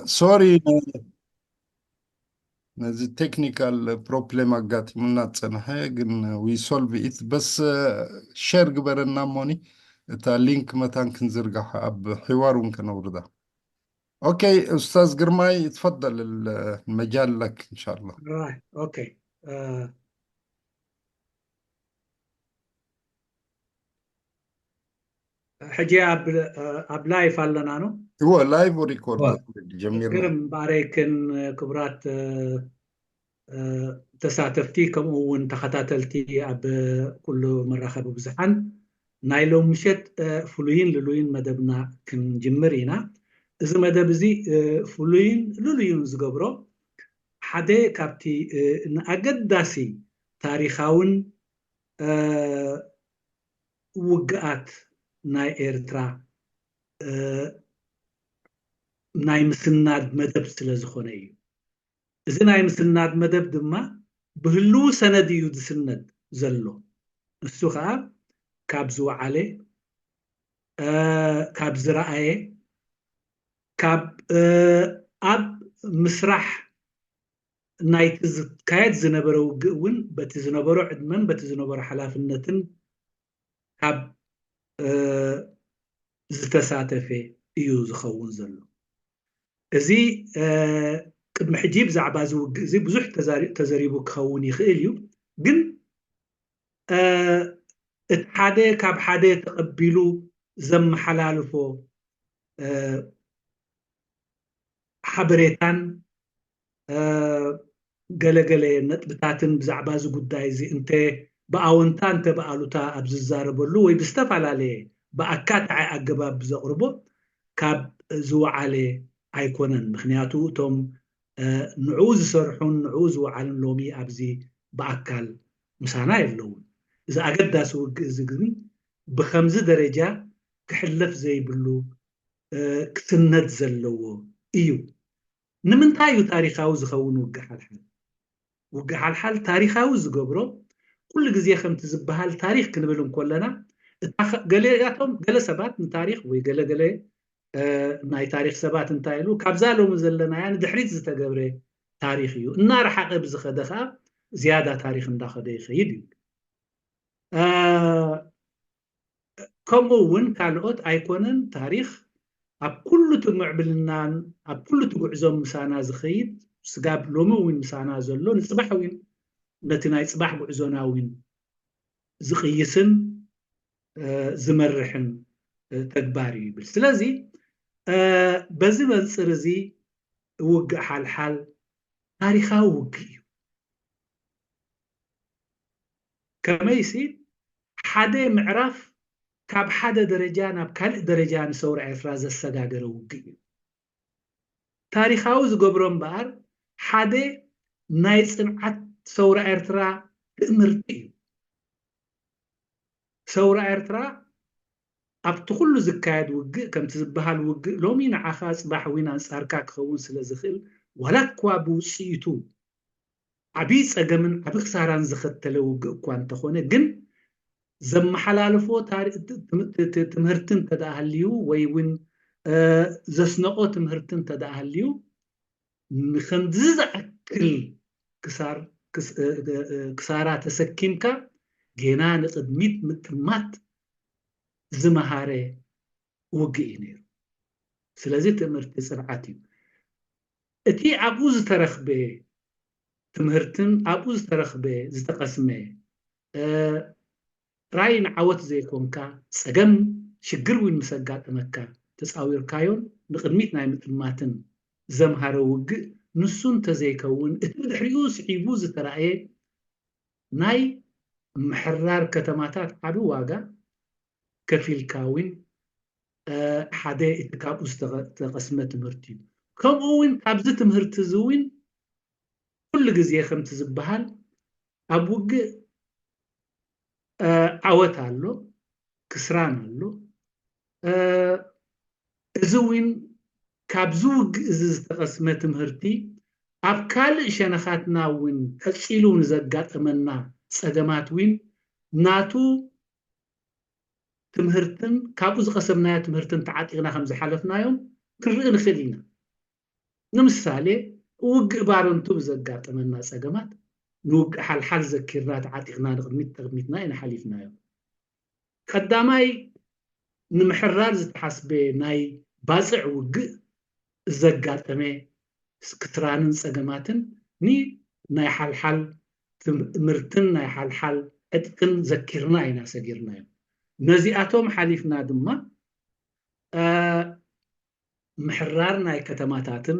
سوري. نزي تكنيكال بروبلم أجات منا تصنحه جن وي سولف إت بس شير جبرنا موني تا لينك متان كنزرقح أب حوار ممكن أورده. أوكي أستاذ قرماي تفضل المجال لك إن شاء الله. Right. Okay. حجي أب لايف على نانو. هو لايف وريكورد هو جميل. كرم باريكن كبرات تساتفتي كم وين تخطاتلتي أب كل مرة خبو بزحن نايلو مشت فلوين للوين مدبنا كن جمرينا إذا مدب زي فلوين للوين زقبرو حدا كابتي نأجداسي تاريخاون وقعت ناي إيرترا ناي مسناد مدب سلازخونه እዩ እዚ ናይ ምስናድ መደብ ድማ ብህሉ ሰነድ እዩ ዝስነድ ዘሎ እሱ ከዓ ካብ ዝወዓለ ካብ ዝረኣየ ካብ ኣብ ምስራሕ ናይቲ ዝካየድ ዝነበረ ውግእ እውን በቲ ዝነበሮ ዕድመን በቲ ዝነበሮ ሓላፍነትን ካብ ዝተሳተፈ እዩ ዝኸውን ዘሎ እዚ ቅድሚ ሕጂ ብዛዕባ ዝውግእ እዚ ብዙሕ ተዘሪቡ ክኸውን ይኽእል እዩ ግን እቲ ሓደ ካብ ሓደ ተቐቢሉ ዘመሓላልፎ ሓበሬታን ገለገለ ነጥብታትን ብዛዕባ እዚ ጉዳይ እዚ እንተ ብኣወንታ እንተ ብኣሉታ ኣብ ዝዛረበሉ ወይ ብዝተፈላለየ ብኣካታዓይ ኣገባብ ዘቕርቦ ካብ ዝወዓለ ኣይኮነን ምክንያቱ እቶም ንዑ ዝሰርሑን ንዑ ዝወዓልን ሎሚ ኣብዚ ብኣካል ምሳና የለውን እዚ ኣገዳሲ ውግእ እዚ ግን ብከምዚ ደረጃ ክሕለፍ ዘይብሉ ክስነድ ዘለዎ እዩ ንምንታይ እዩ ታሪካዊ ዝኸውን ውግእ ሓልሓል ውግእ ሓልሓል ታሪካዊ ዝገብሮ ኩሉ ግዜ ከምቲ ዝበሃል ታሪክ ክንብል እንከለና ገለያቶም ገለ ሰባት ንታሪክ ወይ ገለገለ ናይ ታሪክ ሰባት እንታይ ኢሉ ካብዛ ሎሚ ዘለና ያን ድሕሪት ዝተገብረ ታሪክ እዩ እናረሓቐ ብዝኸደ ከዓ ዝያዳ ታሪክ እንዳኸደ ይኸይድ እዩ ከምኡ እውን ካልኦት ኣይኮነን ታሪክ ኣብ ኩሉ ትምዕብልናን ኣብ ኩሉ ትጉዕዞም ምሳና ዝኸይድ ስጋብ ሎሚ እውን ምሳና ዘሎ ንፅባሕ እውን ነቲ ናይ ፅባሕ ጉዕዞና እውን ዝቕይስን ዝመርሕን ተግባር እዩ ይብል ስለዚ በዚ መንፅር እዚ ውግእ ሓልሓል ታሪካዊ ውግእ እዩ ከመይሲ ሓደ ምዕራፍ ካብ ሓደ ደረጃ ናብ ካልእ ደረጃ ንሰውሪ ኤርትራ ዘሰጋገረ ውግእ እዩ ታሪካዊ ዝገብሮ እምበኣር ሓደ ናይ ፅንዓት ሰውሪ ኤርትራ ትእምርቲ እዩ ሰውሪ ኤርትራ ኣብቲ ኩሉ ዝካየድ ውግእ ከምቲ ዝበሃል ውግእ ሎሚ ንዓኻ ፅባሕ እውን ኣንፃርካ ክኸውን ስለ ዝኽእል ዋላ እኳ ብውፅኢቱ ዓብይ ፀገምን ዓብይ ክሳራን ዝኸተለ ውግእ እኳ እንተኾነ ግን ዘመሓላልፎ ትምህርቲ እንተደኣሃልዩ ወይ እውን ዘስነቆ ትምህርቲ እንተደኣሃልዩ ንከምዚ ዝኣክል ክሳራ ተሰኪምካ ጌና ንቅድሚት ምጥማት ዝመሃረ ውግእ እዩ ነይሩ ስለዚ ትምህርቲ ፅንዓት እዩ እቲ ኣብኡ ዝተረኽበ ትምህርትን ኣብኡ ዝተረኽበ ዝተቐስመ ጥራይ ንዓወት ዘይኮንካ ፀገም ሽግር እውን ምስ ኣጋጠመካ ተፃዊርካዮን ንቅድሚት ናይ ምጥማትን ዘምሃረ ውግእ ንሱ እንተዘይከውን እቲ ብድሕሪኡ ስዒቡ ዝተረኣየ ናይ ምሕራር ከተማታት ዓብይ ዋጋ ከፊልካ እውን ሓደ እቲ ካብኡ ዝተቐስመ ትምህርቲ እዩ ከምኡ እውን ካብዚ ትምህርቲ እዚ እውን ኩሉ ግዜ ከምቲ ዝበሃል ኣብ ውግእ ዓወት ኣሎ ክስራን ኣሎ እዚ እውን ካብዚ ውግእ እዚ ዝተቐስመ ትምህርቲ ኣብ ካልእ ሸነኻትና እውን ቀፂሉ ንዘጋጠመና ፀገማት እውን ናቱ ትምህርትን ካብኡ ዝቐሰምናዮ ትምህርትን ተዓጢቕና ከም ዝሓለፍናዮም ክንርኢ ንኽእል ኢና ንምሳሌ ውግእ ባረንቱ ብዘጋጠመና ፀገማት ንውግእ ሓልሓል ዘኪርና ተዓጢቕና ንቕድሚት ተቕድሚትና ኢና ሓሊፍናዮ ቀዳማይ ንምሕራር ዝተሓስበ ናይ ባፅዕ ውግእ ዘጋጠመ ክትራንን ፀገማትን ናይ ሓልሓል ትምህርትን ናይ ሓልሓል ዕጥቅን ዘኪርና ኢና ሰጊርናዮ ነዚኣቶም ሓሊፍና ድማ ምሕራር ናይ ከተማታትን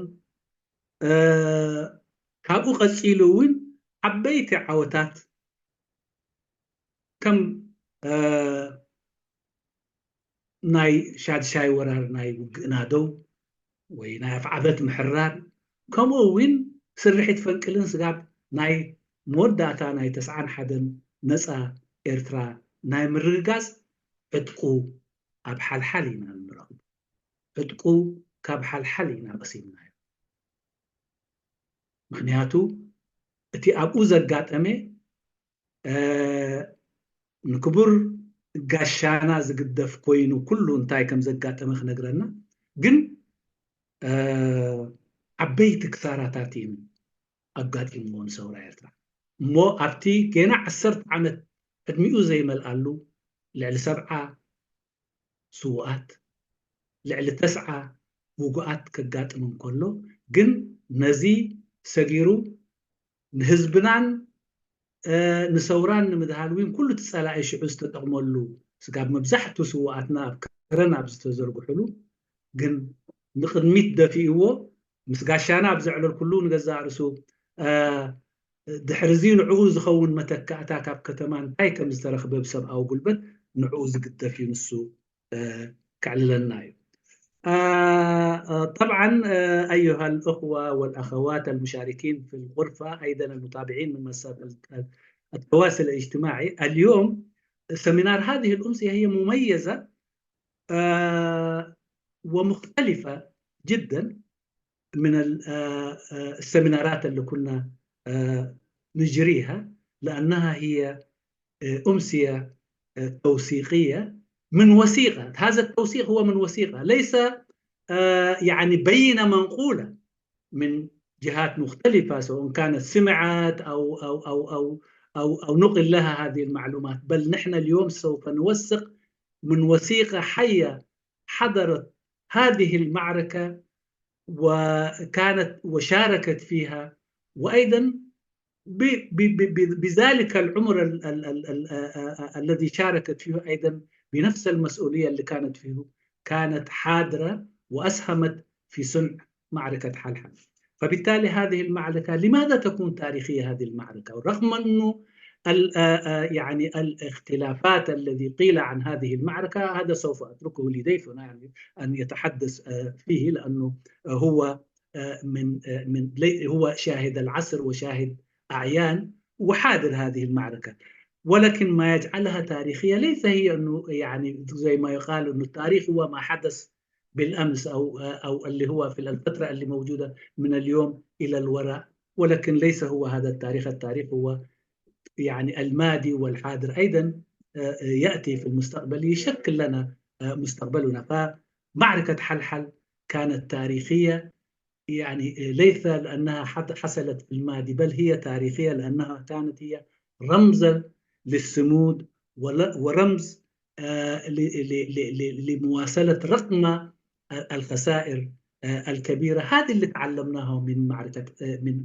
ካብኡ ቀፂሉ እውን ዓበይቲ ዓወታት ከም ናይ ሻድሻይ ወራር ናይ ውግእና ደው ወይ ናይ ኣፍዓበት ምሕራር ከምኡ እውን ስርሒት ፈንቅልን ስጋብ ናይ መወዳእታ ናይ 91 ነፃ ኤርትራ ናይ ምርግጋፅ ዕጥቁ ኣብ ሓልሓል ኢና ንረኽቦ ዕጥቁ ካብ ሓልሓል ኢና ቀሲምናዮ ምክንያቱ እቲ ኣብኡ ዘጋጠመ ንክቡር ጋሻና ዝግደፍ ኮይኑ ኩሉ እንታይ ከም ዘጋጠመ ክነግረና ግን ዓበይቲ ክሳራታት እዮም ኣጋጢምዎ ንሰውራ ኤርትራ እሞ ኣብቲ ገና 10 ዓመት ዕድሚኡ ዘይመልኣሉ ልዕሊ 70 ስውኣት ልዕሊ 9 ውጉኣት ከጋጥም እንከሎ ግን ነዚ ሰጊሩ ንህዝብናን ንሰውራን ንምድሃል እውን ኩሉ ተፀላኢ ሽዑ ዝተጠቕመሉ ስጋብ መብዛሕትኡ ስውኣትና ኣብ ከረና ኣብ ዝተዘርግሕሉ ግን ንቅድሚት ደፊእዎ ምስ ጋሻና ኣብ ዘዕለል ኩሉ ንገዛእ ርእሱ ድሕሪ እዚ ንዕኡ ዝኸውን መተካእታ ካብ ከተማ እንታይ ከም ዝተረኽበ ብሰብኣዊ ጉልበት ንዕኡ ዝግደፍ እዩ ንሱ كعللنا طبعا أيها الأخوة والأخوات المشاركين في الغرفة أيضا المتابعين من منصات التواصل الاجتماعي اليوم سمينار هذه الأمسية هي مميزة ومختلفة جدا من السمينارات اللي كنا نجريها لأنها هي أمسية توثيقية من وثيقة هذا التوثيق هو من وثيقة ليس يعني بينة منقولة من جهات مختلفة سواء كانت سمعت أو نقل لها هذه المعلومات بل نحن اليوم سوف نوثق من وثيقة حية حضرت هذه المعركة وكانت وشاركت فيها وأيضا بذلك العمر الذي شاركت فيه أيضا بنفس المسؤولية اللي كانت فيه كانت حاضرة وأسهمت في صنع معركة حلحل فبالتالي هذه المعركة لماذا تكون تاريخية هذه المعركة رغم أنه يعني الاختلافات الذي قيل عن هذه المعركة هذا سوف أتركه لضيفنا يعني أن يتحدث فيه لأنه هو هو شاهد العصر وشاهد أعيان وحاضر هذه المعركة ولكن ما يجعلها تاريخية ليس هي أنه يعني زي ما يقال أنه التاريخ هو ما حدث بالأمس أو اللي هو في الفترة اللي موجودة من اليوم إلى الوراء ولكن ليس هو هذا التاريخ التاريخ هو يعني الماضي والحاضر أيضا يأتي في المستقبل يشكل لنا مستقبلنا فمعركة حلحل كانت تاريخية يعني ليس لأنها حصلت في الماضي بل هي تاريخية لأنها كانت هي رمزا للصمود ورمز لمواصلة رقم الخسائر الكبيرة هذه اللي تعلمناها من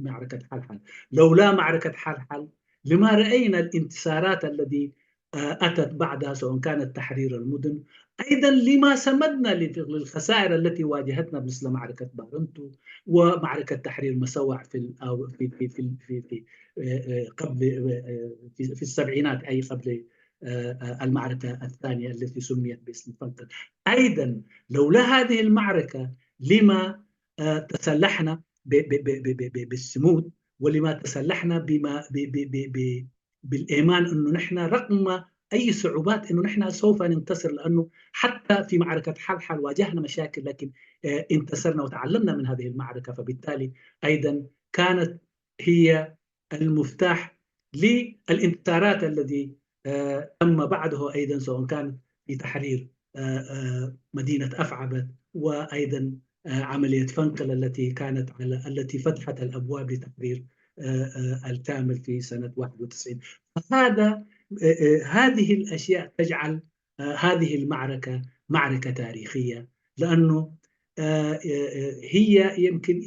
معركة حلحل لولا معركة حلحل لما رأينا الانتصارات التي أتت بعدها سواء كانت تحرير المدن أيضا لما سمدنا للخسائر التي واجهتنا مثل معركة بارنتو ومعركة تحرير مسوع في قبل في السبعينات أي قبل المعركة الثانية التي سميت باسم فلتن أيضا لولا هذه المعركة لما تسلحنا بالسمود ولما تسلحنا بالإيمان أنه نحن رغم أي صعوبات أنه نحن سوف ننتصر لأنه حتى في معركة حلحل واجهنا مشاكل لكن انتصرنا وتعلمنا من هذه المعركة فبالتالي أيضا كانت هي المفتاح للانتصارات الذي تم بعده أيضا سواء كان في تحرير مدينة أفعبت وأيضا عملية فنقل التي فتحت الأبواب لتحرير الكامل في سنة 91. هذه الأشياء تجعل هذه المعركة معركة تاريخية، لأنه هي يمكن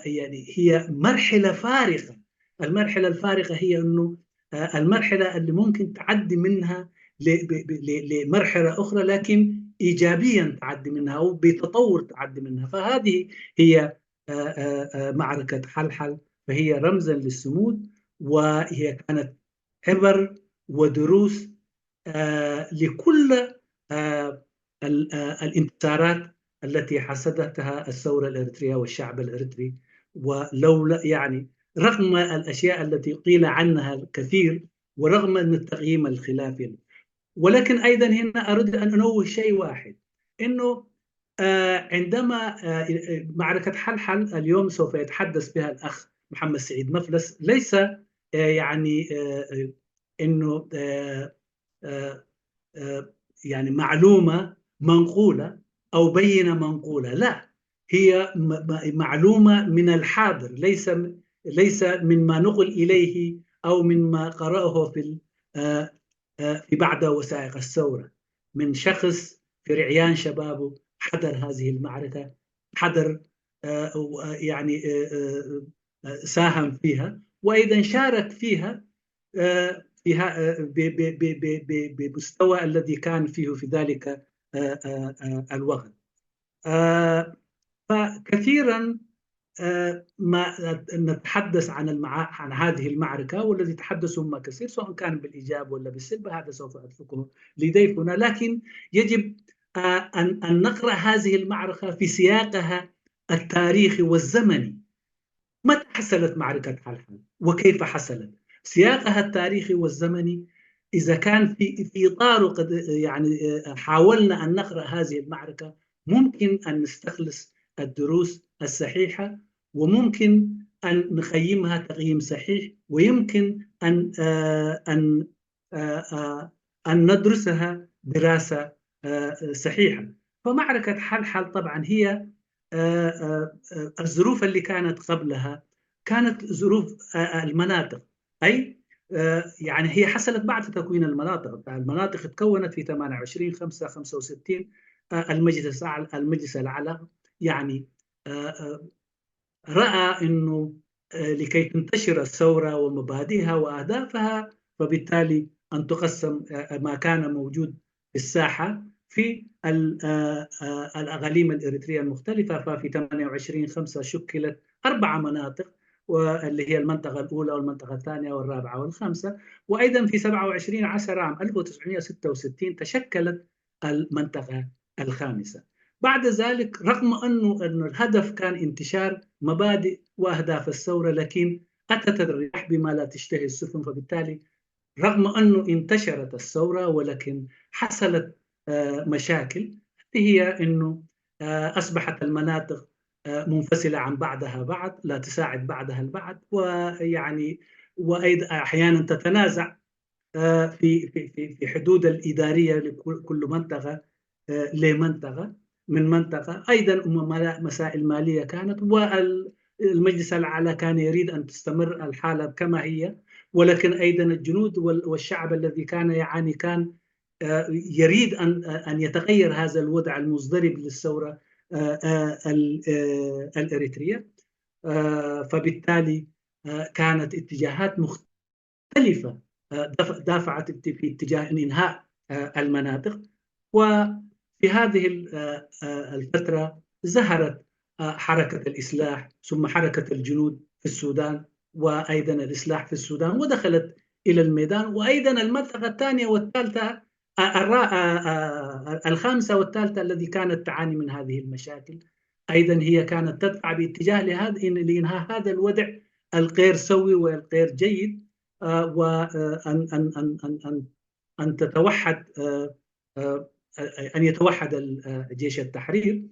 يعني هي مرحلة فارقة. المرحلة الفارقة هي أنه المرحلة اللي ممكن تعدي منها لمرحلة أخرى، لكن إيجابيا تعدي منها أو بتطور تعدي منها. فهذه هي معركة حلحل، فهي رمزا للصمود، وهي كانت عبر ودروس لكل الانتصارات التي حصدتها الثورة الإريترية والشعب الإريتري. ولولا يعني رغم الأشياء التي قيل عنها الكثير، ورغم أن التقييم الخلافي، ولكن أيضا هنا أريد أن أنوه شيء واحد، أنه عندما معركة حلحل اليوم سوف يتحدث بها الأخ محمد سعيد مفلس، ليس يعني أنه يعني معلومة منقولة أو بينة منقولة، لا، هي معلومة من الحاضر، ليس مما نقل إليه أو مما قرأه في بعد وثائق الثورة، من شخص في رعيان شبابه حضر هذه المعركة، حضر يعني ساهم فيها، وأيضا شارك فيها فيها بمستوى الذي كان فيه في ذلك الوقت. فكثيرا ما نتحدث عن هذه المعركة، والذي تحدثوا ما كثير سواء كان بالإيجاب ولا بالسلب، هذا سوف أتركه لضيفنا، لكن يجب أن نقرأ هذه المعركة في سياقها التاريخي والزمني. متى حصلت معركة حلحل وكيف حصلت؟ سياقها التاريخي والزمني، إذا كان في إطار يعني حاولنا أن نقرأ هذه المعركة، ممكن أن نستخلص الدروس الصحيحة، وممكن أن نقيمها تقييم صحيح، ويمكن أن ندرسها دراسة صحيحة. فمعركة حلحل طبعا هي الظروف اللي كانت قبلها كانت ظروف المناطق، أي يعني هي حصلت بعد تكوين المناطق. المناطق تكونت في 28/5/65. المجلس الأعلى يعني رأى أنه لكي تنتشر الثورة ومبادئها وأهدافها، فبالتالي أن تقسم ما كان موجود في الساحة في الأقاليم الإريترية المختلفة. ففي 28/5 شكلت 4 مناطق، واللي هي المنطقة الأولى والمنطقة الثانية والرابعة والخامسة. وأيضا في 27/10 عام 1966 تشكلت المنطقة الخامسة. بعد ذلك رغم أنه الهدف كان انتشار مبادئ وأهداف الثورة، لكن أتت الرياح بما لا تشتهي السفن، فبالتالي رغم أنه انتشرت الثورة، ولكن حصلت مشاكل، هي أنه أصبحت المناطق منفصلة عن بعضها بعض، لا تساعد بعضها البعض، ويعني وأيضا أحيانا تتنازع في حدود الإدارية لكل منطقة لمنطقة من منطقة. أيضا مسائل مالية كانت، والمجلس الأعلى كان يريد أن تستمر الحالة كما هي، ولكن أيضا الجنود والشعب الذي كان يعاني كان يريد أن يتغير هذا الوضع المزدرب للثورة الإريترية. فبالتالي كانت اتجاهات مختلفة دافعت في اتجاه إنهاء المناطق. وفي هذه الفترة ظهرت حركة الإصلاح، ثم حركة الجنود في السودان، وأيضا الإصلاح في السودان، ودخلت إلى الميدان. وأيضا المنطقة الثانية والثالثة الخامسة والثالثة التي كانت تعاني من هذه المشاكل، أيضا هي كانت تدفع باتجاه لإنهاء هذا الوضع الغير سوي والغير جيد، وأن أن تتوحد أن يتوحد جيش التحرير.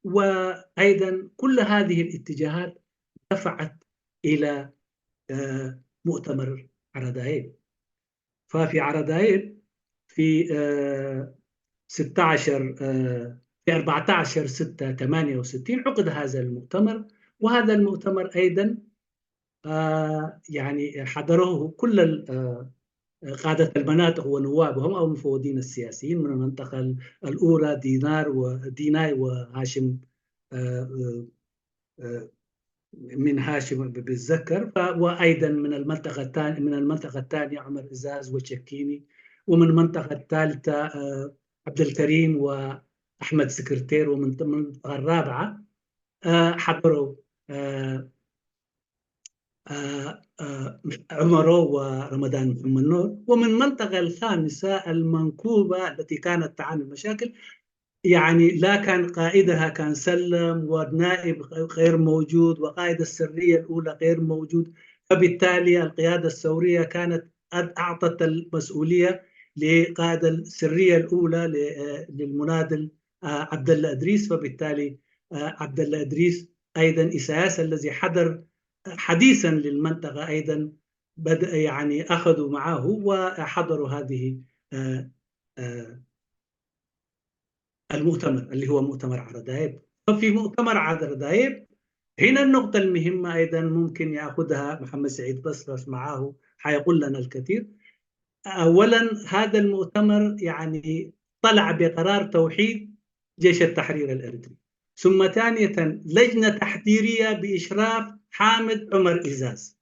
وأيضا كل هذه الاتجاهات دفعت إلى مؤتمر عرضايل. ففي عرضايل في 16 في 14/6/68 عقد هذا المؤتمر، وهذا المؤتمر أيضا يعني حضره كل قادة المناطق ونوابهم أو المفوضين السياسيين من المنطقة الأولى، ديناي وهاشم، من هاشم بتذكر، وأيضا من المنطقة الثانية عمر إزاز وشكيني، ومن المنطقة الثالثة عبد الكريم وأحمد سكرتير، ومن المنطقة الرابعة حضروا عمرو ورمضان محمد نور، ومن المنطقة الخامسة المنكوبة التي كانت تعاني المشاكل، يعني لا كان قائدها كان سلم، والنائب غير موجود، وقائد السرية الأولى غير موجود، فبالتالي القيادة الثورية كانت أعطت المسؤولية لقائد السرية الأولى للمناضل عبد الله إدريس، فبالتالي عبد الله إدريس أيضا إساس الذي حضر حديثا للمنطقة أيضا بدأ يعني أخذوا معه وحضروا هذه المؤتمر اللي هو مؤتمر عردايب. ففي مؤتمر عردايب هنا النقطة المهمة أيضا ممكن يأخذها محمد سعيد بصرس معه، حيقول لنا الكثير. أولا هذا المؤتمر يعني طلع بقرار توحيد جيش التحرير الأريتري، ثم ثانية لجنة تحضيرية بإشراف حامد عمر إزاز،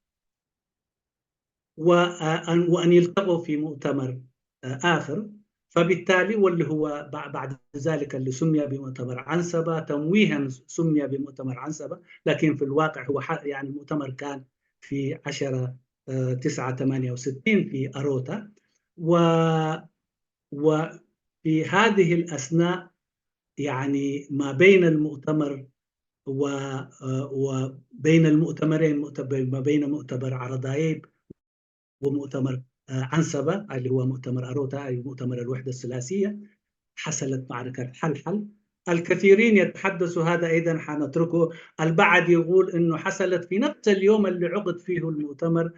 وأن يلتقوا في مؤتمر آخر. فبالتالي واللي هو بعد ذلك اللي سمي بمؤتمر عنسبة، تمويها سمي بمؤتمر عنسبة، لكن في الواقع هو يعني المؤتمر كان في 10/9/68 في أروتا. وفي هذه الأثناء يعني ما بين المؤتمر وبين المؤتمرين، ما بين مؤتمر عرضايب ومؤتمر عنسبة اللي هو مؤتمر أروتا أي مؤتمر الوحدة الثلاثية، حصلت معركة حلحل. الكثيرين يتحدثوا هذا أيضا حنتركه، البعض يقول أنه حصلت في نفس اليوم اللي عقد فيه المؤتمر،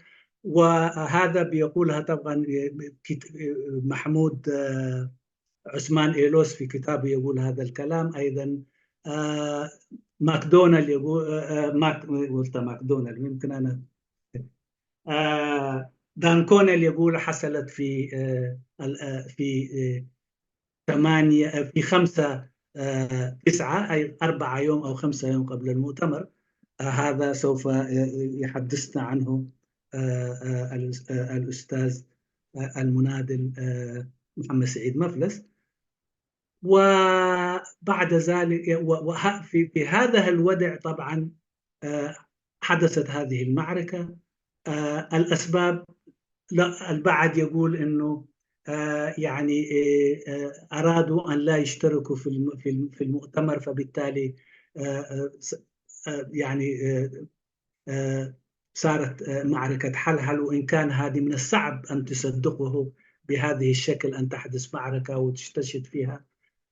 وهذا بيقولها طبعا محمود عثمان إيلوس في كتابه يقول هذا الكلام أيضا. ماكدونالد يقول ماكدونالد يمكن أنا دان كونيل يقول حصلت في في 5/9 أي 4 يوم أو 5 يوم قبل المؤتمر. هذا سوف يحدثنا عنه الأستاذ المناضل محمد سعيد مفلس. وبعد ذلك في هذا الوضع طبعا حدثت هذه المعركة. الأسباب، لا البعض يقول أنه يعني أرادوا أن لا يشتركوا في المؤتمر، فبالتالي يعني صارت معركة حلحل، وإن كان هذه من الصعب أن تصدقه بهذه الشكل أن تحدث معركة وتستشهد فيها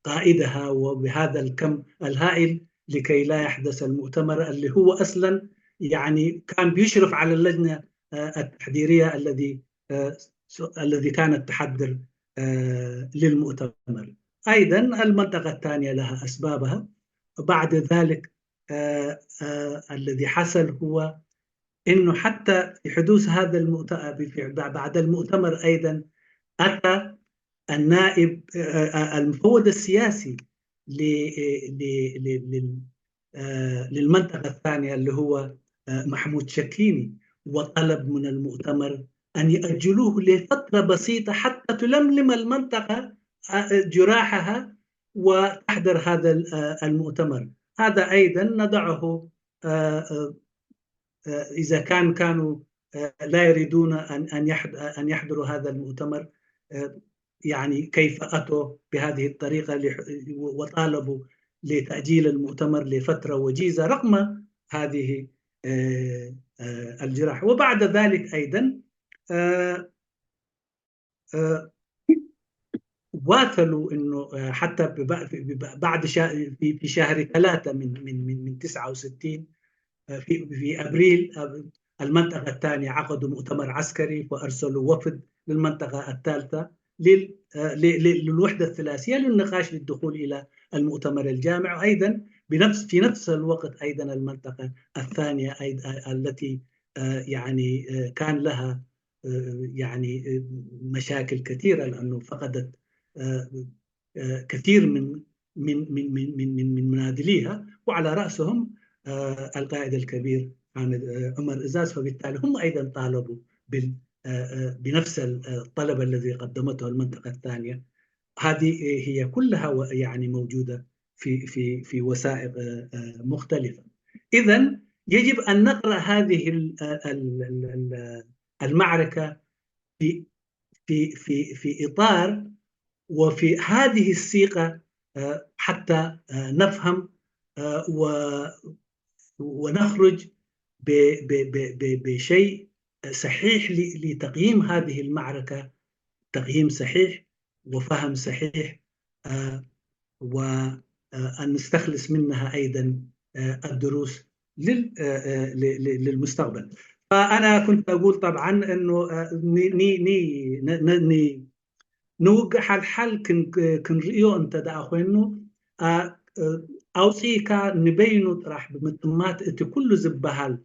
قائدها وبهذا الكم الهائل لكي لا يحدث المؤتمر اللي هو أصلا يعني كان بيشرف على اللجنة التحضيرية الذي كانت تحضر للمؤتمر. أيضا المنطقة الثانية لها أسبابها. بعد ذلك الذي حصل هو أنه حتى في حدوث هذا المؤتمر بعد المؤتمر أيضا أتى النائب المفوض السياسي للمنطقة الثانية اللي هو محمود شكيني، وطلب من المؤتمر أن يأجلوه لفترة بسيطة حتى تلملم المنطقة جراحها وتحضر هذا المؤتمر. هذا أيضا نضعه إذا كانوا لا يريدون أن يحضروا هذا المؤتمر، يعني كيف أتوا بهذه الطريقة وطالبوا لتأجيل المؤتمر لفترة وجيزة رغم هذه الجراحة. وبعد ذلك أيضا واثلوا أنه حتى بعد في شهر 3 من 69 في أبريل المنطقة الثانية عقدوا مؤتمر عسكري وأرسلوا وفد للمنطقة الثالثة للوحدة الثلاثية للنقاش للدخول إلى المؤتمر الجامع، أيضا في نفس الوقت أيضا المنطقة الثانية التي يعني كان لها يعني مشاكل كثيرة، لأنه فقدت كثير من منادليها، وعلى رأسهم القائد الكبير حامد عمر إزاز. فبالتالي هم أيضا طالبوا بنفس الطلب الذي قدمته المنطقة الثانية. هذه هي كلها يعني موجودة في وثائق مختلفة. إذن يجب أن نقرأ هذه المعركة في في إطار وفي هذه السيقة، حتى نفهم ونخرج بشيء صحيح لتقييم هذه المعركة، تقييم صحيح وفهم صحيح، وأن نستخلص منها أيضا الدروس للمستقبل. فأنا كنت أقول طبعا أنه نوقع الحل كنرئيو أنت دا أخوينو أوصيكا نبينو راح بمتمات إتي كل زبهال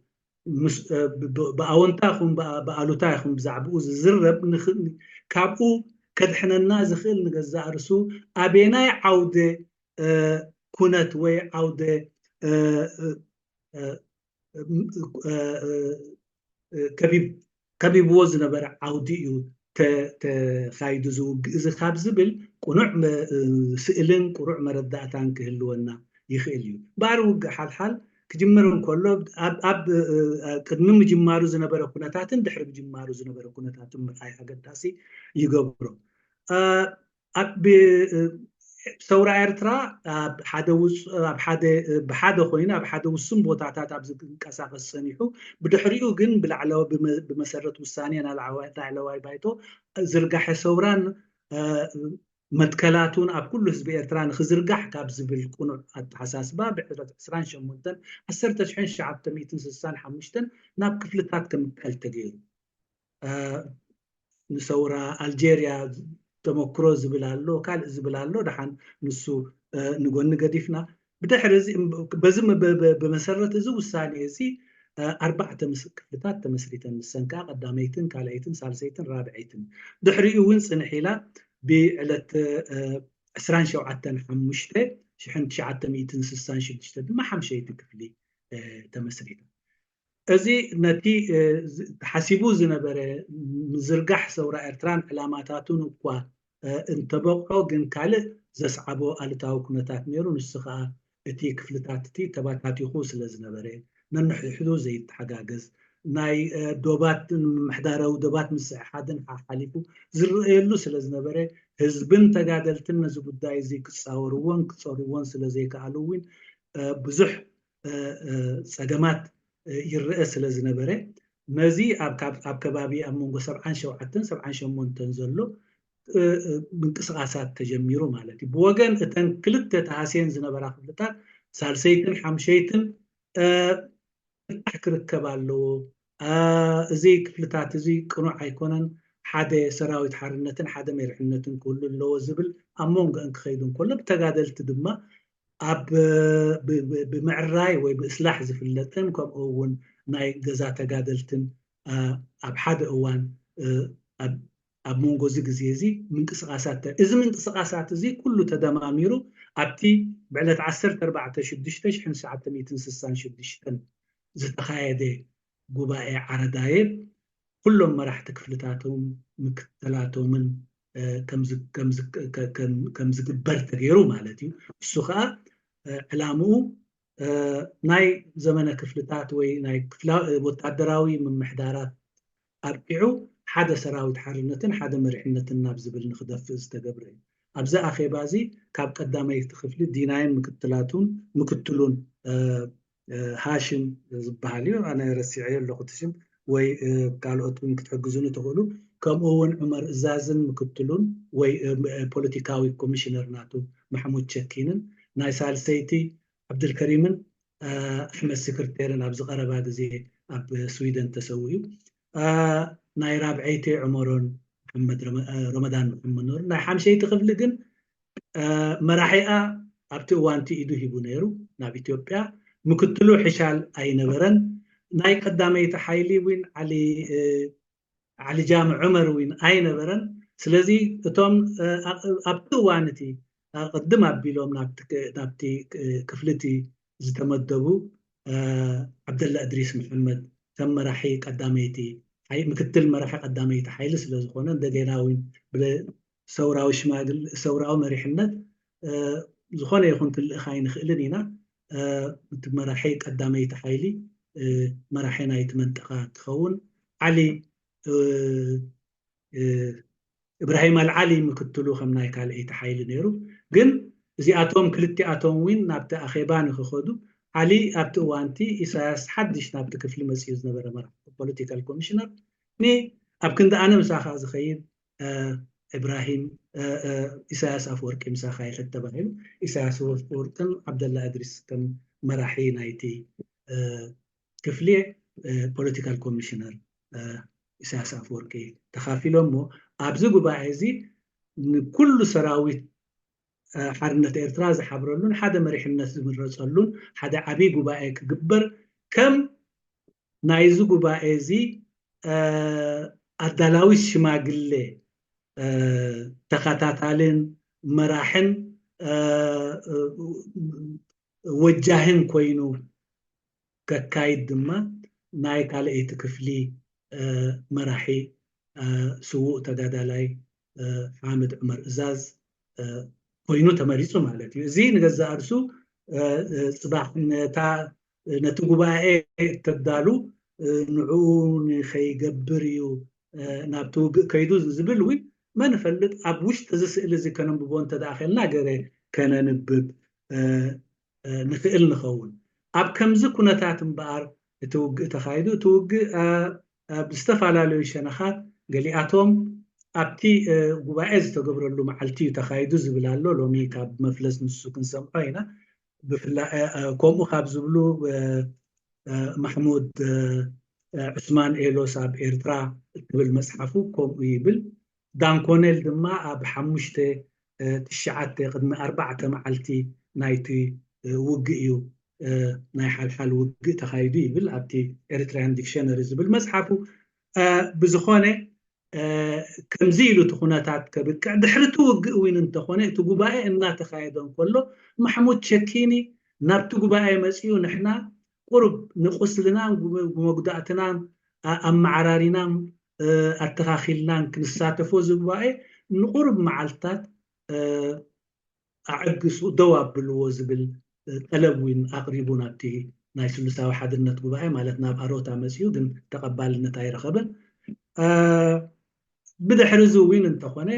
بأونتاخم بألوتاخم بزعبوز زرب كابو كدحنا الناس خيل نجزا أرسو أبينا عودة كنت وي عودة كبيب وزن برع عوديو تخايد زوج إذا خاب زبل قنوع سئلن قنوع مرداتان كهلونا يخيليو باروج حال كجمرون كله أب قدم جمارو زنبرة كناتاتن دحرب جمارو زنبرة كناتاتن أي حاجة تاسي يجبرو أب ثورة إرترا بحدا خوينا بحدا وسم بوتعتات أبز كساق السنيحو بدحريو جن بالعلاوة بمسرة والثانية أنا العلاوة بايتو زرقح ثوران متكلاتون أب كل حزب إرترا خزرقح كابز بالكون حساس باب عسران شمونتن حسرت شحن شعب تميتن سسان حمشتن ناب كفلتات كم التغيير ثورة ألجيريا تمكرو زبلالو كال زبلالو دحان نسو نقول نقديفنا بدحرز بزم بمسرة زو الثانية زي أربعة كفلتات تمسريتن السنكا قداميتن كالعيتن سالسيتن رابعيتن دحري وينس نحيلا بعلة أسران شوعتن حمشته شحن شعتن ميتن سسان شدشتد ما حمشيت كفلي تمسريتن أزي نتي حسيبو زنبرة مزرقح ثورة إرتران علاماتاتون وقوا انتبقوا جن كاله زسعبو ألتاو كنتات نيرو نسخة اتي كفلتات تي تباتاتي خوص لزنبرة ننحي حدو زي حقاقز ناي دوبات محدارة ودوبات مساحادن حاليفو زرقلو سلزنبرة هزبن تقادلتن زبداي زي كتصاوروان سلزي كالوين بزح سقمات يرأس لزنبرة مزي أب كبابي أمونغو 77 زلو من قصاصات تجميرو مالتي بوغن اتن كلت تحسين زنبرة خبلتا سالسيتن حمشيتن تحكر كبالو زي كفلتات زي قنوع يكونن حدا سراويت حرنتن حدا مرحنتن كل اللو زبل أمونغ انك خيدون كله بتقادلت دما أب بمعراي وبإصلاح زفلتن كم أون ناي جزا تقادلتن أب حدا أوان أب مونغو زي من قصاصات إذا من قصاصات زي كله تدماميرو أبتي بعد 14 شدشتش حن ساعة 160 شدشتن زتخايدة قبائع عردايب كلهم ما راح تكفلتاتهم مكتلاتهم من كم زقبر تغيروا مالتي السخاء علامو ناي زمن كفلتات وي ناي كفلا وتعدراوي من محدارات أربعو حدا سراوي حرنتن حدا مرحنتن نابز بالنخدف استقبرين أبزا أخي بازي كاب قدامي يتخفل ديناين مكتلون هاشم زباليو أنا رسيعي اللغتشم وي قالوا أتون كتحجزون تقولوا كم أون عمر زازن مكتلون وي بوليتيكاوي كوميشنر ناتو محمود شكينن ناي سالسيتي عبد الكريم أحمد سكرتيرن أبز قربا زي أب سويدن تسويو ناي رابعيتي عمرون محمد رمضان محمد نور ناي حمشي تخفلقن مراحيقة ኣብቲ እዋንቲ ኢዱ ሂቡ ነይሩ ናብ ኢትዮጵያ ምክትሉ ሕሻል ኣይነበረን ናይ ቀዳመይቲ ሓይሊ ውን ዓሊ ጃምዕ ዑመር ውን ኣይነበረን ስለዚ እቶም ኣብቲ እዋን እቲ ቅድም ኣቢሎም ናብቲ ክፍልቲ ዝተመደቡ ዓብደላ እድሪስ መሐመድ ተመራሒ ቀዳመይቲ ምክትል መራሒ ቀዳመይቲ ሓይሊ ስለ ዝኾነ እንደገና ውን ብሰውራዊ ሽማግል ሰውራዊ መሪሕነት ዝኾነ ይኹን ክልእኻ ይንኽእልን ኢና እቲ መራሒ ቀዳመይቲ ሓይሊ መራሒ ናይቲ መንጠኻ ትኸውን ዓሊ ኢብራሂም አልዓሊ ምክትሉ ከም ናይ ካልአይቲ ሓይሊ ነይሩ ግን እዚኣቶም ክልቲኣቶም ውን ናብቲ ኣኼባ ንክኸዱ ዓሊ ኣብቲ እዋንቲ ኢሳያስ ሓድሽ ናብቲ ክፍሊ መፅኡ ዝነበረ መራሒ ፖለቲካል ኮሚሽነር ኣብ ክንዲ ኣነ ምሳኻ ዝኸይድ ኢብራሂም ኢሳያስ ኣፈወርቂ ምሳኻ ይፈት ተባሂሉ ኢሳያስ ኣፈወርቅን ዓብደላ እድሪስ ከም መራሒ ናይቲ ክፍሊ ፖለቲካል ኮሚሽነር ኢሳያስ ኣፈወርቂ ተኻፊሎም ሞ ኣብዚ ጉባኤ እዚ ንኩሉ ሰራዊት ሓርነት ኤርትራ ዝሓብረሉን ሓደ መሪሕነት ዝምረፀሉን ሓደ ዓብይ ጉባኤ ክግበር ከም ናይዚ ጉባኤ እዚ ኣዳላዊ ሽማግሌ ተኸታታልን መራሕን ወጃህን ኮይኑ ከካይድ ድማ ናይ ካልአይቲ ክፍሊ መራሒ ስውእ ተጋዳላይ ሓመድ ዑመር እዛዝ ኮይኑ ተመሪፁ ማለት እዩ እዚ ንገዛ እርሱ ጽባሕ ነቲ ጉባኤ ተዳሉ ንዑ ንኸይገብር እዩ ናብቲ ውግእ ከይዱ ዝብል ውን መን ፈልጥ ኣብ ውሽጢ እዚ ስእሊ እዚ ከነንብቦ እንተደኣኸልና ገለ ከነንብብ ንኽእል ንኸውን ኣብ ከምዚ ኩነታት እምበኣር እቲ ውግእ ተኻይዱ እቲ ውግእ ብዝተፈላለዩ ሸነኻት ገሊኣቶም ኣብቲ ጉባኤ ዝተገብረሉ መዓልቲ እዩ ተኻይዱ ዝብል ኣሎ ሎሚ ካብ መፍለስ ንሱ ክንሰምዖ ኢና ከምኡ ካብ ዝብሉ ማሕሙድ ዑስማን ኤሎስ ኣብ ኤርትራ እትብል መፅሓፉ ከምኡ ይብል ዳንኮኔል ድማ ኣብ 5-9 ቅድሚ 4 መዓልቲ ናይቲ ውግእ እዩ ናይ ሓልሓል ውግእ ተኻይዱ ይብል ኣብቲ ኤርትራያን ዲክሽነሪ ዝብል መፅሓፉ ብዝኾነ ከምዚ ኢሉ እቲ ኩነታት ከብቅዕ ድሕርቲ ውግእ ውን እንተኾነ እቲ ጉባኤ እናተኻየደ እንከሎ ማሕሙድ ሸኪኒ ናብቲ ጉባኤ መፅኡ ንሕና ቁርብ ንቁስልናን መጉዳእትናን ኣመዓራሪናን ኣተኻኺልናን ክንሳተፎ ዝጉባኤ ንቁርብ መዓልትታት ኣዕግሱ ደው ኣብልዎ ዝብል ጠለብ ውን ኣቕሪቡ ናብቲ ናይ ስሉሳዊ ሓድነት ጉባኤ ማለት ናብ ኣሮታ መፅኡ ግን ተቐባልነት ኣይረኸበን ብድሕሪ እዚ ውን እንተኾነ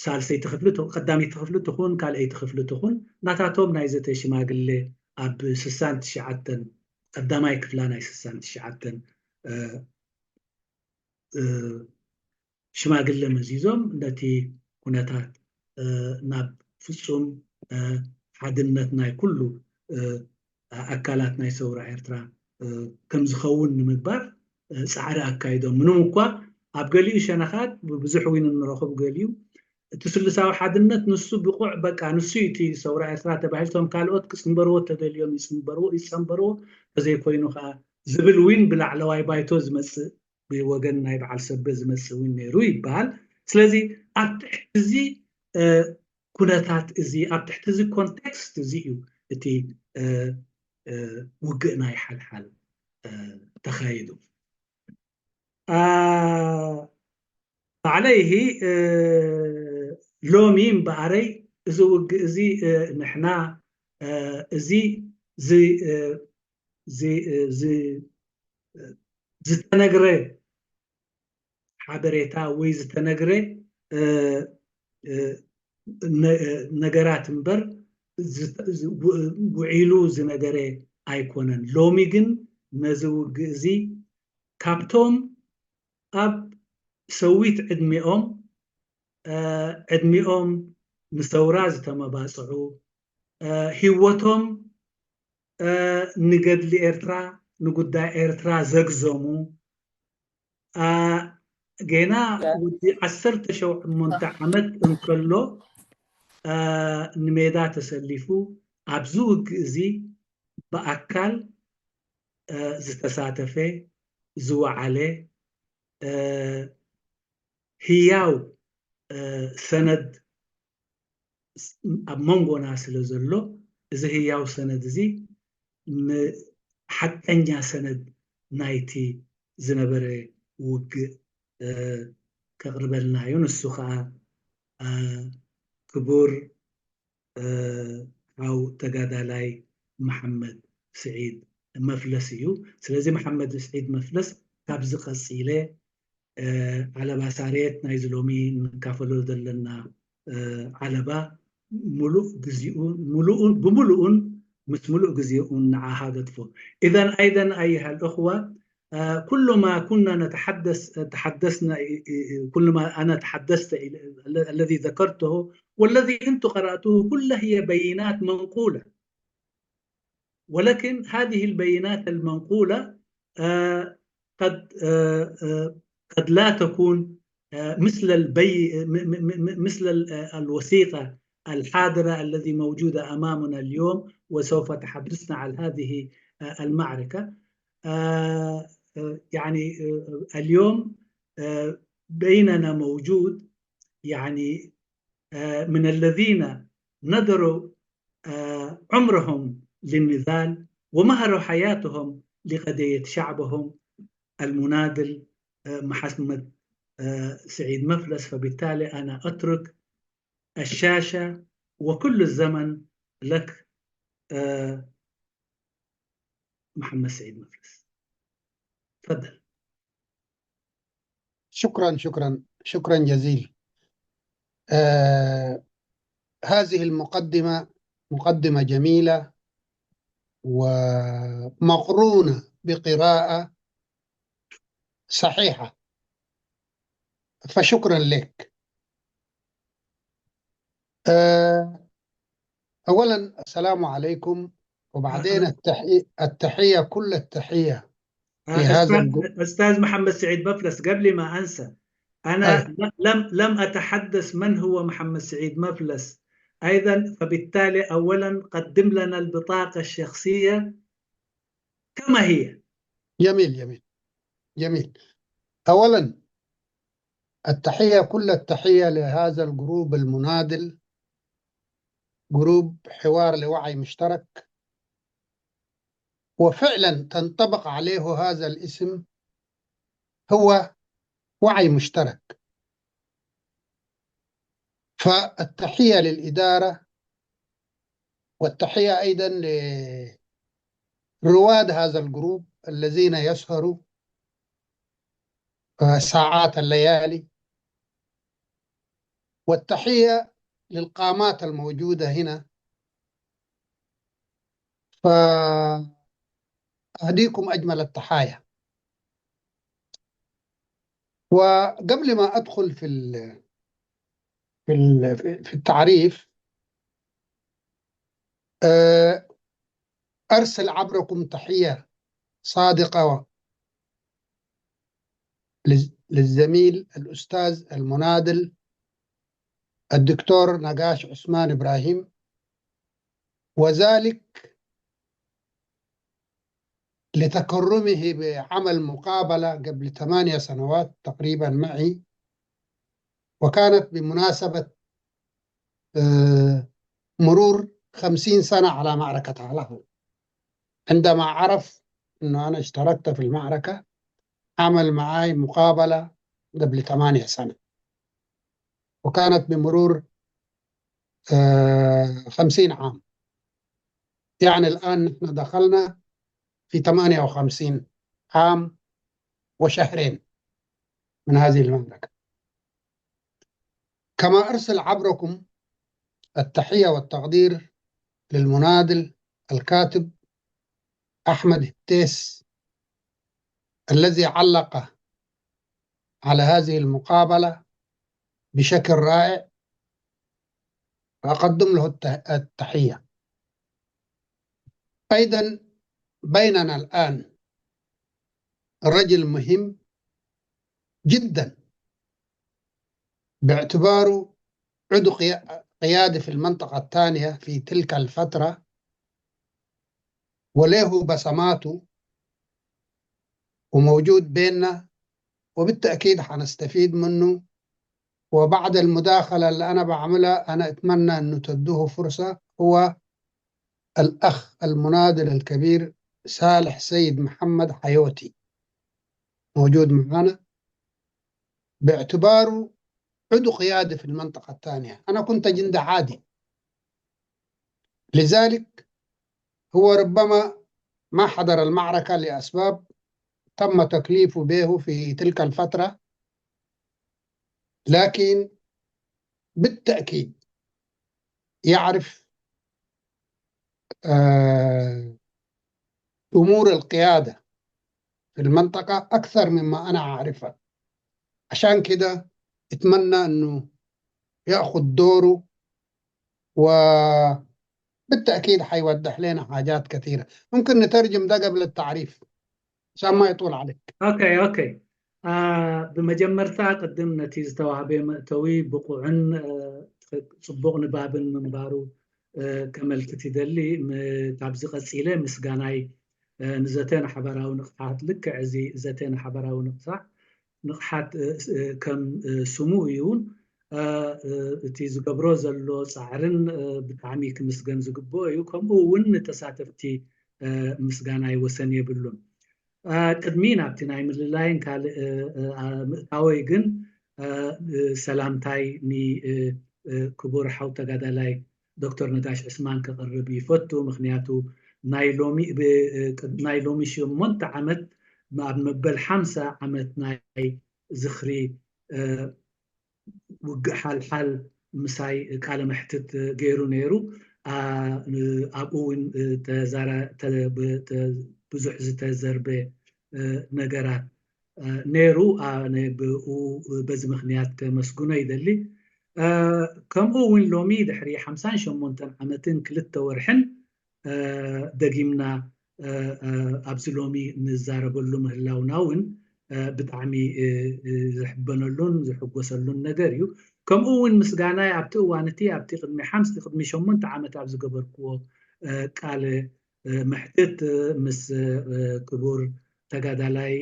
ሳልሰይቲ ክፍሊ ቀዳመይቲ ክፍሊ ትኹን ካልአይቲ ክፍሊ ትኹን ናታቶም ናይ ዘተ ሽማግሌ ኣብ 69 ቀዳማይ ክፍላ ናይ 69 ሽማግሌ መዚዞም ነቲ ኩነታት ናብ ፍጹም ሓድነት ናይ ኩሉ ኣካላት ናይ ሰውራ ኤርትራ ከም ዝኸውን ንምግባር ፃዕሪ ኣካይዶም ምንም እኳ ኣብ ገሊኡ ሸነኻት ብዙሕ ውን እንረኽብ ገሊኡ እቲ ስሉሳዊ ሓድነት ንሱ ብቁዕ በቃ ንሱ እቲ ሰውራ ኤርትራ ተባሂልቶም ካልኦት ክፅንበርዎ ተደልዮም ይፀንበርዎ ተዘይኮይኑ ከዓ ዝብል ውን ብላዕለዋይ ባይቶ ዝመፅእ ብወገን ናይ በዓል ሰበ ዝመፅእ ውን ነይሩ ይበሃል ስለዚ ኣብ ትሕቲ እዚ ኩነታት እዚ ኣብ ትሕቲ እዚ ኮንቴክስት እዚ እዩ እቲ ውግእ ናይ ሓልሓል ተኻይዱ عليه لومي مباري زوج زي نحنا زي زي زي زي زي تنقري حبريتا ويز تنقري نقرات مبر وعيلو زي نقري ايكونن لومي جن نزوج زي كابتوم أب سويت عدميهم مستوراز تما باسعو هيوتهم نقد لإرترا نقد دا إرترا زقزمو جينا ودي 10 شو منتحمد انقلو ንሜዳ ተሰሊፉ ኣብዙ ግእዚ ብኣካል ዝተሳተፈ ዝወዓለ ህያው ሰነድ ኣብ መንጎና ስለ ዘሎ እዚ ህያው ሰነድ እዚ ንሓቀኛ ሰነድ ናይቲ ዝነበረ ውግእ ከቅርበልና እዩ። ንሱ ከዓ ክቡር ኣው ተጋዳላይ መሐመድ ስዒድ መፍለስ እዩ። ስለዚ መሐመድ ስዒድ መፍለስ ካብዚ ቀፂለ ዓለባ ሳሬት ናይ ዝሎሚ ንካፈሎ ዘለና ዓለባ ሙሉእ ግዚኡን بملؤ مش ملؤ ግዚኡን نعاها قطفه. إذا أيضا أيها الأخوة كل ما كنا تحدثنا كل ما أنا تحدثت الذي ذكرته والذي أنتم قرأتوه كله هي بينات منقولة، ولكن هذه البينات المنقولة قد لا تكون مثل الوثيقة الحاضرة الذي موجودة أمامنا اليوم، وسوف تحدثنا عن هذه المعركة. يعني اليوم بيننا موجود يعني من الذين نذروا عمرهم للنضال ومهروا حياتهم لقضية شعبهم المناضل محمد سعيد مفلس. فبالتالي أنا أترك الشاشة وكل الزمن لك محمد سعيد مفلس، تفضل. شكرا جزيلا. هذه المقدمة مقدمة جميلة ومقرونة بقراءة صحيحة، فشكرا لك. أولا السلام عليكم، وبعدين التحية كل التحية لهذا أستاذ محمد سعيد مفلس. قبل ما أنسى، أنا لم أتحدث من هو محمد سعيد مفلس أيضا، فبالتالي أولا قدم لنا البطاقة الشخصية كما هي. جميل. أولا التحية كل التحية لهذا الجروب المناضل، جروب حوار لوعي مشترك، وفعلا تنطبق عليه هذا الاسم، هو وعي مشترك. فالتحية للإدارة، والتحية أيضا لرواد هذا الجروب الذين يسهروا ساعات الليالي، والتحية للقامات الموجودة هنا. فأهديكم أجمل التحايا. وقبل ما أدخل في التعريف، أرسل عبركم تحية صادقة للزميل الأستاذ المناضل الدكتور نقاش عثمان إبراهيم، وذلك لتكرمه بعمل مقابلة قبل 8 سنوات تقريبا معي، وكانت بمناسبة مرور 50 سنة على معركة علهو. عندما عرف أنه أنا اشتركت في المعركة عمل معي مقابلة قبل 8 سنة، وكانت بمرور 50 عام. يعني الآن نحن دخلنا في 58 عام وشهرين من هذه المملكة. كما أرسل عبركم التحية والتقدير للمناضل الكاتب أحمد التيس الذي علق على هذه المقابلة بشكل رائع، فأقدم له التحية. أيضا بيننا الآن رجل مهم جدا باعتباره عضو قيادي في المنطقة الثانية في تلك الفترة، وله بصماته وموجود بيننا، وبالتأكيد حنستفيد منه. وبعد المداخلة اللي أنا بعملها أنا أتمنى أنه تدوه فرصة. هو الأخ المناضل الكبير صالح سيد محمد حيوتي موجود معنا باعتباره عضو قيادي في المنطقة الثانية. أنا كنت جندي عادي، لذلك هو ربما ما حضر المعركة لأسباب تم تكليفه به في تلك الفترة، لكن بالتأكيد يعرف آه، أمور القيادة في المنطقة أكثر مما أنا أعرفها. عشان كده أتمنى أنه يأخذ دوره، وبالتأكيد حيوضح لنا حاجات كثيرة. ممكن نترجم ده قبل التعريف عشان ما يطول عليك. اوكي بمجمرتا قدم نتي ዝተዋህበ መእተዊ ብቁዕን ፅቡቕ ንባብን ምንባሩ ከመልክት ይደሊ ካብዚ ቀፂለ ምስጋናይ ንዘተን ሓበራዊ ንቕሓት ልክዕ እዚ ዘተን ሓበራዊ ንቕሓት ከም ስሙ እዩ እውን እቲ ዝገብሮ ዘሎ ፃዕርን ብጣዕሚ ክምስገን ዝግብኦ እዩ። ከምኡ እውን ተሳተፍቲ ምስጋናይ ወሰን የብሉን። ቅድሚ ናብቲ ናይ ምልላይን ካልእ ምእታወይ ግን ሰላምታይ ንክቡር ሓው ተጋዳላይ ዶክተር ነጋሽ ዕስማን ከቕርብ ይፈቱ። ምክንያቱ ናይ ሎሚ 8 ዓመት ኣብ መበል 50 ዓመት ናይ ዝኽሪ ውግእ ሓልሓል ምሳይ ቃለ መሕትት ገይሩ ነይሩ። ኣብኡ እውን ብዙሕ ዝተዘርበ ነገራት ነይሩ። ኣነ ብኡ በዚ ምክንያት ከመስግኖ ይደሊ። ከምኡ እውን ሎሚ ድሕሪ 58 ዓመትን 2 ወርሕን ደጊምና ኣብዚ ሎሚ ንዛረበሉ ምህላውና እውን ብጣዕሚ ዝሕበነሉን ዝሕጎሰሉን ነገር እዩ። ከምኡ እውን ምስጋናይ ኣብቲ እዋን እቲ ኣብቲ ቅድሚ 8 ዓመት ኣብ ዝገበርክዎ ቃለ መሕትት ምስ ክቡር ተጋዳላይ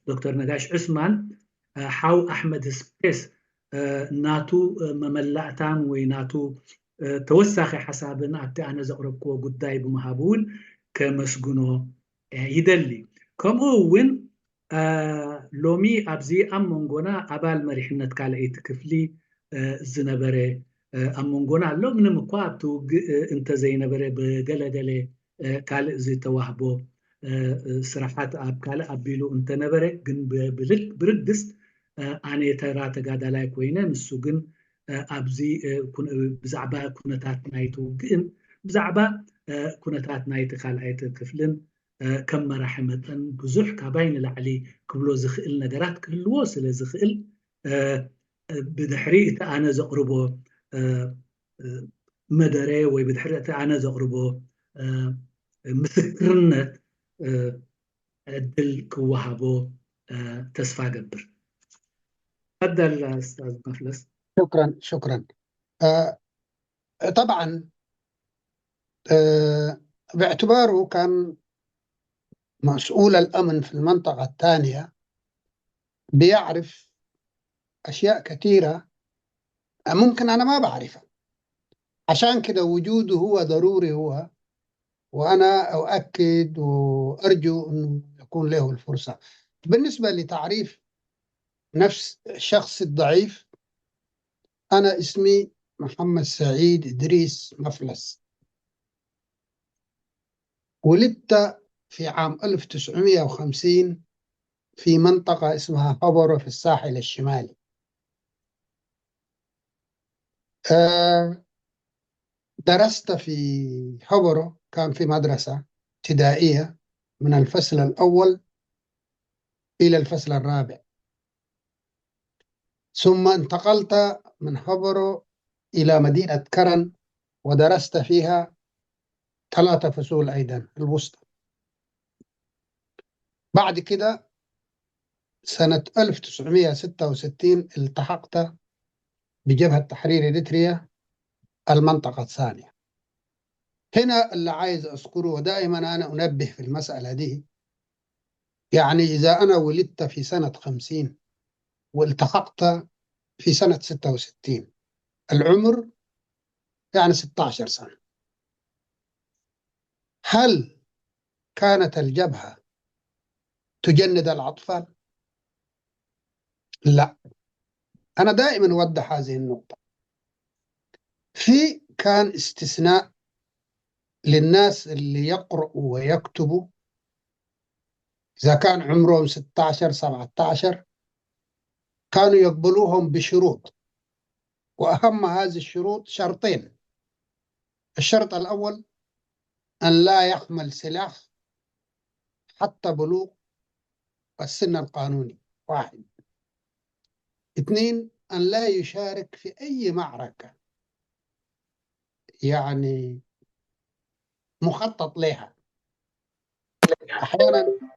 ዶክተር ነጋሽ ዕስማን ሓው ኣሕመድ ስፔስ ናቱ መመላእታን ወይ ናቱ ተወሳኺ ሓሳብን ኣብቲ ኣነ ዘቕረብክዎ ጉዳይ ብምሃብ እውን ከመስግኖ ይደሊ። ከምኡ እውን ሎሚ ኣብዚ ኣብ መንጎና ኣባል መሪሕነት ካልአይቲ ክፍሊ ዝነበረ ኣብ መንጎና ኣሎ። ምንም እኳ ኣብቲ ውግእ እንተዘይነበረ ብገለገለ ካልእ ዝተዋህቦ ስራሓት ኣብ ካልእ ኣቢሉ እንተነበረ ግን ብርግስ ኣነ ተራ ተጋዳላይ ኮይነ ንሱ ግን ኣብዚ ብዛዕባ ኩነታት ናይቲ ውግእን ብዛዕባ ኩነታት ናይቲ ካልኣይቲ ክፍልን ከም መራሒ መጠን ብዙሕ ካባይ ንላዕሊ ክብሎ ዝኽእል ነገራት ክህልዎ ስለ ዝኽእል ብድሕሪ እቲ ኣነ ዘቕርቦ መደረ ወይ ብድሕሪ እቲ ኣነ ዘቕርቦ ምስክርነት ዕድል ክወሃቦ ተስፋ ገብር። تفضل أستاذ مفلس. شكرا. طبعا باعتباره كان مسؤول الأمن في المنطقة الثانية بيعرف أشياء كثيرة ممكن أنا ما بعرفها. عشان كده وجوده هو ضروري هو، وأنا أؤكد وأرجو أنه يكون له الفرصة. بالنسبة لتعريف نفس الشخص الضعيف، أنا اسمي محمد سعيد إدريس مفلس. ولدت في عام 1950 في منطقة اسمها هبرة في الساحل الشمالي. درست في هبرة، كان في مدرسة ابتدائية من الفصل الأول إلى الفصل الرابع، ثم انتقلت من هبرة إلى مدينة كرن ودرست فيها 3 فصول أيضا الوسطى. بعد كده سنة 1966 التحقت بجبهة تحرير إريتريا المنطقة الثانية. هنا اللي عايز أذكره، ودائما أنا أنبه في المسألة دي، يعني إذا أنا ولدت في سنة 50 والتحقت في سنة 66، العمر يعني 16 سنة، هل كانت الجبهة تجند الأطفال؟ لا. أنا دائما أوضح هذه النقطة. كان استثناء للناس اللي يقرأوا ويكتبوا إذا كان عمرهم 16 17، كانوا يقبلوهم بشروط، وأهم هذه الشروط شرطين. الشرط الأول أن لا يحمل سلاح حتى بلوغ السن القانوني، 1. 2، أن لا يشارك في أي معركة يعني مخطط لها. أحيانا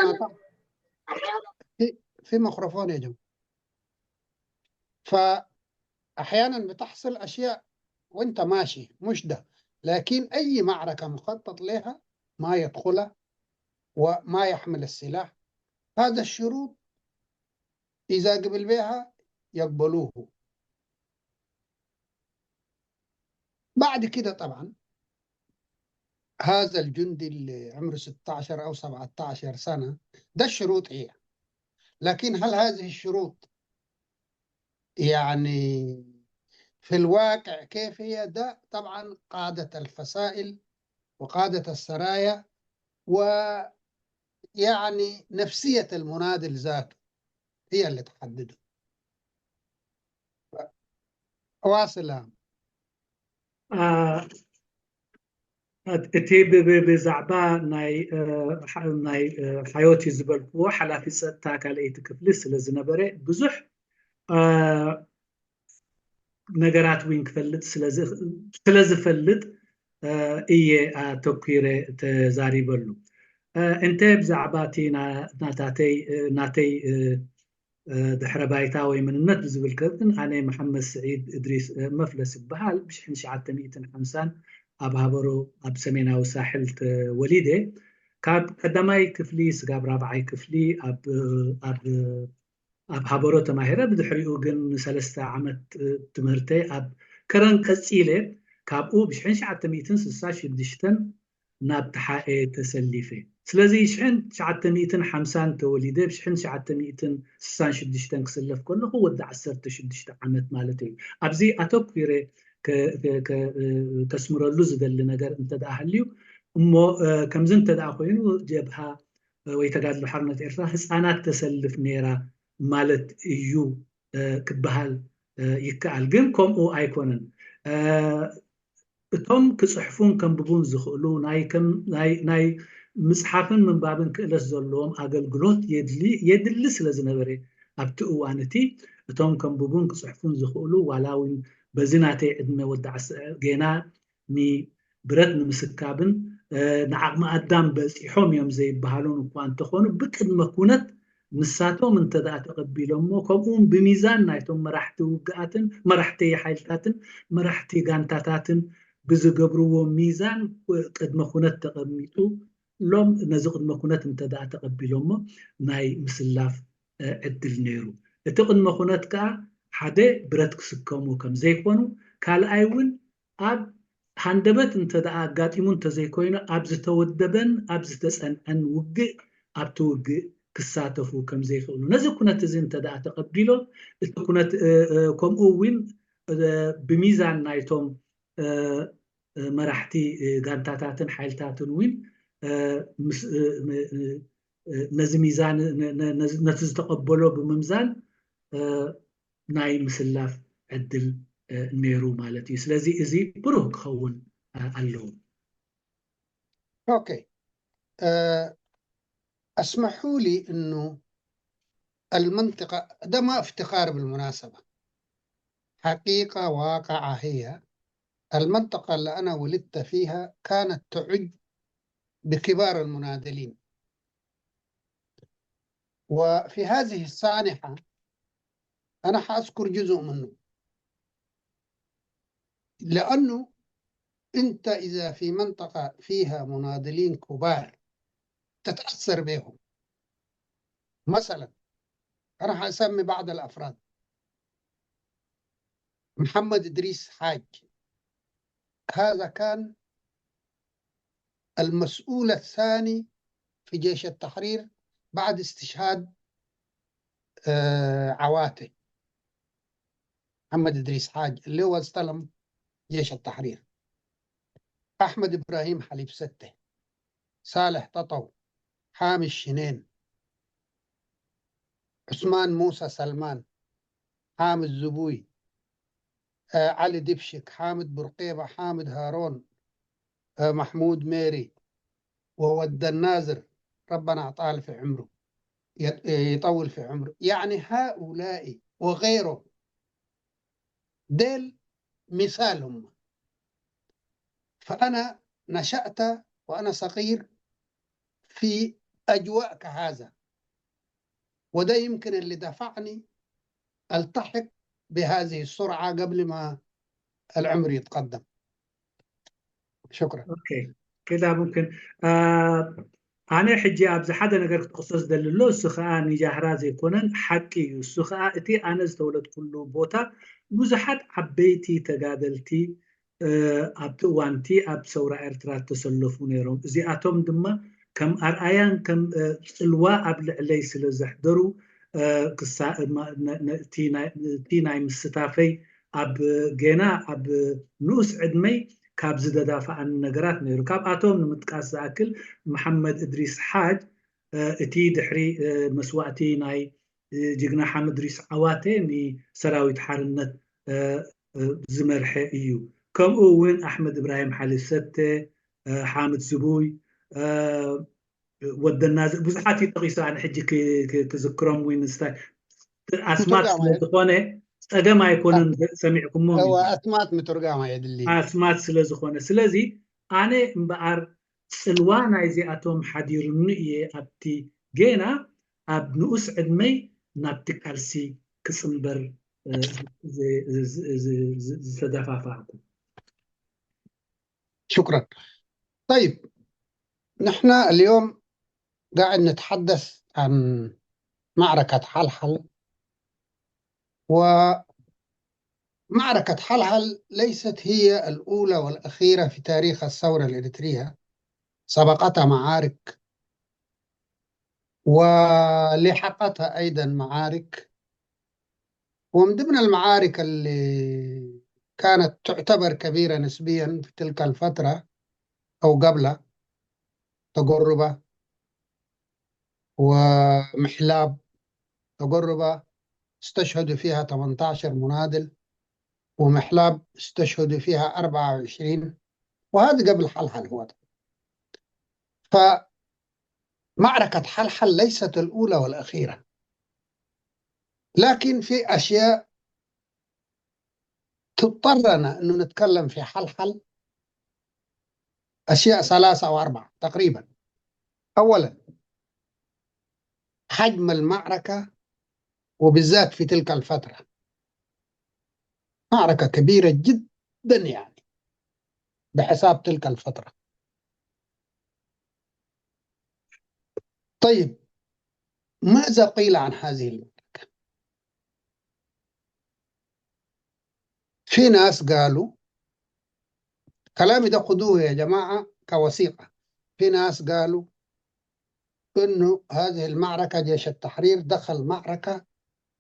ما تحصل في ميكروفون يا جماعة. فأحيانا بتحصل أشياء وأنت ماشي، مش ده، لكن أي معركة مخطط لها ما يدخلها وما يحمل السلاح. هذا الشروط إذا قبل بها يقبلوه. بعد كده طبعا هذا الجندي اللي عمره 16 أو 17 سنة، ده الشروط هي. لكن هل هذه الشروط يعني في الواقع كيف هي؟ ده طبعا قادة الفصائل وقادة السرايا ويعني نفسية المناضل ذاته هي اللي تحدده. واصلة. እቲ ብዛዕባ ናይ ሓዮት ዝበልክዎ ሓላፊ ፀጥታ ካልአይቲ ክፍሊ ስለ ዝነበረ ብዙሕ ነገራት እውን ክፈልጥ ስለ ዝፈልጥ እየ ኣተኲረ ተዛሪበሉ። እንተ ብዛዕባ እቲ ናተይ ድሕረ ባይታ ወይ መንነት ብዝብል ከብን ኣነ መሐመድ ስዒድ እድሪስ መፍለስ ይበሃል ብ1950 ኣብ ሃበሮ ኣብ ሰሜናዊ ሳሕል ተወሊደ ካብ ቀዳማይ ክፍሊ ስጋብ 4ይ ክፍሊ ኣብ ሃበሮ ተማሂረ ብድሕሪኡ ግን 3 ዓመት ትምህርተይ ኣብ ከረን ቀፂለ ካብኡ ብ1966 ናብ ተሓኤ ተሰሊፈ። ስለዚ 1950 ተወሊደ ብ1966 ክስለፍ ከለኹ ወዲ 16 ዓመት ማለት እዩ። ኣብዚ ኣተኲረ ከስምረሉ ዝደሊ ነገር እንተደኣ ሃልዩ እሞ ከምዚ እንተደኣ ኮይኑ ጀብሃ ወይ ተጋድሎ ሓርነት ኤርትራ ህፃናት ተሰልፍ ነይራ ማለት እዩ ክበሃል ይከኣል። ግን ከምኡ ኣይኮነን። እቶም ክፅሕፉን ከንብቡን ዝኽእሉ ናይ ምፅሓፍን ምንባብን ክእለት ዘለዎም ኣገልግሎት የድሊ ስለ ዝነበረ ኣብቲ እዋን እቲ እቶም ከንብቡን ክፅሕፉን ዝኽእሉ ዋላ እውን በዚ ናተይ ዕድመ ወዲ ገና ብረት ንምስካብን ንዓቕሚ ኣዳም በፂሖም እዮም ዘይበሃሉን እኳ እንተኾኑ ብቅድመ ኩነት ንሳቶም እንተደኣ ተቐቢሎሞ ከምኡውን ብሚዛን ናይቶም መራሕቲ ውግኣትን መራሕቲ ሓይልታትን መራሕቲ ጋንታታትን ብዝገብርዎ ሚዛን ቅድመ ኩነት ተቐሚጡ ሎም ነዚ ቅድመ ኩነት እንተደኣ ተቐቢሎሞ ናይ ምስላፍ ዕድል ነይሩ። እቲ ቅድመ ኩነት ከዓ ሓደ ብረት ክስከሙ ከም ዘይኮኑ፣ ካልኣይ እውን ኣብ ሃንደበት እንተደኣ ኣጋጢሙ እንተዘይኮይኑ ኣብ ዝተወደበን ኣብ ዝተፀንዐን ውግእ ኣብቲ ውግእ ክሳተፉ ከም ዘይኽእሉ ነዚ ኩነት እዚ እንተደኣ ተቐቢሎም እቲ ኩነት ከምኡ እውን ብሚዛን ናይቶም መራሕቲ ጋንታታትን ሓይልታትን እውን ነዚ ሚዛን ነቲ ዝተቐበሎ ብምምዛን ናይ ምስላፍ ዕድል ነይሩ ማለት እዩ። ስለዚ እዚ ብሩህ ክኸውን ኣለዎ። أوكي. اسمحوا لي أنه المنطقة ده ما افتخار بالمناسبة، حقيقة واقعة هي المنطقة اللي أنا ولدت فيها كانت تعج بكبار المناضلين. وفي هذه السانحة أنا حأذكر جزء منه. لأنه أنت إذا في منطقة فيها مناضلين كبار تتأثر بهم. مثلا أنا هسمي بعض الأفراد: محمد إدريس حاج، هذا كان المسؤول الثاني في جيش التحرير بعد استشهاد عواتي. محمد إدريس حاج اللي هو استلم جيش التحرير. أحمد إبراهيم حليب ستة، صالح تطو، حامي الشنين، عثمان موسى سلمان، حامد زبوي، علي دبشك، حامد برقيبة، حامد هارون، محمود ميري، وود النازر، ربنا أعطاه في عمره، يطول في عمره. يعني هؤلاء وغيره ديل مثالهم. فأنا نشأت وأنا صغير في أجواء كهذا، وده يمكن اللي دفعني ألتحق بهذه السرعة قبل ما العمر يتقدم. شكرا. اوكي كده ممكن أنا حجي أبز حدا نقدر تخصص دللو السخاء نجاح رازي يكونن حقي السخاء تي أنا زدولت كله بوتا بزحت عبيتي تقادلتي أبتوانتي أب سورة إرترا تسلفون يروم زي أتوم دم كم أرأيان كم سلواء أبل ليس لزحدرو قصة تيناي مستافي أب جينا أب نوس عدمي كاب زدافع عن نجارات نيرو كاب أتوم نمتقاس أكل محمد إدريس حاج اتي دحري مسواتي ناي جigna حمد إدريس عواتي ني سراويت حرنت زمرح إيو كم وين أحمد إبراهيم حليسته حامد زبوي ود الناس بزحاتي تقيسوا عن حجي كذكرهم وين استاي أسمات سلزخونة أجمع يكونن سمعكم هو مومي أسمات مترجمة يدلي أسمات سلزخونة سلزي أنا مبقر سلوانا إذا أتوم حديرني أبتي جينا أبنوس عدمي نبتك أرسي كسنبر زدافعكم. شكرا. طيب نحن اليوم قاعد نتحدث عن معركة حلحل، ومعركة حلحل ليست هي الأولى والأخيرة في تاريخ الثورة الإريترية، سبقتها معارك ولحقتها أيضا معارك. ومن ضمن المعارك اللي كانت تعتبر كبيرة نسبيا في تلك الفترة أو قبل تقربة ومحلاب. تقربة استشهدوا فيها 18 مناضل، ومحلاب استشهدوا فيها 24، وهذا قبل حلحل. هو فمعركة حلحل ليست الأولى والأخيرة، لكن في أشياء تضطرنا أنه نتكلم في حلحل، أشياء 3 أو 4 تقريبا. أولا حجم المعركة، وبالذات في تلك الفترة معركة كبيرة جدا يعني بحساب تلك الفترة. طيب ماذا قيل عن هذه المعركة؟ في ناس قالوا، كلامي ده خذوه يا جماعة كوثيقة، في ناس قالوا إنه هذه المعركة جيش التحرير دخل معركة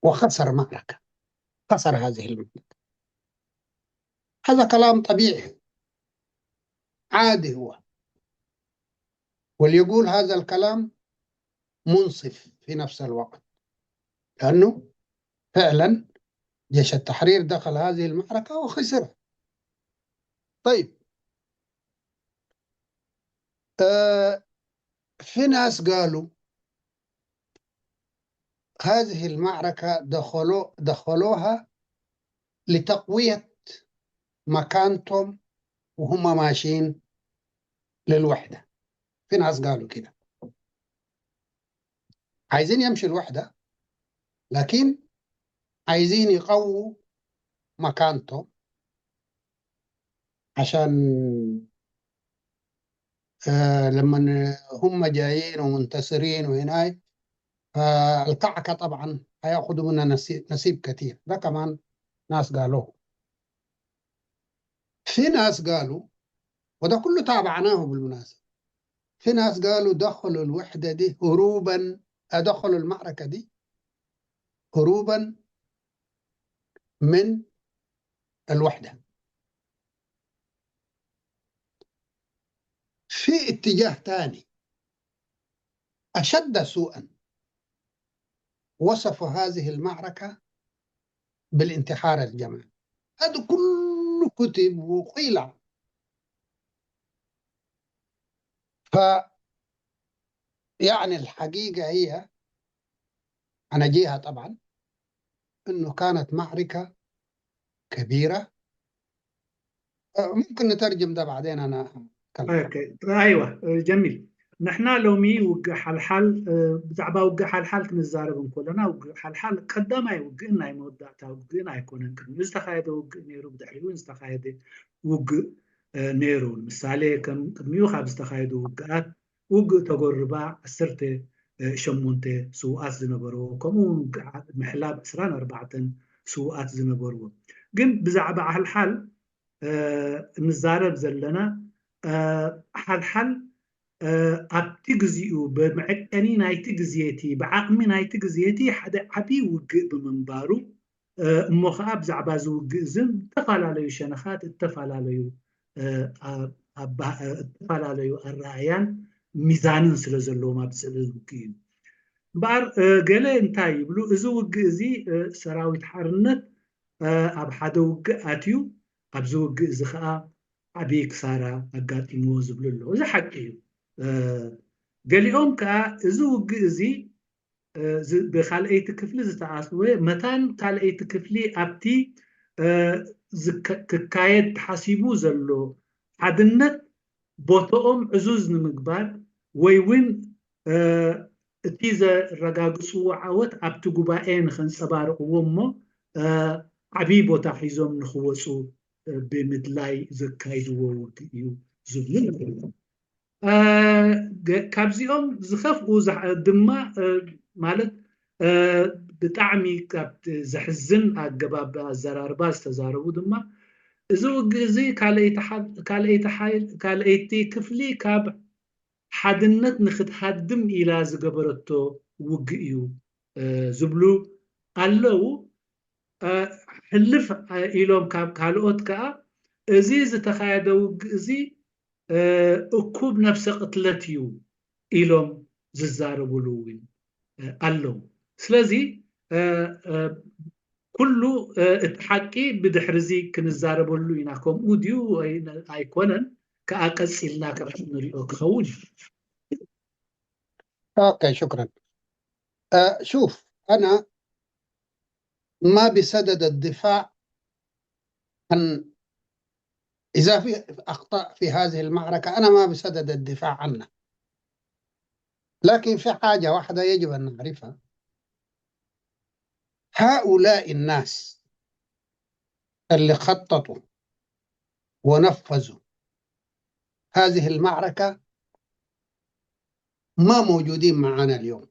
وخسر معركة، خسر هذه المعركة. هذا كلام طبيعي عادي هو، واللي يقول هذا الكلام منصف في نفس الوقت، لأنه فعلا جيش التحرير دخل هذه المعركة وخسرها. طيب في ناس قالوا هذه المعركة دخلوها لتقوية مكانتهم وهم ماشيين للوحدة. في ناس قالوا كده، عايزين يمشوا الوحدة لكن عايزين يقووا مكانتهم عشان لما هم جايين ومنتصرين وهناي، فالكعكة طبعا هياخدوا منها نصيب كثير. ده كمان ناس قالوه. في ناس قالوا، وده كله تابعناه بالمناسبة، في ناس قالوا دخلوا الوحدة دي هروبا، دخلوا المعركة دي هروبا من الوحدة. في اتجاه ثاني أشد سوءا، وصفوا هذه المعركة بالانتحار الجماعي. هذا كله كتب وقيل. يعني الحقيقة هي أنا جيها طبعا إنه كانت معركة كبيرة. ممكن نترجم ده بعدين أنا أتكلم. اوكي ايوه جميل. نحنا لومي وقع حلحل بزعبا وقع حلحل كنزارب نكولنا وقع حلحل قدامي وقعنا مودعتا وقعنا يكون نستخايد وقع نيرو بدحيو نستخايد وقع نيرو مثالي كميو خاب استخايد وقعات وقع تقربا السرت شمونت سوءات زنبرو كمون محلاب اسران 4 سوءات زنبرو قم بزعبا حلحل نزارب زلنا حلحل ኣብቲ ግዚኡ ብመዐቀኒ ናይቲ ግዝየቲ ብዓቕሚ ናይቲ ግዝየቲ ሓደ ዓብይ ውግእ ብምንባሩ እሞ ከዓ ብዛዕባ እዚ ውግእ እዚ ዝተፈላለዩ ሸነኻት ዝተፈላለዩ ኣረኣያን ሚዛንን ስለ ዘለዎም ኣብ ስእሊ ውግእ እዩ እምበኣር ገለ እንታይ ይብሉ እዚ ውግእ እዚ ሰራዊት ሓርነት ኣብ ሓደ ውግእ ኣትዩ ኣብዚ ውግእ እዚ ከዓ ዓብይ ክሳራ ኣጋጢምዎ ዝብሉ ኣለዉ እዚ ሓቂ እዩ ገሊኦም ከዓ እዚ ውግእ እዚ ብካልአይቲ ክፍሊ ዝተኣስወ መታን ካልአይቲ ክፍሊ ኣብቲ ክካየድ ተሓሲቡ ዘሎ ሓድነት ቦቶኦም ዕዙዝ ንምግባር ወይ እውን እቲ ዘረጋግፅዎ ዓወት ኣብቲ ጉባኤ ንከንፀባርቅዎ እሞ ዓብይ ቦታ ሒዞም ንክወፁ ብምድላይ ዘካይድዎ ውግእ እዩ ዝብሉ ካብዚኦም ዝኸፍኡ ድማ ማለት ብጣዕሚ ዘሕዝን ኣገባብ ኣዘራርባ ዝተዛረቡ ድማ እዚ ውግእ እዚ ካልአይቲ ክፍሊ ካብ ሓድነት ንክትሃድም ኢላ ዝገበረቶ ውግእ እዩ ዝብሉ ኣለዉ ሕልፍ ኢሎም ካብ ካልኦት ከዓ እዚ ዝተካየደ ውግእ እዚ እኩብ ነፍሰ ቅትለት እዩ ኢሎም ዝዛረብሉ እውን ኣለዉ ስለዚ ኩሉ እቲ ሓቂ ብድሕሪዚ ክንዛረበሉ ኢና ከምኡ ድዩ ኣይኮነን ከዓ ቀፂልና ከብቲ ንሪኦ ክኸውን أوكي شكرا. شوف أنا ما بصدد الدفاع عن، إذا في أخطاء في هذه المعركة أنا ما بصدد الدفاع عنها، لكن في حاجة واحدة يجب أن نعرفها. هؤلاء الناس اللي خططوا ونفذوا هذه المعركة ما موجودين معنا اليوم،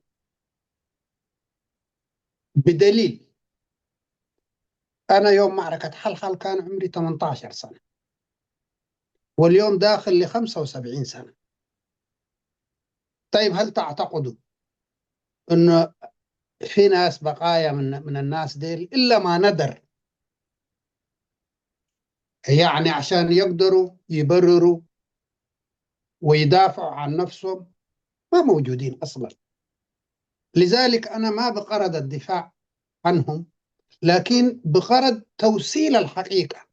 بدليل أنا يوم معركة حلحل كان عمري 18 سنة واليوم داخل ل 75 سنة. طيب هل تعتقدوا أنه في ناس بقايا من الناس ديل إلا ما ندر يعني عشان يقدروا يبرروا ويدافعوا عن نفسهم؟ ما موجودين أصلا. لذلك أنا ما بغرض الدفاع عنهم، لكن بغرض توصيل الحقيقة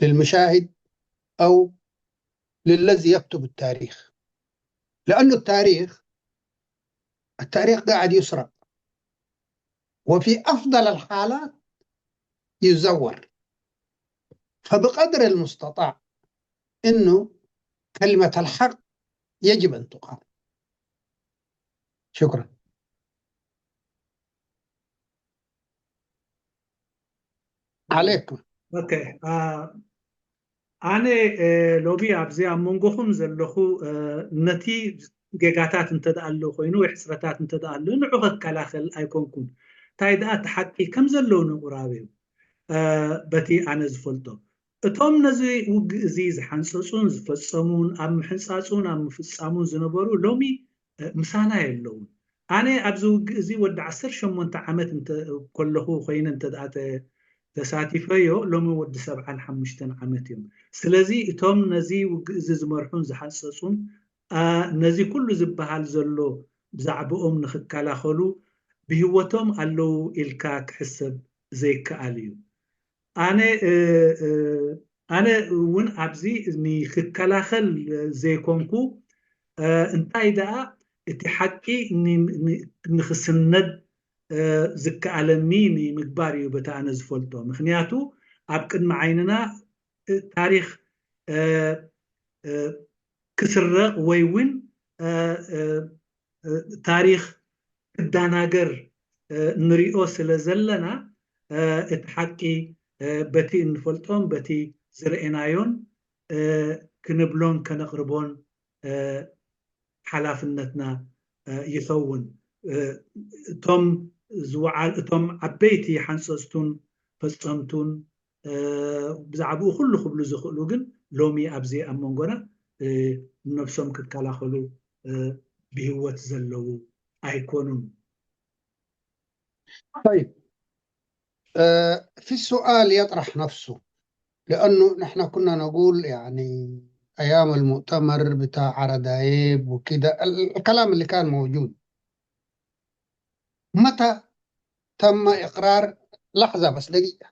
للمشاهد أو للذي يكتب التاريخ، لأنه التاريخ قاعد يسرق وفي أفضل الحالات يزور. فبقدر المستطاع إنه كلمة الحق يجب أن تقال. شكرا. عليكم. اوكي أنا لوبي أبزي أمونغوهم زلخو نتي جيجاتات انتدألو خوينو وحسرتات انتدألو نعوغ كلاخل أيكونكم تايدات حقي كم زلونو قرابيو بتي أنا زفلتو እቶም ነዚ ውግእ እዚ ዝሓንፀፁን ዝፈፀሙን ኣብ ምሕንፃፁን ኣብ ምፍፃሙን ዝነበሩ ሎሚ ምሳና የለውን ኣነ ኣብዚ ውግእ እዚ ወዲ 18 ዓመት ከለኹ ኮይነ እንተደኣ ተሳቲፈዮ ሎሚ ወዲ 75 ዓመት እዮም ስለዚ እቶም ነዚ ውግእ እዚ ዝመርሑን ዝሓንፀፁን ነዚ ኩሉ ዝበሃል ዘሎ ብዛዕባኦም ንክከላኸሉ ብሂወቶም ኣለው ኢልካ ክሕሰብ ዘይከኣል እዩ ኣነ እውን ኣብዚ ንክከላኸል ዘይኮንኩ እንታይ ደኣ እቲ ሓቂ ንክስነድ ዝከኣለኒ ንምግባር እዩ በታ ኣነ ዝፈልጦ ምክንያቱ ኣብ ቅድሚ ዓይንና ታሪክ ክስረቕ ወይ እውን ታሪክ ክዳናገር ንሪኦ ስለ ዘለና እቲ ሓቂ በቲ እንፈልጦም በቲ ዝርአናዮን ክንብሎን ከነቕርቦን ሓላፍነትና ይኸውን እቶም ዓበይቲ ሓንፀፅቱን ፈፀምቱን ብዛዕባኡ ኩሉ ክብሉ ዝኽእሉ ግን ሎሚ ኣብዚ ኣብ መንጎና ነብሶም ክከላኸሉ ብሂወት ዘለው ኣይኮኑን طيب في السؤال يطرح نفسه لأنه نحن كنا نقول يعني أيام المؤتمر بتاع عردايب وكده الكلام اللي كان موجود متى تم إقرار لحظة بس دقيقة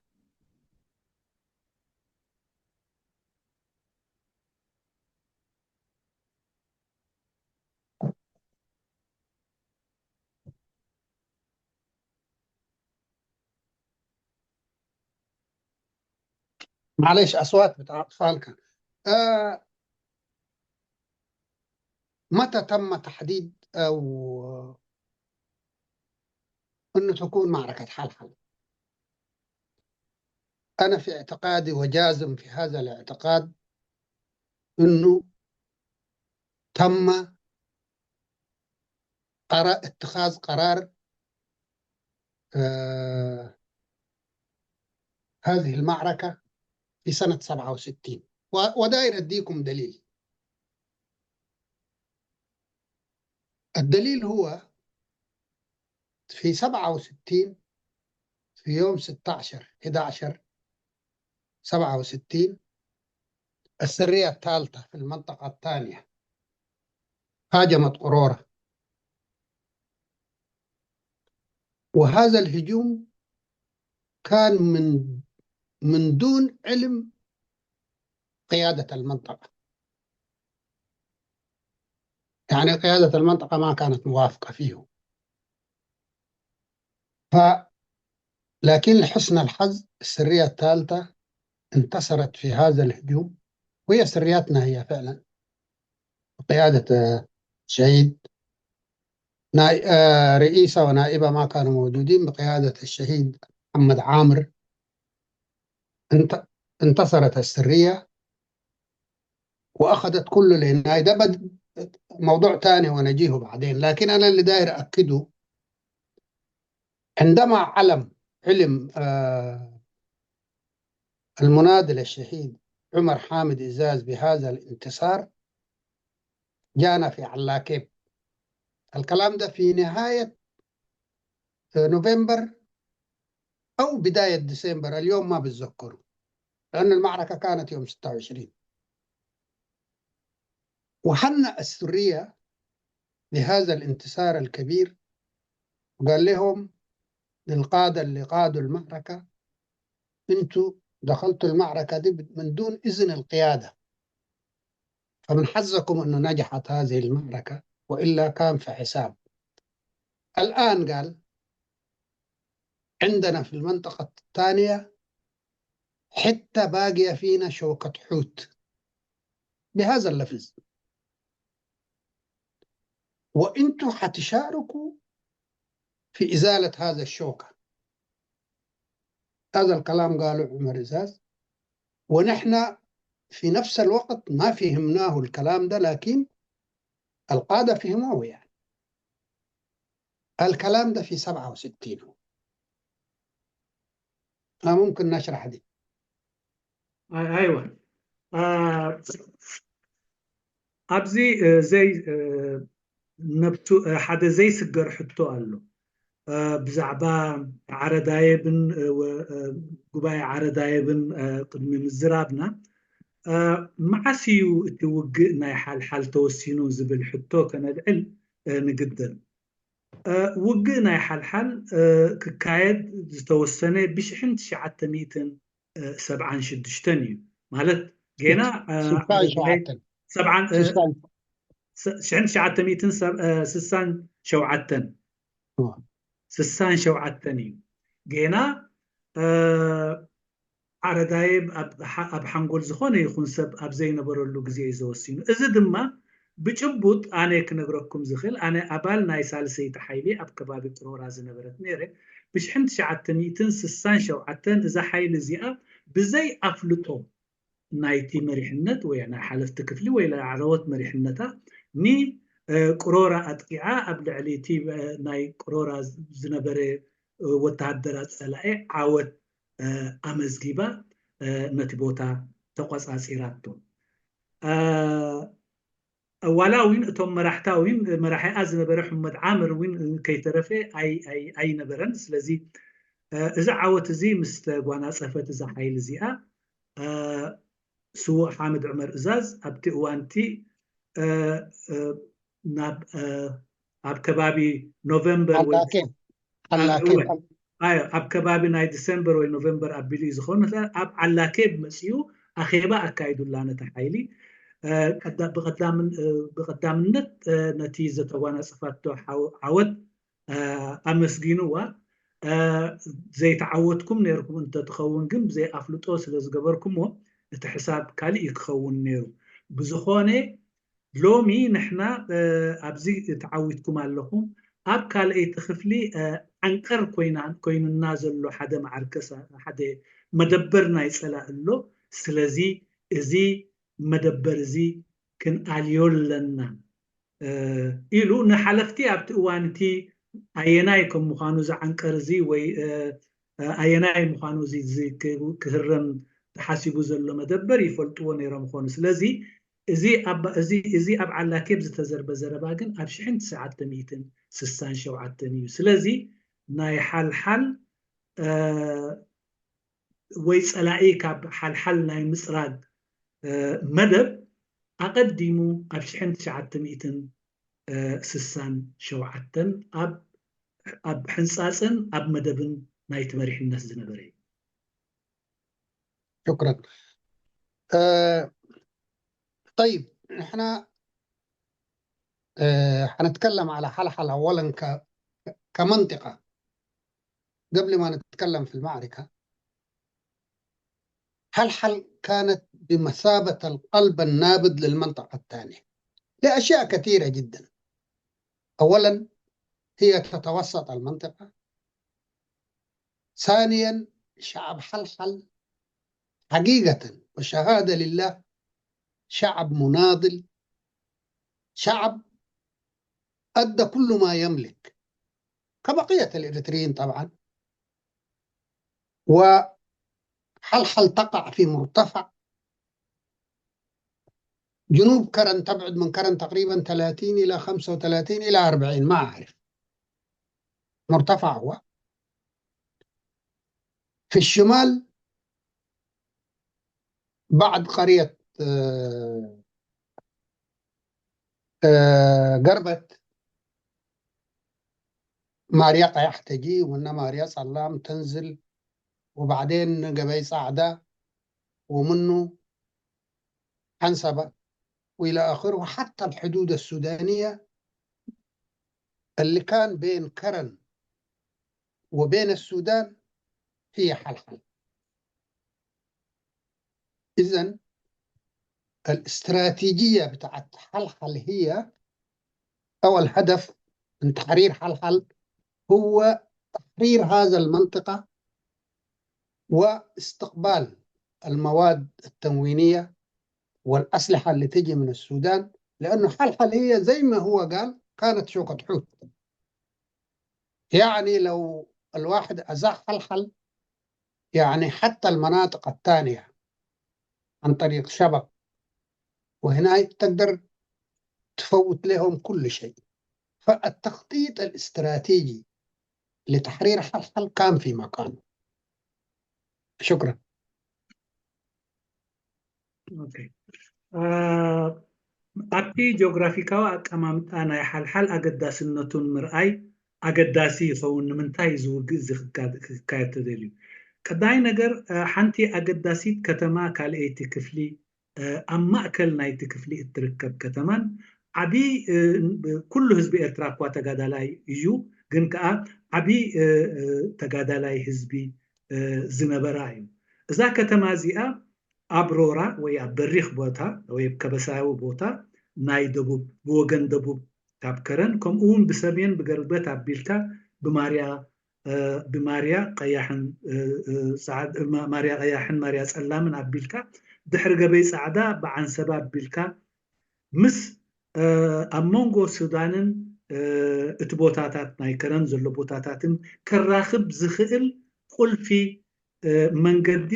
معلش أصوات بتاع أطفال كان متى تم تحديد أو أنه تكون معركة حلحل أنا في اعتقادي وجازم في هذا الاعتقاد أنه تم اتخاذ قرار هذه المعركة في سنة 67 وداير أديكم دليل الدليل هو في 67 في يوم 16/11/67 السرية الثالثة في المنطقة الثانية هاجمت قرورة وهذا الهجوم كان من دون علم قيادة المنطقة يعني قيادة المنطقة ما كانت موافقة فيه لكن لحسن الحظ السرية الثالثة انتصرت في هذا الهجوم وهي سرياتنا هي فعلا قيادة شهيد رئيسة ونائبة ما كانوا موجودين بقيادة الشهيد محمد عامر انتصرت السرية وأخذت كل العناية ده موضوع تاني ونجيه بعدين لكن أنا اللي داير أكده عندما علم المناضل الشهيد عمر حامد إزاز بهذا الانتصار جانا في علاكيب الكلام ده في نهاية نوفمبر أو بداية ديسمبر اليوم ما بتذكره لأن المعركة كانت يوم 26 وحنأ السرية لهذا الانتصار الكبير وقال لهم للقادة اللي قادوا المعركة انتوا دخلتوا المعركة دي من دون إذن القيادة فمن حظكم أنه نجحت هذه المعركة وإلا كان في حساب الآن قال عندنا في المنطقة الثانية حتى باقية فينا شوكة حوت بهذا اللفظ وانتوا حتشاركوا في إزالة هذا الشوكة هذا الكلام قاله عمر إزاز ونحن في نفس الوقت ما فهمناه الكلام ده، لكن القادة فهموه. يعني الكلام ده في 67 هو. ممكن نشرح دي. ايوه. ابزي زي نبتو حدا زي سجر حطو قال بزعبا عردايبن وقباي عردايبن قدمي مزرابنا معسيو توقع ناي حال توسينو زبل حطو كان العلم نقدر وقع ناي حال كايد توسنه بشحن 976 مالت جينا ستان شوعتن سبعة ستان شحن 960 شوعتن سسان شوعتني جينا عردايب أب حنقول زخونة يخون سب أب زي نبرلو جزي زوسين إذا دما بجبوت أنا كنبركم زخل أنا أبال ناي سالسي تحيلي أب كبابي قرورا زنبرت نيري بشحنت شعتنيتن سسان شوعتن إذا حيل زيئة بزي أفلطو نايتي مريحنت ويعني حالفت كفلي ويلا عروت مريحنتا ني قرورا أتقيعا أبدا عليتي ناي قرورا زنبري وتعدرات سلاء عاوت أمزجيبا نتبوتا تقص عصيراتو ولا وين توم مرحتاوين مرحي أزنبري حمد عامر وين كي ترفي أي نبرن سلزي إذا عاوت زي مستقوانا صفت إذا حيل زيئة سو حامد عمر إزاز أبتي وانتي ناب أب كبابي نوفمبر حلاكين حلاكين أب كبابي ناي ديسمبر ونوفمبر أب بيلي زخون مثلا أب علاكيب مسيو أخيبا أكايدو لانة تحايلي بقدام النت نتيجة وانا صفاتو عود أمسجينوا زي تعودكم نيركم انت تخون جم زي أفلطو سلزجبركم حساب كالي يكون نيرو بزخونة لومي نحنا أبزي تعودكم علىهم أب كالي تخفلي أنكر كوين النازل له حدا معركسة حدا مدبرنا يسأل له سلزي إزي مدبر زي كن أليول لنا إلو نحلفتي أبتوانتي أينايكم مخانو زي أنكر زي وي أيناي مخانو زي كهرن تحاسبو زلو مدبر يفلطو نيرا مخانو سلزي إزي أب على كيب زتزرب زرباقن أب شحن 960 شوعتنيو سلزي ناي حل ويسألائي كاب حل ناي مصراق مدب أقدموا أب شحن 960 شوعتن أب حنصاصن أب مدبن نايت مريح الناس زنبري. شكرا. طيب احنا حنتكلم على حلحل اولا كمنطقة قبل ما نتكلم في المعركة. حلحل كانت بمثابة القلب النابض للمنطقة الثانية لأشياء كثيرة جدا. أولا هي تتوسط المنطقة. ثانيا شعب حلحل حقيقة وشهادة لله شعب مناضل، شعب أدى كل ما يملك كبقية الإريتريين طبعا. وحلحل تقع في مرتفع جنوب كرن، تبعد من كرن تقريبا 30 إلى 35 إلى 40 ما أعرف مرتفع هو. في الشمال بعد قرية قربت ماريا قيح تجي، ومن ماريا صلام تنزل، وبعدين قبي صعدة، ومنه حنسبة وإلى آخره، حتى الحدود السودانية اللي كان بين كرن وبين السودان هي حلحل. إذن الاستراتيجية بتاعت حلحل هي، أو الهدف من تحرير حلحل هو تحرير هذا المنطقة واستقبال المواد التموينية والأسلحة اللي تجي من السودان، لأنه حلحل هي زي ما هو قال كانت شوكة حوت. يعني لو الواحد أزاح حلحل، يعني حتى المناطق الثانية عن طريق شبك وهناك تقدر تفوت لهم كل شيء. فالتخطيط الاستراتيجي لتحرير حلحل كان في مكانه. شكرا. اوكي ኣብቲ ጂኦግራፊካዊ ኣቀማምጣ ናይ ሓልሓል ኣገዳስነቱን ምርኣይ ኣገዳሲ ይኸውን። ንምንታይ ዝውግእ ዝካየድ ተደልዩ? ቀዳይ ነገር ሓንቲ ኣገዳሲት ከተማ ካልአይቲ ክፍሊ ኣብ ማእከል ናይቲ ክፍሊ እትርከብ ከተማን ዓብይ ኩሉ ህዝቢ ኤርትራ እኳ ተጋዳላይ እዩ፣ ግን ከዓ ዓብይ ተጋዳላይ ህዝቢ ዝነበራ እዩ። እዛ ከተማ እዚኣ ኣብ ሮራ ወይ ኣብ በሪኽ ቦታ ወይ ከበሳዊ ቦታ ናይ ደቡብ ብወገን ደቡብ ካብ ከረን ከምኡ እውን ብሰሜን ብገርበት ኣቢልካ ብማርያ ቀያሕን ማርያ ፀላምን ኣቢልካ ድሕሪ ገበይ ፃዕዳ ብዓንሰባ ኣቢልካ ምስ ኣብ መንጎ ሱዳንን እቲ ቦታታት ናይ ከረን ዘሎ ቦታታትን ከራኽብ ዝኽእል ቁልፊ መንገዲ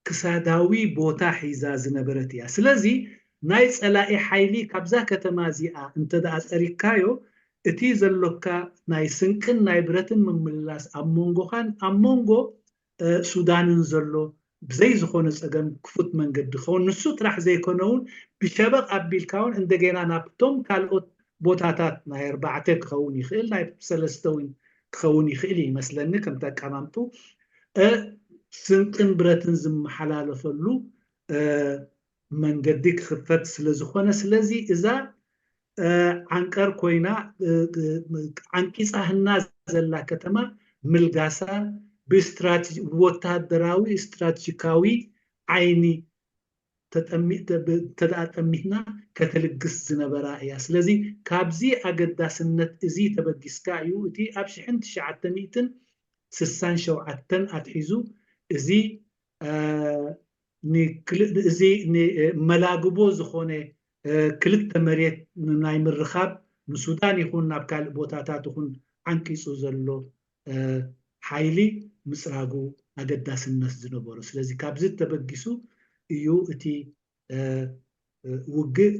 ክሳዳዊ ቦታ ሒዛ ዝነበረት እያ። ስለዚ ናይ ፀላኢ ሓይሊ ካብዛ ከተማ እዚኣ እንተደኣ ፀሪካዮ እቲ ዘሎካ ናይ ስንቅን ናይ ብረትን ምምልላስ ኣብ መንጎኻን ኣብ መንጎ ሱዳንን ዘሎ ብዘይ ዝኾነ ፀገም ክፉት መንገዲ ክኸውን ንሱ ጥራሕ ዘይኮነውን ብሸበቕ ኣቢልካ እውን እንደገና ናብቶም ካልኦት ቦታታት ናይ 4 ክኸውን ይኽእል ናይ 3 እውን ክኸውን ይኽእል ይመስለኒ ከምቲ ኣቀማምጡ ስንቅን ብረትን ዝመሓላለፈሉ መንገዲ ክኽፈት ስለዝኾነ ስለዚ እዛ ዓንቀር ኮይና ዓንቂፃህና ዘላ ከተማ ምልጋሳ ብወታደራዊ ስትራቴጂካዊ ዓይኒ ተጠሚትና ከተልግስ ዝነበራ እያ። ስለዚ ካብዚ ኣገዳስነት እዚ ተበጊስካ እዩ እቲ ኣብ 1967 ኣትሒዙ እዚ መላግቦ ዝኾነ ክልተ መሬት ናይ ምርኻብ ንሱዳን ይኹን ናብ ካልእ ቦታታት ይኹን ዓንቂፁ ዘሎ ሓይሊ ምፅራጉ ኣገዳስነት ዝነበሩ። ስለዚ ካብዚ ተበጊሱ እዩ እቲ ውግእ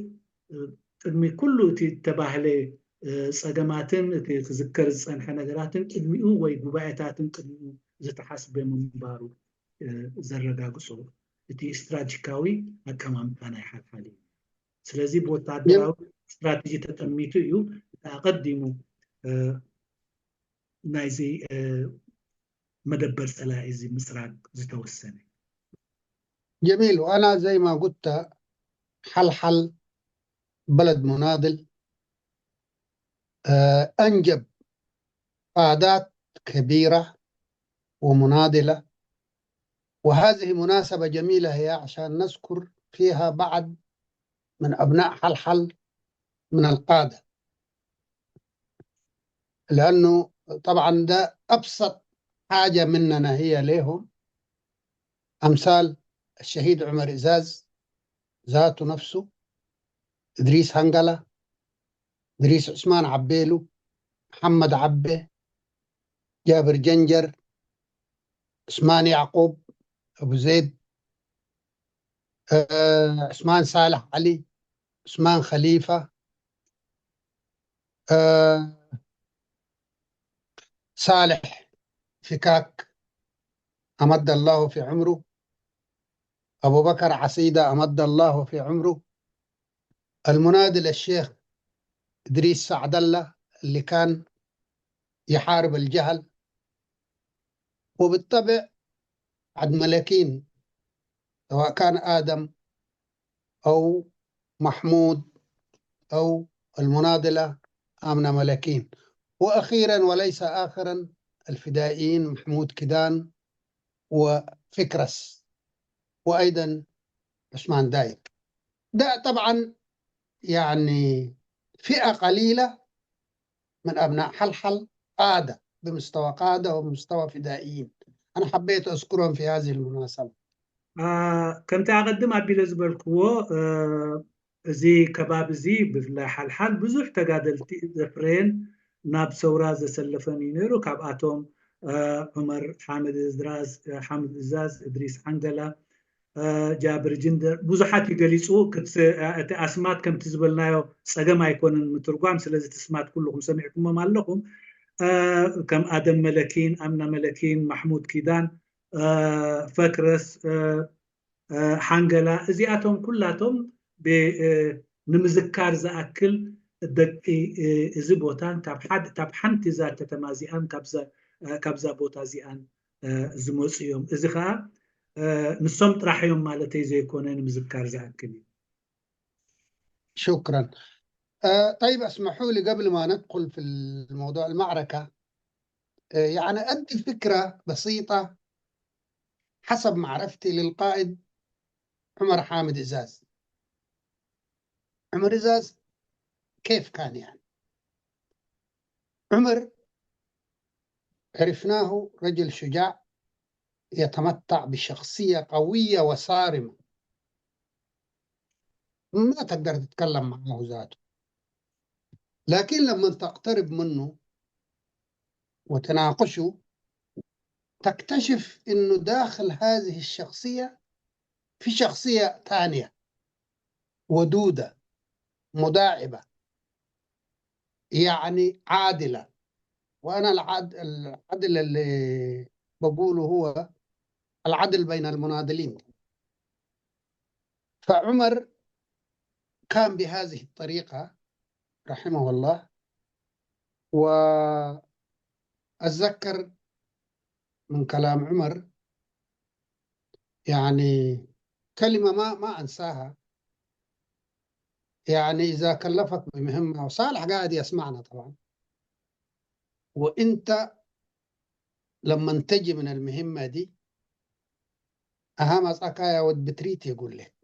ቅድሚ ኩሉ እቲ ተባህለ ፀገማትን እቲ ክዝከር ዝፀንሐ ነገራትን ቅድሚኡ ወይ ጉባኤታትን ቅድሚኡ ዝተሓስበ ምንባሩ ዘረጋግፁ እቲ ስትራቴጂካዊ ኣቀማምጣ ናይ ሓልሓል እዩ። ስለዚ ብወታደራዊ ስትራቴጂ ተጠሚቱ እዩ ኣቀዲሙ ናይዚ مدبر سلاعي مصراق زتوسني. جميل. وأنا زي ما قلت حلحل بلد مناضل أنجب قادات كبيرة ومناضلة، وهذه مناسبة جميلة هي عشان نذكر فيها بعض من أبناء حلحل من القادة، لأنه طبعا ده أبسط حاجة مننا هي لهم، أمثال الشهيد عمر إزاز ذاته نفسه، إدريس هنقلة، إدريس عثمان عبيلو، محمد عبه، جابر جنجر، عثمان يعقوب أبو زيد، عثمان صالح علي، عثمان خليفة، صالح فكاك أمد الله في عمره، أبو بكر عصيدة أمد الله في عمره، المناضل الشيخ إدريس سعد الله اللي كان يحارب الجهل، وبالطبع عد ملكين سواء كان آدم أو محمود أو المناضلة آمنة ملكين، وأخيرا وليس آخرا الفدائيين محمود كدان وفكرس وأيضا عثمان دايق. ده طبعا يعني فئة قليلة من أبناء حلحل قادة بمستوى قادة ومستوى فدائيين، أنا حبيت أذكرهم في هذه المناسبة. ከምቲ ኣቐድም ኣቢለ ዝበልክዎ እዚ ከባቢ እዚ ብፍላይ ሓልሓል ብዙሕ ተጋደልቲ ዘፍረየን ናብ ሰውራ ዘሰለፈን እዩ ነይሩ። ካብኣቶም ዑመር ሓመድ እዛዝ፣ እድሪስ ሓንገላ፣ ጃብር ጅንደር ብዙሓት ይገሊፁ። እቲ ኣስማት ከምቲ ዝበልናዮ ፀገም ኣይኮነን ምትርጓም፣ ስለዚ ትስማት ኩልኩም ሰሚዕኩሞም ኣለኹም። ከም ኣደም መለኪን፣ ኣምና መለኪን፣ ማሕሙድ ኪዳን፣ ፈክረስ፣ ሓንገላ እዚኣቶም ኩላቶም ንምዝካር ዝኣክል ደቂ እዚ ቦታን ካብ ሓንቲ እዛ ከተማ እዚኣን ካብዛ ቦታ እዚኣን ዝመፁ እዮም። እዚ ከዓ ንሶም ጥራሕ እዮም ማለተይ ዘይኮነ ንምዝካር ዝኣክል እዩ። شكرا. طيب اسمحوا لي قبل ما ندخل في الموضوع المعركة يعني أدي فكرة بسيطة حسب معرفتي للقائد عمر حامد إزاز. عمر إزاز كيف كان يعني؟ عمر عرفناه رجل شجاع يتمتع بشخصية قوية وصارمة، ما تقدر تتكلم معه ذاته، لكن لما تقترب منه وتناقشه تكتشف إنه داخل هذه الشخصية في شخصية ثانية ودودة مداعبة، يعني عادلة. وأنا العدل اللي بقوله هو العدل بين المناضلين. فعمر كان بهذه الطريقة رحمه الله. وأتذكر من كلام عمر يعني كلمة ما أنساها، يعني إذا كلفك بمهمة، وصالح قاعد يسمعنا طبعا، وإنت لما تجي من المهمة دي أهم أساكايا ودبتريت يقول لك،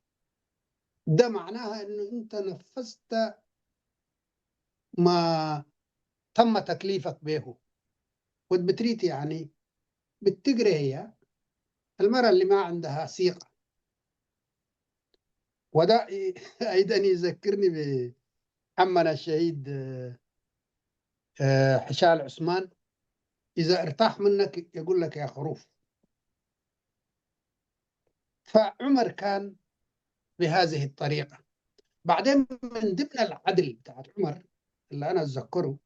ده معناها إنه أنت نفذت ما تم تكليفك به. ودبتريت يعني بالتقري هي المرأة اللي ما عندها ثقة. وده أيضا يذكرني بعمنا الشهيد حشال عثمان، إذا ارتاح منك يقول لك يا خروف. فعمر كان بهذه الطريقة. بعدين من ضمن العدل بتاع عمر اللي أنا أتذكره،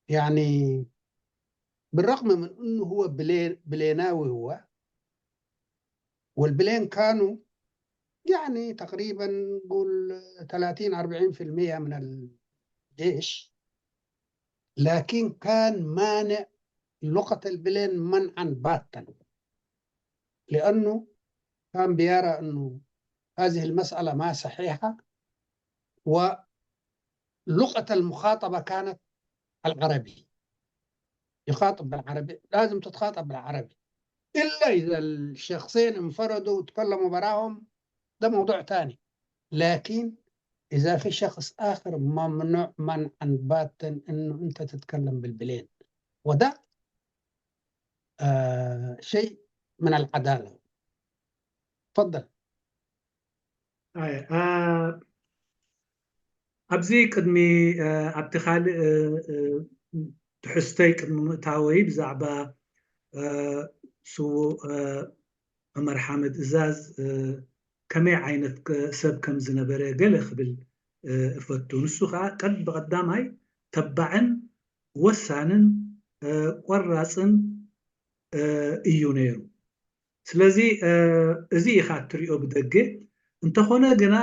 يعني بالرغم من أنه هو بليناوي هو، والبلين كانوا يعني تقريبا نقول 30-40% من الجيش، لكن كان مانع لغة البلين منعا باتا، لأنه كان بيرى أنه هذه المسألة ما صحيحة، ولغة المخاطبة كانت العربي، يخاطب بالعربي، لازم تتخاطب بالعربي، إلا إذا الشخصين انفردوا وتكلموا براهم ده موضوع تاني. لكن إذا في شخص آخر ممنوع منعا باتا إنه أنت تتكلم بالبلين، وده شيء من العدالة. تفضل. ኣብዚ ቅድሚ ኣብቲ ካልእ ትሕዝቶይ ቅድሚ ምእታወይ ብዛዕባ ዑመር ሓመድ እዛዝ ከመይ ዓይነት ሰብ ከም ዝነበረ ገለ ክብል እፈቱ። ንሱ ከዓ ብቐዳማይ ተባዕን ወሳንን ቆራፅን እዩ ነይሩ። ስለዚ እዚ ኢኻ እትሪኦ ብደገ እንተኾነ ግና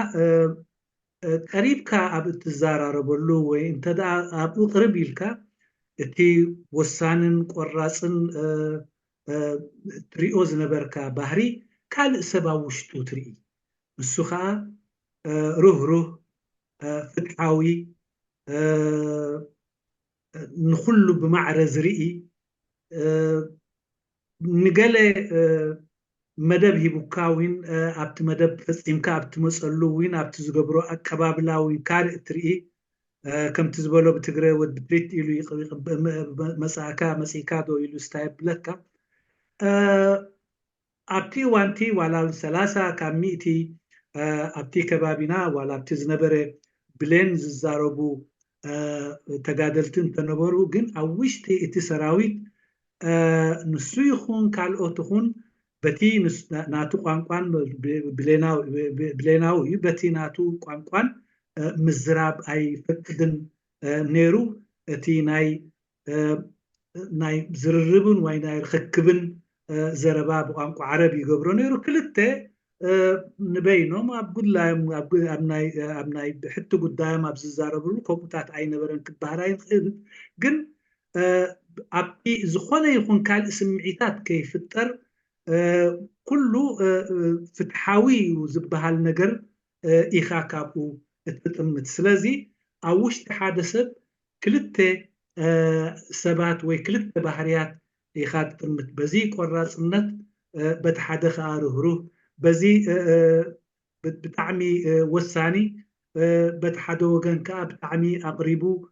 ቀሪብካ ኣብ እትዘራረበሉ ወይ እንተዳ ኣብኡ ቅርብ ኢልካ እቲ ወሳንን ቆራፅን ትሪኦ ዝነበርካ ባህሪ ካልእ ሰብ ኣብ ውሽጡ ትርኢ። ንሱ ከዓ ሩህሩህ፣ ፍትሓዊ፣ ንኩሉ ብማዕረ ዝርኢ፣ ንገለ መደብ ሂቡካ ውን ኣብቲ መደብ ፈፂምካ ኣብቲ መፀሉ ውን ኣብቲ ዝገብሮ ኣቀባብላ ውን ካልእ እትርኢ። ከምቲ ዝበሎ ብትግረ ወዲ ብሪት ኢሉ መፅኢካ ዶ ኢሉ ስታይ ብለካ أبتي وانتي ولا ثلاثة كميتي أبتي كبابنا ولا أبتي زنبرة بلين زاربو تجادلتن تنبرو جن أوشتي إتي سراويت نسو يخون كالأوت خون بتي ناتو قانقان بليناو بتي ناتو قانقان مزراب أي فقدن نيرو أتي ناي زرربن واي ناي رخكبن زربا بقانقو عربي يقبرو نيرو كلته نبينهم أبقول أبناي بحتو قدام أبززاربلو كوكوتات أي نبرن كبهراين جن أبي زخونة يكون كان سمعيتات كيف التر كله فتحاوي وزبها النجر إخاكابو التتمت سلازي أوش تحادثت كلته سبات وكلته بحريات إخات تمت بزي قراص النت بتحادث آره بزي بتعمي وساني بتحدو جنكا بتعمي أقربو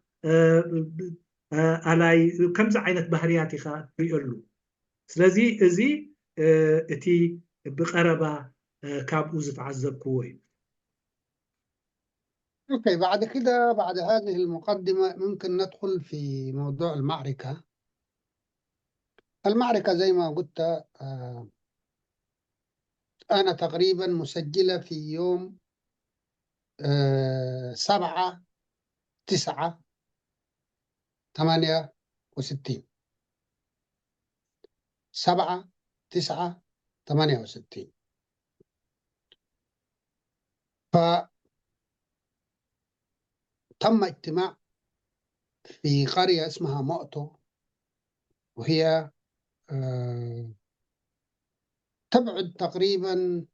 على كم عينة بحريات خا بيقولوا سلازي ازي اتي بقربة كاب وزت عزب كوي. اوكي، بعد كده بعد هذه المقدمة ممكن ندخل في موضوع المعركة. المعركة زي ما قلت أنا تقريبا مسجلة في يوم 7/9/68. 7/9/68. فتم اجتماع في قرية اسمها مؤتو، وهي تبعد تقريبا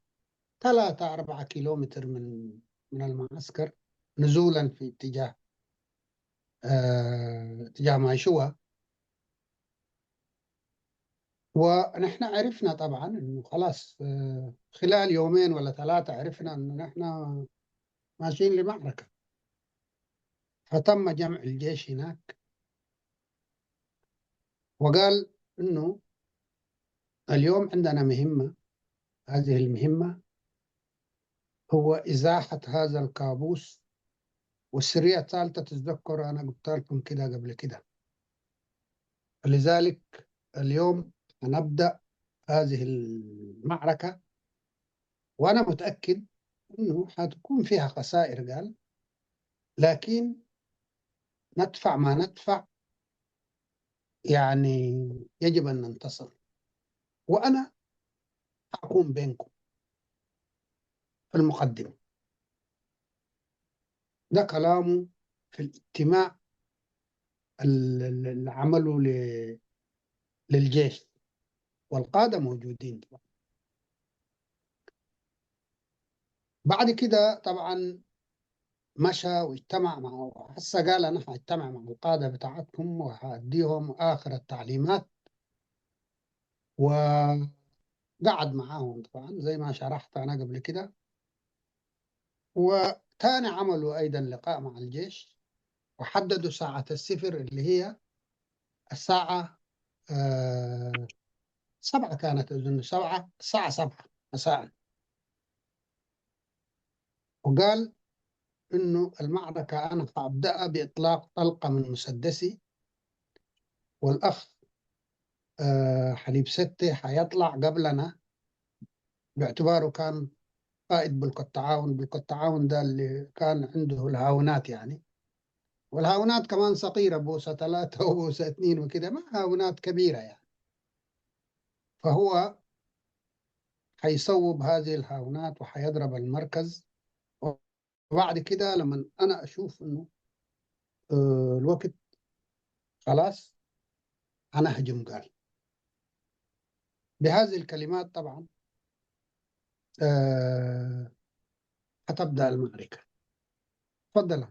3-4 كيلومتر من المعسكر، نزولا في اتجاه مايشوا. ونحن عرفنا طبعا انه خلاص خلال 2 ولا 3 عرفنا انه نحن ماشيين لمعركة. فتم جمع الجيش هناك، وقال انه اليوم عندنا مهمة. هذه المهمة هو إزاحة هذا الكابوس. والسرية الثالثة تتذكر أنا قلت لكم كده قبل كده. لذلك اليوم هنبدأ هذه المعركة، وأنا متأكد أنه حتكون فيها خسائر، قال، لكن ندفع ما ندفع، يعني يجب أن ننتصر، وأنا أكون بينكم في المقدمة. ده كلامه في الاجتماع اللي عمله للجيش، والقادة موجودين. بعد كده طبعا مشى واجتمع معه. هسه قال أنا هجتمع مع القادة بتاعتكم وهديهم آخر التعليمات، وقعد معاهم طبعا زي ما شرحت أنا قبل كده. وتاني عملوا أيضا لقاء مع الجيش، وحددوا ساعة الصفر اللي هي الساعة 7. كانت أظن الساعة 7 مساء. وقال إنه المعركة أنا هبدأ بإطلاق طلقة من مسدسي، والأخ حليب ستة حيطلع قبلنا، باعتباره كان قائد بلقى التعاون. بلقى التعاون ده اللي كان عنده الهاونات يعني، والهاونات كمان صغيرة، بوسة 3 وبوسة 2 وكده، ما هاونات كبيرة يعني. فهو حيصوب هذه الهاونات وحيضرب المركز. وبعد كده لما أنا أشوف إنه الوقت خلاص أنا هجم. قال بهذه الكلمات طبعا هتبدأ المعركة. تفضل.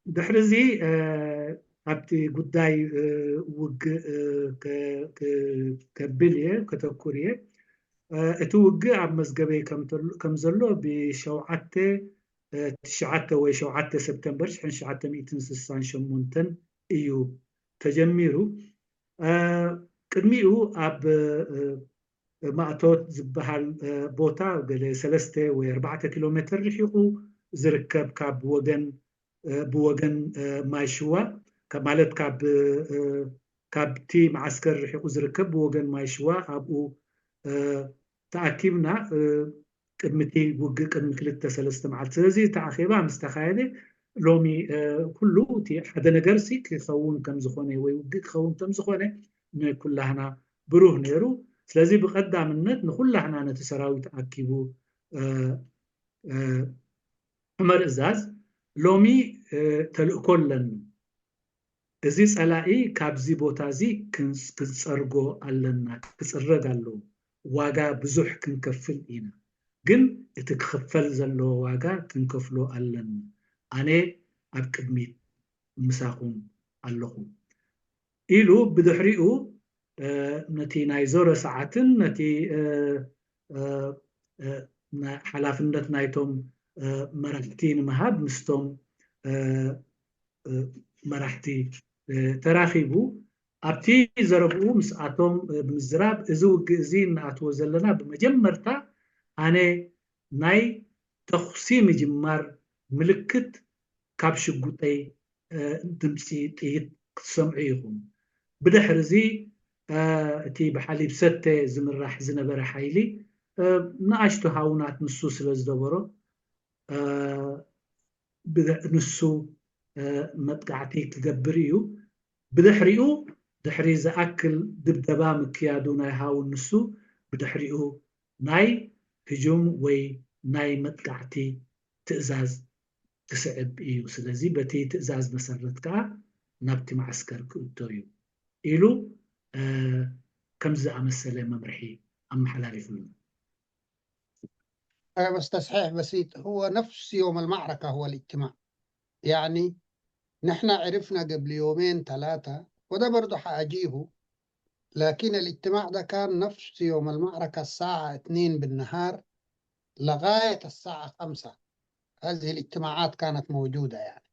دحرزي أبتي قداي وق كبلية كتوكورية اتوق عب مزقبي كم زلو بشوعته 9 سبتمبر 1968 إيو تجميرو قدميو أب مأتوت زبهال بوتا قال 3 و4 كيلومتر رحيقو زركب كاب وجن بوجن مايشوا كمالت كاب تي معسكر رحيقو زركب بوجن مايشوا أبو تأكيبنا قدمتي وجه قدم كلتا 3 معلت سلزي تأخيبا مستخايدة لومي كله تي حدا نجرسي كيخون كم زخونة ويوجه خون كم زخونة كلها بروه نيرو ስለዚህ ብቀዳምነት ንኩላህና ነቲ ሰራዊት ኣኪቡ ምርእዛዝ ሎሚ ተልእኮ ኣለኒ እዚ ፀላኢ ካብዚ ቦታ እዚ ክንፀርጎ ኣለና ክፅረግ ኣለዎ ዋጋ ብዙሕ ክንከፍል ኢና ግን እቲ ክኽፈል ዘለዎ ዋጋ ክንከፍሎ ኣለና ኣነ ኣብ ቅድሚት ምሳኹም ኣለኹ ኢሉ ብድሕሪኡ ነቲ ናይ ዞረ ሰዓትን ነቲ ሓላፍነት ናይቶም መራሕቲ ንምሃብ ምስቶም መራሕቲ ተራኺቡ ኣብቲ ዘረብኡ ምስኣቶም ብምዝራብ እዚ ውግእ እዚ እናኣትዎ ዘለና ብመጀመርታ ኣነ ናይ ተኽሲ ምጅማር ምልክት ካብ ሽጉጠይ ድምፂ ጥይት ክትሰምዑ ኢኹም ብድሕሪ እዚ እቲ ብሓሊብ ሰተ ዝምራሕ ዝነበረ ሓይሊ ንኣሽቱ ሃውናት ንሱ ስለ ዝደበሮ ንሱ መጥቃዕቲ ክገብር እዩ ብድሕሪኡ ድሕሪ ዝኣክል ድብደባ ምክያዱ ናይ ሃውን ንሱ ብድሕሪኡ ናይ ህጁም ወይ ናይ መጥቃዕቲ ትእዛዝ ክስዕብ እዩ ስለዚ በቲ ትእዛዝ መሰረት ከዓ ናብቲ ማዕስከር ክእቶ እዩ ኢሉ كم زعمسله ممرحي أم حلال فلنا بس تصحيح بسيط هو نفس يوم المعركة هو الاجتماع يعني نحن عرفنا قبل 2-3 وده برضو حأجيه لكن الاجتماع ده كان نفس يوم المعركة الساعة 2 بالنهار لغاية الساعة 5 هذه الاجتماعات كانت موجودة يعني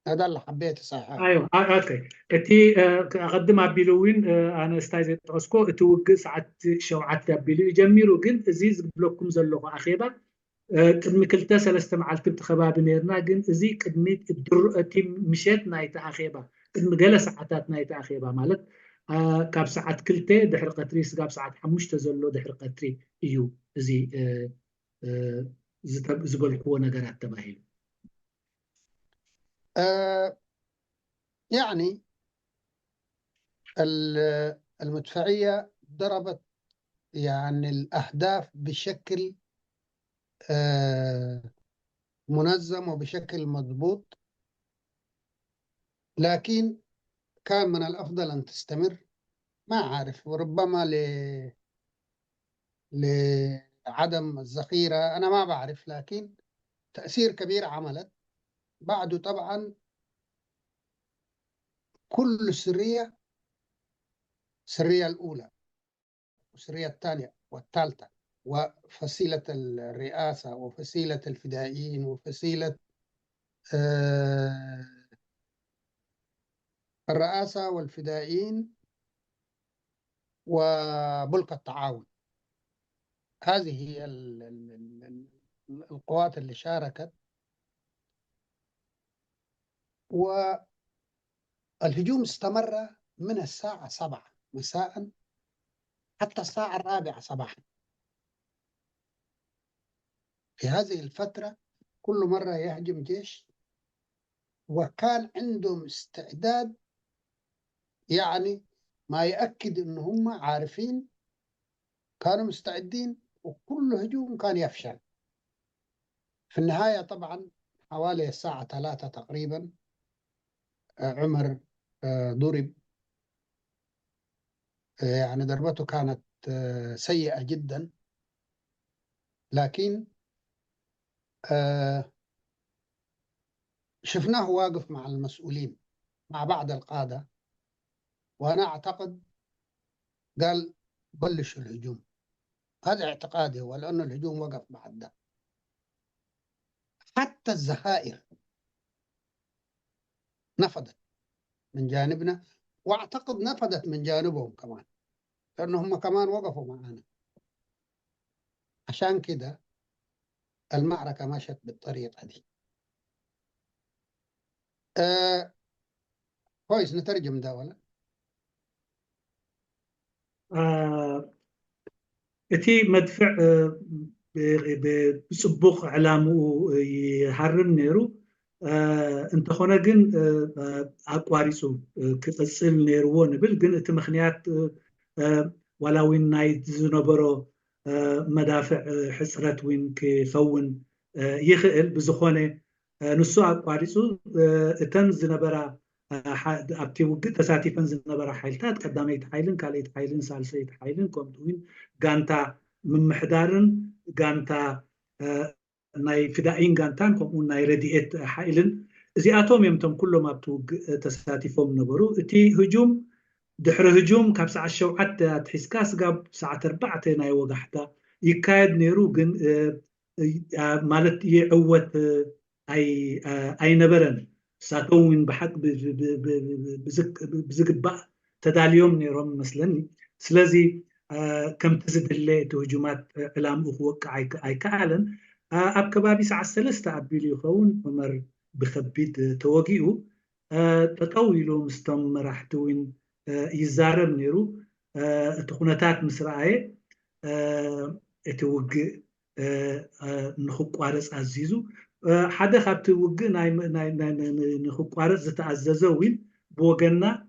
هذا اللي حبيت صحيح ايوه اوكي اتي اقدم ابيلوين انا استايزت اسكو توق ساعه شوعات ابيلو يجمروا جن ازي زبلكم زلو اخيبا قدمي كلتا 3 معلت بتخباب نيرنا جن ازي قدمي الدرؤتي مشيت نايت اخيبا قدمي جلس ساعات نايت اخيبا مالت كاب ساعات كلتا دحر قطري سقاب ساعات 5 زلو دحر قطري ايو ازي زبلكو نغرات تباهي يعني المدفعية ضربت يعني الأهداف بشكل منظم وبشكل مضبوط لكن كان من الأفضل أن تستمر ما أعرف وربما لعدم الذخيرة أنا ما بعرف لكن تأثير كبير عملت بعده طبعا كل السرية الأولى والسرية الثانية والثالثة وفصيلة الرئاسة وفصيلة الفدائيين وفصيلة الرئاسة والفدائيين وبلقى التعاون هذه هي القوات اللي شاركت والهجوم استمر من الساعة 7 مساء حتى الساعة 4 صباحا في هذه الفترة كل مرة يهجم جيش وكان عندهم استعداد يعني ما يأكد إن هم عارفين كانوا مستعدين وكل هجوم كان يفشل في النهاية طبعا حوالي الساعة 3 تقريبا عمر ضرب يعني ضربته كانت سيئة جدا لكن شفناه واقف مع المسؤولين مع بعض القادة وأنا أعتقد قال بلشوا الهجوم هذا اعتقادي هو لأن الهجوم وقف بعد ده حتى الذخائر نفذت من جانبنا واعتقد نفذت من جانبهم كمان لأنه هم كمان وقفوا معنا. عشان كده المعركة مشت بالطريقة دي. كويس، نترجم ده ولا؟ اتي مدفع بصبوخ علامه يحرم نيرو انت خونا جن اقواريسو كتصل نيرو نبل جن ات مخنيات ولا وين نايت زنبرو مدافع حسرت وين كفون يخل بزخونه نسو اقواريسو اتن زنبرا ኣብቲ ውግእ ተሳቲፈን ዝነበራ ሓይልታት ቀዳመይቲ ሓይልን ካልአይቲ ሓይልን ሳልሰይቲ ሓይልን ከምኡውን ጋንታ ምምሕዳርን ጋንታ ናይ ፍዳኢን ጋንታን ከምኡ ናይ ረድኤት ሓይልን እዚኣቶም እዮም እቶም ኩሎም ኣብቲ ውግእ ተሳቲፎም ነበሩ። እቲ ህጁም ድሕሪ ህጁም ካብ ሰዓት 7 ኣትሒዝካ ስጋብ ሰዓት 4 ናይ ወጋሕታ ይካየድ ነይሩ። ግን ማለት ይዕወት ኣይነበረን። ساتوين بحق بزقباء تداليوم نيروم مثلا سلازي كم تزد اللي تهجمات علام أخوك أي كعلن أبكبابي ساعة الثلاثة أبيلي يخون عمر بخبيت تواجيو تطويلو مستمر حتوين يزارب نيرو تخونتات مسرعي توج نخوك وارس عزيزو حدا خبت وجه ناي نخقارز زتعززوين بوجنا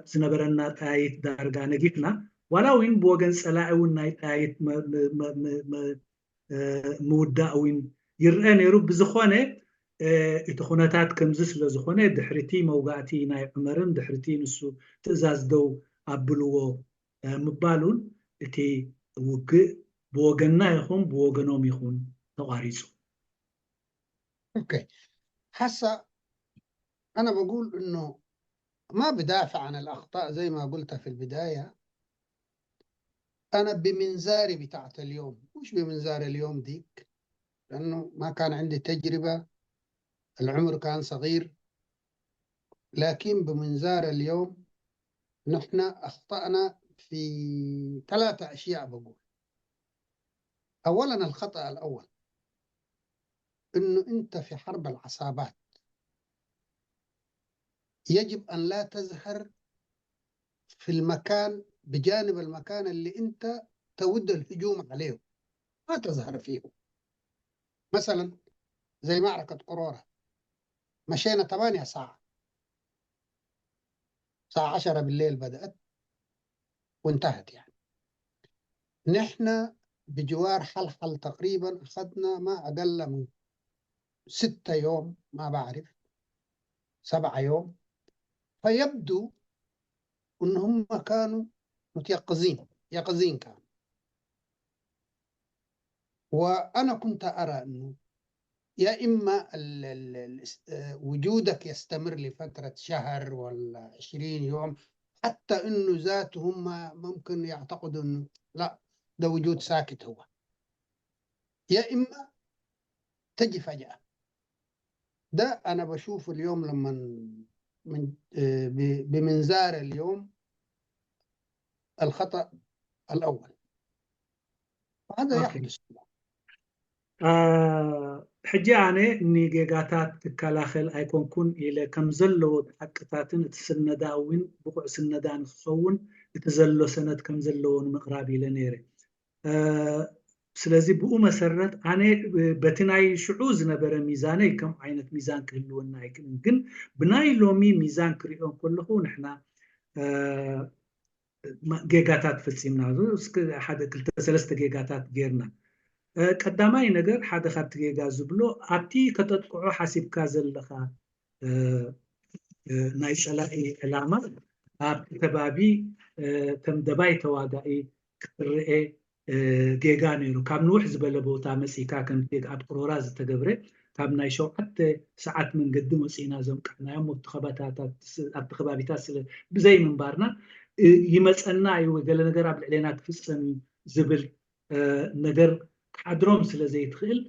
زنبرنا تايت دارجا نجيتنا ولا وين بوجن سلاعون ناي تايت مودة وين يرأني رب بزخونة اتخونتات كمزس لزخونة دحرتي موقعتي ناي عمرن دحرتي نسو تزاز دو أبلوه مبالون اتي وجه بوجنا يخون بوجنهم يخون تواريسو. اوكي، هسه انا بقول انه ما بدافع عن الاخطاء زي ما قلت في البدايه. انا بمنزاري بتاعت اليوم، مش بمنزار اليوم ديك، لانه ما كان عندي تجربه، العمر كان صغير. لكن بمنزار اليوم نحن اخطانا في 3 اشياء. بقول اولا الخطا الاول انه انت في حرب العصابات يجب ان لا تظهر في المكان بجانب المكان اللي انت تود الهجوم عليه، ما تظهر فيه. مثلا زي معركة قرورة، مشينا 8 ساعة، الساعة 10 بالليل بدأت وانتهت. يعني نحن بجوار حلحل تقريبا أخذنا ما أقل من 6 يوم، ما بعرف 7 يوم. فيبدو أنهم كانوا متيقظين، يقظين كانوا. وأنا كنت أرى أنه يا إما وجودك يستمر لفترة شهر ولا 20 يوم، حتى أنه ذاتهم ممكن يعتقدوا أنه لا، ده وجود ساكت هو، يا إما تجي فجأة. ده أنا بشوف اليوم لما بمنزار اليوم الخطأ الأول، وهذا يحدث. ሕጂ ኣነ ንጌጋታት ትከላኸል ኣይኮንኩን ኢለ ከም ዘለዎ ሓቅታትን እቲ ስነዳ እውን ብቑዕ ስነዳ ንክኸውን እቲ ዘሎ ሰነት ከም ዘለዎ ንምቕራብ ኢለ ነይረ። ስለዚ ብኡ መሰረት ኣነ በቲ ናይ ሽዑ ዝነበረ ሚዛነይ ከም ዓይነት ሚዛን ክህልወና ኣይክእልን። ግን ብናይ ሎሚ ሚዛን ክሪኦ ከለኹ ንሕና ጌጋታት ፈፂምና ሓደ 2-3 ጌጋታት ጌርና። ቀዳማይ ነገር ሓደ ካብቲ ጌጋ ዝብሎ ኣብቲ ከተጥቅዖ ሓሲብካ ዘለኻ ናይ ፀላኢ ዕላማ ኣብቲ ከባቢ ከም ደባይ ተዋጋኢ ክትርአ ጌጋ ነይሩ። ካብ ንውሕ ዝበለ ቦታ መፂካ ከምቲ ኣብ ቅሮራ ዝተገብረ ካብ ናይ 7 ሰዓት መንገዲ መፂና ዘምቃሕናዮም ኣብቲ ከባቢታት ብዘይ ምንባርና ይመፀና እዩ ገለ ነገር ኣብ ልዕለና ክፍፀም ዝብል ነገር ሓድሮም ስለ ዘይትኽእል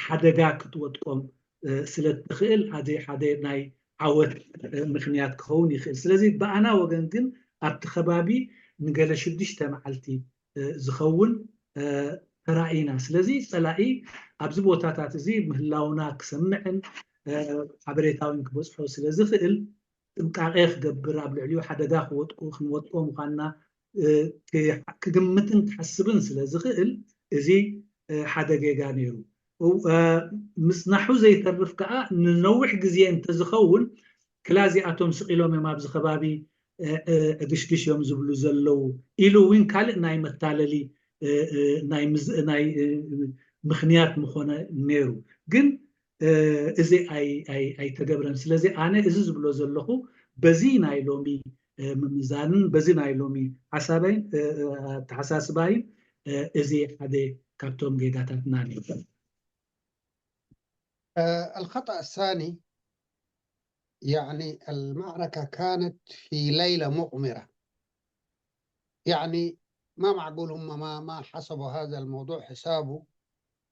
ሓደጋ ክትወጥቆም ስለ ትኽእል ሓደ ናይ ዓወት ምክንያት ክኸውን ይኽእል። ስለዚ ብኣና ወገን ግን ኣብቲ ከባቢ نقل شدشت معلتي زخون رأينا سلزي صلاقي أبز بوتاتات زي مهلاونا كسمعن حبريتاوين كبصحو سلزي خئل تمقاقيخ قبر أبل عليو حدا داخ وطقوخ نوطقو مخانا كقمتن تحسبن سلزي خئل زي حدا جيغا نيرو مسنحو زي ترف كأ ننوح جزي انت زخون كلازي أتوم سقيلوم ما بزخبابي أدشكش يوم زبلو زلو إلو وين كال ناي متاللي ناي مخنيات مخونا نيرو جن إزي أي تجبرن سلزي أنا إزي زبلو زلو بزي ناي لومي ممزانن بزي ناي لومي حسابين تحساسبين إزي حدا كابتوم جيجاتات ناني الخطأ الثاني يعني المعركة كانت في ليلة مغمرة. يعني ما معقول هم ما حسبوا هذا الموضوع حسابه،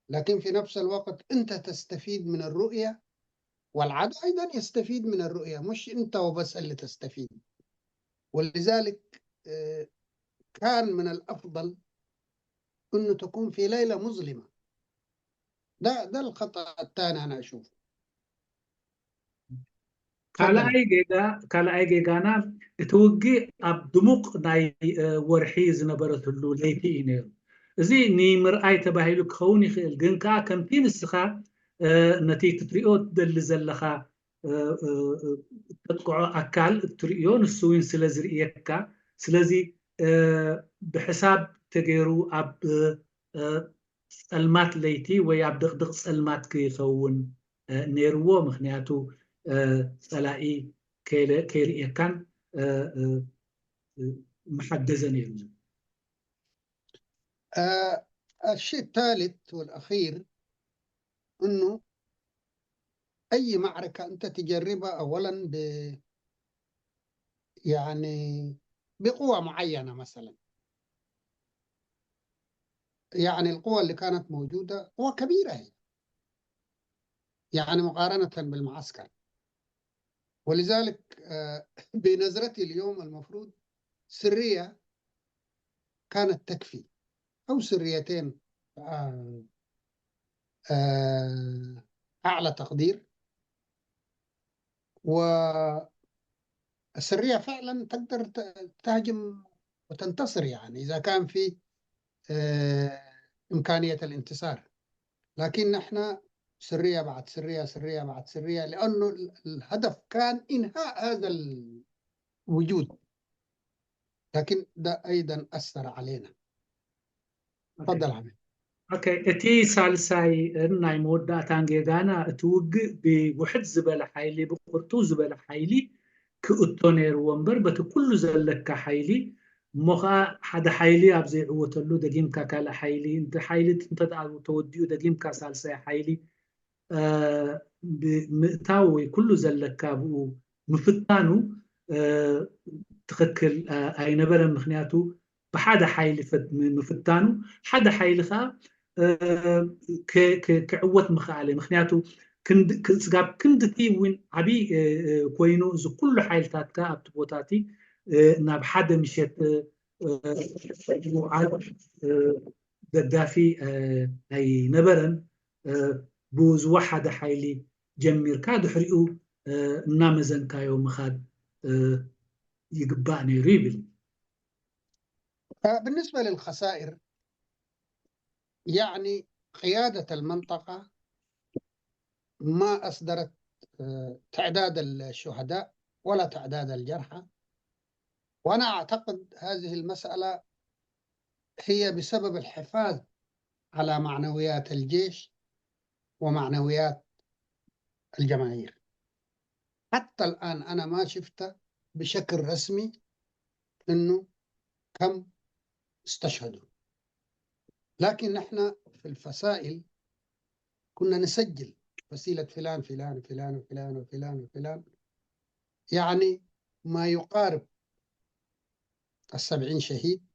لكن في نفس الوقت أنت تستفيد من الرؤية والعدو أيضا يستفيد من الرؤية، مش أنت وبس اللي تستفيد. ولذلك كان من الأفضل أنه تكون في ليلة مظلمة. ده الخطأ الثاني أنا أشوفه. كالا أي جيجانا توجي أبدموق ناي ورحي زنبرتلو ليتي إنيرو زي نيمر أي تباهيلو كوني خيل جنكا كمتين السخا نتيجة تريوت دل زلخا تقع أكال تريون السوين سلازر إيكا سلازي بحساب تجيرو أب المات ليتي وياب دغدغ المات كي خون نيرو مخنياتو صلاقي كيري كان محدزة نيرو. الشيء الثالث والأخير أنه أي معركة أنت تجربها أولا يعني بقوة معينة. مثلا يعني القوة اللي كانت موجودة قوة كبيرة هي، يعني مقارنة بالمعسكر. ولذلك بنظرتي اليوم المفروض سرية كانت تكفي، أو سريتين أعلى تقدير. والسرية فعلا تقدر تهجم وتنتصر، يعني إذا كان في إمكانية الانتصار. لكن احنا سرية بعد سرية، سرية بعد سرية، لأنه الهدف كان إنهاء هذا الوجود. لكن ده أيضا أثر علينا. تفضل عمي. اوكي اتي سالساي ناي مودا تانجيغانا توج بوحد زبل حيلي بقرطو زبل حيلي كأتونير ومبر بتكل زلك حيلي مخا حدا حيلي أبزي عوتلو دقيم كاكال حيلي انت حيلي انت توديو دقيم كاسالساي حيلي بمئتاوي كل زلك بو مفتانو تخكل أي نبرة مخنياتو بحدا حيلي مفتانو حدا حيلي خا كعوت مخالي مخنياتو سقاب كندتي وين عبي كوينو زو كل حيلتات كا أبتبوتاتي ناب حدا مشيت دافي أي نبرن بوز واحد حيلي جمير كاد حريقو نامزن كايو مخاد يقبعني ريبل. بالنسبة للخسائر، يعني قيادة المنطقة ما أصدرت تعداد الشهداء ولا تعداد الجرحى، وأنا أعتقد هذه المسألة هي بسبب الحفاظ على معنويات الجيش ومعنويات الجماهير. حتى الآن أنا ما شفت بشكل رسمي إنه كم استشهدوا، لكن نحن في الفسائل كنا نسجل فسيلة فلان فلان فلان وفلان وفلان وفلان، يعني ما يقارب 70 شهيد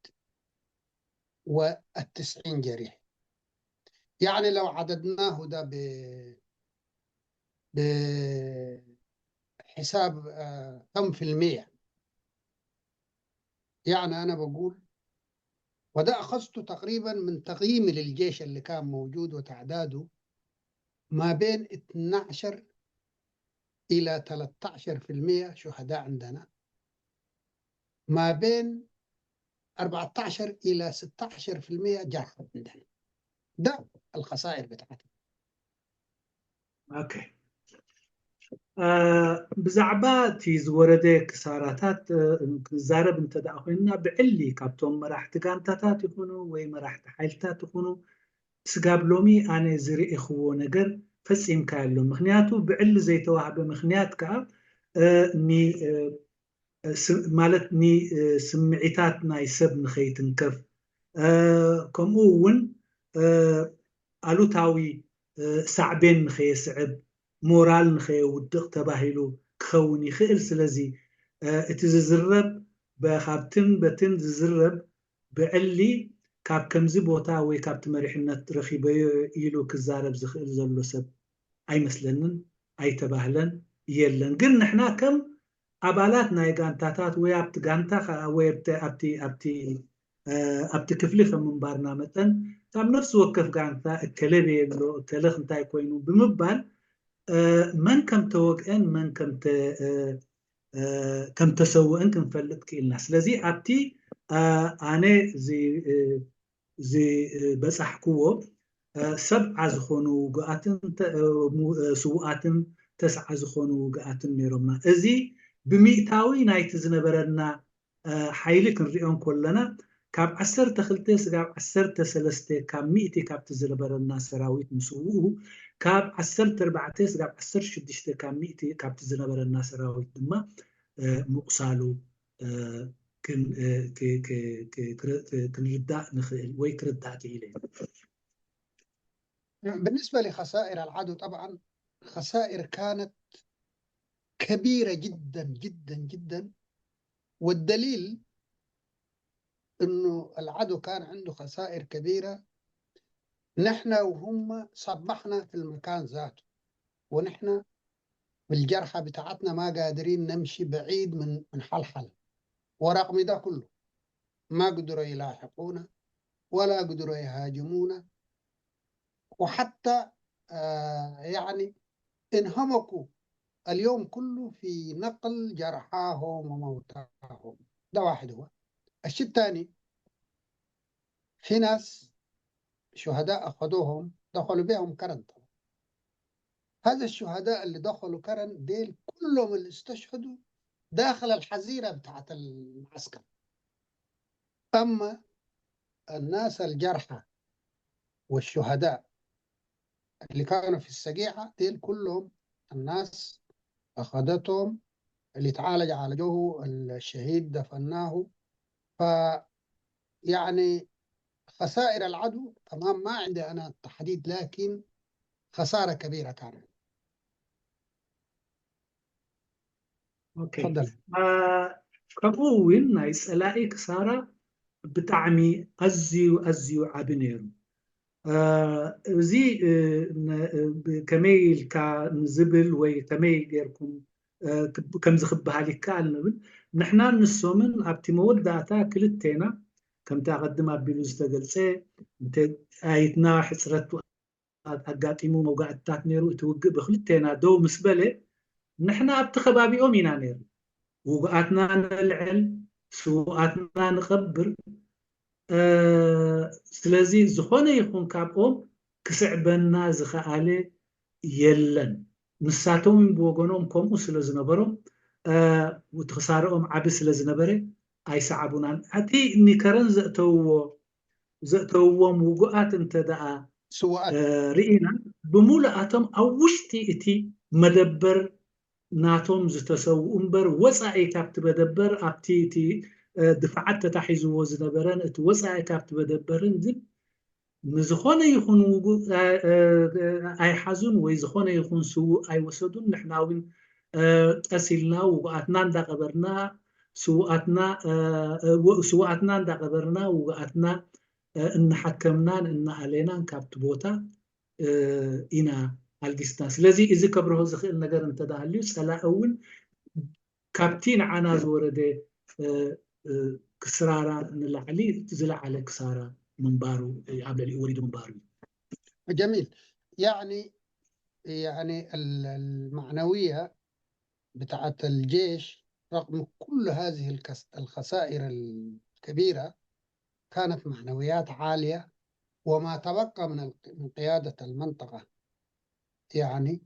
و90 جريح. يعني لو عددناه ده بحساب كم في المية، يعني أنا بقول، وده أخذته تقريبا من تقييمي للجيش اللي كان موجود وتعداده، ما بين 12 إلى 13% شهداء عندنا، ما بين 14 إلى 16% جرحى عندنا. ده الخسائر بتاعتنا. اوكي ብዛዕባ እቲ ዝወረደ ክሳራታት ክዛረብ እንተደኣ ኮይንና ብዕሊ ካብቶም መራሕቲ ጋንታታት ይኹኑ ወይ መራሕቲ ሓይልታት ይኹኑ ስጋብ ሎሚ ኣነ ዝርኢኽዎ ነገር ፈፂምካ ኣሎ። ምክንያቱ ብዕሊ ዘይተዋህበ ምክንያት ከዓ ማለት ስምዒታት ናይ ሰብ ንኸይትንከፍ ከምኡ እውን ኣሉታዊ ሳዕቤን ንኸየስዕብ ሞራል ንኸየውድቕ ተባሂሉ ክኸውን ይኽእል። ስለዚ እቲ ዝዝረብ ካብትን በትን ዝዝረብ ብዕሊ ካብ ከምዚ ቦታ ወይ ካብቲ መሪሕነት ረኺበዮ ኢሉ ክዛረብ ዝኽእል ዘሎ ሰብ ኣይመስለንን፣ ኣይተባህለን የለን። ግን ንሕና ከም ኣባላት ናይ ጋንታታት ወይ ኣብቲ ጋንታ ወይ ኣብቲ ክፍሊ ከም ምንባርና መጠን ካብ ነፍሲ ወከፍ ጋንታ እከለ የብሎ እከለ እንታይ ኮይኑ ብምባል መን ከም ተወግአን መን ከም ተሰውአን ክንፈልጥ ክኢልና። ስለዚ ኣብቲ ኣነ ዝበፃሕክዎ ሰብዓ ዝኾኑ ውግኣትን ስውኣትን ተስዓ ዝኾኑ ውግኣትን ነይሮምና። እዚ ብምእታዊ ናይቲ ዝነበረና ሓይሊ ክንሪኦም ከለና ካብ 12 ስጋብ 13 ካብ 100 ካብቲ ዝነበረና ሰራዊት ምስውኡ ካብ 14 ስጋብ 16 ካብ 100 ካብቲ ዝነበረና ሰራዊት ድማ ምቁሳሉ ክንርዳእ ንኽእል ወይ ክርዳእ ክኢለ። بالنسبة لخسائر العدو طبعا خسائر كانت كبيرة جدا جدا جدا، والدليل انه العدو كان عنده خسائر كبيرة. نحن وهم صبحنا في المكان ذاته، ونحن بالجرحى بتاعتنا ما قادرين نمشي بعيد من حلحلة، ورغم ده كله ما قدروا يلاحقونا ولا قدروا يهاجمونا، وحتى يعني انهمكوا اليوم كله في نقل جرحاهم وموتاهم. ده واحد. هو الشيء الثاني، في ناس شهداء أخذوهم دخلوا بهم كرن. هذا الشهداء اللي دخلوا كرن ديل كلهم اللي استشهدوا داخل الحزيرة بتاعت المعسكر. أما الناس الجرحى والشهداء اللي كانوا في السقيعة ديل كلهم الناس أخذتهم، اللي تعالج عالجوه، الشهيد دفناه. يعني خسائر العدو تمام ما عندي أنا تحديد، لكن خسارة كبيرة كانت. تفضل. ከምኡ እውን ናይ ፀላኢ ክሳራ ብጣዕሚ ኣዝዩ ዓቢ ነይሩ። እዚ ከመይ ኢልካ ንዝብል ወይ ከመይ ጌርኩም ከምዚ ክበሃል ይከኣል ንብል፣ ንሕና ንሶምን ኣብቲ መወዳእታ ክልቴና ከምቲ ኣቐድም ኣቢሉ ዝተገልፀ ኣይትና ሕፅረት ኣጋጢሙ መውጋዕትታት ነይሩ። እቲ ውግእ ብክልቴና ደው ምስ በለ ንሕና ኣብቲ ከባቢኦም ኢና ነይሩ። ውግኣትና ነልዕል፣ ስውኣትና ንቐብር። ስለዚ ዝኾነ ይኹን ካብኦም ክስዕበና ዝኸኣለ የለን። ንሳቶም ብወገኖም ከምኡ ስለ ዝነበሮም እቲ ክሳርኦም ዓቢ ስለ ዝነበረ ኣይሰዓቡናን። እቲ ኒከረን ዘእተውዎም ውግኣት እንተደኣ ርኢና ብሙሉኣቶም ኣብ ውሽጢ እቲ መደበር ናቶም ዝተሰውኡ እምበር ወፃኢ ካብቲ መደበር ኣብቲ እቲ ድፍዓት ተታሒዝዎ ዝነበረን እቲ ወፃኢ ካብቲ መደበርን ግን ንዝኾነ ይኹን ኣይሓዙን ወይ ዝኾነ ይኹን ስውእ ኣይወሰዱን። ንሕና እውን ቀሲልና ውግኣትና እንዳቀበርና ስውኣትና እንዳቀበርና ውግኣትና እናሓከምናን እናኣሌናን ካብቲ ቦታ ኢና ኣልጊስና። ስለዚ እዚ ከብርሆ ዝኽእል ነገር እንተዳሃልዩ ፀላኢ እውን ካብቲ ንዓና ዝወረደ كسرارة نلعلي تزلع على كسارة منبارو قبل يريد منبارو. جميل. يعني المعنوية بتاعت الجيش رغم كل هذه الخسائر الكبيرة كانت معنويات عالية، وما تبقى من قيادة المنطقة يعني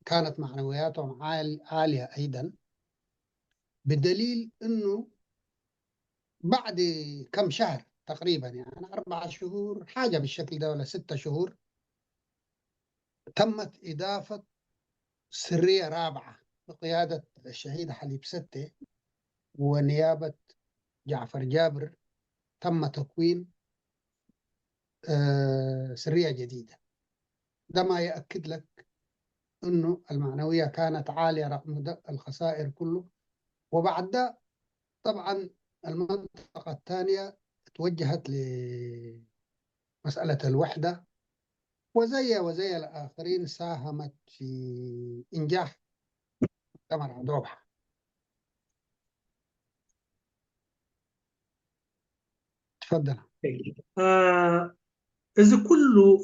كانت معنوياتهم عالية أيضا، بدليل أنه بعد كم شهر تقريبا يعني 4 شهور حاجة بالشكل ده ولا 6 شهور تمت إضافة سرية رابعة بقيادة الشهيد حليب ستة ونيابة جعفر جابر. تم تكوين سرية جديدة. ده ما يأكد لك أنه المعنوية كانت عالية رغم الخسائر كله. وبعد ده طبعا المنطقة الثانية توجهت لمسألة الوحدة، وزي الآخرين ساهمت في إنجاح مؤتمر عدوبة. تفضل. إذا كله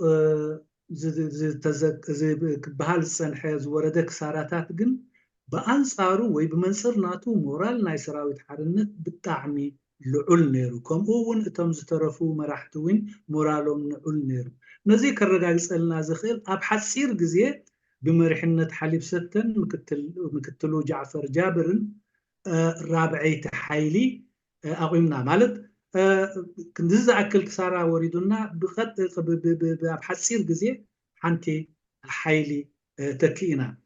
بهال السنحة زورد كساراتات جن بأنصارو وبمنصرناتو مورال ناي سراويت حرنت بالتعمي لعل نيرو كم أون اتم زترفو مراحتوين مورالهم نعل نيرو نزي كالرقاق سألنا زخيل أبحث سير جزيه بمرحنة حليب ستن مكتلو جعفر جابرن رابعي تحايلي أقيمنا مالت كنت زعكل كسارة وريدنا بخط بحسير جزية حنتي حايلي تكينا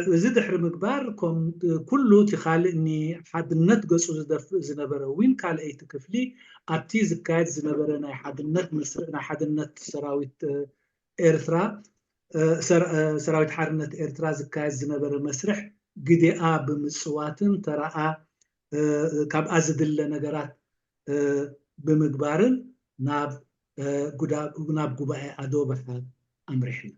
زد حرم مقبار كم كله تخالي إني حد النت قصو زنبرة وين قال أي تكفلي أبتي زكاية زنبرة نا حد النت مصر نا حد النت سراويت إرثرا سراويت حرنت إرثرا زكاية زنبرة مسرح قدي بمصواتن ترى كاب أزدل نجارات بمقبارن ناب قبائي أدوبة أمرحنا.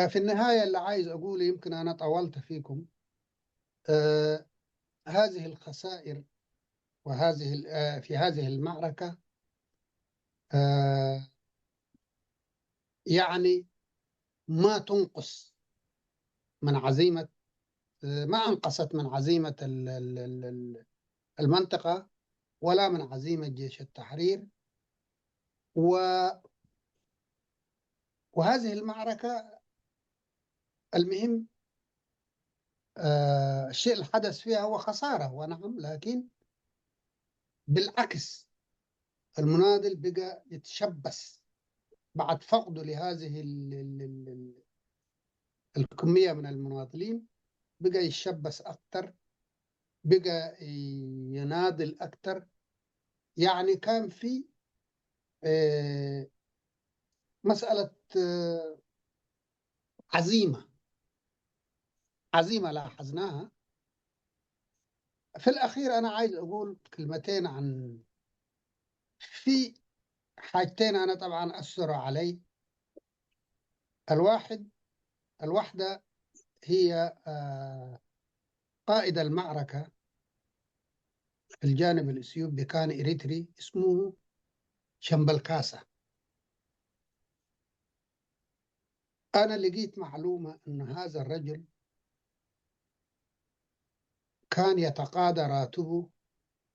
في النهاية اللي عايز أقول، يمكن أنا طولت فيكم، هذه الخسائر وهذه في هذه المعركة يعني ما تنقص من عزيمة، ما أنقصت من عزيمة المنطقة ولا من عزيمة جيش التحرير. وهذه المعركة المهم الشيء اللي حدث فيها هو خسارة ونعم، لكن بالعكس المناضل بقى يتشبث بعد فقده لهذه الكمية من المناضلين، بقى يتشبث أكثر، بقى يناضل أكثر. يعني كان في مسألة عزيمة لاحظناها. في الأخير أنا عايز أقول كلمتين عن في حاجتين أنا طبعا أثروا علي. الواحدة هي قائد المعركة في الجانب الإثيوبي كان إريتري اسمه شمبلكاسة. أنا لقيت معلومة أن هذا الرجل كان يتقاضى راتبه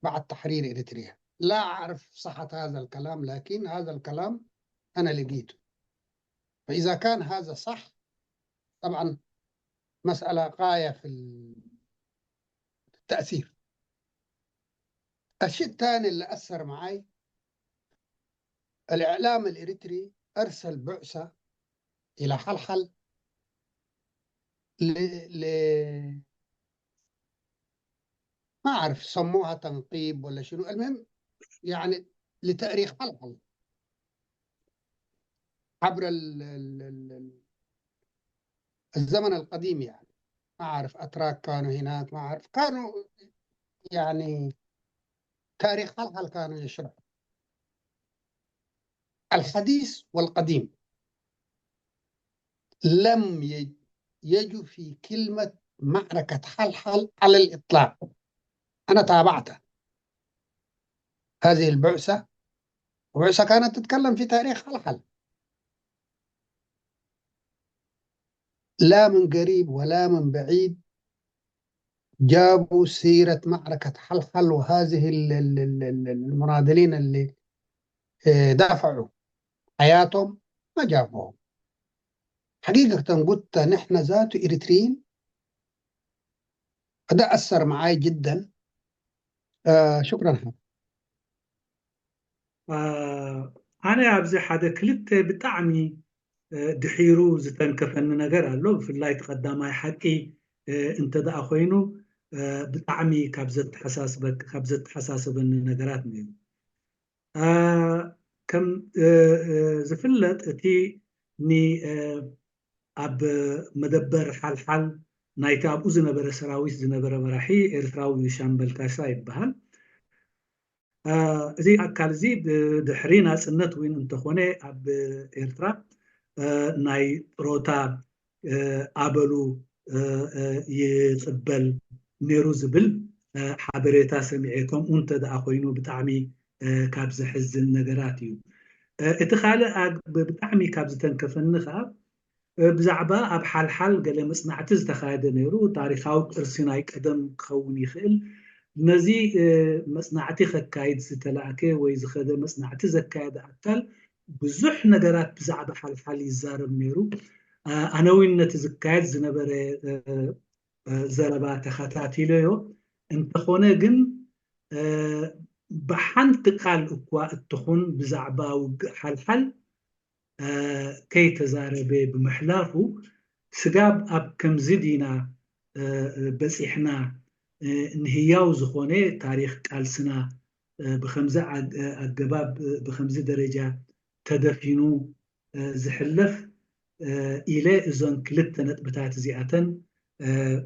بعد تحرير إريتريا. لا أعرف صحة هذا الكلام، لكن هذا الكلام أنا لقيته. فإذا كان هذا صح طبعا مسألة غاية في التأثير. الشيء الثاني اللي أثر معي، الإعلام الإريتري أرسل بعثة إلى حلحل ما أعرف سموها تنقيب ولا شنو، المهم يعني لتأريخ حلحل عبر الزمن القديم. يعني ما أعرف أتراك كانوا هناك، ما أعرف كانوا يعني تاريخ حلحل كانوا يشرح الحديث والقديم. لم يجوا في كلمة معركة حلحل على الإطلاق. أنا تابعت هذه البعثة، وبعثة كانت تتكلم في تاريخ حلحل، لا من قريب ولا من بعيد جابوا سيرة معركة حلحل، وهذه المناضلين اللي دافعوا حياتهم ما جابوهم. حقيقة قلت نحن ذات إريتريين، فده أثر معي جدا. شكرا. أنا أبزي حدا كلت بتعمي دحيرو زتنكفن نجر الله بفلاي تقدماي حقي انت دا أخوينو بتعمي كابزت حساسبن نجرات مين كم زفلت أتي ني أب مدبر حل نايتا أبو زنبر سراويس زنبر مراحي إرتراوي شامبل كاسا يبهل زي أكال زي دحرينا سنت وين انتخوني أب إرترا ناي روتا أبلو يقبل نيرو زبل حبريتا سمعيكم انت دا أخوينو بتعمي كابز حزن نجراتيو اتخالق بتعمي كابز تنكفن بزعبا أب حال قال مصنعت زتخايد نيرو تاريخاو قرسيناي قدم كون يخل نزي مصنعتي خكايد ستلاكي ويزخد مصنعتي زكايد أكل بزح نجرات بزعبا حال يزارب نيرو أنا وين تزكايد زنبر زربا تخاتاتي له انت خونه جن بحنت قال أكوا التخون بزعبا حال كي تزاربي بمحلافو سقاب أب كم زدينا بس إحنا نهياو زخوني تاريخ قالسنا بخمزة الجباب بخمزة درجة تدفينو زحلف إلى إذن كلتنت بتاعت زياتن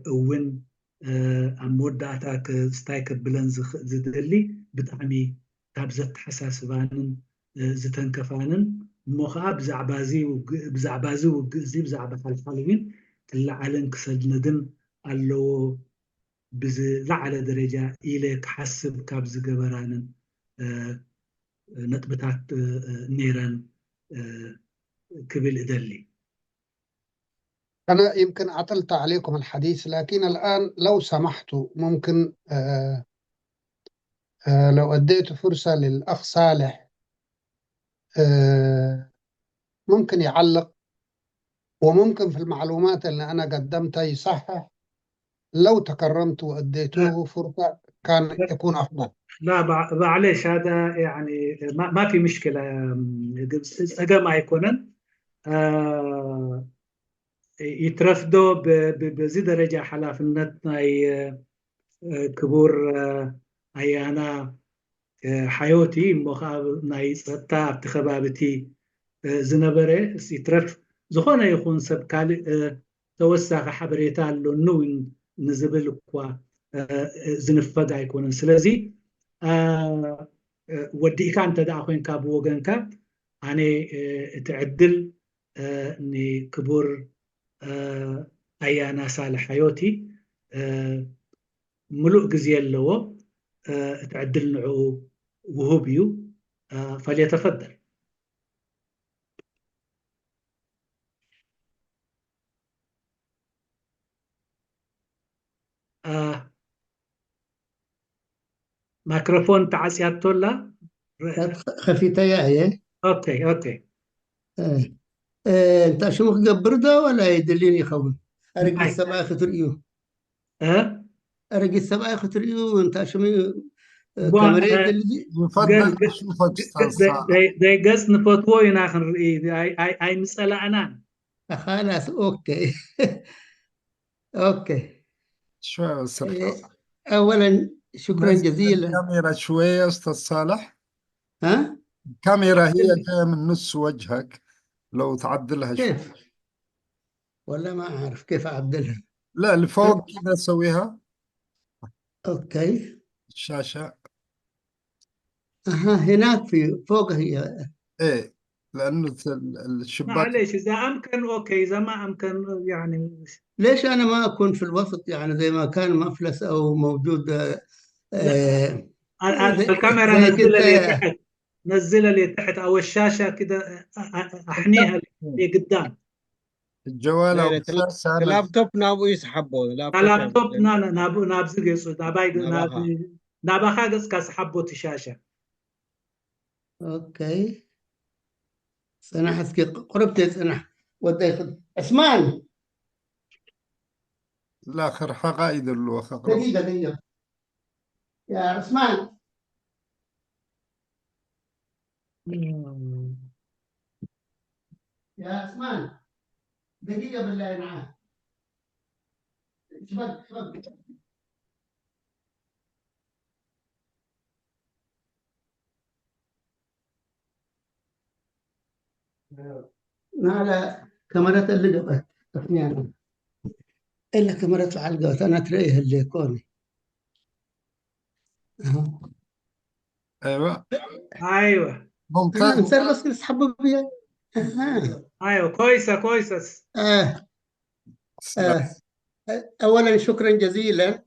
وين أمود داتاك ستايك بلن زدلي بتعمي تابزت حساس بانن زتنكفانن مخا بزعبازي وجزي بزعبة الحلوين تلعلن كسد ندن اللو بزعل درجة إليك حسب كابز جبرانن نتبتات نيران كبل إدلي. أنا يمكن عطلت عليكم الحديث، لكن الآن لو سمحتوا ممكن لو أديت فرصة للأخ صالح ممكن يعلق، وممكن في المعلومات اللي أنا قدمتها يصحح. لو تكرمت وأديته فرصة كان يكون أفضل. لا معلش هذا يعني ما في مشكلة ما يكونن يترفدوا بزي درجة حلافنتنا كبور أيانا حيوتي مخا ناي ستا بتخبابتي زنبره يترف زخونه يكون سب كالي توسع حبريتا لنو نزبل كوا زنفد يكون سلازي ودي كان تدع خوين كابو وغنكا أنا تعدل ني كبور أيانا صالح حيوتي ملوء جزية اللو تعدل نعو وهوبيو فليتفضل. ميكروفون تعسيات تولا خفيتها هي. اوكي انت شو مخبر ده ولا يدليني خون ارقي السبعة خطريو ارقي السبعة خطريو انت شو كاميرا دلي يفضل اشوفك استاذ صالح. داي قص نفوتو يناخن اي مسألة انا خلاص اوكي اوكي شوية بس اولا شكرا جزيلا. الكاميرا شوية استاذ صالح. ها الكاميرا هي جاية من نص وجهك، لو تعدلها شوي. كيف ولا ما اعرف كيف اعدلها. لا لفوق كذا سويها. اوكي الشاشة هناك في فوق هي. ايه لانه الشباك. معليش اذا امكن اوكي، اذا ما امكن يعني ليش انا ما اكون في الوسط يعني زي ما كان مفلس او موجود الكاميرا زي نزلها لي كنت تحت، نزلها لي تحت، او الشاشه كده احنيها لي قدام. الجوال او لا الشاشة أنا لابتوب نابو يسحبه لابتوب لابتوب ناب زقيص نابها نابا خاقص كاس حبوت الشاشه. اوكي سنة حسكي قربت سنة ودي ياخذ عثمان لا آخر حقائد الوثق. دقيقة يا عثمان يا عثمان دقيقة بالله معاه شبك على كاميرات اللي قبت اثنين إلا كاميرات العلقات أنا تريه اللي كوني أيوة ايوه ممتاز. نصير بس نسحبه بيها ايوه كويسه. آه. سلام. أولا شكرا جزيلا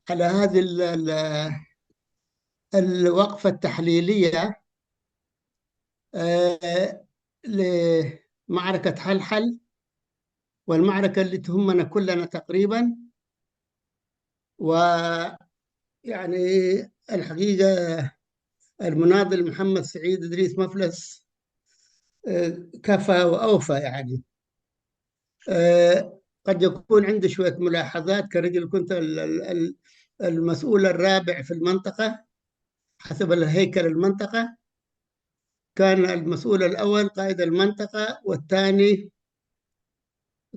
على هذه الوقفة التحليلية لمعركة حلحل، والمعركة اللي تهمنا كلنا تقريبا. ويعني الحقيقة المناضل محمد سعيد إدريس مفلس كفى وأوفى يعني. قد يكون عندي شوية ملاحظات كرجل كنت المسؤول الرابع في المنطقة حسب الهيكل المنطقة. كان المسؤول الأول قائد المنطقة، والثاني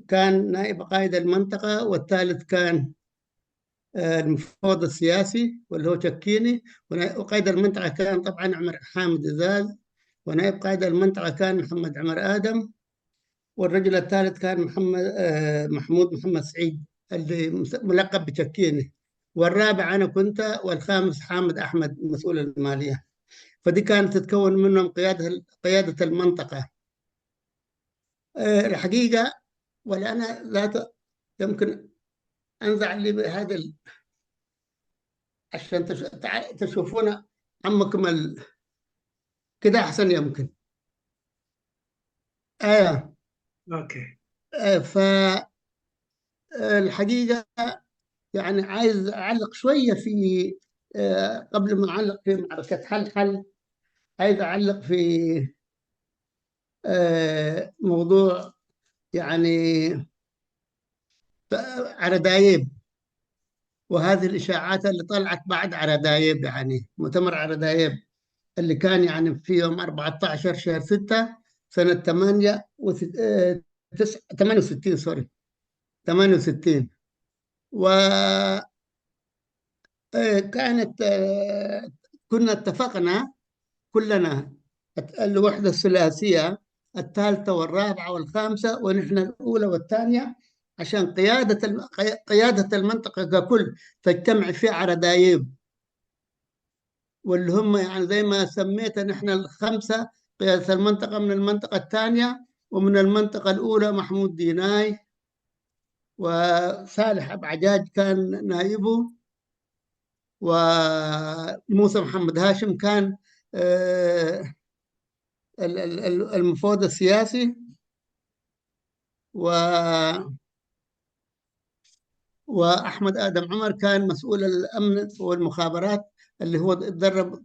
كان نائب قائد المنطقة، والثالث كان المفوض السياسي واللي هو شكيني، وقائد المنطقة كان طبعا عمر حامد إزاز، ونائب قائد المنطقة كان محمد عمر آدم، والرجل الثالث كان محمود محمد سعيد اللي ملقب بشكيني، والرابع أنا كنت، والخامس حامد أحمد مسؤول المالية. فدي كانت تتكون منهم قيادة المنطقة. الحقيقة ولا أنا لا يمكن أنزع لي بهذا عشان تشوفون عمكم كده أحسن يمكن. اوكي. فالحقيقة يعني عايز أعلق شوية في قبل ما أعلق في معركة حلحل، عايز أعلق في موضوع يعني عردايب، وهذه الإشاعات اللي طلعت بعد عردايب، يعني مؤتمر عردايب اللي كان يعني في يوم 14 شهر 6 سنة 68 سوري 68. وكانت كنا اتفقنا كلنا الوحدة الثلاثية الثالثة والرابعة والخامسة ونحن الأولى والثانية عشان قيادة المنطقة ككل تجتمع في عردايب، واللي هم يعني زي ما سميتها نحن الخمسة قيادة المنطقة من المنطقة الثانية، ومن المنطقة الأولى محمود ديناي، وصالح أبو عجاج كان نائبه، وموسى محمد هاشم كان المفوض السياسي، وأحمد آدم عمر كان مسؤول الأمن والمخابرات اللي هو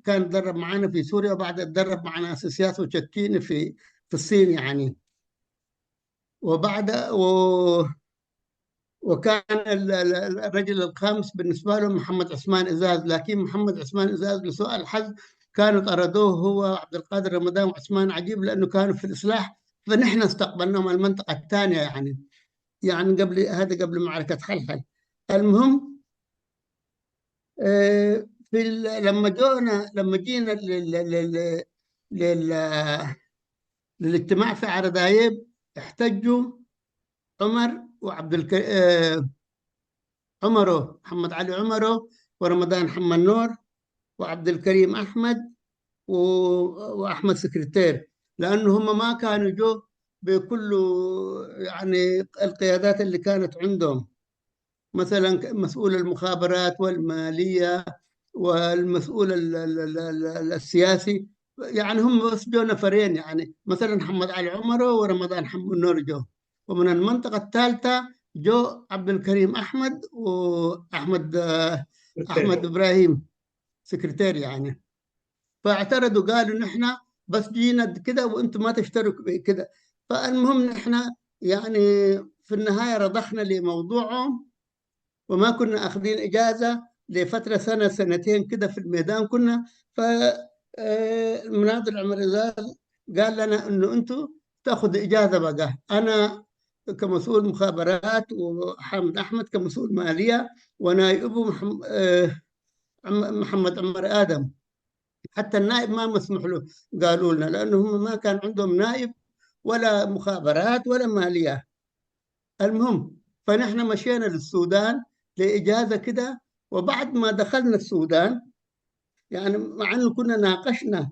كان تدرب معنا في سوريا، وبعد تدرب معنا سياسي وشكيني في الصين يعني. وبعد وكان الرجل الخامس بالنسبة له محمد عثمان إزاز، لكن محمد عثمان إزاز لسوء الحظ كانوا طردوه هو وعبد القادر رمضان وعثمان عجيب لأنه كانوا في الإصلاح، فنحن استقبلناهم المنطقة الثانية يعني قبل معركة حلحل. المهم لما جينا للاجتماع في عردايب احتجوا عمر وعبد عمره محمد علي عمره ورمضان محمد نور وعبد الكريم أحمد وأحمد سكرتير، لأنه هم ما كانوا جو بكل يعني القيادات اللي كانت عندهم. مثلا مسؤول المخابرات والمالية والمسؤول السياسي، يعني هم بس جو نفرين، يعني مثلا محمد علي عمره ورمضان حمود نور جو. ومن المنطقة الثالثة جو عبد الكريم أحمد وأحمد أحمد إبراهيم سكرتير يعني. فاعترضوا قالوا نحن بس جينا كده وانتم ما تشتركوا كده. فالمهم نحن يعني في النهاية رضخنا لموضوعهم، وما كنا أخذين إجازة لفترة سنة سنتين كده في الميدان كنا. فالمناضل عمر إزاز قال لنا إنه أنتم تأخذ إجازة بقى، أنا كمسؤول مخابرات وحامد أحمد كمسؤول مالية ونائبه محمد عمر آدم. حتى النائب ما مسموح له قالوا لنا، لأنه هم ما كان عندهم نائب ولا مخابرات ولا مالية. المهم فنحن مشينا للسودان لإجازة كده. وبعد ما دخلنا السودان يعني مع أنه كنا ناقشنا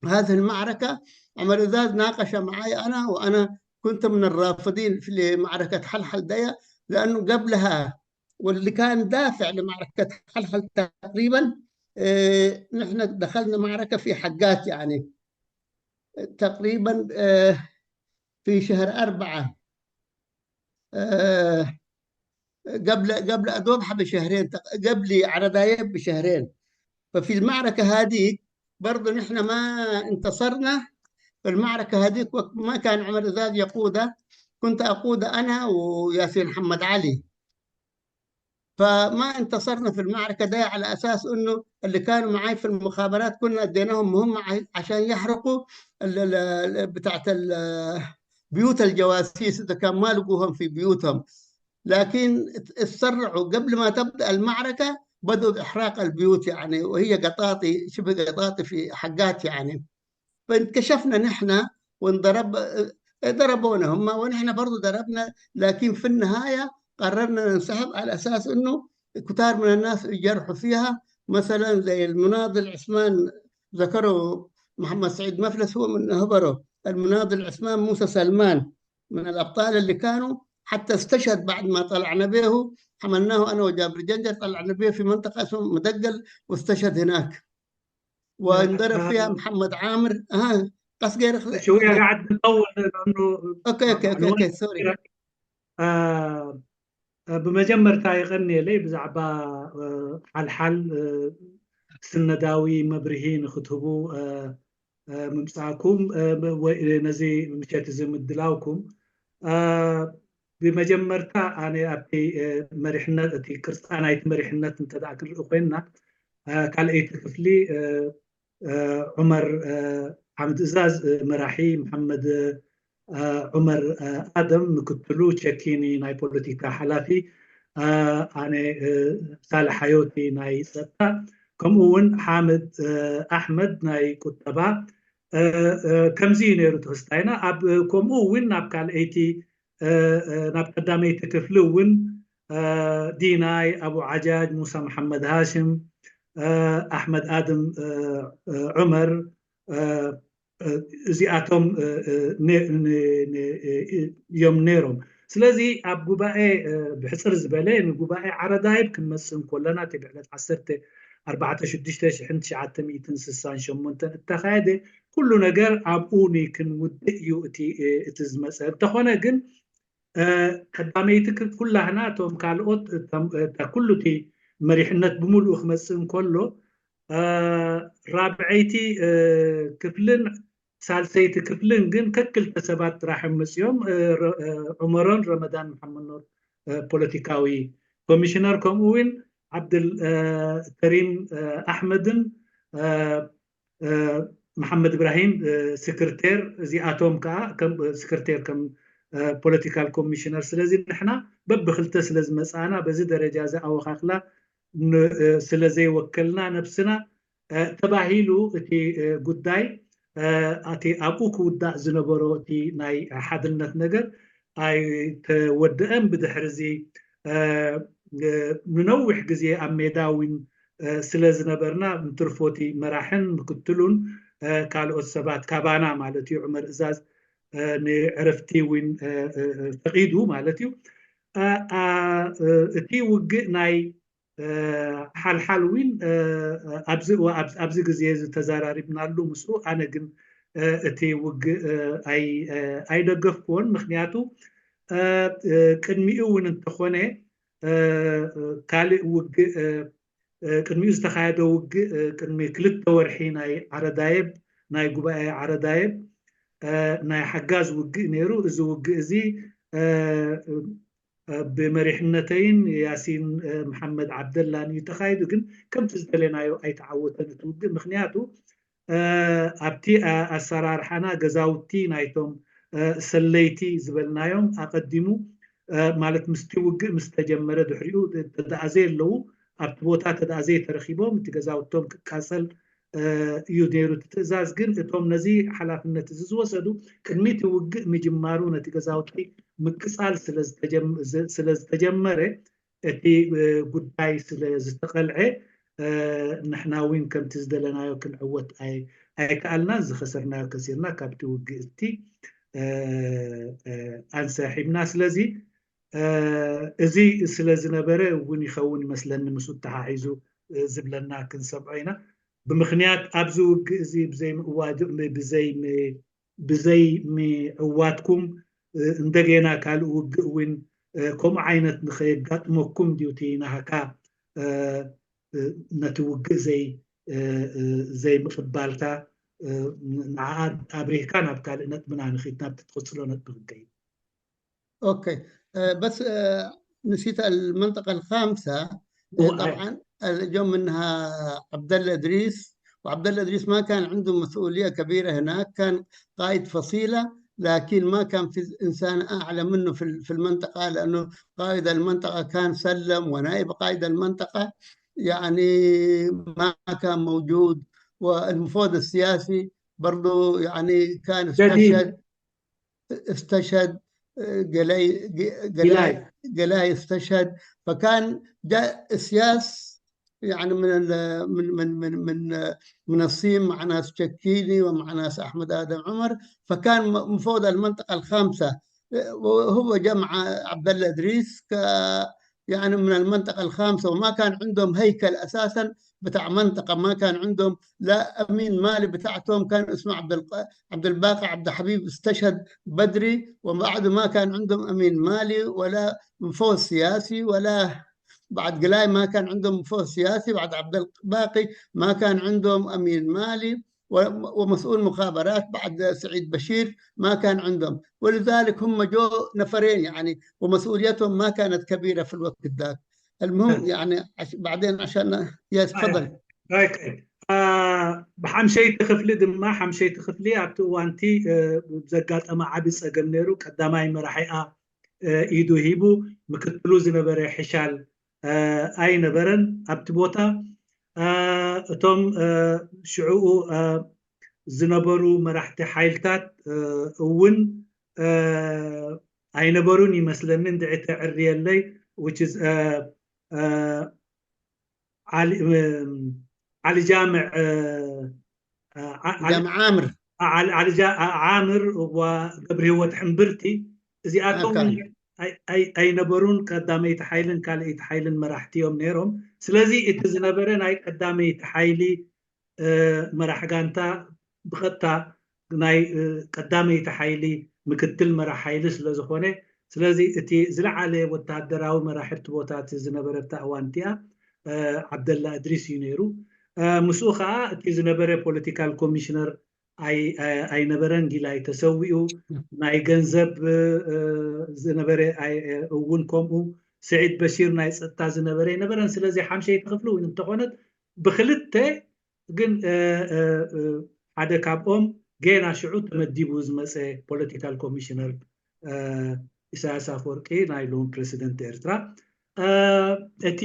هذه المعركة، عمر إزاز ناقش معي أنا، وأنا كنت من الرافضين في معركة حلحل ديا، لأنه قبلها واللي كان دافع لمعركة حلحل تقريبا نحن دخلنا معركة في حقات يعني تقريبا في شهر 4 قبل أدوبها بشهرين، قبل عردايب بشهرين. ففي المعركة هذه برضو نحن ما انتصرنا. في المعركة هذه ما كان عمر إزاز يقودها، كنت أقودها أنا وياسين محمد علي. فما انتصرنا في المعركة دي على أساس أنه اللي كانوا معي في المخابرات كنا اديناهم مهمة عشان يحرقوا بتاعت بيوت الجواسيس إذا كان ما لقوهم في بيوتهم. لكن اتسرعوا قبل ما تبدأ المعركة، بدأوا بإحراق البيوت يعني، وهي قطاطي شبه قطاطي في حقات يعني. فانكشفنا نحن ضربونا هم ونحن برضو ضربنا. لكن في النهاية قررنا ننسحب على أساس أنه كتار من الناس يجرحوا فيها، مثلا زي المناضل عثمان ذكروا محمد سعيد مفلس هو من هبره، المناضل عثمان موسى سلمان من الأبطال اللي كانوا حتى استشهد بعد ما طلعنا به. حملناه أنا وجابر جنجر، طلعنا به في منطقة اسمها مدقل واستشهد هناك. وانضرب فيها محمد عامر قصقير. شوية قاعد نطول لأنه اوكي سوري. بمجمر تايغني لي بزعبا حل سنداوي مبرهين خطبو ممساكم نزي مشات زي مدلاوكم بمجمرتا أنا أبتي مريحنا تي كرس أنا أيت مريحنا تنتدعك الأخوينا قال أيت كفلي عمر حمد إزاز مراحي محمد عمر آدم كتلو تشكيني ناي بوليتيكا حلافي أنا صالح حيوتي ناي ستا كمون حامد أحمد ناي كتبا كمزي نيرو تغستاينا أب كمون ناب كال ايتي ناب قدامي تكفلون ديناي أبو عجاج موسى محمد هاشم أحمد آدم عمر زياتهم يوم نيرهم. سلازي أب جبائي بحصر زبالين جبائي عردايب كمسن كلنا تبعلت عسرت 14 حنت شعات ميتن سسان شمونتن التخاذ كل نجار عبوني كن ودي يؤتي تزمس تخونا جن خداميتك كلها هناتهم كالوت تكلتي مريحنات بملو خمسن كله رابعيتي كفلن سالسيتي كفلن جن ككل تسبات راح مسيوم عمران رمضان محمد نور بوليتيكاوي كوميشنر كوموين عبد الكريم أحمد محمد إبراهيم سكرتير زي آتوم كم سكرتير كم بوليتيكال كوميشنر. سلازي نحنا ببخلت سلاز مسانا بزي درجة أو خاخلا سلازي وكلنا نفسنا تباهيلو تي قداي أتي أبوك ودا زنبرو تي ناي حدلنت نجر أي تودأن بدحرزي منوح جزي أميداوين سلاز نبرنا مترفوتي مراحن مكتلون كالو السبات كابانا مالتي عمر إزاز عرفتي وين فقيدو مالتي እቲ ውግእ ናይ ሓልሓልዊን ኣብዚ ግዜ ዝተዘራሪብናሉ ምስኡ ኣነ ግን እቲ ውግእ ኣይደገፍክዎን ምክንያቱ ቅድሚኡ እውን እንተኾነ ካልእ ውግእ ቅድሚኡ ዝተካየደ ውግእ ቅድሚ 2 ወርሒ ናይ ዓረዳየብ ናይ ጉባኤ ዓረዳየብ ናይ ሓጋዝ ውግእ ነይሩ እዚ ውግእ እዚ بمريحنتين ياسين محمد عبد الله يتخايد ግን ከምቲ ዝደለናዮ ኣይተዓወተን እቲ ውግእ ምክንያቱ ኣብቲ ኣሰራርሓና ገዛውቲ ናይቶም ሰለይቲ ዝበልናዮም ኣቀዲሙ ማለት ምስቲ ውግእ ምስ ተጀመረ ድሕሪኡ ተዳእዘ ኣለዉ ኣብቲ ቦታ ተዳእዘ ተረኺቦም እቲ ገዛውቶም ክቃፀል እዩ ነይሩ ትእዛዝ ግን እቶም ነዚ ሓላፍነት ዝወሰዱ ቅድሚት ውግእ ምጅማሩ ነቲ ገዛውቲ ምቅፃል ስለዝተጀመረ እቲ ጉዳይ ስለዝተቀልዐ ንሕና እውን ከምቲ ዝደለናዮ ክንዕወት ኣይከኣልናን ዝኸሰርናዮ ከሲርና ካብቲ ውግእ እቲ ኣንሰሒብና ስለዚ እዚ ስለዝነበረ እውን ይኸውን ይመስለኒ ምስኡ ተሓሒዙ ዝብለና ክንሰምዖ ኢና ብምክንያት ኣብዚ ውግእ እዚ ብዘይ ምዕዋትኩም እንደገና ካልእ ውግእ እውን ከምኡ ዓይነት ንኸየጋጥመኩም ድዩቲ ናሃካ ነቲ ውግእ ዘይምቕባልካ ንዓኣ ኣብሪህካ ናብ ካልእ ነጥብና ንኽድ ናብ ትትቕፅሎ ነጥቢ ክንከይድ اوكي بس نسيت المنطقة الخامسة طبعا جو منها عبد الله إدريس وعبد الله إدريس ما كان عنده مسؤولية كبيرة هناك كان قائد فصيلة لكن ما كان في إنسان أعلى منه في المنطقة لأنه قائد المنطقة كان سلم ونائب قائد المنطقة يعني ما كان موجود والمفوض السياسي برضو يعني كان استشهد قلاي استشهد فكان جاء السياس يعني من الصين مع ناس شكيني ومع ناس أحمد آدم عمر فكان مفوض المنطقة الخامسة وهو جمع عبد الله إدريس يعني من المنطقة الخامسة وما كان عندهم هيكل أساسا بتاع منطقة ما كان عندهم لا أمين مالي بتاعتهم كان اسمه عبد الباقي عبد الحبيب استشهد بدري وبعده ما كان عندهم أمين مالي ولا مفوض سياسي ولا بعد قلاي ما كان عندهم مفوض سياسي بعد عبد الباقي ما كان عندهم أمين مالي ومسؤول مخابرات بعد سعيد بشير ما كان عندهم ولذلك هم جو نفرين يعني ومسؤوليتهم ما كانت كبيرة في الوقت ذاك المهم يعني بعدين عشان يتفضل بحمشي تخفلي دما حمشي تخفلي ኣብቲ እዋንቲ ብዘጋጠመ ዓቢ ፀገም ነይሩ ቀዳማይ መራሒኣ ኢዱ ሂቡ ምክትሉ ዝነበረ ሕሻል ኣይነበረን ኣብቲ ቦታ እቶም ሽዑኡ ዝነበሩ መራሕቲ ሓይልታት እውን ኣይነበሩን ይመስለኒ እንድዕተ ዕርየለይ which is علي جامع علي عامر وقبره حنبرتي زياتهم اي نبرون قدامي تحايلن كالي تحايلن مراحتيهم نيرهم سلازي اتزنبرن اي قدامي تحايلي مراحغانتا بخطا ناي قدامي تحايلي مكتل مراحيل سلازخونه سلازي اتي زلعالي وتعدراو مراحل بوتات زنبرت اوانتيا عبد الله ادريس ينيرو مسوخا اتي زنبره بوليتيكال كوميشنر اي نبرن جيلاي تسويو ناي گنزب زنبره اي اون كومو سعيد بشير ناي صتا زنبره نبرن سلازي حمشي تخفلو انتقونت بخلته ግን ሓደ ካብኦም ገና ሽዑ ተመዲቡ ዝመፀ ፖለቲካል ኮሚሽነር ኢሳያስ አፈወርቂ ናይ ሎም ፕሬዚደንት ኤርትራ እቲ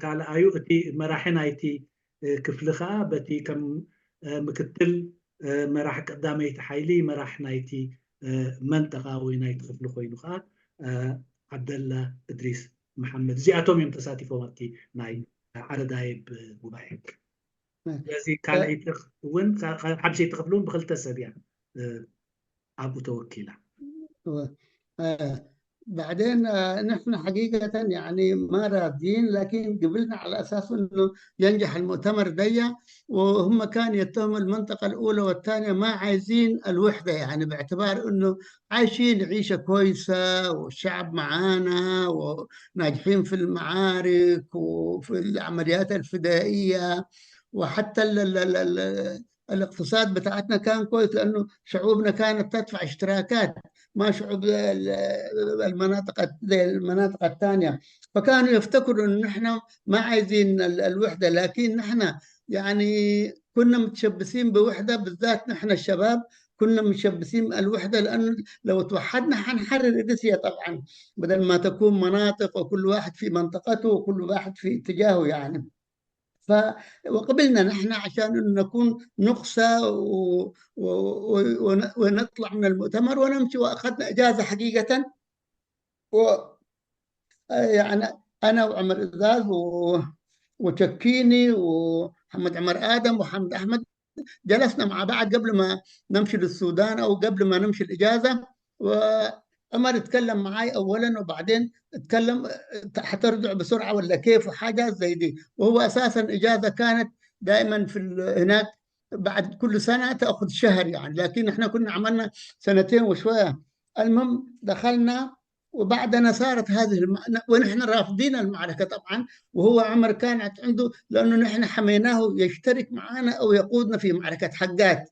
ካልኣዩ እቲ መራሒ ናይቲ ክፍሊ ከዓ በቲ ከም ምክትል መራሒ ቀዳመይቲ ሓይሊ መራሒ ናይቲ መንጠቃ ወይ ናይቲ ክፍሊ ኮይኑ ከዓ ዓብደላ እድሪስ መሐመድ እዚኣቶም እዮም ተሳቲፎም ኣብቲ ናይ ዓረዳይብ ጉባኤ ስለዚ ካልኣይቲ እውን ሓምሸይ ተኽፍሉን ብክልተ ሰብ እያ ኣብኡ ተወኪላ بعدين نحن حقيقة يعني ما راضيين، لكن قبلنا على أساس أنه ينجح المؤتمر دي، وهم كانوا يتهموا المنطقة الأولى والثانية ما عايزين الوحدة، يعني باعتبار أنه عايشين عيشة كويسة والشعب معانا وناجحين في المعارك وفي العمليات الفدائية، وحتى الاقتصاد بتاعتنا كان كويس لأنه شعوبنا كانت تدفع اشتراكات ما شعوب المناطق الثانية. فكانوا يفتكروا أن نحن ما عايزين الوحدة، لكن نحن يعني كنا متشبثين بوحدة، بالذات نحن الشباب كنا متشبثين الوحدة، لأنه لو توحدنا حنحرر روسيا طبعا، بدل ما تكون مناطق وكل واحد في منطقته وكل واحد في اتجاهه يعني. وقبلنا نحن عشان نكون نقصى ونطلع من المؤتمر ونمشي، واخذنا اجازه حقيقه. و يعني انا وعمر ازاز وتشكيني ومحمد عمر ادم وحمد احمد جلسنا مع بعض قبل ما نمشي للسودان او قبل ما نمشي الاجازه، وعمر اتكلم معي اولا وبعدين اتكلم حترجع بسرعه ولا كيف وحاجات زي دي. وهو اساسا اجازه كانت دائما في هناك بعد كل سنه تاخذ شهر يعني، لكن احنا كنا عملنا سنتين وشويه. المهم دخلنا وبعدنا صارت هذه ونحن رافضين المعركه طبعا، وهو عمر كانت عنده لانه نحن حميناه يشترك معنا او يقودنا في معركه حقات.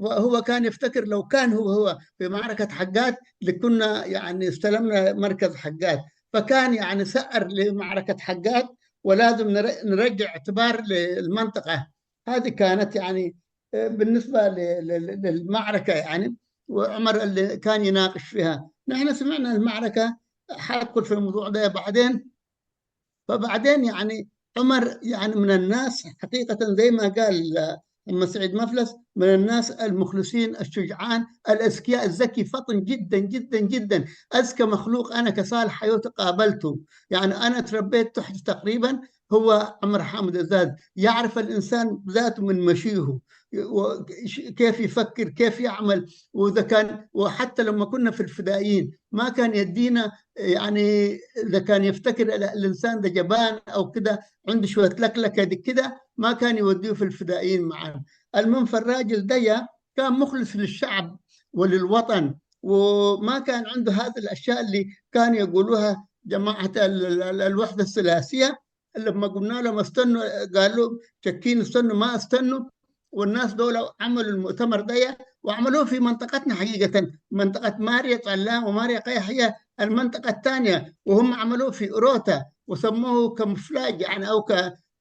هو كان يفتكر لو كان هو في معركة حقات لكنا يعني استلمنا مركز حقات، فكان يعني سأر لمعركة حقات، ولازم نرجع اعتبار للمنطقة. هذه كانت يعني بالنسبة للمعركة يعني، وعمر اللي كان يناقش فيها. نحن سمعنا المعركة، حأدخل في الموضوع ده بعدين. فبعدين يعني عمر يعني من الناس حقيقة زي ما قال أما سعيد مفلس، من الناس المخلصين الشجعان الأذكياء الذكي فطن جدا جدا جدا، أذكى مخلوق أنا كصالح حيوتي قابلته. يعني أنا تربيت تحت تقريبا هو عمر حامد الزاد، يعرف الإنسان ذاته من مشيه كيف يفكر كيف يعمل. وإذا كان وحتى لما كنا في الفدائيين ما كان يدينا يعني، إذا كان يفتكر الإنسان ده جبان أو كده عنده شوية لكلكة دي كده ما كان يوديه في الفدائيين معنا. المهم فالراجل ده كان مخلص للشعب وللوطن، وما كان عنده هذه الأشياء اللي كان يقولوها جماعة الوحدة الثلاثية. لما قلنا لهم استنوا قالوا شكين استنوا، ما استنوا. والناس دول عملوا المؤتمر ده وعملوه في منطقتنا حقيقة، منطقة ماريا طلام وماريا قيح هي المنطقة الثانية، وهم عملوه في أوروتا وسموه كمفلاج يعني أو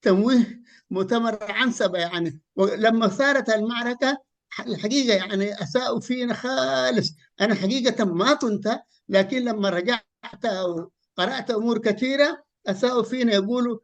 كتمويه مؤتمر عنسبة يعني. ولما صارت المعركة الحقيقة يعني أساءوا فينا خالص. أنا حقيقة ما كنت، لكن لما رجعت وقرأت أمور كثيرة أساءوا فينا، يقولوا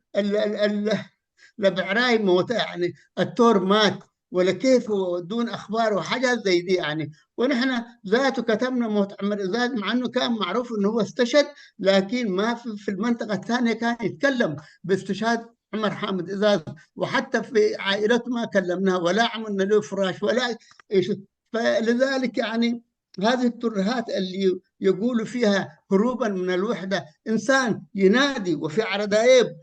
لبعراي موت يعني التور مات ولا كيف دون اخبار وحاجات زي دي يعني. ونحن ذاته كتبنا موت عمر ازاز مع انه كان معروف انه هو استشهد، لكن ما في المنطقه الثانيه كان يتكلم باستشهاد عمر حامد ازاز، وحتى في عائلته ما كلمناه ولا عملنا له فراش ولا ايش. فلذلك يعني هذه الترهات اللي يقولوا فيها هروبا من الوحده، انسان ينادي وفي عردايب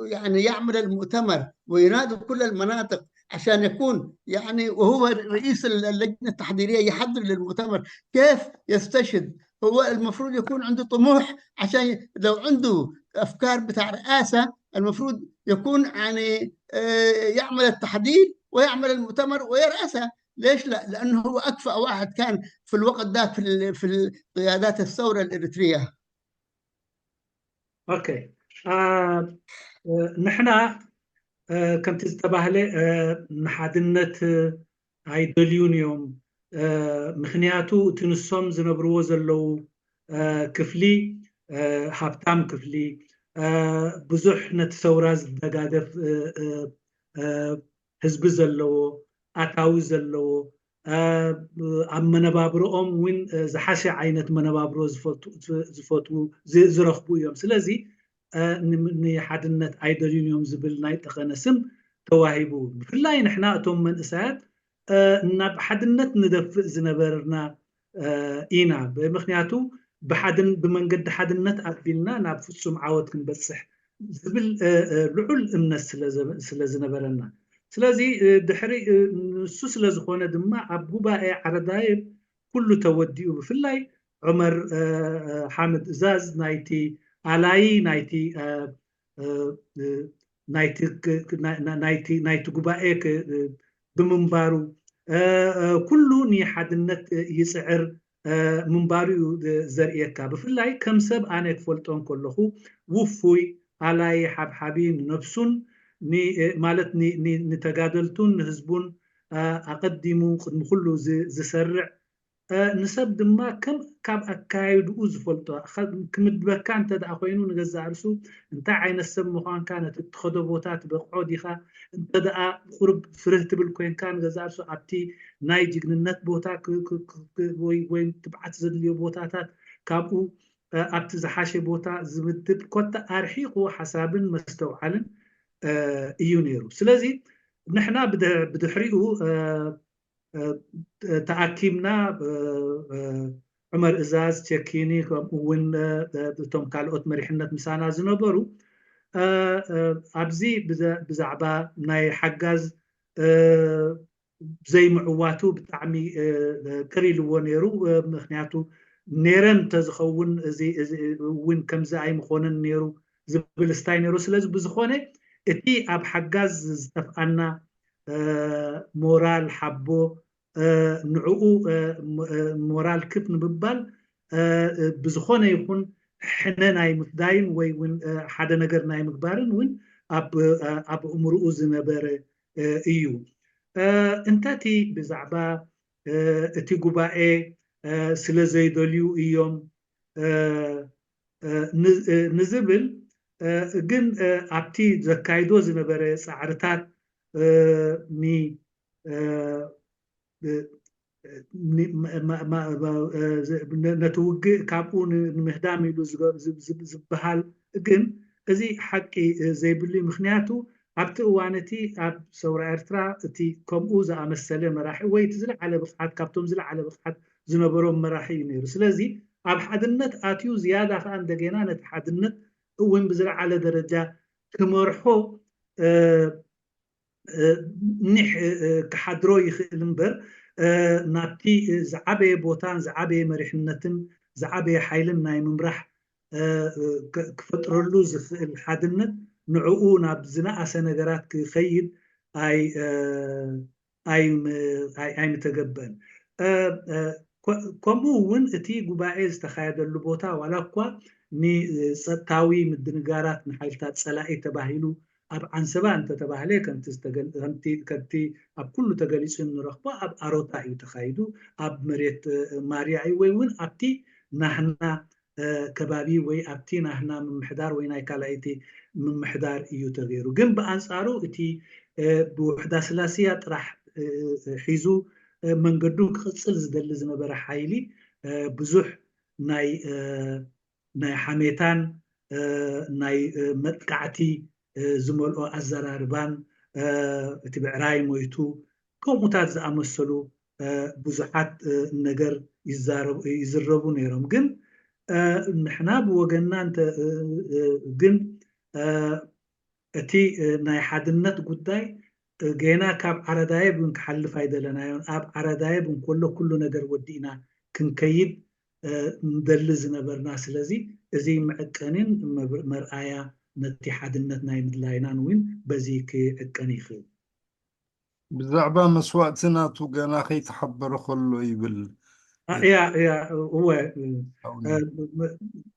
يعني يعمل المؤتمر وينادي كل المناطق عشان يكون يعني، وهو رئيس اللجنة التحضيرية يحضر للمؤتمر، كيف يستشهد؟ هو المفروض يكون عنده طموح، عشان لو عنده أفكار بتاع رئاسة المفروض يكون يعني يعمل التحضير ويعمل المؤتمر ويرأسه. ليش لا؟ لأنه هو أكفأ واحد كان في الوقت ده في قيادات الثورة الإريترية. اوكي. نحن كم تزتبهلي نحادنت አይደልዩን ምክንያቱ ትንሶም ዝነብርዎ ዘለው ክፍሊ ሃብታም ክፍሊ ብዙሕ ነቲ ሰውራ ዝደጋገፍ ህዝቢ ዘለዎ ኣታዊ ዘለዎ ኣብ መነባብሮኦም እውን ዝሓሸ ዓይነት መነባብሮ ዝፈትው ዝረኽቡ እዮም። ስለዚ ንሓድነት ኣይደልዩን እዮም ዝብል ናይ ጠቐነ ስም ተዋሂቡ። ብፍላይ ንሕና እቶም መንእሰያት ናብ ሓድነት ንደፍእ ዝነበርና ኢና። ብምክንያቱ بمنقد حدنت أقبلنا نبفصم عاود كنبصح زبل لعل إمنس سلازنبرنا سلازي دحري نسو سلازخونه دما أبوباء عردايب كله توديو بفلاي عمر حامد إزاز نايتي علاي نايتي نايتي قبائك بمنبارو كله ني حدنت يسعر منبارو زرئيكا بفلاي كم سب أنا كفلتون كله وفوي على حبحبين نفسون ني مالت ني نتجادلتون هزبون أقدموا كله زسرع نسب دما كم كاب أكايد أزفلتو كمدبك كانت أخوينو نجزع عرسو انت عين السم مخان كانت تخدو بوتات بقعودي خا انت دا قرب فرهت بالكوين كان جزع عرسو عبتي ناي جيجننت بوتا وين تبعت زدليو بوتاتات كابو عبت زحاشي بوتا زمدب كوتا أرحيق وحساب مستوعلا إيونيرو سلازي نحنا بدحريقو تأكيمنا عمر إزاز تشكيني وين توم كالوت مريحنة مسانا زنبرو أبزي بزعبا ناي حجاز زي معواتو بتعمي كريل ونيرو مخنياتو نيرن تزخون زي وين كم زي مخونن نيرو زبلستاي نيرو سلاز بزخونه اتي أب حجاز استفقنا مورال حبو نعو مورال كيف نببال بزخونه يكون حنا ناي متداين وين حدا نجر ناي مقبارن وين أب أمرؤ زنبر إيو انتاتي بزعبا اتي قبائي سلزي دوليو إيوم نزبل جن أبتي زكايدو زنبر سعرتات ني نتوجه كابون مهدام يلو زبحال جن زي حقي زي بلي مخنياتو عبت وانتي عب سورة إرترا تي كم أوزا أمثله مراحي ويتزرع على بقعات كابتوم زرع على بقعات زنبروم مراحي نيرو سلازي عب حدنت آتيو زيادة فان دقينا نتحدنت وين بزرع على درجة كمرحو نح كحدرو يخلنبر نابتي زعبي بوتان زعبي مريحنتن زعبي حيلن ناي ممرح كفترلو الحدنت نعقونا بزنا سنجرات كخيد أي متقبل كمون اتي قبائز تخيد اللبوتا ولكوا ني ستاوي مدنقارات نحيلتات سلائي تباهلو أب عن سبا أنت تباهلي كنتي أب كل تقليسن رخبا أب أروتا يتخيدو أب مريت ماريعي وين أبتي نحنا كبابي وي أبتي نحنا من محدار ويناي كالايتي من محدار إيو تغيرو جنب أنصارو اتي بوحدة سلاسية راح حيزو من قدوك خصل زدل زنبرا حايلي بزوح ناي حميتان ناي متقعتي زملؤ أزراربان تبعراي مويتو كوموتات زأمسلو بزحات نجر يزربو نيرم جن نحنا بوجنا أنت جن أتي ناي حدنت قداي جينا كاب عردايب ونكحل فايدة لنا أب عردايب ونكله نجر ودينا كنكيد ندلز نبرنا سلازي زي معكنين مرآيا نتي حدنت ناي مدلاينان وين بزيك أكنيخي بزعبا مسواتنا توقنا خي تحبر خلو يبل يا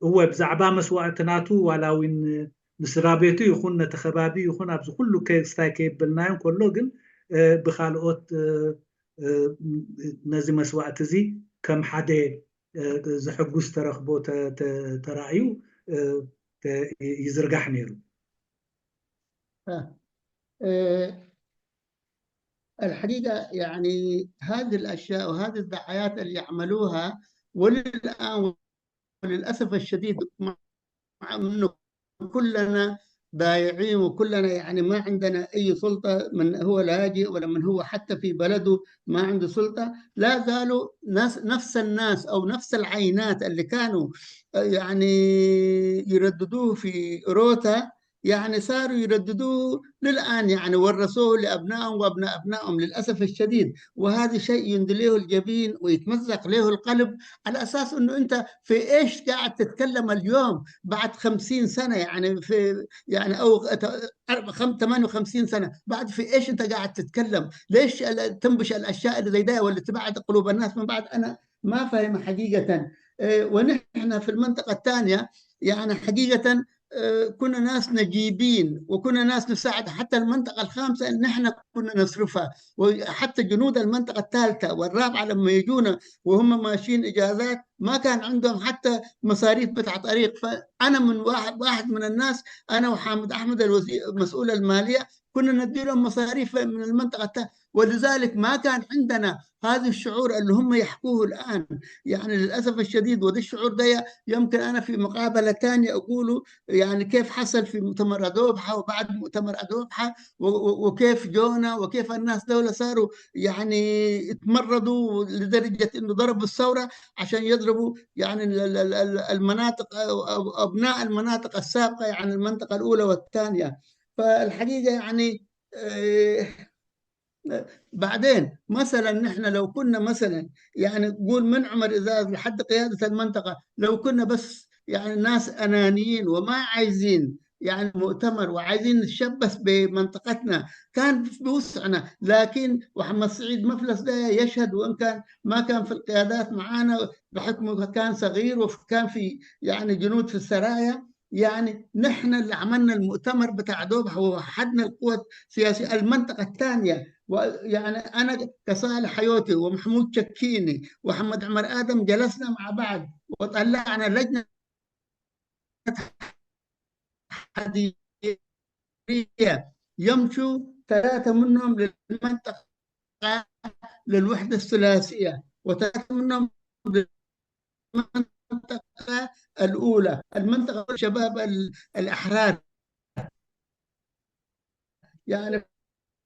هو بزعبا مسواتنا تو ولا وين نسرابيتو يخون نتخبابي يخون أبز كله كيستاكي بلنايم كله جن بخالقات نزي مسوات زي كم حدا زحقوس ترخبو تراعيو يزرقح نيرو الحقيقة يعني هذه الأشياء وهذه الدعايات اللي يعملوها وللآن وللأسف الشديد مع أنه كلنا ضايعين، وكلنا يعني ما عندنا أي سلطة، من هو لاجئ ولا من هو حتى في بلده ما عنده سلطة. لا زالوا نفس الناس أو نفس العينات اللي كانوا يعني يرددوه في روتا، يعني صاروا يرددوه للآن، يعني ورثوه لأبنائهم وأبناء أبنائهم للأسف الشديد. وهذا شيء يندليه الجبين ويتمزق له القلب، على أساس أنه أنت في إيش قاعد تتكلم اليوم بعد 50 سنة، يعني في يعني أو 58 سنة بعد، في إيش أنت قاعد تتكلم؟ ليش تنبش الأشياء اللي زي ده واللي تبعد قلوب الناس من بعد؟ أنا ما فاهم حقيقة. ونحن في المنطقة الثانية يعني حقيقة كنا ناس نجيبين وكنا ناس نساعد. حتى المنطقة الخامسة إن نحن كنا نصرفها، وحتى جنود المنطقة الثالثة والرابعة لما يجونا وهم ماشيين إجازات ما كان عندهم حتى مصاريف بتاع طريق. فأنا من واحد من الناس، أنا وحامد أحمد مسؤول المالية، كنا ندي لهم مصاريف من المنطقة الثانية. ولذلك ما كان عندنا هذا الشعور اللي هم يحكوه الآن، يعني للأسف الشديد. وده الشعور ده يمكن أنا في مقابلة تانية أقوله، يعني كيف حصل في مؤتمر أدوبحة وبعد مؤتمر أدوبحة، وكيف جونا وكيف الناس دولة صاروا يعني اتمردوا لدرجة إنه ضربوا الثورة عشان يضربوا يعني المناطق أو أبناء المناطق السابقة، يعني المنطقة الأولى والثانية. فالحقيقة يعني بعدين مثلا نحن لو كنا مثلا يعني نقول من عمر إزاز لحد قيادة المنطقة، لو كنا بس يعني ناس أنانيين وما عايزين يعني مؤتمر وعايزين نتشبث بمنطقتنا كان بوسعنا. لكن محمد سعيد مفلس ده يشهد، وإن كان ما كان في القيادات معانا بحكمه كان صغير وكان في يعني جنود في السرايا، يعني نحن اللي عملنا المؤتمر بتاع دوبها ووحدنا القوى السياسية المنطقة الثانية. ويعني أنا كصالح حيوتي ومحمود شكيني ومحمد عمر آدم جلسنا مع بعض وطلعنا لجنة حديثية يمشوا 3 منهم للمنطقة، للوحدة الثلاثية، و3 منهم للمنطقة الأولى، المنطقة شباب الأحرار. يعني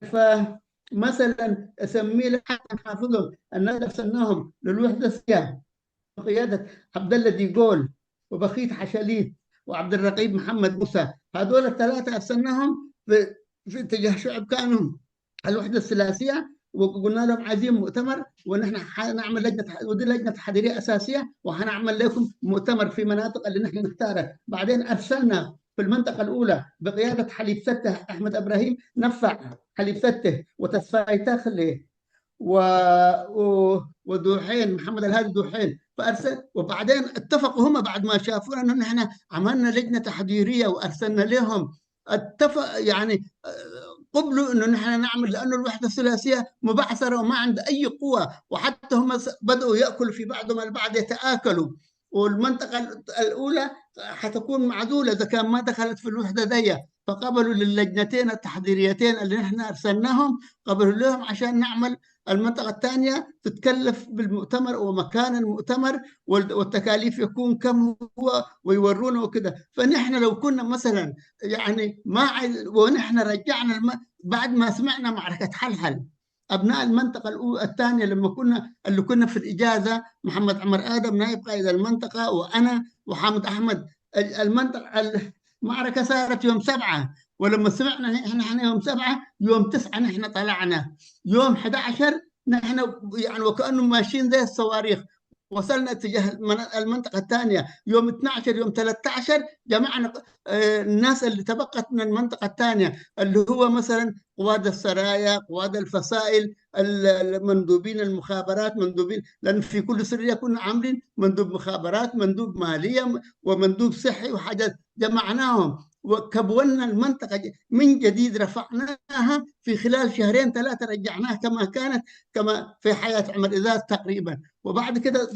فمثلا اسميه لك حتى نحافظهم، الناس ارسلناهم للوحده السياسيه بقياده عبد الله ديغول وبخيت حشاليت وعبد الرقيب محمد موسى. هذول الثلاثه ارسلناهم في اتجاه شعب كانوا الوحده الثلاثيه، وقلنا لهم عايزين مؤتمر ونحن حنعمل لجنه، ودي لجنه تحضيريه اساسيه، وحنعمل لكم مؤتمر في مناطق اللي نحن نختارها. بعدين ارسلنا في المنطقه الاولى بقياده حليب سته احمد ابراهيم نفع حليب سته وتصفاي تخلي ودوحين محمد الهادي دوحين فارسل. وبعدين اتفقوا هم بعد ما شافونا انه نحن عملنا لجنه تحضيريه وارسلنا لهم، اتفق يعني قبلوا انه نحن نعمل، لانه الوحده الثلاثيه مبعثره وما عنده اي قوه، وحتى هم بداوا ياكلوا في بعضهم البعض يتاكلوا. والمنطقه الاولى حتكون معزوله اذا كان ما دخلت في الوحده دي. فقبلوا للجنتين التحضيريتين اللي نحن ارسلناهم، قبلوا لهم عشان نعمل المنطقة الثانية تتكلف بالمؤتمر ومكان المؤتمر والتكاليف يكون كم هو ويورونا وكده. فنحن لو كنا مثلا يعني ما ونحن رجعنا بعد ما سمعنا معركة حلحل، أبناء المنطقة الثانية لما كنا اللي كنا في الإجازة، محمد عمر آدم نائب قائد المنطقة وأنا وحامد أحمد، المنطقة المعركة صارت يوم 7، ولما سمعنا احنا يوم 7 يوم 9 نحن طلعنا، يوم 11 نحن يعني وكأنه ماشيين زي الصواريخ وصلنا اتجاه المنطقة الثانية. يوم 12 يوم 13 جمعنا الناس اللي تبقت من المنطقة الثانية، اللي هو مثلا قواد السرايا، قواد الفصائل، المندوبين المخابرات، مندوبين، لأن في كل سرية كنا عاملين مندوب مخابرات، مندوب مالية ومندوب صحي وحاجات، جمعناهم وكبولنا المنطقة من جديد، رفعناها في خلال 2-3 رجعناها كما كانت، كما في حياة عمر إزاز تقريبا. وبعد كده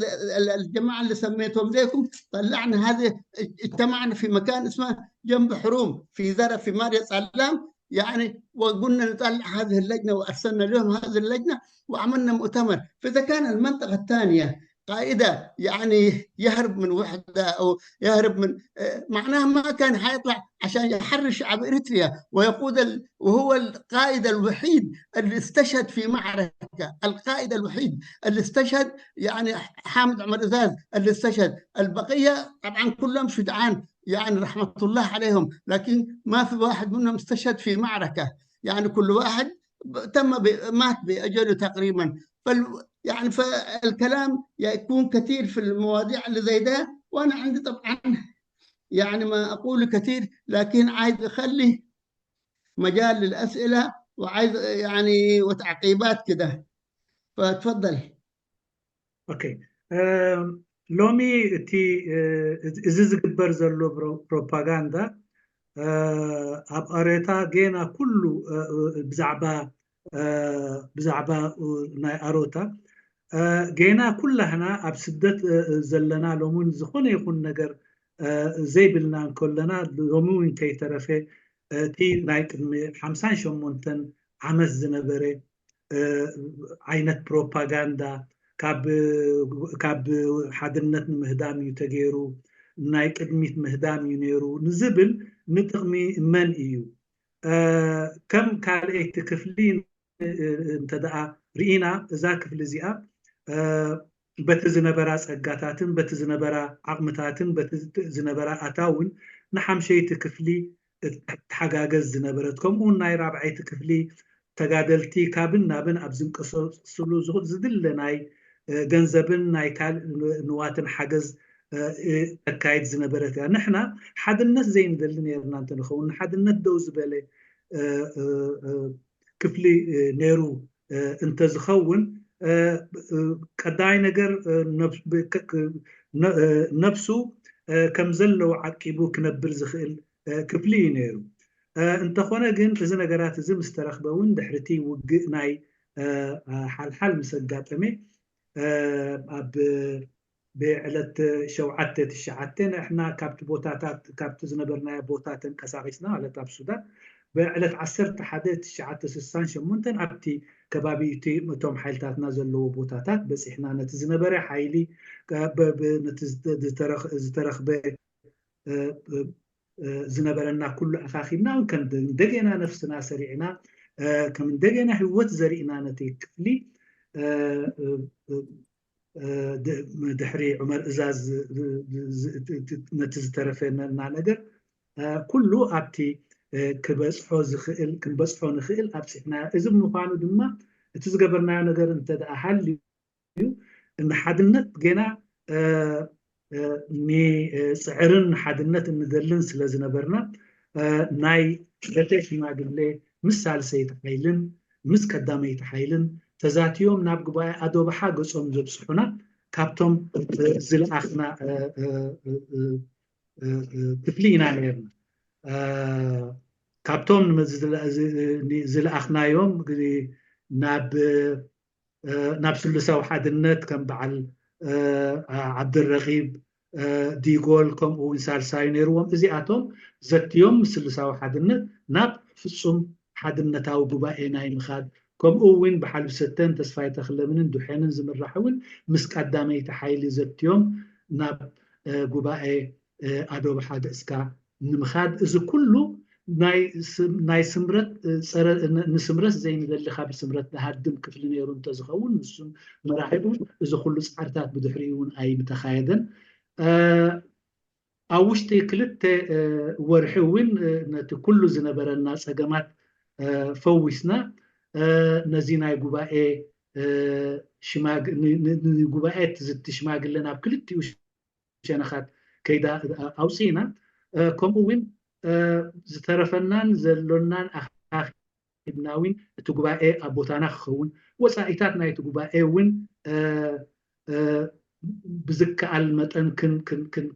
الجماعة اللي سميتهم لكم طلعنا هذه، اجتمعنا في مكان اسمه جنب حروم في ذرة في ماريا سلام يعني، وقلنا نطلع هذه اللجنة وأرسلنا لهم هذه اللجنة وعملنا مؤتمر. فإذا كان المنطقة الثانية قائدة يعني يهرب من وحدة أو يهرب من معناه ما كان حيطلع عشان يحرر شعب إريتريا ويقود وهو القائد الوحيد اللي استشهد في معركة، القائد الوحيد اللي استشهد، يعني حامد عمر إزاز اللي استشهد، البقية طبعا كلهم شجعان يعني رحمة الله عليهم، لكن ما في واحد منهم استشهد في معركة، يعني كل واحد مات بأجله تقريبا. يعني فالكلام يكون كثير في المواضيع اللي زي ده، وانا عندي طبعا يعني ما اقول كثير، لكن عايز اخلي مجال للاسئله وعايز يعني وتعقيبات كده، فتفضل. اوكي لومي تي እዚ ዝግበር ዘሎ ፕሮፓጋንዳ ኣብ ኣሬታ ጌና ኩሉ ብዛዕባ ናይ ኣሮታ ጌና ኩላህና ኣብ ስደት ዘለና ሎሙን ዝኾነ ይኹን ነገር ዘይብልና እንከለና ሎሚ እውን ከይተረፈ እቲ ናይ ቅድሚ 58 ዓመት ዝነበረ ዓይነት ፕሮፓጋንዳ ካብ ሓድነት ንምህዳም እዩ ተገይሩ ናይ ቅድሚት ምህዳም እዩ ነይሩ ንዝብል ንጥቕሚ መን እዩ ከም ካልአይቲ ክፍሊ እንተደኣ ርኢና እዛ ክፍሊ እዚኣ በቲ ዝነበራ ፀጋታትን በቲ ዝነበራ ዓቕምታትን በቲ ዝነበራ ኣታውን ንሓምሸይቲ ክፍሊ ተሓጋገዝ ዝነበረት ከምኡውን ናይ ራብዓይቲ ክፍሊ ተጋደልቲ ካብን ናብን ኣብ ዝንቀሳቀስሉ ዝድለ ናይ ገንዘብን ናይ ካልእ ንዋትን ሓገዝ ተካይድ ዝነበረት እያ ንሕና ሓድነት ዘይንደሊ ነርና እንተንኸውን ንሓድነት ደው ዝበለ ክፍሊ ነይሩ እንተዝኸውን ቀዳይ ነገር ነፍሱ ከም ዘለዎ ዓቂቡ ክነብር ዝኽእል ክፍሊ እዩ ነይሩ እንተኾነ ግን እዚ ነገራት እዚ ምስ ተረኽበ እውን ድሕርቲ ውግእ ናይ ሓልሓል ምስ ኣጋጠመ ኣብ ብዕለት 7/9 ንሕና ካብቲ ቦታታት ካብቲ ዝነበርናዮ ቦታ ተንቀሳቒስና ማለት ኣብ ሱዳን ብዕለት 11/9/68 ኣብቲ ከባቢ እቶም ሓይልታትና ዘለዎ ቦታታት በፂሕና ነቲ ዝነበረ ሓይሊ ነቲ ዝተረኽበ ዝነበረና ኩሉ ኣኻኺብና ከም እንደገና ነፍስና ሰሪዕና ከም እንደገና ህይወት ዘሪእና ነቲ ክፍሊ ድሕሪ ዑመር እዛዝ ነቲ ዝተረፈና ነገር ኩሉ ኣብቲ ክንበፅሖ ንኽእል ኣብፅሕና እዚ ምዃኑ ድማ እቲ ዝገበርናዮ ነገር እንተደኣ ሃልዩ ንሓድነት ገና ንፅዕርን ሓድነት እንደልን ስለ ዝነበርና ናይ ደተ ሽማግለ ምስ ሳልሰይቲ ሓይልን ምስ ቀዳመይቲ ሓይልን ተዛትዮም ናብ ጉባኤ ኣዶባሓ ገጾም ዘብፅሑና ካብቶም ዝለኣኽና ክፍሊ ኢና ነርና ካብቶም ዝለኣኽናዮም ናብ ስሉሳዊ ሓድነት ከም በዓል ዓብድረቂብ ዲጎል ከምኡ እውን ሳልሳይ ነይርዎም እዚኣቶም ዘትዮም ስሉሳዊ ሓድነት ናብ ፍፁም ሓድነታዊ ጉባኤ ናይ ምኻድ ከምኡ እውን ብሓልቢ ሰተን ተስፋይ ተክለምንን ዱሐንን ዝምራሕ እውን ምስ ቀዳመይቲ ሓይሊ ዘትዮም ናብ ጉባኤ ኣዶባሓ ገጽካ ንምኻድ እዚ ኩሉ ናይ ስምረት ንስምረት ዘይንደሊ ካብ ስምረት ዝሃድም ክፍሊ ነይሩ እንተዝኸውን ንሱም መራሒቡ እዚ ኩሉ ፃዕርታት ብድሕሪኡ እውን ኣይምተኻየደን ኣብ ውሽጢ ክልተ ወርሒ እውን ነቲ ኩሉ ዝነበረና ፀገማት ፈዊስና ነዚ ናይ ጉባኤ ጉባኤ ዝቲ ሽማግለ ናብ ክልቲኡ ሸነኻት ከይዳ ኣውፂና ከምኡ እውን ዝተረፈናን ዘሎናን ኣኻኺብና እውን እቲ ጉባኤ ኣብ ቦታና ክኸውን ወፃኢታት ናይቲ ጉባኤ እውን ብዝከኣል መጠን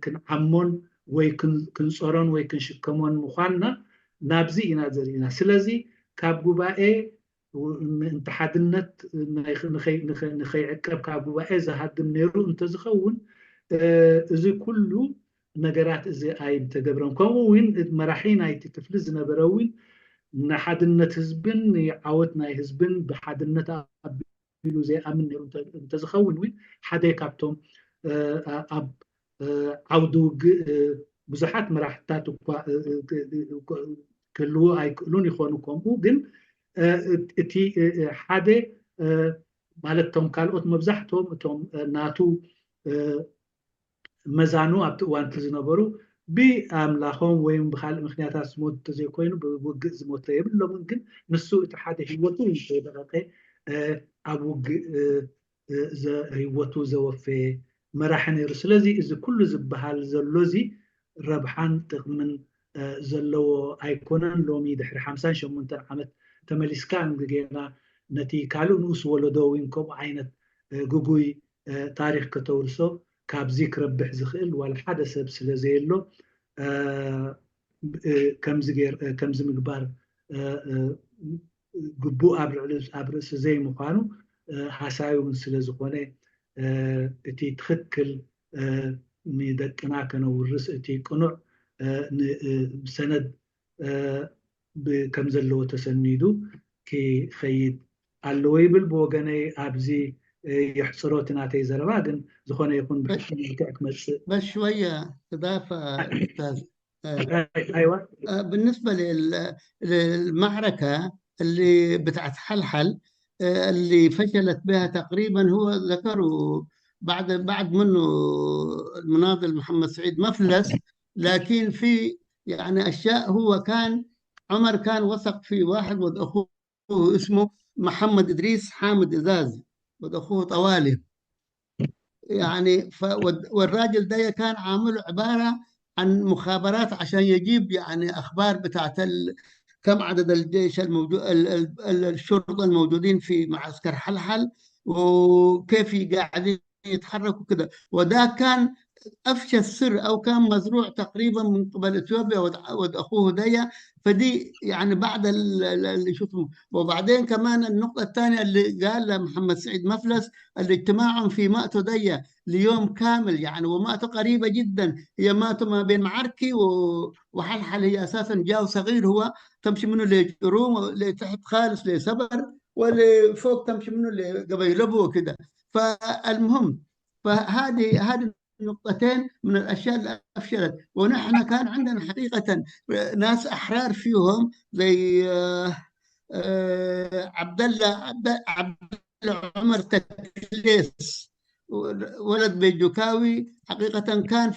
ክንዓሞን ወይ ክንፀሮን ወይ ክንሽከሞን ምዃንና ናብዚ ኢና ዘሪእና ስለዚ ካብ ጉባኤ እንተ ሓድነት ንኸይዕቀብ ካብ ጉባኤ ዝሃድም ነይሩ እንተዝኸውን እዚ ኩሉ ነገራት እዚ ኣይተገብረን ከምኡ እውን መራሒ ናይቲ ክፍሊ ዝነበረ እውን ንሓድነት ህዝብን ዓወት ናይ ህዝብን ብሓድነት ኢሉ ዘይኣምን ነይሩ እንተዝኸውን እውን ሓደ ካብቶም ኣብ ዓውዲ ውግእ ብዙሓት መራሕትታት እኳ ክህልዉ ኣይክእሉን ይኾኑ ከምኡ ግን እቲ ሓደ ማለት እቶም ካልኦት መብዛሕትኦም እቶም ናቱ መዛኑ ኣብቲ እዋን ዝነበሩ ብኣምላኾም ወይም ብካልእ ምክንያታት ዝሞቱ ተዘይኮይኑ ብውግእ ዝሞተ የብሎምን ግን ንሱ እቲ ሓደ ሂወቱ ዘይደቀቀ ኣብ ውግእ ሂወቱ ዘወፈየ መራሒ ነይሩ ስለዚ እዚ ኩሉ ዝበሃል ዘሎ እዚ ረብሓን ጥቅምን ዘለዎ ኣይኮነን ሎሚ ድሕሪ 58 ዓመት ተመሊስካ እንደገና ነቲ ካልእ ንኡስ ወለዶ ወይ ከምኡ ዓይነት ጉጉይ ታሪክ ከተውርሶ ካብዚ ክረብሕ ዝኽእል ዋላ ሓደ ሰብ ስለዘየሎ ከምዚ ምግባር ግቡእ ኣብ ርእሲ ዘይምዃኑ ሓሳቢ እውን ስለዝኾነ እቲ ትኽክል ንደቅና ከነውርስ እቲ ቅኑዕ ሰነድ ከም ዘለዎ ተሰኒዱ ክኸይድ ኣለዎ ይብል ብወገነይ ኣብዚ يحصروا تناتي زربا لكن زخونه يكون بس شويه اضافه استاذ. ايوه بالنسبه للمعركه اللي بتاعت حلحل اللي فشلت بها تقريبا هو ذكروا بعد منه المناضل محمد سعيد مفلس لكن في يعني اشياء هو كان عمر كان وثق في واحد واخوه اسمه محمد ادريس حامد ازاز واخوه طوالي يعني والراجل ده كان عامله عباره عن مخابرات عشان يجيب يعني اخبار بتاعت كم عدد الجيش الموجود الشرطه الموجودين في معسكر حلحل وكيف قاعدين يتحركوا كده وده كان افشى السر او كان مزروع تقريبا من قبل اثيوبيا واخوه ديا فدي يعني بعد اللي شفته. وبعدين كمان النقطه الثانيه اللي قالها محمد سعيد مفلس اللي اجتماعهم في مأتو ديا ليوم كامل يعني ومأتو قريبه جدا هي مأتو ما بين معركي وحلحل هي اساسا جاو صغير هو تمشي منه لجروم لتحت خالص لسبر ولفوق تمشي منه لقبيلبو وكده. فالمهم فهذه نقطتين من الاشياء اللي افشلت ونحن كان عندنا حقيقه ناس احرار فيهم زي عبد الله عمر تكليس ولد بيجوكاوي حقيقه كان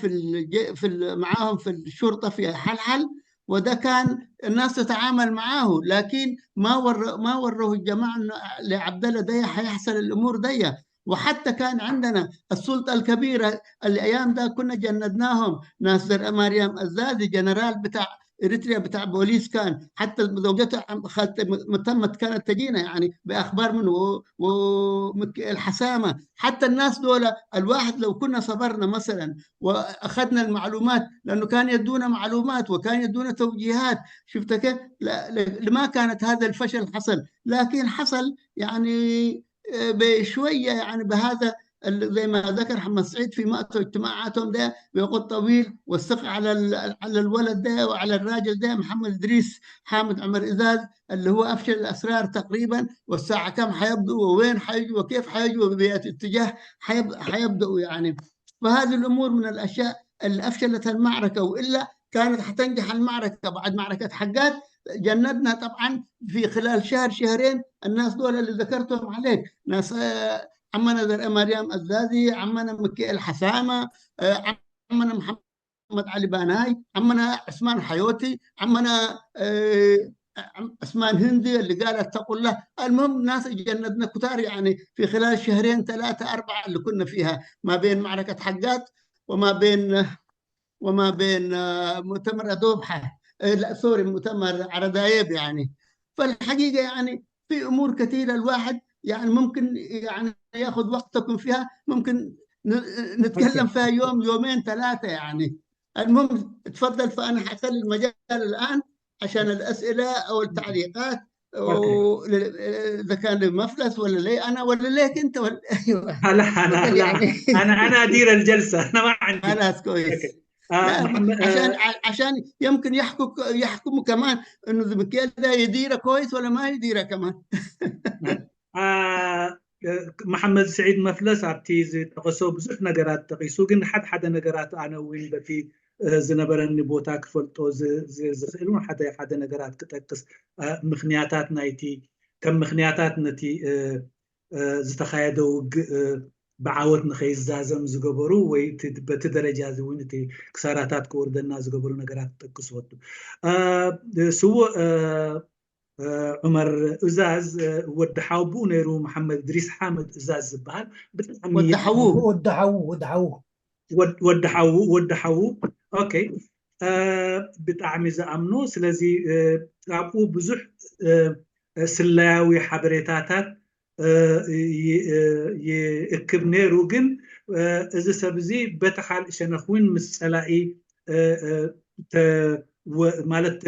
معاهم في الشرطه في حلحل وده كان الناس تتعامل معاه لكن ما وروه الجماعه لعبد الله ده حيحصل الامور دي. وحتى كان عندنا السلطة الكبيرة الأيام ده كنا جندناهم ناس مريم الزازي جنرال بتاع إريتريا بتاع بوليس كان حتى زوجته تمت كانت تجينا يعني بأخبار منه والحسامة حتى الناس دول الواحد لو كنا صبرنا مثلا وأخذنا المعلومات لأنه كان يدونا معلومات وكان يدونا توجيهات شفت كيف لما كانت هذا الفشل حصل لكن حصل يعني بشويه يعني بهذا زي ما ذكر محمد سعيد في مأتو اجتماعاتهم ده بيقول طويل والثقة على الولد ده وعلى الراجل ده محمد ادريس حامد عمر ازاز اللي هو افشل الاسرار تقريبا والساعه كم حيبدوا ووين حيجوا وكيف حيجوا وبأي اتجاه حيبدأوا يعني. فهذه الامور من الاشياء اللي افشلت المعركه والا كانت حتنجح المعركه. بعد معركه حقات جندنا طبعا في خلال شهر شهرين الناس دول اللي ذكرتهم عليك ناس عمنا مريم الزازي عمنا مكي الحسامة عمنا محمد علي باناي عمنا عثمان حيوتي عمنا عثمان هندي اللي قال اتقوا الله. المهم ناس جندنا كتار يعني في خلال شهرين 3 4 اللي كنا فيها ما بين معركة حقات وما بين مؤتمر أدوبحة لا سوري مؤتمر عردايب يعني. فالحقيقة يعني في أمور كثيرة الواحد يعني ممكن يعني ياخذ وقتكم فيها ممكن نتكلم فيها يوم يومين 3 يعني. المهم تفضل فأنا حخلي المجال الآن عشان الأسئلة أو التعليقات إذا كان مفلس ولا لي أنا ولا ليك أنت ولا لا أنا أدير الجلسة أنا ما عندي خلاص كويس. عشان يمكن يحكموا كمان انه مكيال ده يديره كويس ولا ما يديره كمان. محمد سعيد مفلس ابتي تقصو بزح نجرات تقيسو جن حد نجرات انا وين بتي زنبرني بوتا كفلطو زخلون حدا نجرات كتقص مخنياتات نايتي كم مخنياتات نتي زتخايدو بعاوت نخيزازم زغبرو وي بتدرجه زوين تي كساراتات كوردنا زغبرو نجرات تقصوتو سو عمر أزاز ودحاو بو نيرو محمد إدريس حامد أزاز زبال ودحوه ودحاو أوكي بتعمي زأمنو سلازي أبو بزح سلاوي حبريتاتات يكب نيرو جن إذا سبزي بتحال شنخوين مسألائي مالت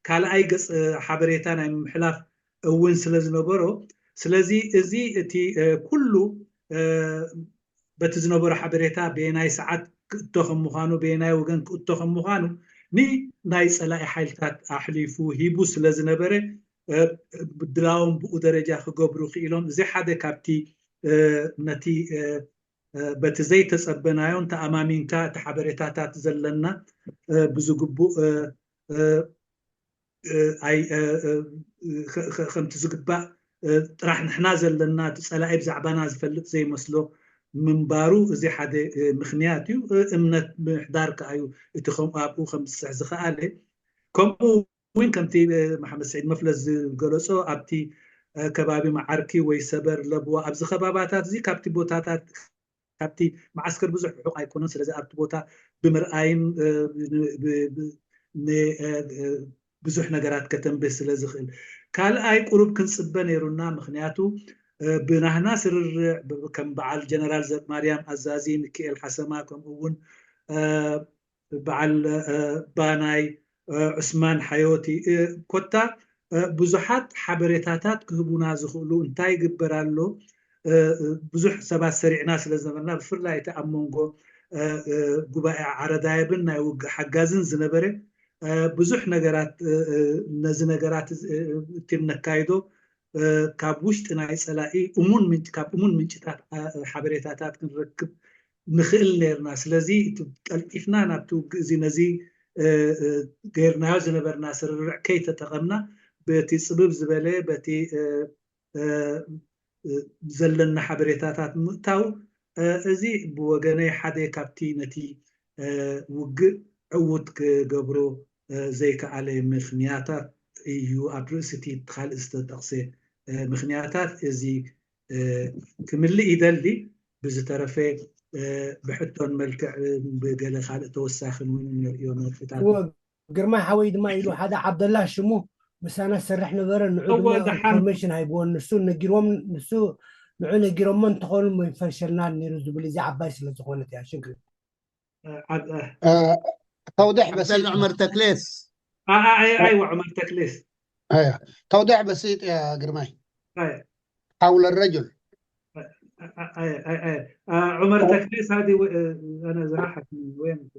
ካልኣይ ገጽ ሓበሬታ ናይ ምሕላፍ እውን ስለ ዝነበሮ ስለዚ እዚ እቲ ኩሉ በቲ ዝነበሮ ሓበሬታ ብናይ ሰዓት ክእቶ ከም ምዃኑ ብናይ ወገን ክእቶ ከም ምዃኑ ናይ ፀላኢ ሓይልታት ኣሕሊፉ ሂቡ ስለ ዝነበረ ብድላዎም ብኡ ደረጃ ክገብሩ ክኢሎም እዚ ሓደ ካብቲ ነቲ በቲ ዘይተፀበናዮን ተኣማሚንካ እቲ ሓበሬታታት ዘለና ብዝግቡእ ኣይ ከምቲ ዝግባእ ጥራሕ ንሕና ዘለና እቲ ፀላኢ ብዛዕባና ዝፈልጥ ዘይመስሎ ምንባሩ እዚ ሓደ ምክንያት እዩ እምነት ምሕዳር ከዓ እዩ እቲ ከምኡ ኣብኡ ከም ዝስሕ ዝኸኣለ ከምኡ እውን ከምቲ መሓመድ ሰዒድ መፍለስ ዝገለፆ ኣብቲ ከባቢ ማዓርኪ ወይ ሰበር ለብዋ ኣብዚ ከባባታት እዚ ካብቲ ቦታታት ካብቲ ማዓስከር ብዙሕ ርሑቕ ኣይኮነን ስለዚ ኣብቲ ቦታ ብምርኣይን ብዙሕ ነገራት ከተንብህ ስለ ዝኽእል ካልኣይ ቁሩብ ክንፅበ ነይሩና ምክንያቱ ብናህና ስርርዕ ከም በዓል ጀነራል ዘማርያም ኣዛዚ ሚካኤል ሓሰማ ከምኡ እውን በዓል ባናይ ዑስማን ሓዮቲ ኮታ ብዙሓት ሓበሬታታት ክህቡና ዝኽእሉ እንታይ ይግበር ኣሎ ብዙሕ ሰባት ሰሪዕና ስለ ዝነበርና ብፍላይ እቲ ኣብ መንጎ ጉባኤ ዓረዳይብን ናይ ውግእ ሓጋዝን ዝነበረ ብዙሕ ነገራት ነዚ ነገራት እቲ ነካይዶ ካብ ውሽጢ ናይ ፀላኢ ካብ እሙን ምንጭታት ሓበሬታታት ክንረክብ ንኽእል ነርና ስለዚ ቀልጢፍና ናብቲ ውግእ እዚ ነዚ ገይርናዮ ዝነበርና ስርርዕ ከይተጠቐምና በቲ ፅብብ ዝበለ በቲ ዘለና ሓበሬታታት ምእታው እዚ ብወገነይ ሓደ ካብቲ ነቲ ውግእ ዕውት ክገብሮ ዘይከኣለ ምክንያታት እዩ ኣብ ርእሲ እቲ ካልእ ዝተጠቕሰ ምክንያታት እዚ ክምልእ ይደሊ ብዝተረፈ ብሕቶን መልክዕ ብገለ ካልእ ተወሳኺን እውን ንሪኦ መልክታት ግርማይ ሓወይ ድማ ኢሉ ሓደ ዓብደላ ሽሙ ምሳና ዝሰርሕ ነበረ ንዑ ድማ ኢንፎርሜሽን ሃይብዎን ንሱ ነጊሮም ንሱ ንዑ ነጊሮሞ እንትኾኑ ይፈርሸልና ነይሩ ዝብል እዚ ዓባይ ስለ ዝኾነት እያ ሽግር توضيح بسيط عمر تكليس ايوه عمر تكليس ايوه توضيح بسيط يا قرماي حول الرجل عمر تكليس هذه انا زراحة من وين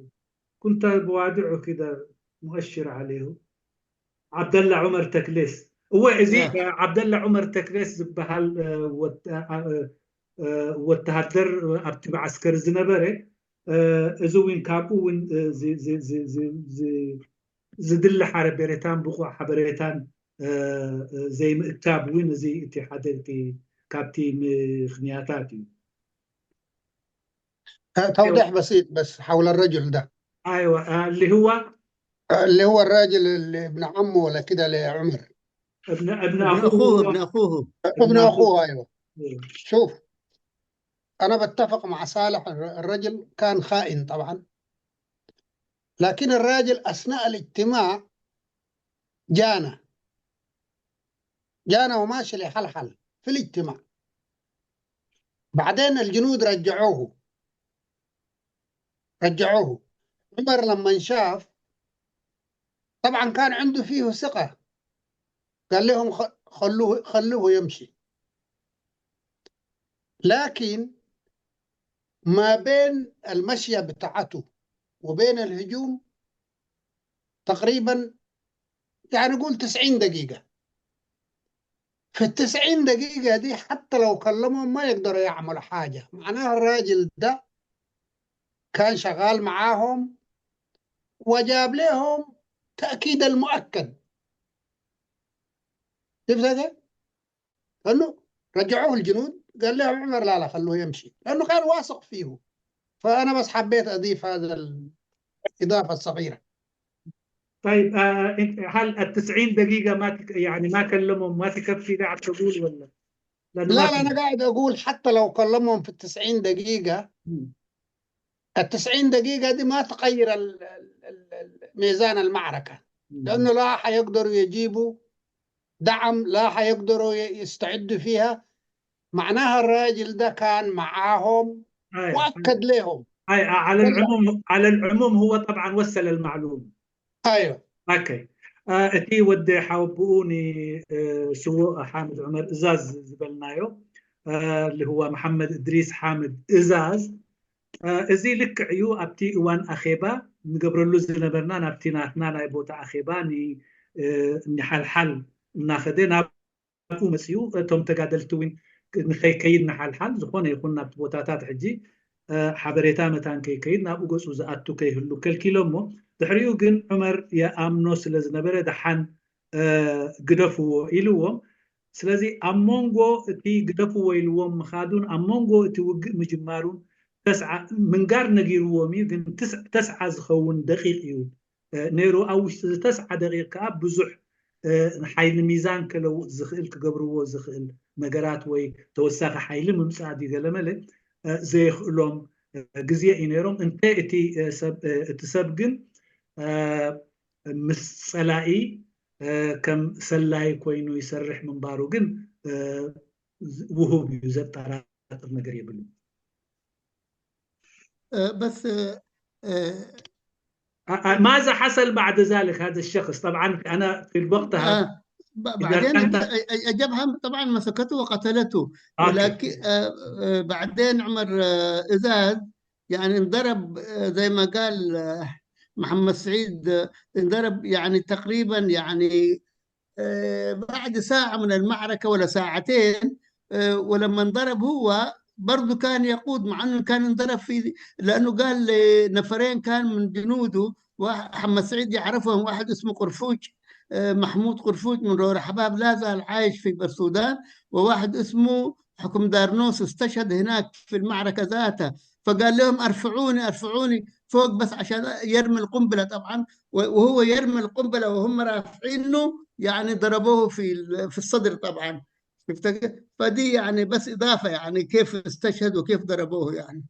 كنت بوادعه كده مؤشر عليه عبد الله عمر تكليس هو ازي عبد الله عمر تكليس بهال والتهدر ابتبع عسكر زنبره ازوين كابون زدل حربيرتان بقوا حبريتان زي مكتاب وين زي اتحادتي كابتي مخنياتاتي توضيح بسيط بس حول الرجل ده ايوه اللي هو الراجل اللي ابن عمه ولا كده لعمر ابن اخوه ايوه شوف أنا بتفق مع صالح الرجل كان خائن طبعا لكن الراجل أثناء الاجتماع جانا وماشي لحلحل في الاجتماع بعدين الجنود رجعوه عمر لما شاف طبعا كان عنده فيه ثقة قال لهم خلوه يمشي لكن ما بين المشية بتاعته وبين الهجوم تقريبا يعني نقول 90 دقيقة في ال90 دقيقة دي حتى لو كلمهم ما يقدروا يعملوا حاجة. معناها الراجل ده كان شغال معاهم وجاب لهم تأكيد المؤكد. تفهم؟ لأنه رجعوه الجنود قال لهم عمر لا خلوه يمشي لأنه كان واثق فيه. فأنا بس حبيت أضيف هذا الإضافة الصغيرة. طيب هل ال90 دقيقة يعني ما كلمهم ما تكفي قاعد تقول ولا؟ لأنه ما لا أنا قاعد أقول حتى لو كلمهم في ال90 دقيقة، ال90 دقيقة دي ما تغير ميزان المعركة، لأنه لا حيقدروا يجيبوا دعم، لا حيقدروا يستعدوا فيها. معناها الراجل ده كان معاهم وأكد لهم. على العموم هو طبعا وصل المعلومة. أيوه. اوكي. اتي ودي حاوبوني سوء حامد عمر ازاز زبلنايو اللي هو محمد ادريس حامد ازاز ازي لك عيو ابتي وان اخيبا نقبر له زنبرنا نابتي ناتنا نايبوتا اخيبا ني حل ناخدنا ابو مسيو توم تقادلتوين نخي كيدنا حل زخونه يكون نابت بوتاتات حجي حبريتا متان كيد نابو قصو زاتو كيهلو كالكيلومو دحريو جن عمر يا امنو سلازنبره دحان قدفو إلوهم. سلازي امونغو تي قدفو إلوهم مخادون امونغو تي مجمارون تسعة من قار نجيروهم يمكن تسعة زخون دقيق يو نيرو او 9 دقيقة بزح حيل ميزان كلو زخيل كقبرو زخيل مقرات وي توساق حيل ممساعد يقلمله زي لهم جزية إنيرهم انت اتي تسبقن مسلاي كم سلاي كوينو يسرح من باروغن وهو بيزت طارات المقرية بلو. بس ماذا حصل بعد ذلك هذا الشخص؟ طبعا أنا في الوقت هذا بعدين أجابها طبعا مسكته وقتلته. ولكن بعدين عمر إزاز يعني انضرب زي ما قال محمد سعيد، انضرب يعني تقريبا يعني بعد ساعة من المعركة ولا ساعتين. ولما انضرب هو برضه كان يقود، مع انه كان انضرب في، لانه قال نفرين كان من جنوده، محمد سعيد يعرفهم، واحد اسمه قرفوج محمود قرفوج من رور حباب لا زال عايش في السودان، وواحد اسمه حكم دارنوس استشهد هناك في المعركة ذاتها. فقال لهم ارفعوني فوق بس عشان يرمي القنبلة. طبعا وهو يرمي القنبلة وهم رافعينه يعني ضربوه في الصدر طبعا. فدي يعني بس إضافة يعني كيف استشهد وكيف ضربوه يعني.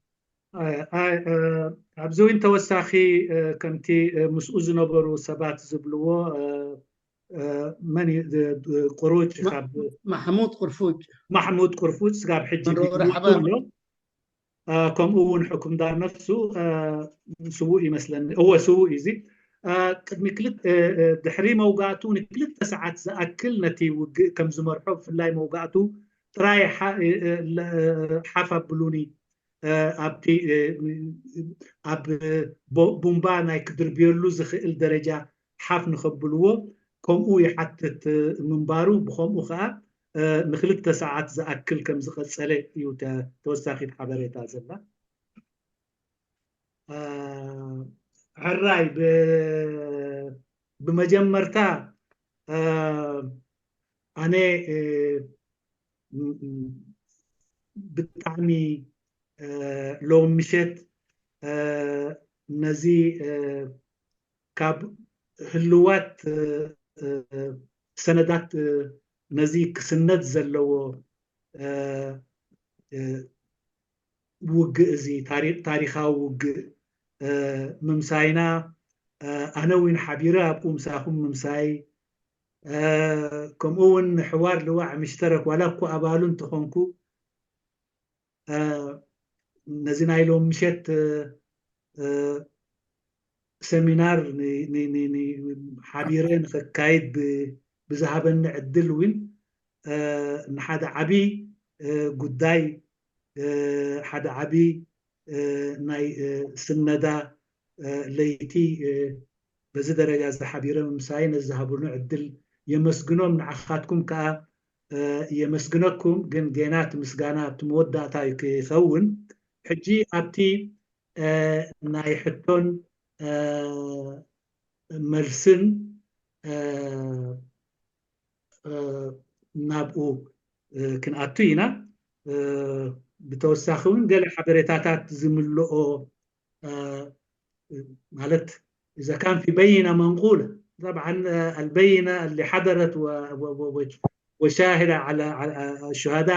عبزو انت وساخي كنتي مسؤوز نبرو سبات زبلوه ماني قروج محمود قرفوج سقاب حجي كله كم اون حكم دار نفسه سوئي مثلا هو سوئي زي قدمي كلت دحري موقعتو نكلت ساعات زأكل نتي كم زمرحو في الله موقعتو رايح حافة بلوني أبتي أب بومبا نايك دربيرلو زخيل درجة حاف نخبلوه كم أوي حتى منبارو بخم أخا نخلق ساعات زأكل كم زخل سلة يوتا توساخي حبريتا زلا عراي بمجمرتا أنا بتعمي لو مشيت نزي كاب هلوات سندات نزي كسند زلو وق زي تاريخا وق ممساينا أنا وين حبيرة أبقو مساهم ممساي كم أون حوار لواع مشترك ولكو أبالون تخونكو نزينا لهم مشيت سيمينار ني حبيرين كايد بذهبن عدل وين نحدا عبي قداي حدا عبي ناي سندا ليتي بزي درجة حبيرين مساين الذهبون عدل يمسكنون من عخاتكم كا يمسجنكم جنات مسجانات مودة يكون حجي أبتي نايحتون مرسن نابو كنأتينا بتوسخون قال حبريتات زملؤ مالت إذا كان في بينة منقولة طبعا البينة اللي حضرت وشاهدة على الشهداء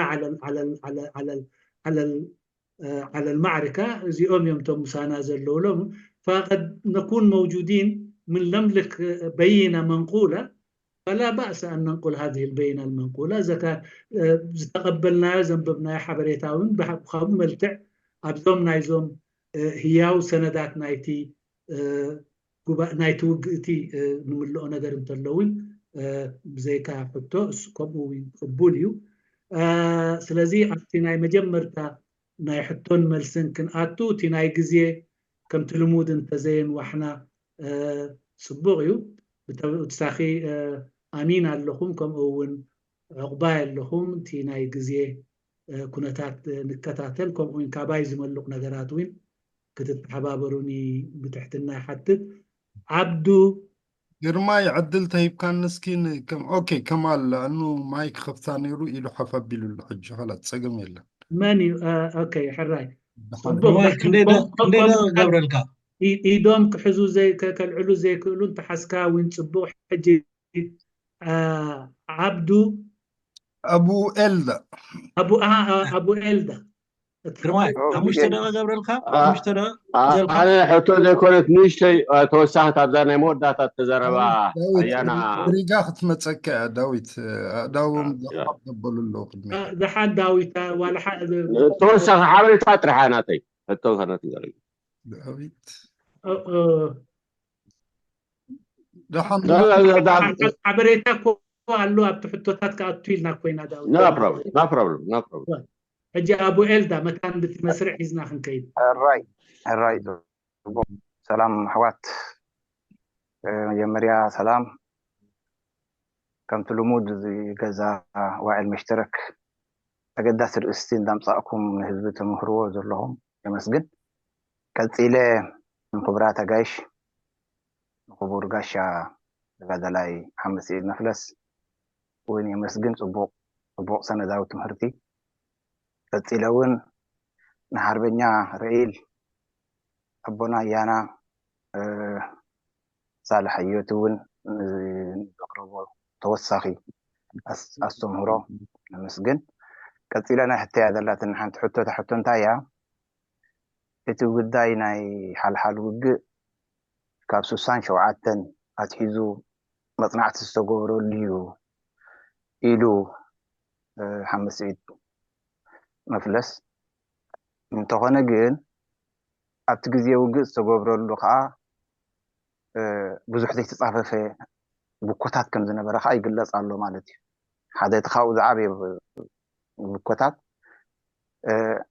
على المعركة زيهم يوم تمسانا زلولهم فقد نكون موجودين من نملك بينة منقولة فلا بأس أن ننقل هذه البينة المنقولة إذا تقبلنا زنببنا حبريتاون بخاب ملتع أبزومنا يزوم هياو سندات نايتي نايتو وقتي نملؤ نقر انتلوين بزيكا حتو سكوبو قبوليو سلازي أفتناي مجمرتا ناي حتون ملسن كن آتو تناي قزيه كم تلمود انتزين وحنا سبوغيو بتساخي آمين اللهم كم أون عقباء اللهم تناي قزيه كنتات نكتاتلكم وين كابايز ملق نقراتوين كتت حبابروني بتحتنا حتى عبدو جرماي عدل طيب كان نسكين كم أوكي كمال لأنه مايك خفتان يرو إلو حفاب الحج خلاص سقم يلا ماني أوكي حراي رواي كنديدا قبرلكا إيدوم كحزو زي كالعلو زي كلون تحسكا وين صبوح حجي عبدو أبو إلدا أبو إلدا رواي مش تدا قبرلكا مش تدا أنا حتى ذي كنت نشتي توسعت أبزارنا مود داتا تزربا أيانا ريقاخت متسكى داويت داوم قبل اللوق ذا حد داويت ولا حد توسع حوالي تاتر حاناتي حتى كانت تقري داويت حبريتك قال له بتحطوتات كاتويلنا كوينا داويت no problem اجي ابو إلدا مكان بتمسرح يزنا خنكيد الراي سلام حوات مجمريا سلام كم تلمود زي جزا واعي المشترك تقدس الأستين دام صاقكم هزبة المهرو زرلهم يمسجن كالتيلة من خبرات قايش خبور قاشا غدلاي محمد سيد نفلس وين يمسجن صبوق سنة داو تمهرتي كالتيلون نحاربنيا رئيل أبونا يانا صالح أيوتون نقربو توسخي السمهرو المسجن كالتيلنا حتى هذا لا تنحن تحطو انتايا اتو قدايناي حال وق كابسوسان شوعاتن اتحيزو مصنعة استقورو ليو إلو محمد سعيد مفلس انتغانا جين ابتقزي وق استقورو اللقاء بزح زي تصافة في بكوتات كم زنا برخا يقلص على مالتي حدا يتخاوز عابي بكوتات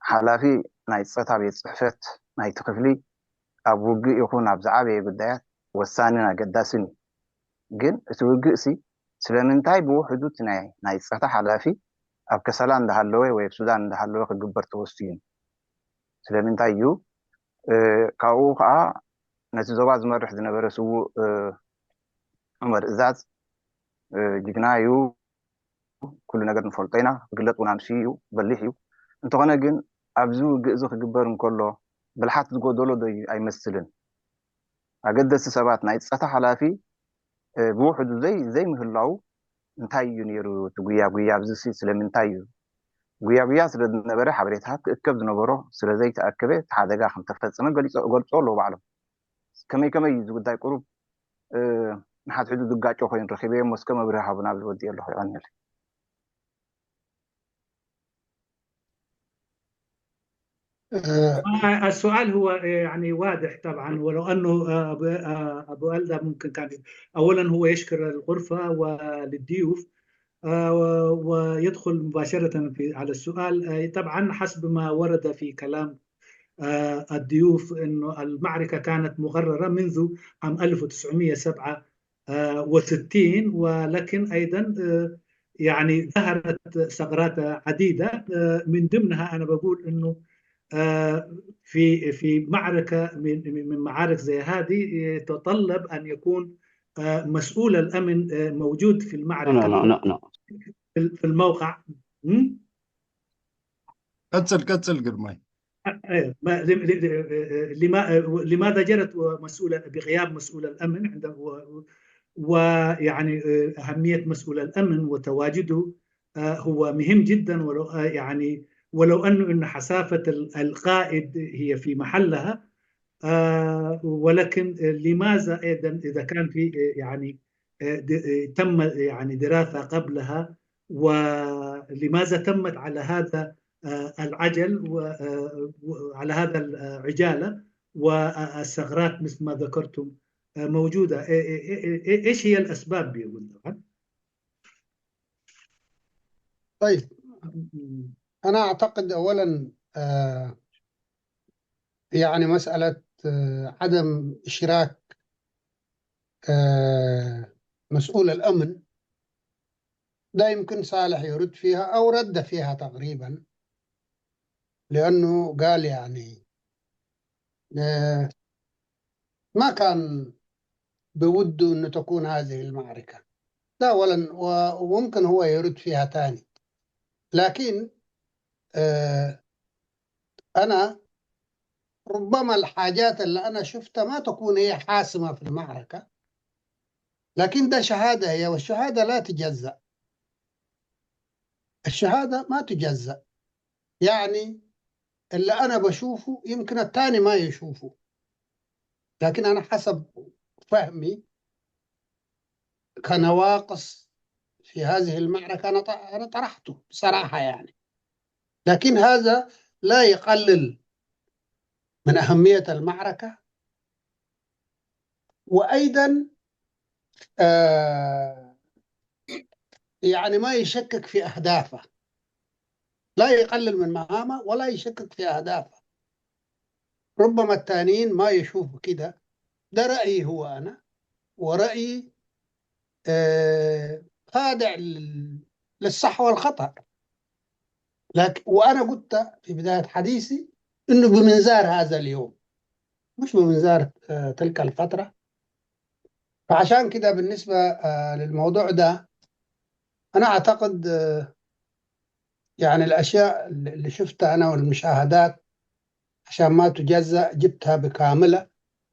حلافي ناي صتا بيت صحفت ناي تقفلي ابو يكون ابزعابي بدايات وساننا قداسني جن توقسي سلامنتاي بو حدود ناي صتا حلافي اب كسلان دهلوي وي سودان دهلوي كغبر توستين سلامنتاي يو كاو خا نتزواز مرح دنبر سو عمر ازاز جيجنايو كل نجر نفلطينا قلت ونامسيو بليحيو انتغنا جن ابزو جزو خجبر كله بالحات زغودولو دي اي مسلن اقدس سبات نايت صتا حلافي بوحدو زي مهلاو انتايو نيرو تغيا بزسي سلمنتايو غيا سلد نبره حبريتها اكب نبرو سل زي تاكبه تحادغا خم تفصمه غلصولو بعلو كمي يزغداي قرب نحات حدود دغاچو خوين رخيبه مسكم برها بنال ودي الله يغني السؤال هو يعني واضح طبعا ولو انه ابو ألدا ممكن كان اولا هو يشكر الغرفه وللضيوف ويدخل مباشره على السؤال. طبعا حسب ما ورد في كلام الضيوف انه المعركه كانت مغرره منذ عام 1967 ولكن ايضا يعني ظهرت ثغرات عديدة. من ضمنها أنا بقول إنه في معركة من معارك زي هذه يتطلب أن يكون مسؤول الأمن موجود في المعركة لا في الموقع. كتل قرماي. لماذا جرت بغياب مسؤول الأمن عنده، ويعني أهمية مسؤول الأمن وتواجده هو مهم جدا، ولو يعني ولو أن حسافة القائد هي في محلها، ولكن لماذا أيضا إذا كان في يعني تم يعني دراسة قبلها، ولماذا تمت على هذا العجل وعلى هذا العجالة، والثغرات مثل ما ذكرتم موجودة؟ إيش هي الأسباب بيقول طبعا؟ طيب أنا أعتقد أولا يعني مسألة عدم إشراك مسؤول الأمن ده يمكن صالح يرد فيها أو رد فيها تقريبا، لأنه قال يعني ما كان بوده أنه تكون هذه المعركة ده أولا، وممكن هو يرد فيها تاني. لكن أنا ربما الحاجات اللي أنا شفتها ما تكون هي حاسمة في المعركة، لكن ده شهادة هي، والشهادة لا تجزأ. الشهادة ما تجزأ، يعني اللي أنا بشوفه يمكن التاني ما يشوفه، لكن أنا حسب فهمي كنواقص في هذه المعركة أنا طرحته بصراحة يعني. لكن هذا لا يقلل من أهمية المعركة، وأيضا يعني ما يشكك في أهدافه، لا يقلل من مهامه ولا يشكك في أهدافه. ربما التانيين ما يشوفوا كده، ده رأيي هو أنا، ورأيي خاضع للصح والخطأ. لكن وأنا قلت في بداية حديثي إنه بمنظار هذا اليوم مش بمنظار تلك الفترة. فعشان كده بالنسبة للموضوع ده أنا أعتقد يعني الأشياء اللي شفتها أنا والمشاهدات عشان ما تجزأ جبتها بكاملة،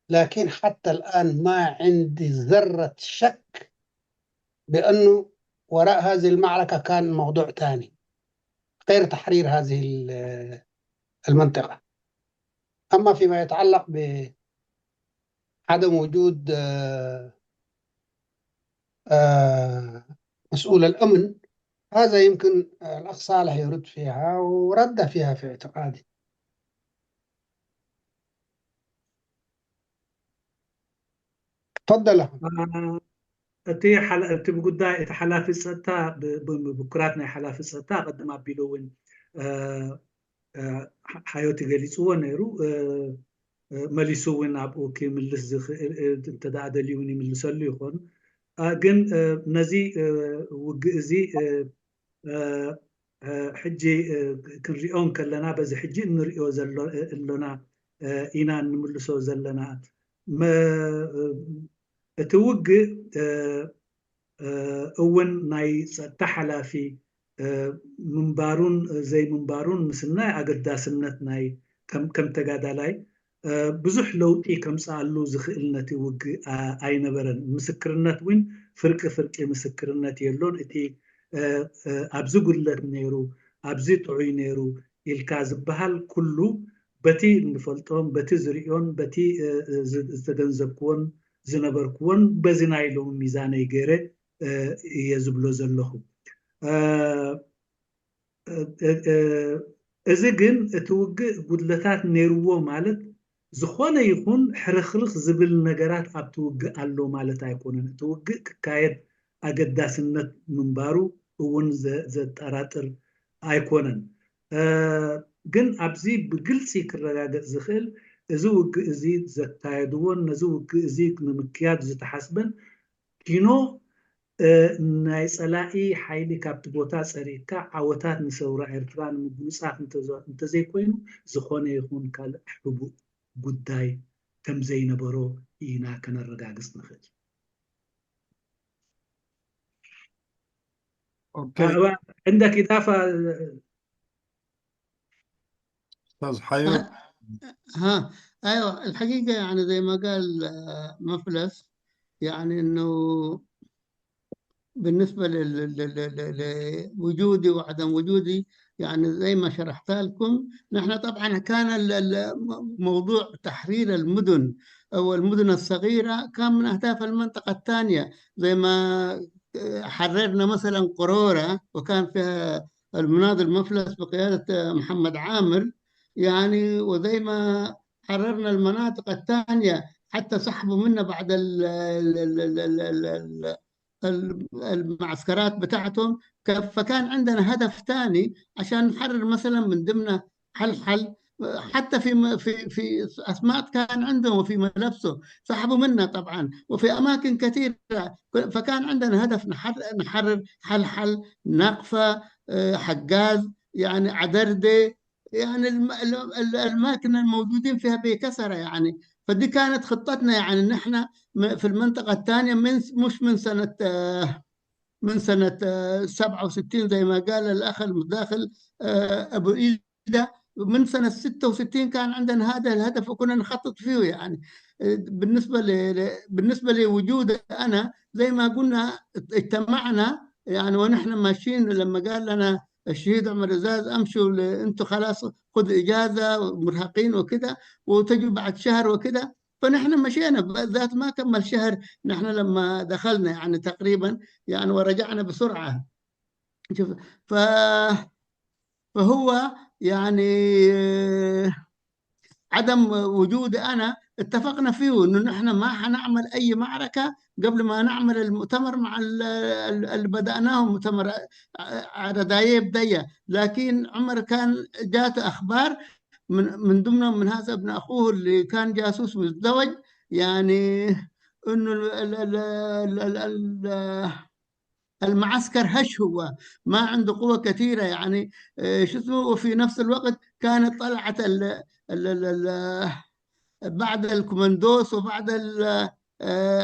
لكن حتى الآن ما عندي ذرة شك بأنه وراء هذه المعركة كان موضوع تاني غير تحرير هذه المنطقة. أما فيما يتعلق بعدم وجود مسؤول الأمن، هذا يمكن الأخ صالح يرد فيها ورد فيها في اعتقادي. تفضل. تي بقول حلافي ستا بكراتنا حلافي ستا قد ما بيلون حياتي قليسوا نيرو مليسوين أبو كي ملص تدعى دليوني ملصلي يخون جن نزي وجزي حجي كنريون كلنا بز حجي نريو زلنا إنا نملسو زلنا ما توجه أول ناي تحلافي منبارون زي منبارون مسنا أقدر سنت ناي كم تجادلاي بزح لوتي كم سألو زخيلنتي وج أين برن مسكرنت وين فرق مسكرنت يلون إتي أبزقلت نيرو أبزيت عينيرو الكاذب بهال كله بتي نفلتهم بتي زريون بتي زدنزبكون زنبركون بزناي لهم ميزاني غيره يزبلو زلهم إذا جن توجه قدلتات نيرو مالت زخوانه يكون حرخلخ زبل نجارات أبتوجه علو مالت يكون توجه كايد أقداسنة منبارو ون زت أراتر أيكونن جن أبزي بقلسي كرجاء زخيل زوج زيد زتايدون زوج زيد ممكيات زتحسبن كينو ናይ ፀላኢ ሓይሊ ካብቲ ቦታ ፀሪግካ ዓወታት ንሰውራ ኤርትራ ንምጉንፃፍ እንተዘይኮይኑ ዝኾነ ይኹን ካልእ ሕቡእ ጉዳይ ከም ዘይነበሮ ኢና ከነረጋግፅ ንኽእል። عندك إضافة أستاذ حيوة؟ ها ايوه الحقيقه يعني زي ما قال مفلس، يعني انه بالنسبه لوجودي وعدم وجودي، يعني زي ما شرحت لكم، نحن طبعا كان موضوع تحرير المدن او المدن الصغيره كان من اهداف المنطقه الثانيه، زي ما حررنا مثلا قرورة وكان فيها المناضل مفلس بقيادة محمد عامر، يعني وزي ما حررنا المناطق الثانية حتى سحبوا منا بعد المعسكرات بتاعتهم. فكان عندنا هدف ثاني عشان نحرر مثلا من ضمن حل حتى في اسماء كان عندهم وفي ملابسه سحبوا منا طبعا، وفي اماكن كثيره. فكان عندنا هدف نحرر حل نقفه، حجاز، يعني عدرده، يعني الاماكن الموجودين فيها بكثره يعني. فدي كانت خطتنا، يعني ان احنا في المنطقه الثانيه مش من سنه 67 زي ما قال الاخ المداخل ابو ايده، من سنه 66 كان عندنا هذا الهدف وكنا نخطط فيه. يعني بالنسبه لوجودي انا زي ما قلنا اجتمعنا يعني ونحن ماشيين، لما قال لنا الشهيد عمر عزاز امشوا انتم خلاص خذ اجازه مرهقين وكذا وتجوا بعد شهر وكذا، فنحن مشينا ذات ما كمل شهر نحن لما دخلنا يعني تقريبا يعني ورجعنا بسرعه. شوف فهو يعني عدم وجودي انا اتفقنا فيه انه نحن ما حنعمل اي معركه قبل ما نعمل المؤتمر مع اللي بدأناه مؤتمر ردايب دية. لكن عمر كان جات اخبار من ضمنهم من هذا ابن اخوه اللي كان جاسوس مزدوج، يعني انه المعسكر هش هو ما عنده قوة كثيرة يعني شو اسمه. وفي نفس الوقت كانت طلعت بعد الكوماندوس وبعد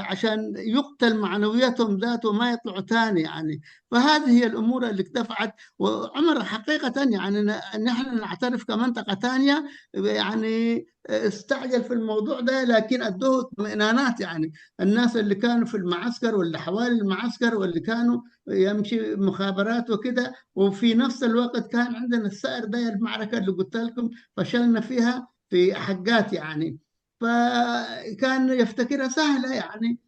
عشان يقتل معنوياتهم ذاته ما يطلعوا تاني يعني. فهذه هي الأمور اللي دفعت. وعمر حقيقة يعني نحن نعترف كمنطقة ثانية يعني استعجل في الموضوع ده، لكن أدوه اطمئنانات. يعني الناس اللي كانوا في المعسكر واللي حوالي المعسكر واللي كانوا يمشي مخابرات وكده، وفي نفس الوقت كان عندنا السائر ده المعركة اللي قلت لكم فشلنا فيها في حقات يعني. فكان يفتكرها سهلة يعني،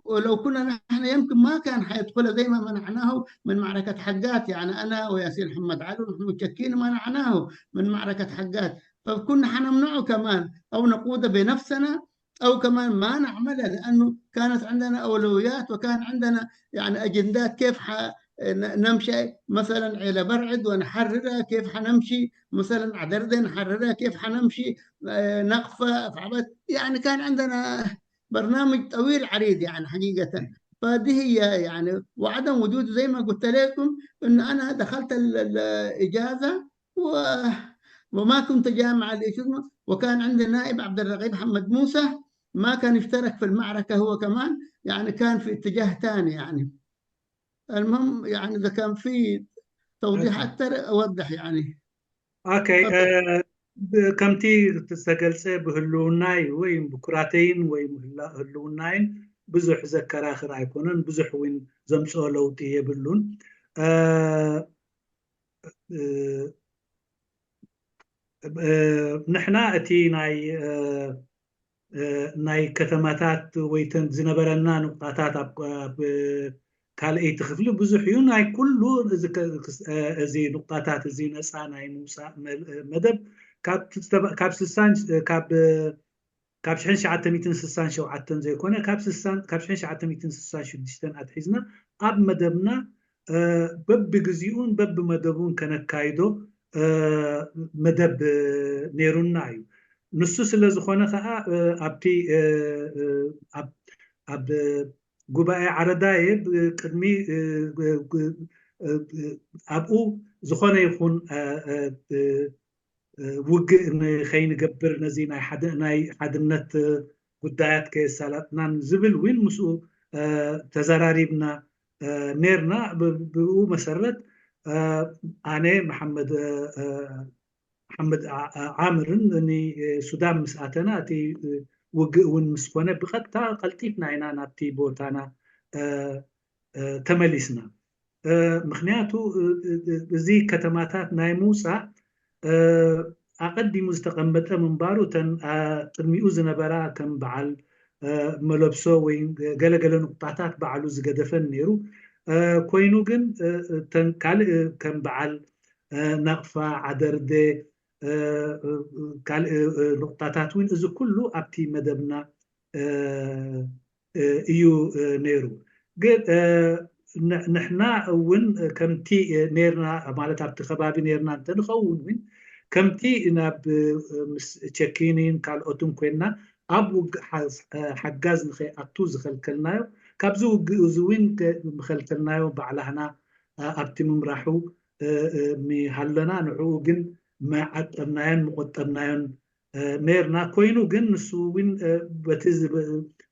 ولو كنا نحن يمكن ما كان حيدخلها زي ما منعناه من معركة حقات. يعني أنا وياسين محمد علي ومحمود شكين منعناه من معركة حقات، فكنا حنمنعه كمان أو نقوده بنفسنا أو كمان ما نعملها، لأنه كانت عندنا أولويات وكان عندنا يعني أجندات كيف نمشي مثلا عيلة برعد ونحررها، كيف حنمشي مثلا عدردة نحررها، كيف حنمشي نقفة يعني كان عندنا برنامج طويل عريض يعني حقيقة. فدي هي يعني. وعدم وجود زي ما قلت لكم انه انا دخلت الاجازة وما كنت جامع الاسم، وكان عندي نائب عبد الرغيب محمد موسى ما كان يشترك في المعركة هو كمان، يعني كان في اتجاه ثاني يعني. المهم يعني اذا كان في توضيح اكثر اوضح يعني. اوكي ከምቲ ዝተገልፀ ብህልውናይ ወይ ብኩራተይን ወይ ህልውናይን ብዙሕ ዘከራኽር ኣይኮነን፣ ብዙሕ እውን ዘምፅኦ ለውጢ የብሉን። ንሕና እቲ ናይ ከተማታት ወይ ዝነበረና ንቁጣታት ኣብ ካልአይቲ ክፍሊ ብዙሕ እዩ። ናይ ኩሉ እዚ ንቁጣታት እዚ ነፃ ናይ ምውፃእ መደብ ካብ 1967 ዘይኮነ ካብ 1966 ኣትሒዝና ኣብ መደብና በቢግዚኡን በቢመደቡን ከነካይዶ መደብ ነይሩና እዩ። ንሱ ስለ ዝኾነ ከዓ ኣብቲ ኣብ ጉባኤ ዓረዳየ ቅድሚ ኣብኡ ዝኾነ ይኹን ውግእ ንኸይንገብር ነዚ ናይ ሓድነት ጉዳያት ከየሳላጥናን ዝብል እውን ምስኡ ተዘራሪብና ነርና። ብኡ መሰረት ኣነ መሐመድ ዓምርን ሱዳን ምስኣተና እቲ ውግእ እውን ምስ ኮነ ብቐጥታ ቀልጢፍና ኢና ናብቲ ቦታና ተመሊስና። ምክንያቱ እዚ ከተማታት ናይ ምውፃእ ኣቀዲሙ ዝተቐመጠ ምንባሩ እተን ቅድሚኡ ዝነበራ ከም በዓል መለብሶ ወይ ገለገለ ንቁጣታት በዓሉ ዝገደፈን ነይሩ ኮይኑ ግን እተን ካልእ ከም በዓል ነቕፋ ዓደርዴ ካልእ ንቁጣታት እውን እዚ ኩሉ ኣብቲ መደብና እዩ ነይሩ። ግን ንሕና እውን ከምቲ ነርና ማለት ኣብቲ ከባቢ ነርና እንተንኸውን እውን ከምቲ ናብ ምስ ቸኪንን ካልኦትን ኮይና ኣብ ውግእ ሓጋዝ ንኸይኣቱ ዝኸልከልናዮ ካብዚ ውግእ እዚ እውን ምኸልከልናዮ ባዕላህና ኣብቲ ምምራሑ ሃለና ንዕኡ ግን ዓቀብናዮን ምቆጠብናዮን ነርና ኮይኑ ግን ንሱ እውን በቲ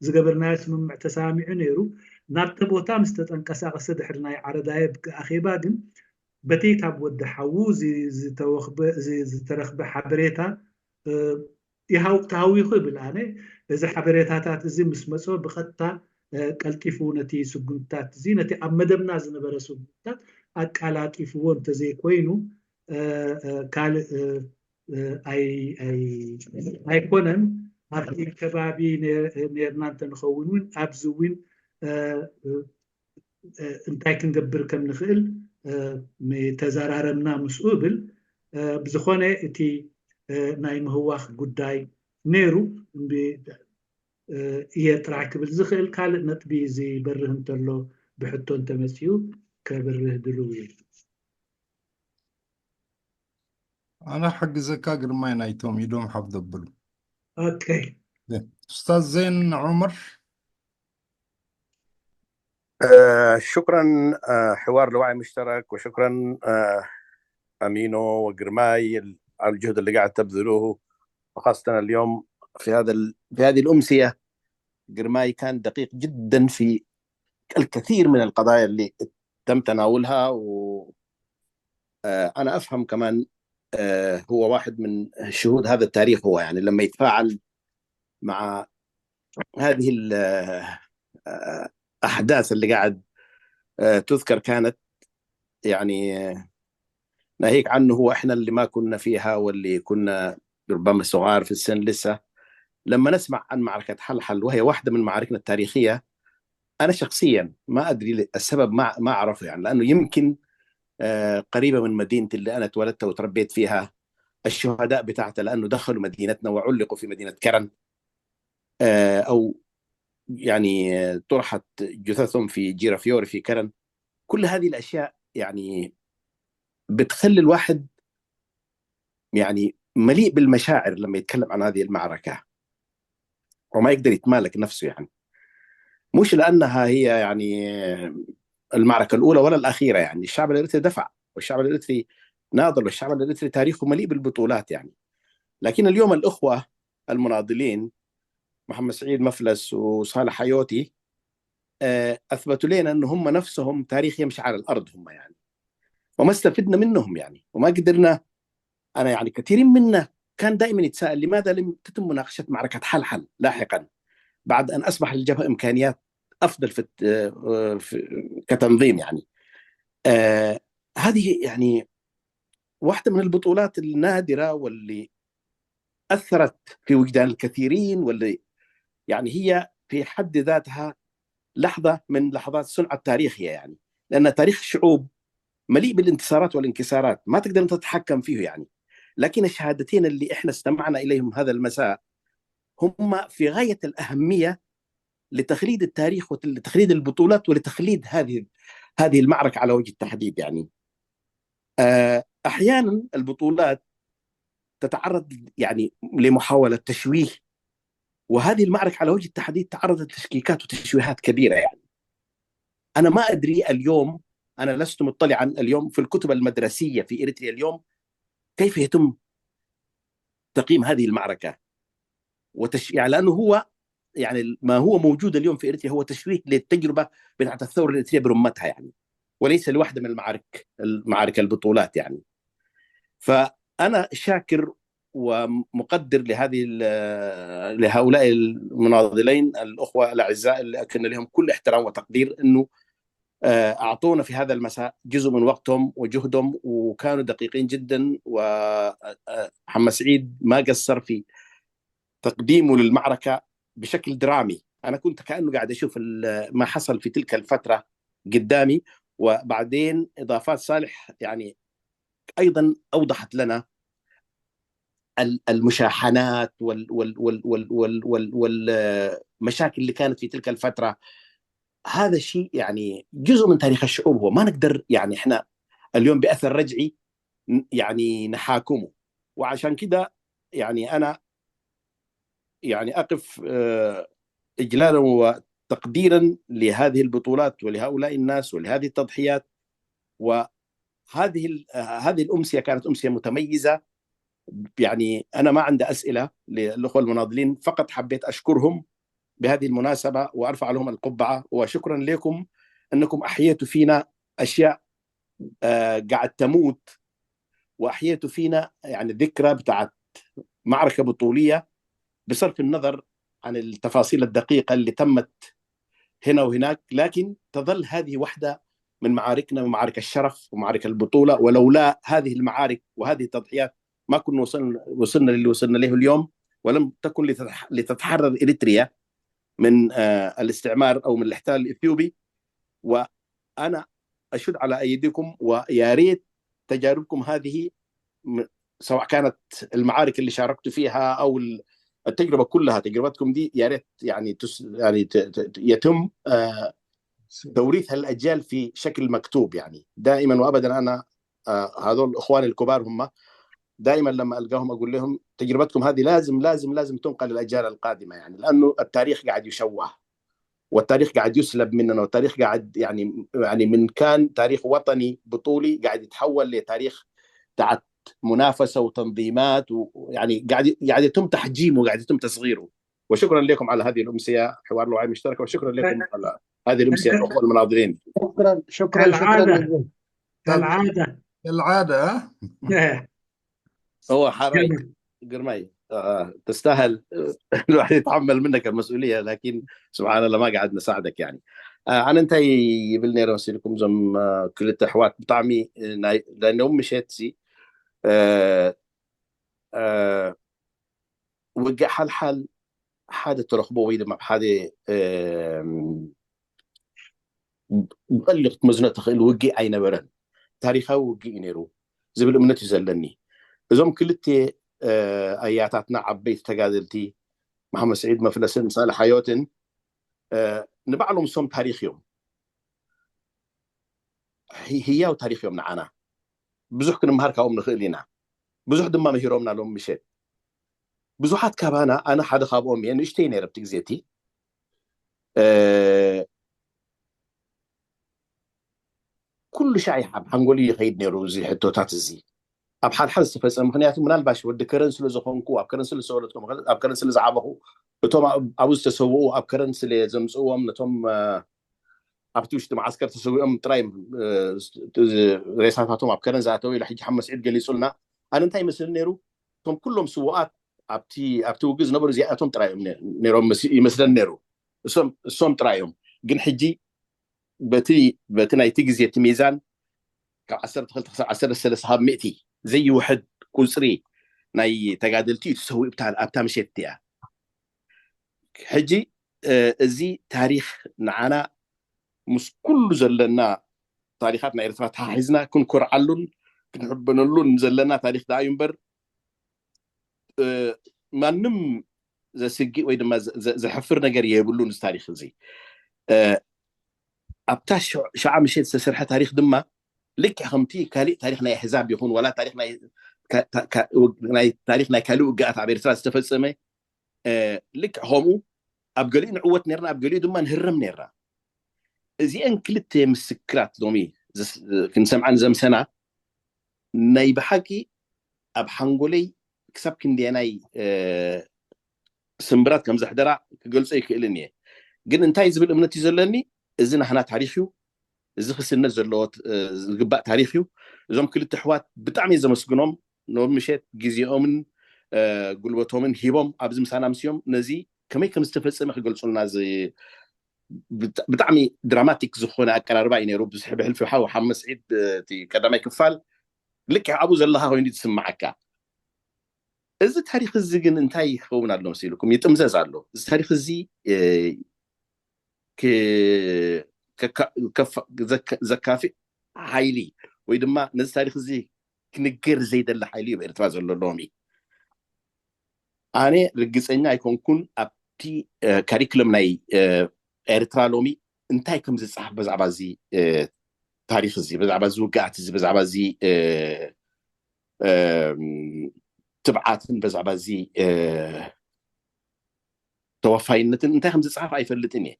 ዝገበርናዮ ስምምዕ ተሰሚዑ ነይሩ። ናብቲ ቦታ ምስ ተጠንቀሳቀሰ ድሕሪ ናይ ዓረዳየ ኣኼባ ግን በቲ ካብ ወዲ ሓዉ ዝተረኽበ ሓበሬታ ተሃዊኹ ይብል ኣነ እዚ ሓበሬታታት እዚ ምስ መፅኦ ብቐጥታ ቀልጢፉ ነቲ ስጉምትታት እዚ ነቲ ኣብ መደብና ዝነበረ ስጉምትታት ኣቃላጢፍዎ እንተዘይኮይኑ ካልእ ኣይኮነን። ኣብቲ ከባቢ ነርና እንተንኸውን እውን ኣብዚ እውን እንታይ ክንገብር ከም ንኽእል ተዘራረብና ምስኡ ብል ብዝኾነ እቲ ናይ ምህዋኽ ጉዳይ ነይሩ እየ ጥራሕ ክብል ዝኽእል ካልእ ነጥቢ ዝበርህ እንተሎ ብሕቶ እንተመፅኡ ከብርህ ድልው እየ። أنا حق زكاة قرماي نايتوم يدوم حفظ الظلم. اوكي. أستاذ زين عمر. شكرا حوار الوعي مشترك، وشكرا أمينو وقرماي على الجهد اللي قاعد تبذلوه، وخاصة اليوم في هذه الأمسية. قرماي كان دقيق جدا في الكثير من القضايا اللي تم تناولها، وأنا أفهم كمان هو واحد من شهود هذا التاريخ، هو يعني لما يتفاعل مع هذه الأحداث اللي قاعد تذكر كانت يعني ناهيك عنه هو إحنا اللي ما كنا فيها واللي كنا ربما صغار في السن لسه. لما نسمع عن معركة حلحل وهي واحدة من معاركنا التاريخية، أنا شخصيا ما أدري السبب، ما أعرفه يعني، لأنه يمكن قريبة من مدينتي اللي أنا اتولدت وتربيت فيها. الشهداء بتاعتها لأنه دخلوا مدينتنا وعلقوا في مدينة كرن، أو يعني طرحت جثثهم في جيرافيوري في كرن. كل هذه الأشياء يعني بتخلي الواحد يعني مليء بالمشاعر لما يتكلم عن هذه المعركة، وما يقدر يتمالك نفسه، يعني مش لأنها هي يعني المعركة الأولى ولا الأخيرة. يعني الشعب الإريتري دفع، والشعب الإريتري ناضل، والشعب الإريتري تاريخه مليء بالبطولات يعني. لكن اليوم الأخوة المناضلين محمد سعيد مفلس وصالح حيوتي أثبتوا لنا أن هم نفسهم تاريخ يمشي على الأرض هم يعني، وما استفدنا منهم يعني، وما قدرنا. أنا يعني كثيرين منا كان دائما يتساءل لماذا لم تتم مناقشة معركة حلحل لاحقا بعد أن أصبح للجبهة إمكانيات أفضل في كتنظيم يعني. هذه يعني واحدة من البطولات النادرة واللي أثرت في وجدان الكثيرين، واللي يعني هي في حد ذاتها لحظة من لحظات صنع التاريخية يعني، لأن تاريخ الشعوب مليء بالانتصارات والانكسارات ما تقدر أن تتحكم فيه يعني. لكن الشهادتين اللي إحنا استمعنا إليهم هذا المساء هم في غاية الأهمية لتخليد التاريخ ولتخليد البطولات ولتخليد هذه المعركة على وجه التحديد يعني. أحيانا البطولات تتعرض يعني لمحاولة تشويه، وهذه المعركة على وجه التحديد تعرضت لتشكيكات وتشويهات كبيرة يعني. أنا ما أدري اليوم، أنا لست مطلعا اليوم في الكتب المدرسية في إريتريا اليوم كيف يتم تقييم هذه المعركة يعني لأنه هو يعني ما هو موجود اليوم في إريتريا هو تشويه للتجربة بتاعت الثورة الإريترية برمتها يعني، وليس لواحدة من المعارك البطولات يعني. فأنا شاكر ومقدر لهؤلاء المناضلين الأخوة الأعزاء اللي أكن لهم كل احترام وتقدير أنه أعطونا في هذا المساء جزء من وقتهم وجهدهم، وكانوا دقيقين جدا. ومحمد سعيد ما قصر في تقديمه للمعركة بشكل درامي. أنا كنت كأنه قاعد أشوف ما حصل في تلك الفترة قدامي. وبعدين إضافات صالح يعني أيضا أوضحت لنا المشاحنات والمشاكل اللي كانت في تلك الفترة. هذا الشيء يعني جزء من تاريخ الشعوب، هو ما نقدر يعني إحنا اليوم بأثر رجعي يعني نحاكمه. وعشان كده يعني أنا يعني أقف إجلالا وتقديرا لهذه البطولات ولهؤلاء الناس ولهذه التضحيات. وهذه الأمسية كانت أمسية متميزة. يعني أنا ما عندي أسئلة للأخوة المناضلين، فقط حبيت أشكرهم بهذه المناسبة وأرفع لهم القبعة، وشكرا لكم أنكم أحييتوا فينا أشياء قاعد تموت، وأحييتوا فينا يعني ذكرى بتاعت معركة بطولية بصرف النظر عن التفاصيل الدقيقة اللي تمت هنا وهناك، لكن تظل هذه واحدة من معاركنا، من معارك الشرف ومعارك البطولة. ولولا هذه المعارك وهذه التضحيات ما كنا وصلنا للي وصلنا له اليوم، ولم تكن لتتحرر إريتريا من الاستعمار أو من الاحتلال الإثيوبي. وأنا أشد على أيديكم، ويا ريت تجاربكم هذه سواء كانت المعارك اللي شاركت فيها أو التجربة كلها، تجربتكم دي يا ريت يعني يتم توريثها الأجيال في شكل مكتوب. يعني دائما وأبدا أنا هذول إخواني الكبار هم دائما لما ألقاهم أقول لهم تجربتكم هذه لازم لازم لازم تنقل للأجيال القادمة، يعني لأنه التاريخ قاعد يشوه، والتاريخ قاعد يسلب مننا، والتاريخ قاعد يعني من كان تاريخ وطني بطولي قاعد يتحول لتاريخ تاعت منافسة وتنظيمات، ويعني قاعد يتم تحجيمه وقاعد يتم تصغيره. وشكرا لكم على هذه الأمسية حوار الوعي المشتركة، وشكرا لكم على هذه الأمسية الأخوة المناضلين. شكرا كالعادة كالعادة هو حرايق قرمي تستاهل الواحد يتحمل منك المسؤولية، لكن سبحان الله ما قاعد نساعدك يعني. أنا انتهي بالنير وسيلكم زم كل التحوات بطعمي لأن أمي شيتسي وقع حال حادة ترخبو ويدا ما بحادة بغلق مزنة الوقي عين برن تاريخه وقي نيرو زبل أمنتي زلني زم كلتي أياتاتنا عبيت تقادلتي محمد سعيد مفلسن صالح حيوتن نبعلهم صوم تاريخ يوم هي وتاريخ يوم نعانا بزح كنا مهاركا أم نخيلنا بزح دم مهيرومنا لهم مشيت بزحات كابانا أنا حدا خاب أمي يعني اشتيني ربتك زيتي كل شيء حب حنقولي خيدني روزي حتى تعتزي أب حال حد استفز مخنيات من الباش ود كرنس لزخونكو أب كرنس لسولتكم أب كرنس لزعبه توم أبوز تسووا أب كرنس لزمسوا من توم أبتوش تم عسكر تسوي ترايم رئيساتهم أب كرنس زاتوي لحج محمد سعيد قال يسولنا أنا انتهي مثل نيرو توم كلهم سوات أبتو جز نبر زياتهم ترايم نيرو مثل نيرو سوم ترايم جن حجي بتنا يتجزي التميزان كعسر دخلت عسر السلس هاب مئتي زي واحد كوسري ناي تقادلتي تسوي بتاع مشيتيا حجي زي تاريخ نعنا مش كل زلنا تاريخاتنا إرثاتها حزنا كن كرعلون كنحب نلون زلنا تاريخ دايمبر ما نم زي سجي ويد ما زي حفرنا قريه يقولون تاريخ زي أبتاش شعب مشيت سرحة تاريخ دمه لك خمتي كالي تاريخنا حزاب يكون ولا تاريخنا تاريخنا كالو قاعد عبير ثلاث تفسمه لك همو أبقلين عوت نيرنا أبقلي دم نهرم نيرنا እዚአን ክልተ ምስክራት ሎሚ ክንሰምዓን ዘምሰና ናይ ብሓቂ ኣብ ሓንጎለይ ክሳብ ክንደናይ ስምብራት ከም ዘሕደራ ክገልጾ ይክእልን እየ ግን እንታይ ዝብል እምነት እዩ ዘለኒ እዚ ናህና ታሪኽ እዩ እዚ ክስነት ዘለዎ ዝግባእ ታሪኽ እዩ እዞም ክልተ ኣሕዋት ብጣዕሚ ዘመስግኖም ንምሸት ግዜኦምን ጉልበቶምን ሂቦም ኣብዚ ምሳና ምስዮም ነዚ ከመይ ከም ዝተፈጸመ ክገልጹልና ብጣዕሚ ድራማቲክ ዝኾነ ኣቀራርባ እዩ ነይሩ ብዙሕ ብሕልፊ ሓው ሓመስ ዒድ እቲ ቀዳማይ ክፋል ልክዕ ኣብኡ ዘለኻ ኮይኑ ትስማዓካ እዚ ታሪክ እዚ ግን እንታይ ይኸውን ኣሎ መሲልኩም ይጥምዘዝ ኣሎ እዚ ታሪክ እዚ ዘካፍእ ሓይሊ ወይ ድማ ነዚ ታሪክ እዚ ክንገር ዘይደለ ሓይሊ እዩ ብኤርትራ ዘሎ ሎሚ ኣነ ርግፀኛ ኣይኮንኩን ኣብቲ ካሪክለም ናይ ኤርትራ ሎሚ እንታይ ከም ዝፀሓፍ በዛዕባ እዚ ታሪክ እዚ በዛዕባ እዚ ውግኣት እዚ በዛዕባ እዚ ትብዓትን በዛዕባ እዚ ተወፋይነትን እንታይ ከም ዝፀሓፍ ኣይፈልጥን እየ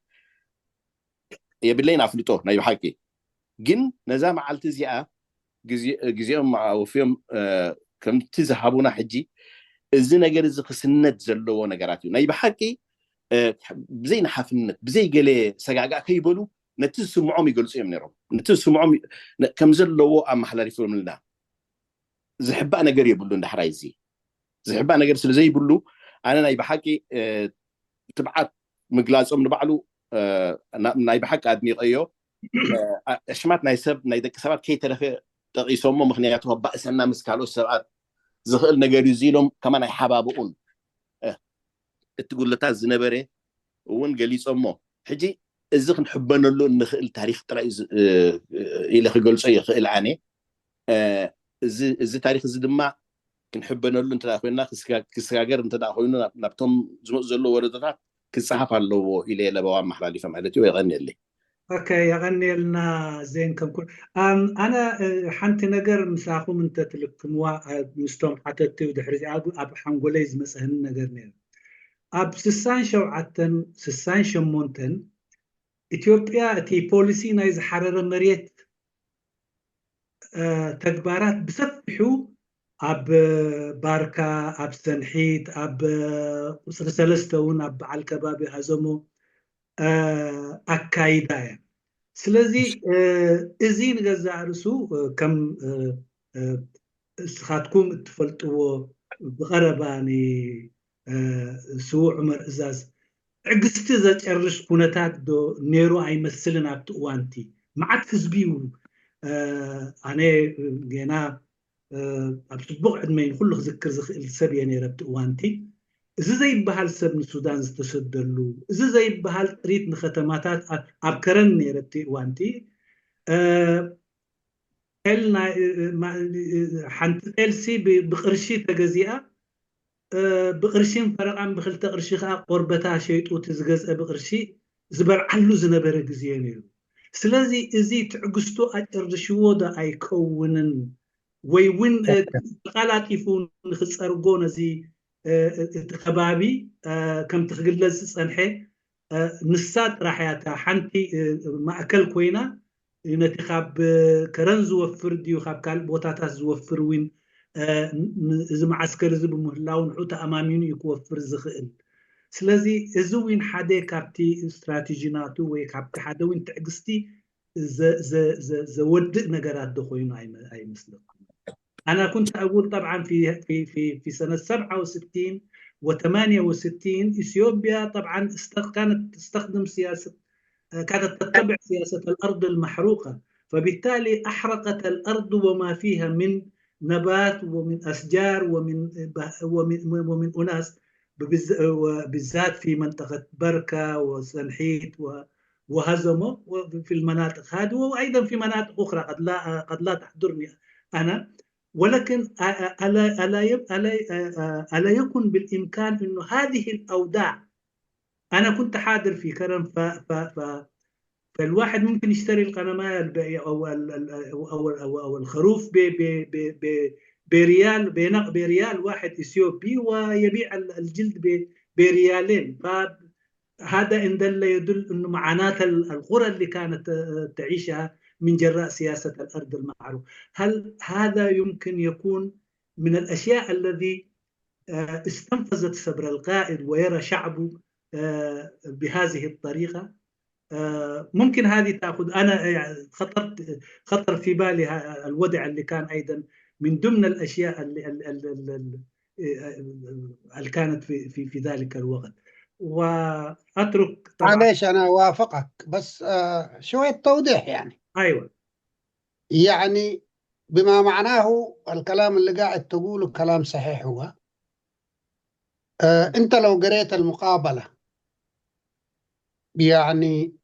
የብለይን ኣፍልጦ ናይ ብሓቂ ግን ነዛ መዓልቲ እዚኣ ግዜኦም ወፍዮም ከምቲ ዝሃቡና ሕጂ እዚ ነገር እዚ ክስነት ዘለዎ ነገራት እዩ ናይ ብሓቂ ብዘይ ናሓፍነት ብዘይ ገለ ሰጋጋእ ከይበሉ ነቲ ዝስምዖም ይገልጹ እዮም ነይሮም ነቲ ዝስምዖም ከም ዘለዎ ኣመሓላሊፎምልና ዝሕባእ ነገር የብሉ እንዳሕራይ እዚ ዝሕባእ ነገር ስለ ዘይብሉ ኣነ ናይ ብሓቂ ትብዓት ምግላጾም ንባዕሉ ናይ ብሓቂ ኣድኒቀዮ እሽማት ናይ ሰብ ናይ ደቂ ሰባት ከይተረፈ ጠቂሶሞ ምክንያቱ ባእሰና ምስ ካልኦት ሰብኣት ዝኽእል ነገር እዩ ኢሎም ከማ ናይ ሓባብኡን እቲ ጉለታት ዝነበረ እውን ገሊፆሞ ሕጂ እዚ ክንሕበነሉ እንኽእል ታሪክ ጥራይ ኢለ ክገልጾ ይኽእል ኣነ እዚ ታሪክ እዚ ድማ ክንሕበነሉ እንተዳ ኮይና ክሰጋገር እንተዳ ኮይኑ ናብቶም ዝመፁ ዘለዉ ወረዳታት ክፀሓፍ ኣለዎ ኢለ ለበዋ ኣመሓላሊፈ ማለት እዩ ይቀኒየለይ اوكي يغنيلنا زين كم كل انا حنت نجر مساخو من تتلكموا مستوم حتى تدحرز اب حنقوليز مسهن نجر نير اب سسان شوعتن سسان شمونتن ኢትዮጵያ እቲ ፖሊሲ ናይ ዝሓረረ መሬት ተግባራት ብሰፊሑ ኣብ ባርካ ኣብ ሰንሒት ኣብ ቁፅሪ 3 እውን ኣብ በዓል ከባቢ ሃዘሞ ኣካይዳ እያ ስለዚ እዚ ንገዛ ርሱ ከም እስኻትኩም እትፈልጥዎ ብቐረባኒ ስውዕ መርእዛዝ ዕግስቲ ዘጨርሽ ኩነታት ዶ ነይሩ ኣይመስልን ኣብቲ እዋንቲ መዓት ህዝቢ ኣነ ገና ኣብ ፅቡቅ ዕድመይን ኩሉ ክዝክር ዝኽእል ሰብ እየ ነይረ ኣብቲ እዋንቲ እዚ ዘይበሃል ሰብ ንሱዳን ዝተሰደሉ እዚ ዘይበሃል ጥሪት ንከተማታት ኣብ ከረን ነይረ ኣብቲ እዋንቲ ሓንቲ ኤልሲ ብቅርሺ ተገዚኣ ብቅርሽን ፈረቃን ብክልተ ቅርሺ ከዓ ቆርበታ ሸይጡት ዝገዝአ ብቅርሺ ዝበልዓሉ ዝነበረ ግዜ ነይሩ ስለዚ እዚ ትዕግስቱ ኣጨርሽዎ ዶ ኣይከውንን ወይ እውን ተቃላጢፉ ንክፀርጎ ነዚ እቲ ከባቢ ከም ትግለጽ ፀንሐ ንሳ ጥራሕያታ ሓንቲ ማእከል ኮይና ነቲ ካብ ከረን ዝወፍር ድዩ ካብ ካልእ ቦታታት ዝወፍር እውን እዚ ማዓስከር እዚ ብምህላው ንዑ ተኣማሚኑ ይክወፍር ዝኽእል ስለዚ እዚ እውን ሓደ ካብቲ ስትራቴጂናቱ ወይ ካብቲ ሓደ እውን ትዕግስቲ ዘወድእ ነገራት ዶ ኮይኑ ኣይመስለኩም أنا كنت أقول طبعا في سنة 67 و68 إثيوبيا طبعا كانت تستخدم سياسة كانت تتبع سياسة الأرض المحروقة فبالتالي أحرقت الأرض وما فيها من نبات ومن أشجار ومن أناس بالذات في منطقة بركة وسنحيت وهزمو في المناطق هذه وأيضا في مناطق أخرى قد لا تحضرني أنا ولكن ألا يكن بالإمكان إنه هذه الأوداع أنا كنت حاضر في كرم فالواحد ممكن يشتري القنمات أو الخروف بريال واحد إثيوبي ويبيع الجلد بريالين هذا إن دل يدل أنه معاناة القرى اللي كانت تعيشها من جراء سياسة الأرض المعروف. هل هذا يمكن يكون من الأشياء الذي استنفذت صبر القائد ويرى شعبه بهذه الطريقة؟ ممكن هذه تأخذ، أنا يعني خطر في بالي الوضع اللي كان أيضا من ضمن الأشياء اللي كانت في ذلك الوقت. وأترك طبعا. معليش أنا وافقك، بس شوية توضيح يعني. أيوة. يعني بما معناه الكلام اللي قاعد تقوله كلام صحيح. هو أنت لو قريت المقابلة يعني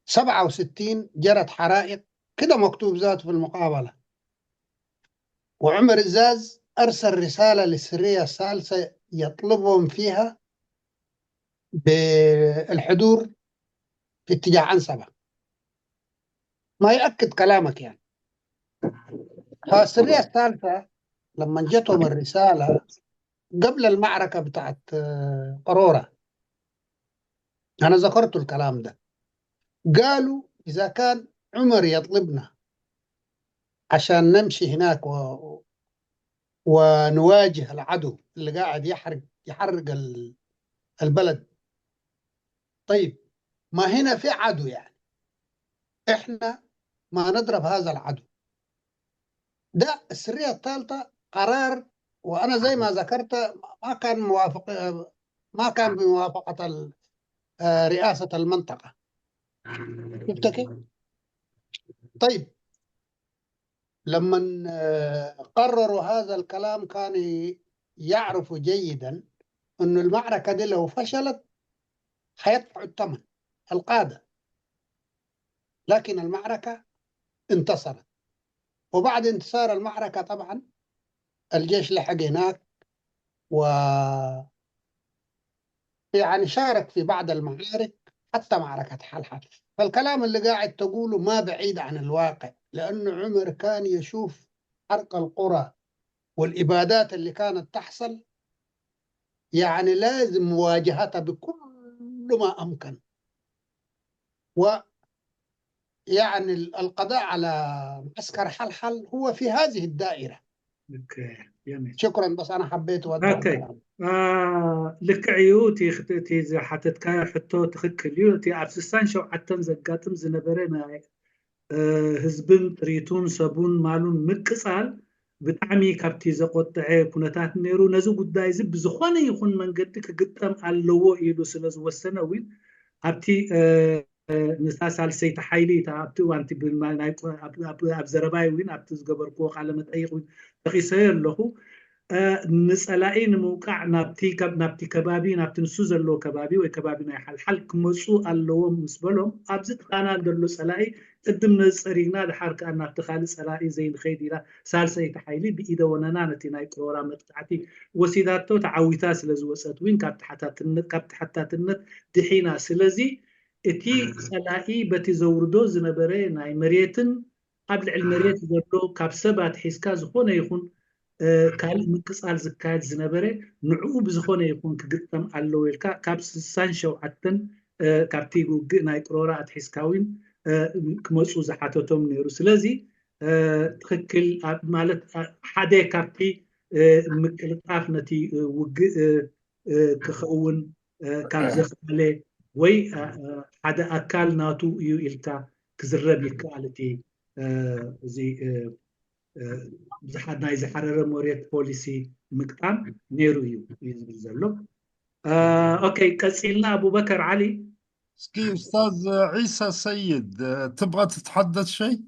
67 جرت حرائق كده مكتوب ذات في المقابلة، وعمر الزاز أرسل رسالة للسرية الثالثة يطلبهم فيها بالحضور في اتجاه عنصبة. ما يأكد كلامك يعني. فالسرية الثالثة لما جتهم الرسالة قبل المعركة بتاعت قرورة، أنا ذكرت الكلام ده، قالوا إذا كان عمر يطلبنا عشان نمشي هناك ونواجه العدو اللي قاعد يحرق البلد، طيب ما هنا في عدو يعني، إحنا ما نضرب هذا العدو. ده السرية الثالثة قرار، وأنا زي ما ذكرت ما كان بموافقة رئاسة المنطقة. شفت كيف؟ طيب لما قرروا هذا الكلام كان يعرفوا جيدا أن المعركة دي لو فشلت حيدفعوا الثمن القادة، لكن المعركة انتصرت. وبعد انتصار المعركة طبعا الجيش لحق هناك و يعني شارك في بعض المعارك حتى معركة حلحل. فالكلام اللي قاعد تقوله ما بعيد عن الواقع، لأنه عمر كان يشوف حرق القرى والإبادات اللي كانت تحصل، يعني لازم مواجهتها بكل ما أمكن، ويعني القضاء على معسكر حلحل هو في هذه الدائرة. اوكي جميل. شكرا، بس أنا حبيت أوضح الكلام. لك عيوتي ختي إذا حتتكاي حتو تخك اليوتي عبسستان شو حتى زقاتم زنبرنا ህዝብን ጥሪቱን ሰቡን ማሉን ምቅፃል ብጣዕሚ ካብቲ ዘቆጥዐ ኩነታት ነይሩ። ነዚ ጉዳይ እዚ ብዝኾነ ይኹን መንገዲ ክግጠም ኣለዎ ኢሉ ስለ ዝወሰነ እውን ኣብቲ ንሳ ሳልሰይቲ ሓይሊ ኣብቲ እዋንቲ ኣብ ዘረባይ እውን ኣብቲ ዝገበርክዎ ቃለ መጠይቅ እውን ጠቂሰዮ ኣለኹ ንፀላኢ ንምውቃዕ ናብቲ ከባቢ ናብቲ ንሱ ዘለዎ ከባቢ ወይ ከባቢ ናይ ሓልሓል ክመፁ ኣለዎም ምስ በሎም ኣብዚ ጥቃና ዘሎ ፀላኢ ቅድም ነፀሪግና ድሓር ከዓ ናብቲ ካሊእ ፀላኢ ዘይንኸይድ ኢላ ሳልሰይቲ ሓይሊ ብኢደ ወነና ነቲ ናይ ቅሮራ መጥቃዕቲ ወሲዳቶ ተዓዊታ ስለ ዝወፀት እውን ካብቲ ሓታትነት ድሒና። ስለዚ እቲ ፀላኢ በቲ ዘውርዶ ዝነበረ ናይ መሬትን ኣብ ልዕሊ መሬት ዘሎ ካብ ሰባት ሒዝካ ዝኾነ ይኹን ካልእ ምቅፃል ዝካየድ ዝነበረ ንዕኡ ብዝኾነ ይኹን ክግጠም ኣለዎ ኢልካ ካብ 67 ካብቲ ውግእ ናይ ቅሮራ ኣትሒዝካ እውን ክመፁ ዝሓተቶም ነይሩ። ስለዚ ትክክል ማለት ሓደ ካብቲ ምቅልጣፍ ነቲ ውግእ ክኸውን ካብ ዘኽኣለ ወይ ሓደ ኣካል ናቱ እዩ ኢልካ ክዝረብ ይከኣል እቲ እዚ ብዙሓት ናይ ዝሓረረ መሬት ፖሊሲ ምቅጣም ነይሩ እዩ ዝብል ዘሎ። ኦኬ ቀፂልና أبوبكر علي. اسكي أستاذ عيسى سيد، تبغى تتحدث شيء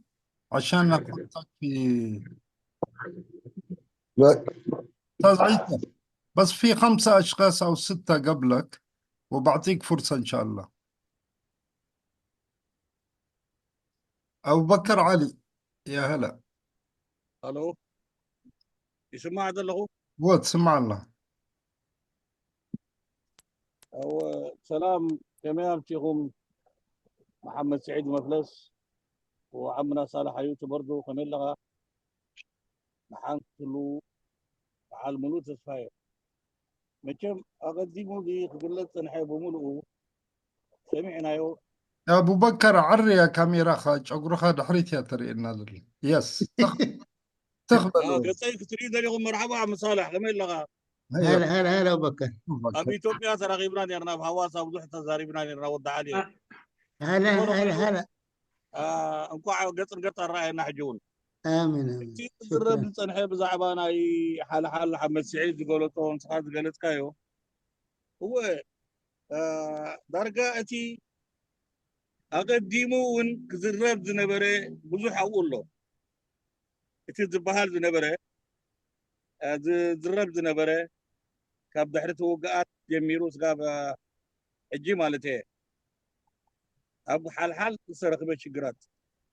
عشان أحطك في أستاذ عيسى؟ بس في 5 أشخاص أو 6 قبلك وبعطيك فرصة إن شاء الله. أبوبكر علي يا هلا. الو يسمع هذا اللغو هو تسمع الله. او سلام تمام فيكم محمد سعيد مفلس وعمنا صالح ايوتي برضه كمان لغا نحن كله مع المنوت الصغير مچم أقدمه لي خجلت صنحي بملؤه سمعناه أبو بكر عري يا كاميرا خاج أقرخها دحريت يا ترى إن هذا يس تقبلوا قصيك تريد لهم مرحبا عم صالح غمين لغا هيا هلا أبو بكر. أبي إثيوبيا ترى غيبنا يرنا بحواسة وضوح تزاريبنا يرنا وضع عليه هلا انكو قطر رأي نحجون آمين كثير شكرا. رب صنحي بزعبانا حال محمد سعيد قولتهم صحات قالت كايو هو درجة أتي أقدمون كزرب زنبرة بزح أقول له أتي زبهال زنبرة زرب زنبرة كاب دحرته وقعت يميروس كاب اجي مالته ابو حال سرق بشجرات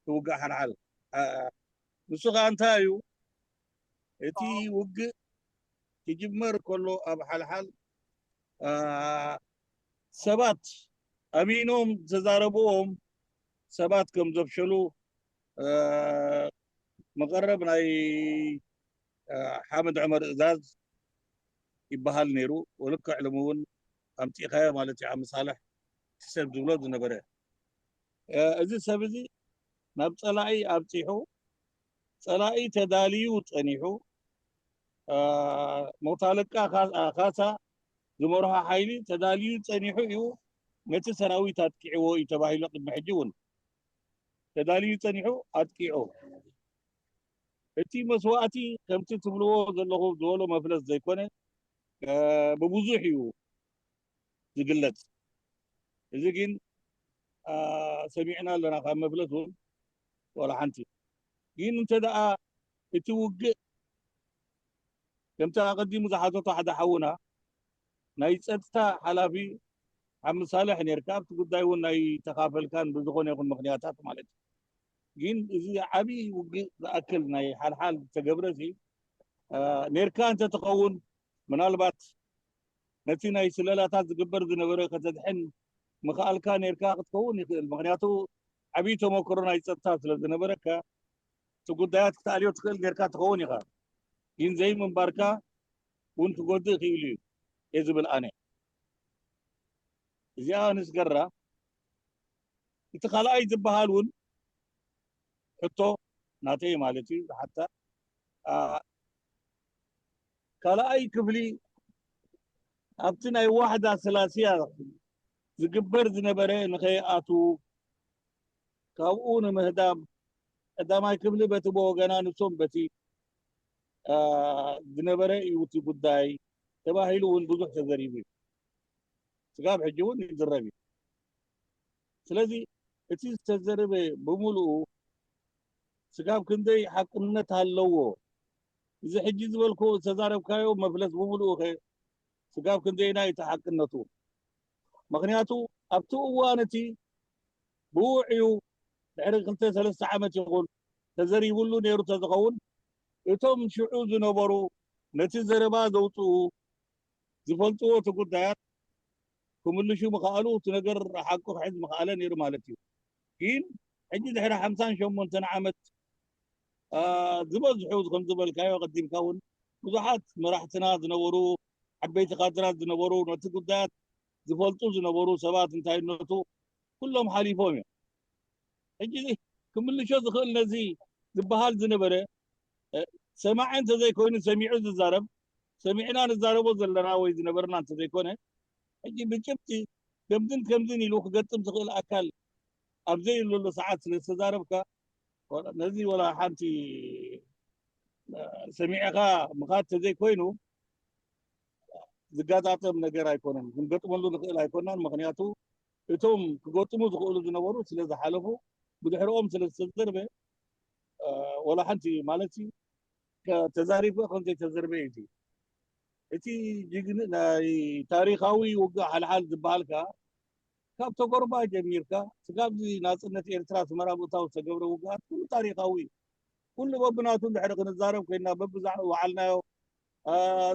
توقع حال نسخة انتايو اتي وق تجمر كله اب حال سبات امينهم تزاربوهم سبات كم زبشلو مقرب ناي حامد عمر ازاز يبهال نيرو ولك علمون امتي خير مالتي عم صالح تسب دولود نبره እዚ ሰብ እዚ ናብ ፀላኢ ኣብፂሑ ፀላኢ ተዳልዩ ፀኒሑ ሞታለቃ ካሳ ዝመርሖ ሓይሊ ተዳልዩ ፀኒሑ እዩ ነቲ ሰራዊት ኣጥቂዕዎ እዩ ተባሂሉ ቅድሚ ሕጂ እውን ተዳልዩ ፀኒሑ ኣጥቂዑ እቲ መስዋእቲ ከምቲ ትብልዎ ዘለኹም ዝበሎ መፍለስ ዘይኮነ ብብዙሕ እዩ ዝግለጽ እዚ ግን سمعنا لنا خام مفلسون ولا حنتي جين انت دا اتوق كم تقدم زحاتو حدا حونا ناي صدتا حلافي عم صالح نركاب تقدايون ناي تخافل كان بزخون يكون مخنياتات مالت جين زي عبي اكل ناي حال تجبرسي نركا انت تقون منالبات نتي ناي سلالاتات زقبر زنبره كتدحن مخال كان يركا تكون المغنياتو عبيتو مو كورونا يتصطات لزنبركا تقدايات كتاليو تخيل يركا تكون يغا ين زي من باركا وانت قد خيلي يزب الاني زي نسقرا يتخالا اي زبهالون حتو ناتي مالتي حتى كالا اي كفلي ابتنا واحدة ثلاثية زقبر زنبره نخياتو كاوون مهدام قداماي كبلي بتبو غنا نسوم بتي زنبره يوتي قداي تباهيلون بزح تزريبي سقاب حجون يزربي سلازي اتي تزربي بملؤ سقاب كندي حقنت هاللو اذا حجي زبلكو تزارب كايو مفلس بملؤ خي سقاب كندي ناي تحقنتو مغنياتو ابتو وانتي بوعيو دحر 2-3 عامات يقول تزريبلو نيرو تزقون اتم شعو زنبرو نتي زربا زوطو زفلطو تقدات كملشو مخالو تنقر حقو حز مخاله نير مالتيو كين حجي دحر 58 عامات زبزحو زكم زبل كايو قديم كون بزحات مراحتنا زنبرو حبيت قادرات زنبرو نتي قدات زفلطو زنبرو سبات انتاي نوتو كلهم حليفهم حجي كمل شو دخل نزي زبهال زنبره سمع انت زي كون سميعو زارب سمعنا نزاربو زلنا وي زنبرنا انت زي كونه حجي بجبتي كمدن يلوك قطم تقول اكل ابزي له ساعات للزاربك نزي ولا حنتي سميعها مخات زي كوينو زقاطاتم ነገር አይኮነን እንገጥመሉ ንክእል አይኮናን ምክንያቱ እቶም ክገጥሙ ዝኽእሉ ዝነበሩ ስለ ዝሓለፉ بدحرهم سلسلة ولا حنتي مالتي كتزاريف كنت تزربيتي اتي جيجن تاريخاوي وقع على حال زبالكا كاب تقربا جميركا سقاب زي ناصرነት ኤርትራ سمرابطاو تقبر وقع كل تاريخاوي كل ببناتو دحرق نزارب كنا ببزع وعلناو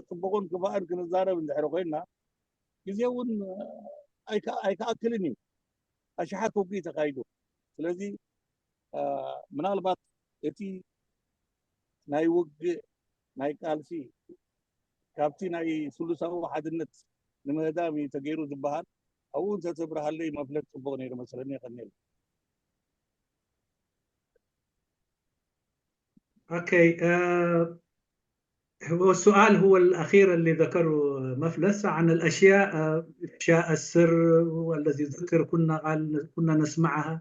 طبقون كفائر كنزارب دحرق كنا يزيون اي كاكلني اشحاتو بي تقايدو ስለዚህ ምናልባት እቲ ናይ ውግእ ናይ ቃልሲ ካብቲ ናይ ስሉሳዊ ሓድነት ንምህዳም እዩ ተገይሩ ዝበሃል ኣብኡ እንተተብርሃለይ መፍለጥ ፅቡቅ ነይሩ መስለኒ ይቀኒል اوكي هو السؤال هو الأخير اللي ذكره مفلس عن الأشياء إفشاء السر والذي ذكر كنا نسمعها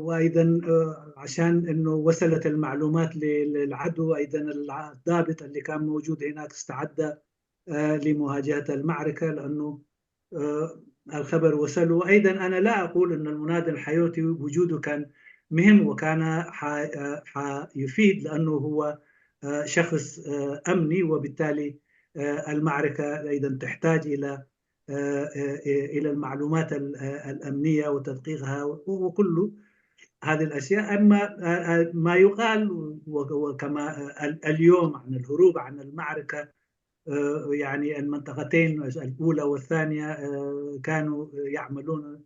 وأيضا عشان أنه وصلت المعلومات للعدو أيضا الضابط اللي كان موجود هناك استعد لمواجهة المعركة لأنه الخبر وصله. وأيضا أنا لا أقول أن المنادي الحيوتي وجوده كان مهم وكان يفيد لأنه هو شخص أمني وبالتالي المعركة أيضا تحتاج إلى المعلومات الأمنية وتدقيقها وكل هذه الأشياء. أما ما يقال وكما اليوم عن الهروب عن المعركة يعني المنطقتين الأولى والثانية كانوا يعملون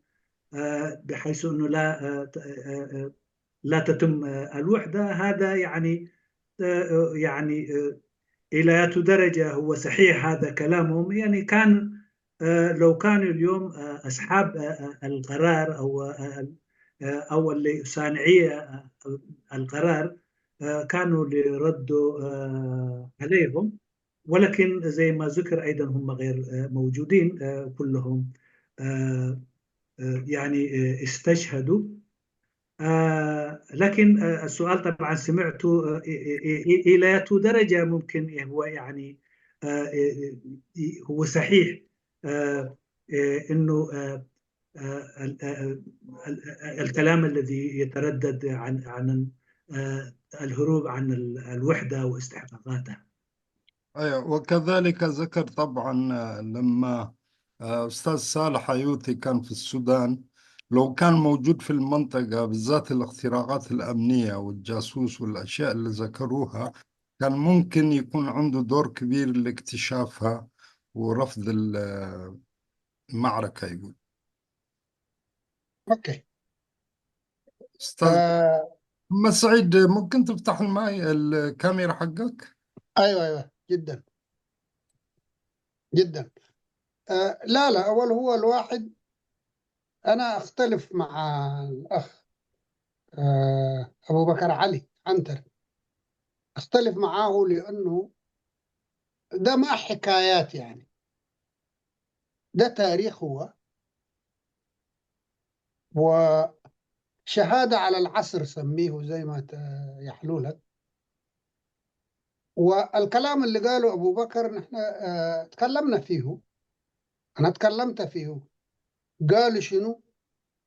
بحيث أنه لا تتم الوحدة. هذا يعني إلى درجة هو صحيح هذا كلامهم. يعني كان لو كانوا اليوم أصحاب القرار أو اللي صانعي القرار كانوا لردوا عليهم، ولكن زي ما ذكر أيضا هم غير موجودين كلهم يعني استشهدوا. لكن السؤال طبعا سمعته إلى درجة ممكن هو يعني هو صحيح إنه الكلام الذي يتردد عن الهروب عن الوحدة واستحقاقاتها. أيوة، وكذلك ذكر طبعا لما أستاذ صالح حيوتي كان في السودان، لو كان موجود في المنطقة بالذات الاختراقات الأمنية والجاسوس والأشياء اللي ذكروها كان ممكن يكون عنده دور كبير لاكتشافها ورفض المعركة. يقول اوكي. أستاذ محمد سعيد، ممكن تفتح الكاميرا حقك؟ ايوه جدا جدا. لا اول هو الواحد، انا اختلف مع الاخ ابو بكر علي عنتر، اختلف معاه لانه ده ما حكايات، يعني ده تاريخ هو وشهادة على العصر سميه زي ما يحلو لك. والكلام اللي قاله أبو بكر نحن تكلمنا فيه، أنا تكلمت فيه، قالوا شنو،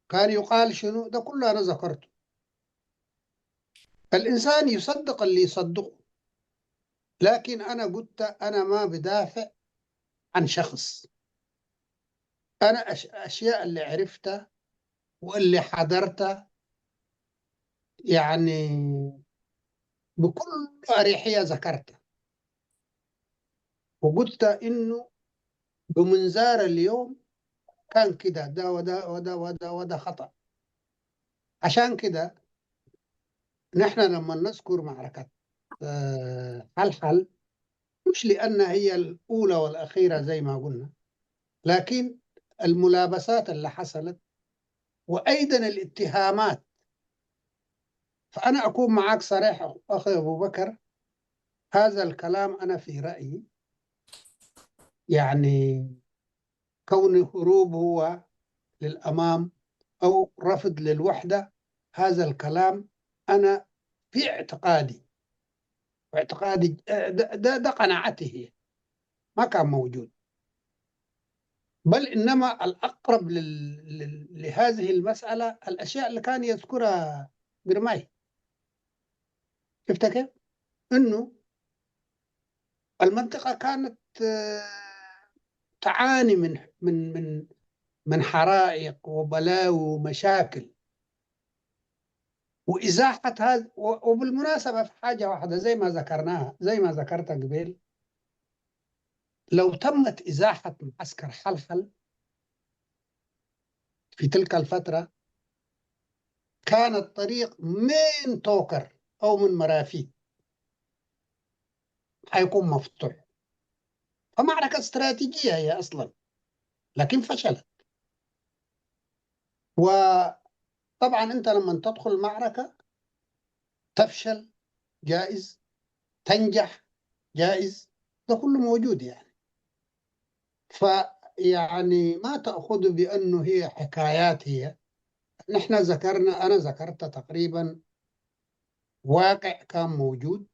كان يقال شنو، ده كله أنا ذكرته. الإنسان يصدق اللي يصدقه، لكن أنا قلت أنا ما بدافع عن شخص، أنا أشياء اللي عرفتها واللي حضرتها يعني بكل أريحية ذكرتها، وقلت إنه بمنظار اليوم كان كده، ده وده خطأ. عشان كده نحن لما نذكر معركة حلحل مش لأن هي الأولى والأخيرة زي ما قلنا، لكن الملابسات اللي حصلت وأيضا الاتهامات. فأنا أكون معك صريح أخي أبو بكر، هذا الكلام أنا في رأيي يعني كون هروب هو للأمام أو رفض للوحدة، هذا الكلام أنا في اعتقادي ده قناعتي هي، ما كان موجود. بل إنما الأقرب لهذه المسألة الأشياء اللي كان يذكرها برماي. شفت كيف؟ إنه المنطقة كانت تعاني من حرائق وبلاوي ومشاكل وإزاحة هذا. وبالمناسبة في حاجة واحدة زي ما ذكرناها، زي ما ذكرت قبل، لو تمت إزاحة معسكر حلحل في تلك الفترة كان الطريق من توكر أو من مرافي حيكون مفتوح. فمعركة استراتيجية هي أصلا، لكن فشلت. وطبعا أنت لما تدخل معركة تفشل جائز، تنجح جائز، ده كله موجود يعني. فيعني ما تأخذ بأنه هي حكايات. هي نحن ذكرنا، أنا ذكرت تقريبا واقع كان موجود،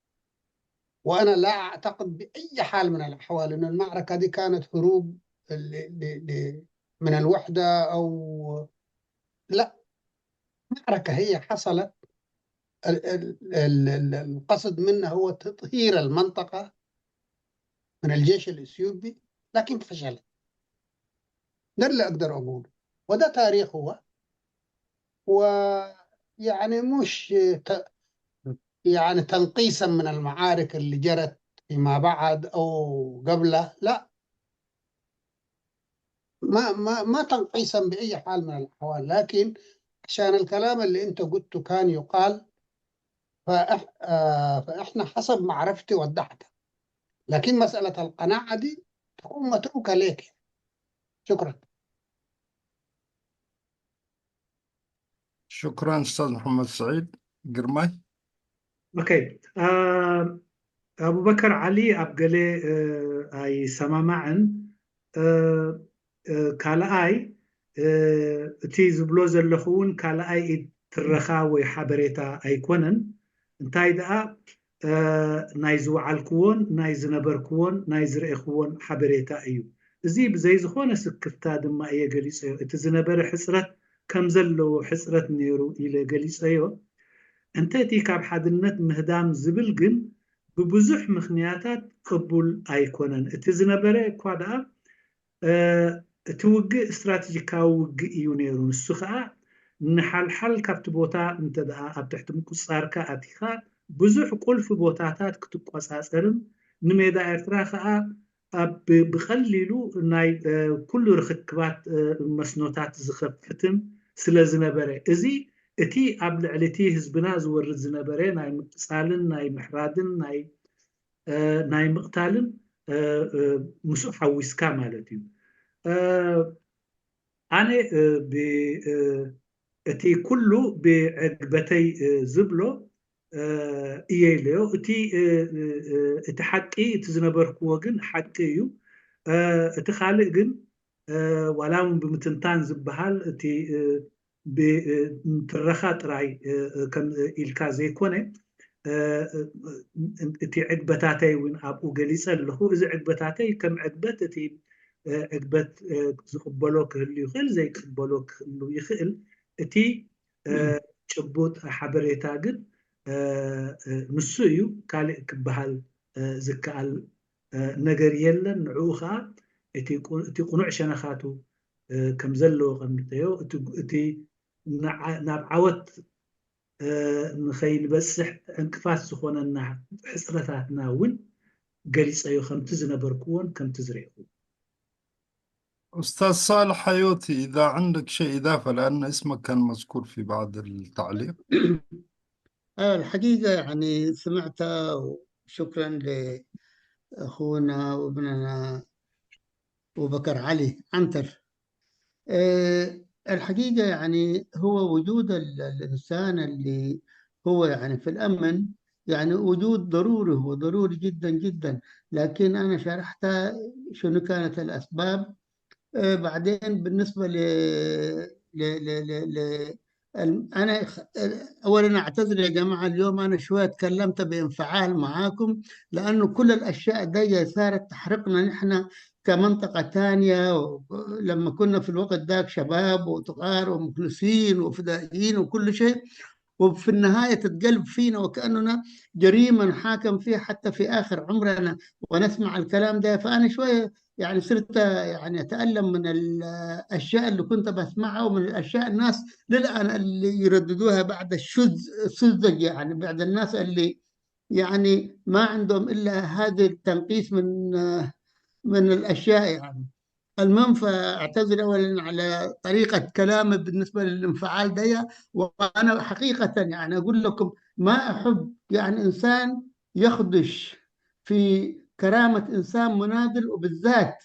وأنا لا أعتقد بأي حال من الأحوال أن المعركة دي كانت هروب من الوحدة أو لا. معركة هي حصلت، القصد منها هو تطهير المنطقة من الجيش الإثيوبي، لكن فشلت. ده اللي أقدر أقوله، وده تاريخ هو. ويعني مش يعني تنقيصا من المعارك اللي جرت فيما بعد أو قبله، لا، ما تنقيصا بأي حال من الأحوال، لكن عشان الكلام اللي أنت قلته كان يقال، فإحنا حسب معرفتي وضحتها. لكن مسألة القناعة دي تكون متروكة لك. شكرا. شكرا أستاذ محمد سعيد. قرماي. اوكي. أبو بكر علي أبقلي أي سمامعن كالأي تي زبلو زلخون كالأي ترخاوي حبريتا أيكونن انتاي دقا نايزو عالكوون نايز نبركوون نايز رئيخوون حبريتا أيو زي بزي زخون سكرتا دما أي قليس أيو اتزنبر حسرت كم زلو حسرت نيرو إلى قليس أيو انتي كاب حدنت مهدام زبلقن ببزح مخنياتات قبول أيكونن اتزنبر كوادا توقع استراتيجيكا وقع يونيرون السخاء نحل حل كابت بوتا انت دا ابتحت مكساركا اتخا بزح قول في بوتاتات كتب قصاصرن نميدا ارتراخا بخليلو ناي كل رخكبات مسنوتات زخفتن سلازنبره ازي اتي ابل علتي حزبنا زورد زنبره ناي متصالن ناي محرادن ناي مقتالن مسو حويسكا مالتي أنا أتي كله بعقبتي زبلو إيليو أتي أتحقي تزنبرك وجن حقيو أتخالق جن ولا من بمتنتان زبهال أتي بترخات راي كم الكازي كونه أتي عقبتاتي وين أبو جليسة اللي هو إذا عقبتاتي كم عقبت أتي عقبت زقبلوك اللي يخل زي قبلوك اللي يخل أتي شبوت حبريتا قد نسويو كالي كبهال زكال نجر يلا نعوخا أتي قنوع شنخاتو كم زلو غمتيو أتي نابعوت نخيل بس انكفاس سخونا حسرتاتنا وين قريس أيو خم تزنبركون كم تزريقون. أستاذ صالح حيوتي، إذا عندك شيء إضافة لأن اسمك كان مذكور في بعض التعليق. الحقيقة يعني سمعتها، وشكرا لأخونا وابننا أبو بكر علي عنتر. الحقيقة يعني هو وجود الإنسان اللي هو يعني في الأمن يعني وجود ضروري، هو ضروري جدا جدا. لكن أنا شرحت شنو كانت الأسباب. بعدين بالنسبة أنا أولا أعتذر يا جماعة، اليوم أنا شوية تكلمت بانفعال معاكم، لأنه كل الأشياء دي صارت تحرقنا نحن كمنطقة تانية. لما كنا في الوقت ذاك شباب وتغار ومخلصين وفدائيين وكل شيء، وفي النهاية تتقلب فينا وكأننا جريمة نحاكم فيها حتى في آخر عمرنا ونسمع الكلام ده. فأنا شوية يعني صرت يعني أتألم من الأشياء اللي كنت بسمعها، ومن الأشياء الناس للآن اللي يرددوها بعد السذج، يعني بعد الناس اللي يعني ما عندهم إلا هذا التنقيس من الأشياء يعني. المهم فاعتذر اولا على طريقه كلامي بالنسبه للانفعال ده. وانا حقيقه يعني اقول لكم ما احب يعني انسان يخدش في كرامة إنسان مناضل، وبالذات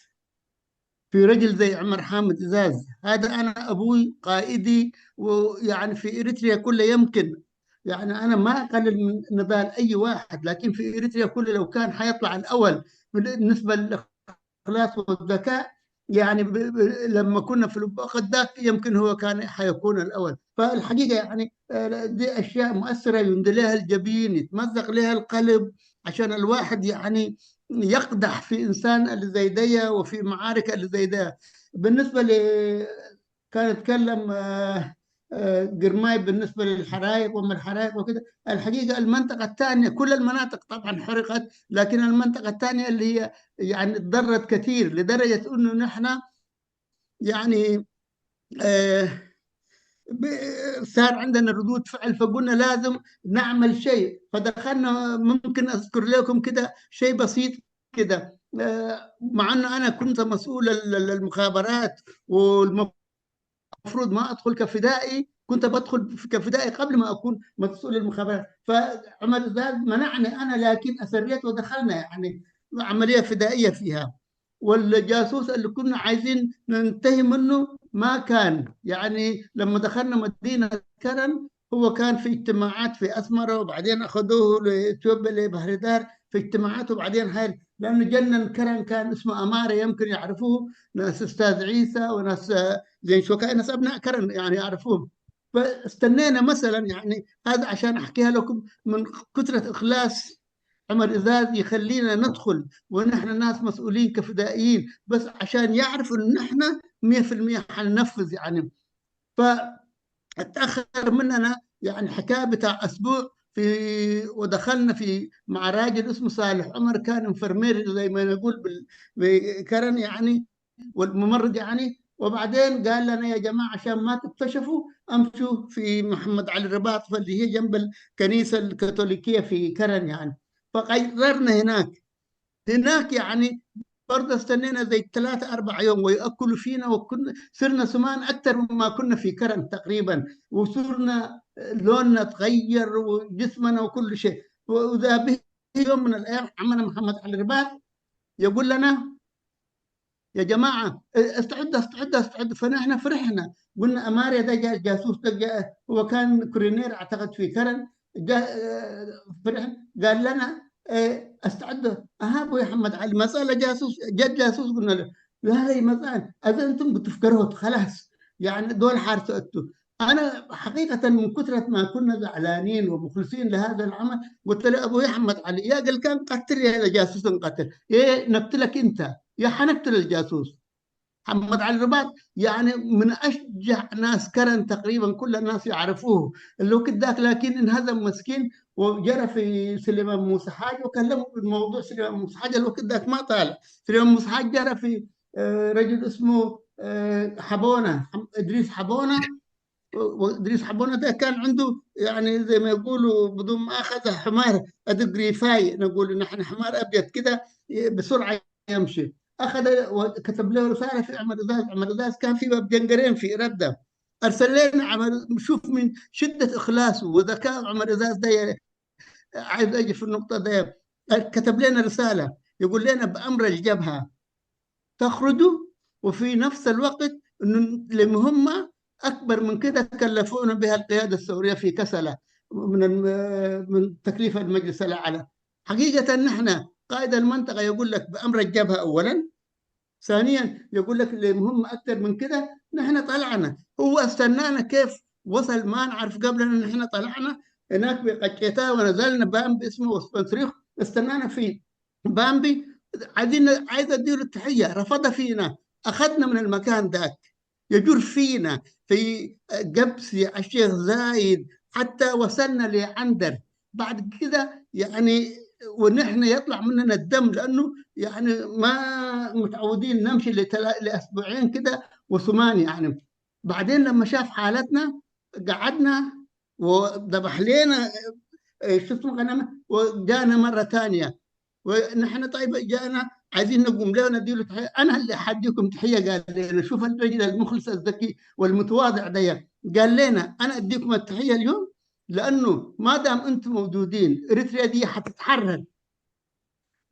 في رجل زي عمر حامد إزاز. هذا أنا أبوي قائدي، ويعني في إريتريا كله يمكن، يعني أنا ما أقلل من نضال أي واحد، لكن في إريتريا كله لو كان حيطلع الأول بالنسبة للإخلاص والذكاء، يعني لما كنا في الوقت ذاك يمكن هو كان حيكون الأول. فالحقيقة يعني دي أشياء مؤثرة يندى لها الجبين، يتمزق لها القلب، عشان الواحد يعني يقدح في إنسان اللي زي ده وفي معارك اللي زي ده. بالنسبة كان يتكلم قرماي بالنسبة للحرائق وما الحرائق وكده. الحقيقة المنطقة الثانية كل المناطق طبعا حرقت، لكن المنطقة الثانية اللي هي يعني تضررت كثير، لدرجة انه نحن يعني صار عندنا ردود فعل، فقلنا لازم نعمل شيء. فدخلنا، ممكن اذكر لكم كده شيء بسيط كده. مع انه انا كنت مسؤول المخابرات، والمفروض ما ادخل كفدائي، كنت بدخل كفدائي قبل ما اكون مسؤول المخابرات. فعمر زاد منعني انا، لكن اسريت ودخلنا يعني عمليه فدائيه فيها. والجاسوس اللي كنا عايزين ننتهي منه ما كان، يعني لما دخلنا مدينه كرن هو كان في اجتماعات في اسمره، وبعدين اخذوه لاثيوبيا لبهردار في اجتماعات، وبعدين هاي لانه جنن كرن كان اسمه اماره، يمكن يعرفوه ناس استاذ عيسى وناس زين شوكاء، ناس ابناء كرن يعني يعرفوهم. فاستنينا مثلا، يعني هذا عشان احكيها لكم من كثره اخلاص عمر إزاز يخلينا ندخل ونحن ناس مسؤولين كفدائيين، بس عشان يعرفوا ان نحن 100% حننفذ يعني. فتأخر مننا يعني حكاية بتاع أسبوع ودخلنا مع راجل اسمه صالح عمر، كان انفرمير زي ما نقول بكرن يعني، والممرض يعني. وبعدين قال لنا يا جماعة عشان ما تكتشفوا امشوا في محمد علي الرباط، اللي هي جنب الكنيسة الكاثوليكية في كرن يعني. فقررنا هناك يعني برضه استنينا زي 3-4 يوم ويأكلوا فينا، وكنا صرنا سمان أكثر مما كنا في كرن تقريبا، وصرنا لوننا تغير وجسمنا وكل شيء. وإذا به يوم من الأيام عمنا محمد علي الرباط يقول لنا يا جماعة استعد. فنحن فرحنا، قلنا أماريا ده جاء جاسوس، ده جاء هو كان كورينير أعتقد في كرن، جاء فرحنا قال لنا استعدوا. أبو يا محمد علي مسألة جاسوس، جد جاسوس. قلنا له لا هي مسألة إذا أنتم بتفكروا خلاص يعني دول حارسوا. أنا حقيقة من كثرة ما كنا زعلانين ومخلصين لهذا العمل، قلت له أبو محمد علي يا قال كان قتل يا جاسوس انقتل، إيه نقتلك أنت يا حنقتل الجاسوس. محمد علي الرباط يعني من أشجع ناس كرن تقريبا، كل الناس يعرفوه الوقت ذاك، لكن انهزم مسكين وجرى في سليمان موسى حاج، وكلموا بالموضوع سليمان موسى حاج الوقت ذاك ما طالع. سليمان موسى حاج جرى في رجل اسمه حبونة، إدريس حبونة. وإدريس حبونة ده كان عنده يعني زي ما يقولوا بدون ما أخذ حمار أدق ريفاي، نقول نحن حمار أبيض كده بسرعة يمشي. أخذ وكتب له رسالة في عمر إزاز. عمر إزاز كان في باب جنجرين في ردة، أرسل لنا عمر. شوف من شدة إخلاصه وذكاء عمر إزاز ده، عايز أجي في النقطة ده. كتب لنا رسالة يقول لنا بأمر الجبهة تخرجوا، وفي نفس الوقت إنه لمهمة أكبر من كده كلفونا بها القيادة الثورية في كسلة من تكليف المجلس الأعلى. حقيقة نحن قائد المنطقة يقول لك بأمر الجبهة أولا، ثانيا يقول لك لمهمة أكثر من كده. نحن طلعنا، هو استنانا كيف وصل ما نعرف قبلنا. نحن طلعنا هناك بقشيتها ونزلنا بامبي اسمه وسبنسريخ، استنانا في بامبي. عايز اديله التحيه، رفض فينا، اخذنا من المكان ذاك يجر فينا في قبسي الشيخ زايد حتى وصلنا لعندر. بعد كده يعني ونحن يطلع مننا الدم، لانه يعني ما متعودين نمشي لاسبوعين كده وثمان يعني. بعدين لما شاف حالتنا قعدنا وذبح لنا شو اسمه غنمه، وجانا مره ثانيه. ونحن طيب جانا عايزين نقوم له نديله تحيه. انا اللي حديكم تحيه، قال لنا شوف الرجل المخلص الذكي والمتواضع ده، قال لنا انا اديكم التحيه اليوم لانه ما دام انتم موجودين اريتريا دي حتتحرر.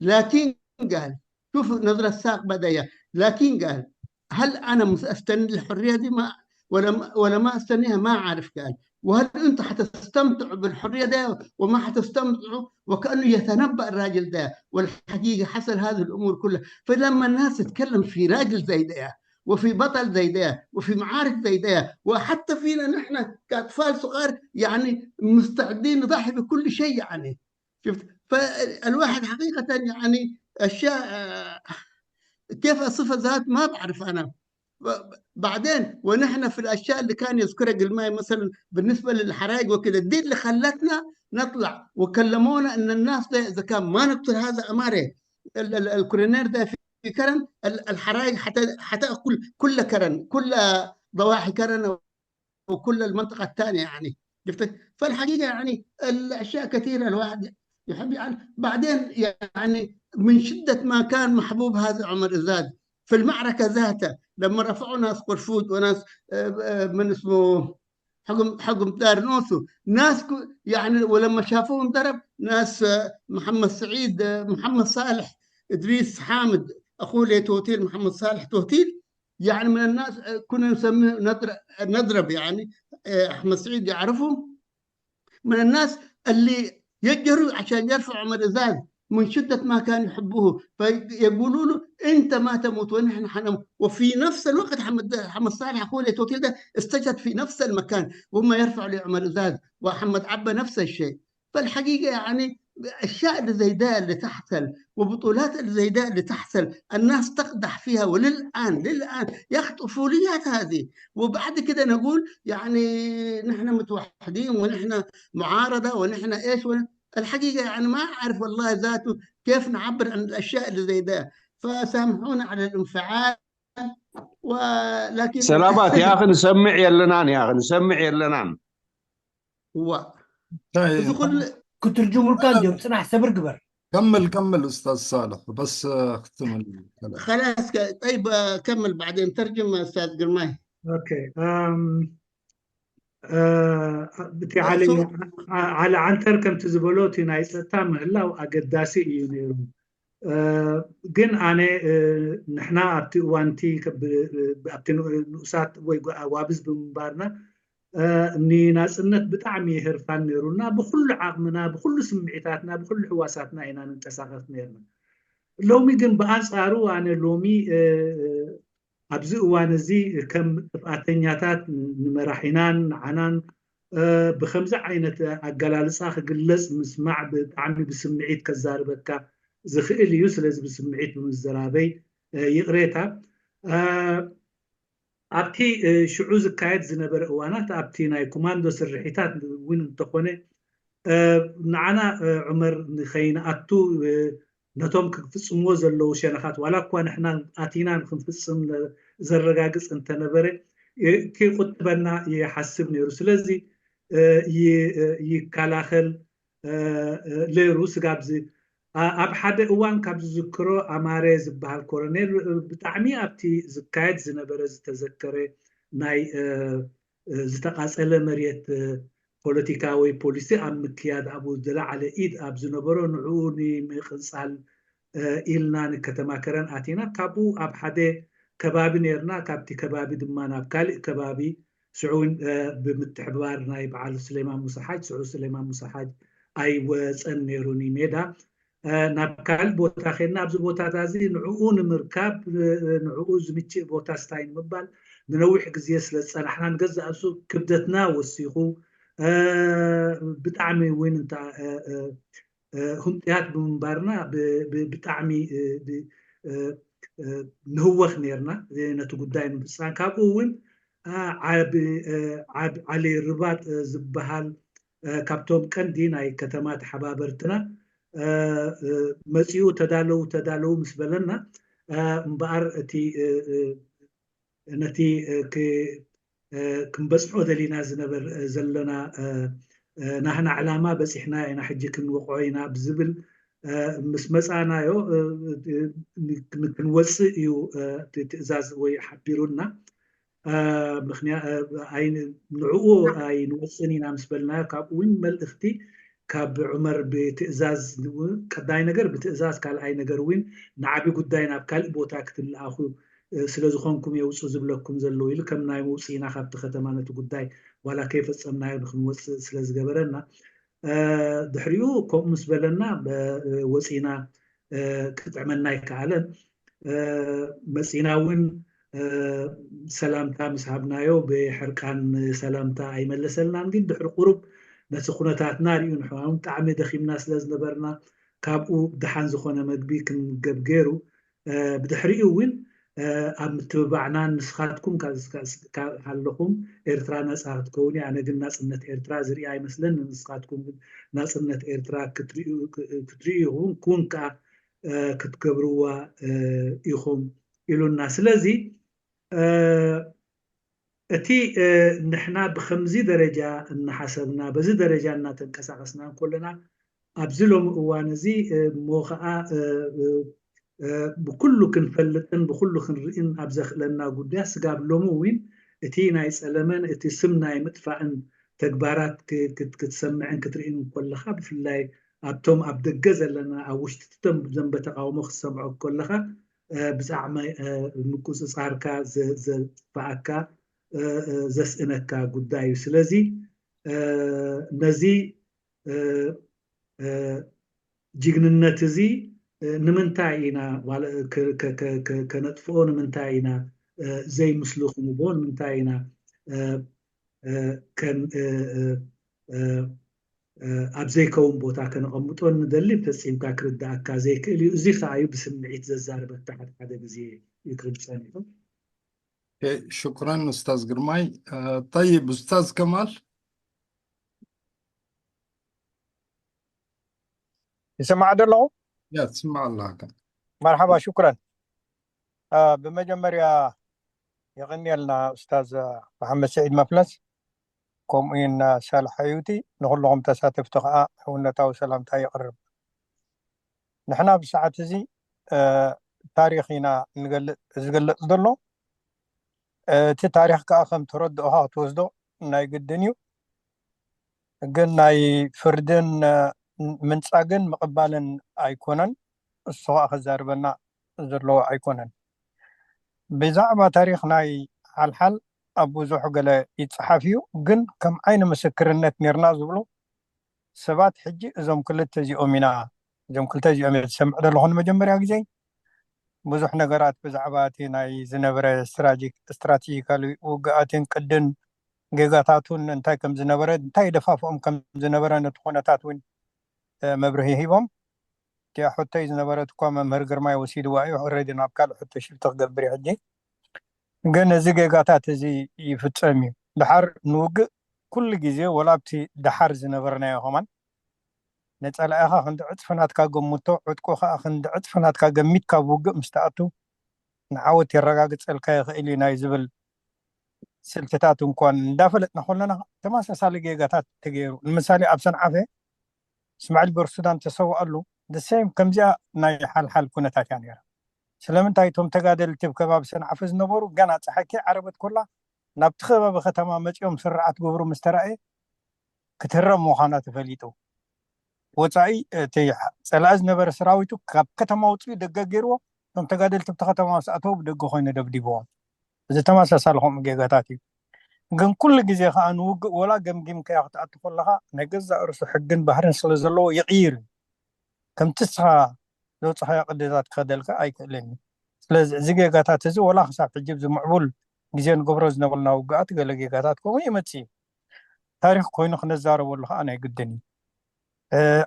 لكن قال شوف نظرة الساق بداية، لكن قال هل أنا أستني الحرية دي ما ولا ما أستنيها ما أعرف. قال وهل أنتم حتستمتعوا بالحرية ده وما حتستمتعوا؟ وكأنه يتنبأ الراجل ده، والحقيقة حصل هذه الأمور كلها. فلما الناس تتكلم في راجل زي ده وفي بطل زي ده وفي معارك زي ده، وحتى فينا نحن كأطفال صغار يعني مستعدين نضحي بكل شيء يعني. شفت؟ فالواحد حقيقة يعني أشياء كيف أصفها ذات ما بعرف أنا. بعدين ونحن في الأشياء اللي كان يذكرها قلماي مثلا بالنسبة للحرائق وكذا، دي اللي خلتنا نطلع وكلمونا أن الناس ده إذا كان ما نقتل هذا أماري الكورنير ده في كرن، الحرائق حتأكل كل كرن، كل ضواحي كرن وكل المنطقة الثانية يعني. شفت؟ فالحقيقة يعني الأشياء كثيرة الواحد يحب يعني. بعدين يعني من شدة ما كان محبوب هذا عمر إزاد في المعركة ذاتها، لما رفعوا ناس قرفود وناس من اسمه حكم دار نوسو، ناس يعني ولما شافوهم ضرب ناس محمد سعيد محمد صالح إدريس حامد أخوه لتوتيل محمد صالح توتيل، يعني من الناس كنا نسميه نضرب يعني. احمد سعيد يعرفه من الناس اللي يجروا عشان يرفعوا عمر إزاز من شدة ما كانوا يحبوه، فيقولوا له أنت ما تموت ونحن حنموت. وفي نفس الوقت حمد صالح أخوه التوتيل ده استشهد في نفس المكان وهم يرفعوا لعمر إزاز، وحمد عبا نفس الشيء. فالحقيقة يعني الأشياء اللي زي ده اللي تحصل وبطولات اللي زي ده اللي تحصل الناس تقدح فيها، وللآن يا أخي طفوليات هذه. وبعد كده نقول يعني نحن متوحدين ونحن معارضة ونحن إيش الحقيقة يعني ما أعرف والله ذاته كيف نعبر عن الأشياء اللي زي ده. فسامحونا على الانفعال، ولكن سلامات يا أخي، نسمع يلنان يا أخي، نسمع يلنان. هو طيب تقول كنت رجوم الكان ديوم صنع سبر قبر. كمل أستاذ صالح بس أختم الكلام. خلاص طيب كمل بعدين ترجم أستاذ قرماي. اوكي بتي على عنتر كم تزبلوتي نايس تام هلا واقداسي ينيرو جن أنا نحنا أبتي وانتي أبتي نقصات وابز بمبارنا ني ناس إنت بتعمي هرفان نيرونا بكل عقمنا بكل سمعتاتنا بكل حواساتنا إنا ننتساقف نيرنا لومي جن بأنصارو أنا لومي أبزق وانزي كم تفاتنياتات نمرحينان عنان بخمسة عينة أقلالسا خقلس مسمع بتعمي بسمعيت كزاربكا زخيل يسلز بسمعيت بمزرابي يقريتها أبتي شعوز كايد زنبر أوانات أبتي ناي كوماندو سرحيتات وين تخوني نعنا عمر نخينا أتو نتوم كفصمو زلو شنخات ولا كون احنا اتينا نفصم زرقاقص انت نبري كي قطبنا يحسب نيرو سلازي يكالاخل ليروس قابزي اب حد اوان كاب ذكرو اماريز بحال كورنيل بتعمي ابتي زكايت زنبر تذكري ناي زتقاصله مريت ፖለቲካዊ ፖሊሲ ኣብ ምክያድ ኣብኡ ዝለዓለ ኢድ ኣብ ዝነበሮ ንዕኡ ንምቕፃል ኢልና ንከተማከረን ኣቲና ካብኡ ኣብ ሓደ ከባቢ ነርና ካብቲ ከባቢ ድማ ናብ ካልእ ከባቢ ስዑን ብምትሕብባር ናይ በዓል ስሌማን ሙሳሓጅ ስዑ ስሌማን ሙሳሓጅ ኣይወፀን ነይሩኒ ሜዳ ናብ ካልእ ቦታ ኸድና ኣብዚ ቦታታት እዚ ንዕኡ ንምርካብ ንዕኡ ዝምችእ ቦታ ስታይ ንምባል ንነዊሕ ግዜ ስለ ዝፀናሕና ንገዛእ እሱ ክብደትና ወሲኹ بتعمي وين انت هم تيات بمبارنا بتعمي نهوخ نيرنا نتو قداين بسان كابو وين علي الرباط زبهال كابتوم كندين اي كتمات حبابرتنا مسيو تدالو مسبلنا مبار نتي كنبصحو دلينا زنبر زلنا نحن علامة بس احنا انا حجي كنوقعينا بزبل مسمصانا يو كنوصي يو تئزاز وي حبيرونا مخنيا اين نعو اي نوصنينا مسبلنا كاب وين ملختي ካብ ዑመር ብትእዛዝ ቀዳይ ነገር ብትእዛዝ ካልኣይ ነገር እውን ንዓቢ ጉዳይ ናብ ካልእ ቦታ ክትለኣኹ ስለ ዝኾንኩም የውፅእ ዝብለኩም ዘሎ ኢሉ ከም ናይ መውፅኢና ካብቲ ከተማ ነቲ ጉዳይ ዋላ ከይፈፀምናዮ ንክንወፅእ ስለ ዝገበረና ድሕሪኡ ከምኡ ምስ በለና ወፂና ክጥዕመና ይከኣለን መፂና እውን ሰላምታ ምስ ሃብናዮ ብሕርቃን ሰላምታ ኣይመለሰልናን ግን ድሕሪ ቁሩብ ነቲ ኩነታትና ርኡ ንሕዋውን ጣዕሚ ደኺምና ስለ ዝነበርና ካብኡ ድሓን ዝኾነ መግቢ ክንገብ ገይሩ ብድሕሪኡ እውን ኣብ ምትብባዕና ንስኻትኩም ሃለኹም ኤርትራ ነፃ ክትከውን ኣነ ግን ናፅነት ኤርትራ ዝርኢ ኣይመስለን ንስኻትኩም ግን ናፅነት ኤርትራ ክትርእዩ ኢኹም ኩን ከዓ ክትገብርዋ ኢኹም ኢሉና ስለዚ እቲ ንሕና ብከምዚ ደረጃ እናሓሰብና በዚ ደረጃ እናተንቀሳቀስና ኮለና ኣብዚ ሎሚ እዋን እዚ ሞ ከዓ ብኩሉ ክንፈልጥን ብኩሉ ክንርኢን ኣብ ዘኽእለና ጉዳይ ስጋብ ሎሚ እውን እቲ ናይ ፀለመን እቲ ስም ናይ ምጥፋእን ተግባራት ክትሰምዕን ክትርኢን ኮለካ ብፍላይ ኣብቶም ኣብ ደገ ዘለና ኣብ ውሽጢ እቶም ዘንበ ተቃውሞ ክትሰምዖ ኮለካ ብዛዕባ ምቁፅፃርካ ዘጥፋእካ ዘስእነካ ጉዳይ እዩ ስለዚ ነዚ ጅግንነት እዚ ንምንታይ ኢና ከነጥፍኦ ንምንታይ ኢና ዘይምስልኹም ቦ ንምንታይ ኢና ኣብ ዘይከውን ቦታ ከነቐምጦ ንደሊ ፈፂምካ ክርዳእካ ዘይክእል እዩ እዚ ከዓ እዩ ብስምዒት ዘዛረበካ ሓደ ግዜ ይክርድፀን ኢኹም شكرا أستاذ قرماي طيب أستاذ كمال يسمع دلو؟ يا تسمع الله كان مرحبا شكرا بمجمريا يغني لنا أستاذ محمد سعيد مفلس كم إن صالح حيوتي نقول لهم تساتف تقع ونتاو سلامتا يقرب نحن بساعة زي تاريخنا نقل دلو እቲ ታሪክ ከዓ ከም ትረድኦኻ ክትወስዶ ናይ ግድን እዩ ግን ናይ ፍርድን ምንፃግን ምቕባልን ኣይኮነን እሱ ከዓ ክዛርበና ዘለዎ ኣይኮነን ብዛዕባ ታሪክ ናይ ሓልሓል ኣብ ብዙሕ ገለ ይፅሓፍ እዩ ግን ከም ዓይኒ ምስክርነት ነርና ዝብሉ ሰባት ሕጂ እዞም ክልተ እዚኦም ኢና ዝሰምዕ ዘለኹ ንመጀመርያ ግዜ ብዙሕ ነገራት ብዛዕባ እቲ ናይ ዝነበረ ስትራቴጂካሊ ውግኣትን ቅድን ጌጋታቱን እንታይ ከም ዝነበረ እንታይ ደፋፍኦም ከም ዝነበረ ነቲ ኩነታት እውን መብርሂ ሂቦም እቲ ሕቶይ ዝነበረት እኳ መምህር ግርማይ ወሲድዋ እዩ ኦልሬዲ ናብ ካልእ ሕቶ ሽፍቲ ክገብር እዩ ሕጂ ግን እዚ ጌጋታት እዚ ይፍፀም እዩ ድሓር ንውግእ ኩሉ ግዜ ወላብቲ ድሓር ዝነበርናዮ ኸማን ነፀላእኻ ክንዲ ዕፅፍናትካ ገሙቶ ዕጥቁ ከዓ ክንዲ ዕፅፍናትካ ገሚትካ ውግእ ምስተኣቱ ንዓወት የረጋግፀልካ ይኽእል እዩ ናይ ዝብል ስልትታት እንኳን እንዳፈለጥና ኮለና ተመሳሳሊ ጌጋታት ተገይሩ ንምሳሌ ኣብ ሰንዓፈ እስማዒል በርሱዳን ተሰውኣሉ ደሴም ከምዚኣ ናይ ሓልሓል ኩነታት እያ ነይራ ስለምንታይ እቶም ተጋደልቲ ብከባቢ ሰንዓፈ ዝነበሩ ገና ፀሓይኪ ዓረበት ኮላ ናብቲ ከባቢ ከተማ መፂኦም ስርዓት ግብሩ ምስ ተረኣየ ክትህረም ምዃና ተፈሊጡ ወፃኢ እቲ ፀላእ ዝነበረ ሰራዊቱ ካብ ከተማ ውፅኡ ደገ ገይርዎ እቶም ተጋደልቲ ብቲ ከተማ ሰኣተው ብደገ ኮይኑ ደብዲቦም እዚ ተመሳሳሊ ከምኡ ጌጋታት እዩ ግን ኩሉ ግዜ ከዓ ንውግእ ወላ ገምጊምካ ክትኣቱ ከለካ ናይ ገዛእ ርእሱ ሕግን ባህርን ስለ ዘለዎ ይቕይር ከምቲ ስኻ ዘውፅኻዮ ቅድታት ክኸደልካ ኣይክእልን ስለዚ እዚ ጌጋታት እዚ ወላ ክሳብ ሕጂ ዝምዕቡል ግዜ ንገብሮ ዝነበርና ውግኣት ገለ ጌጋታት ከምኡ ይመፅእ ታሪክ ኮይኑ ክነዛረበሉ ከዓ ናይ ግድን እዩ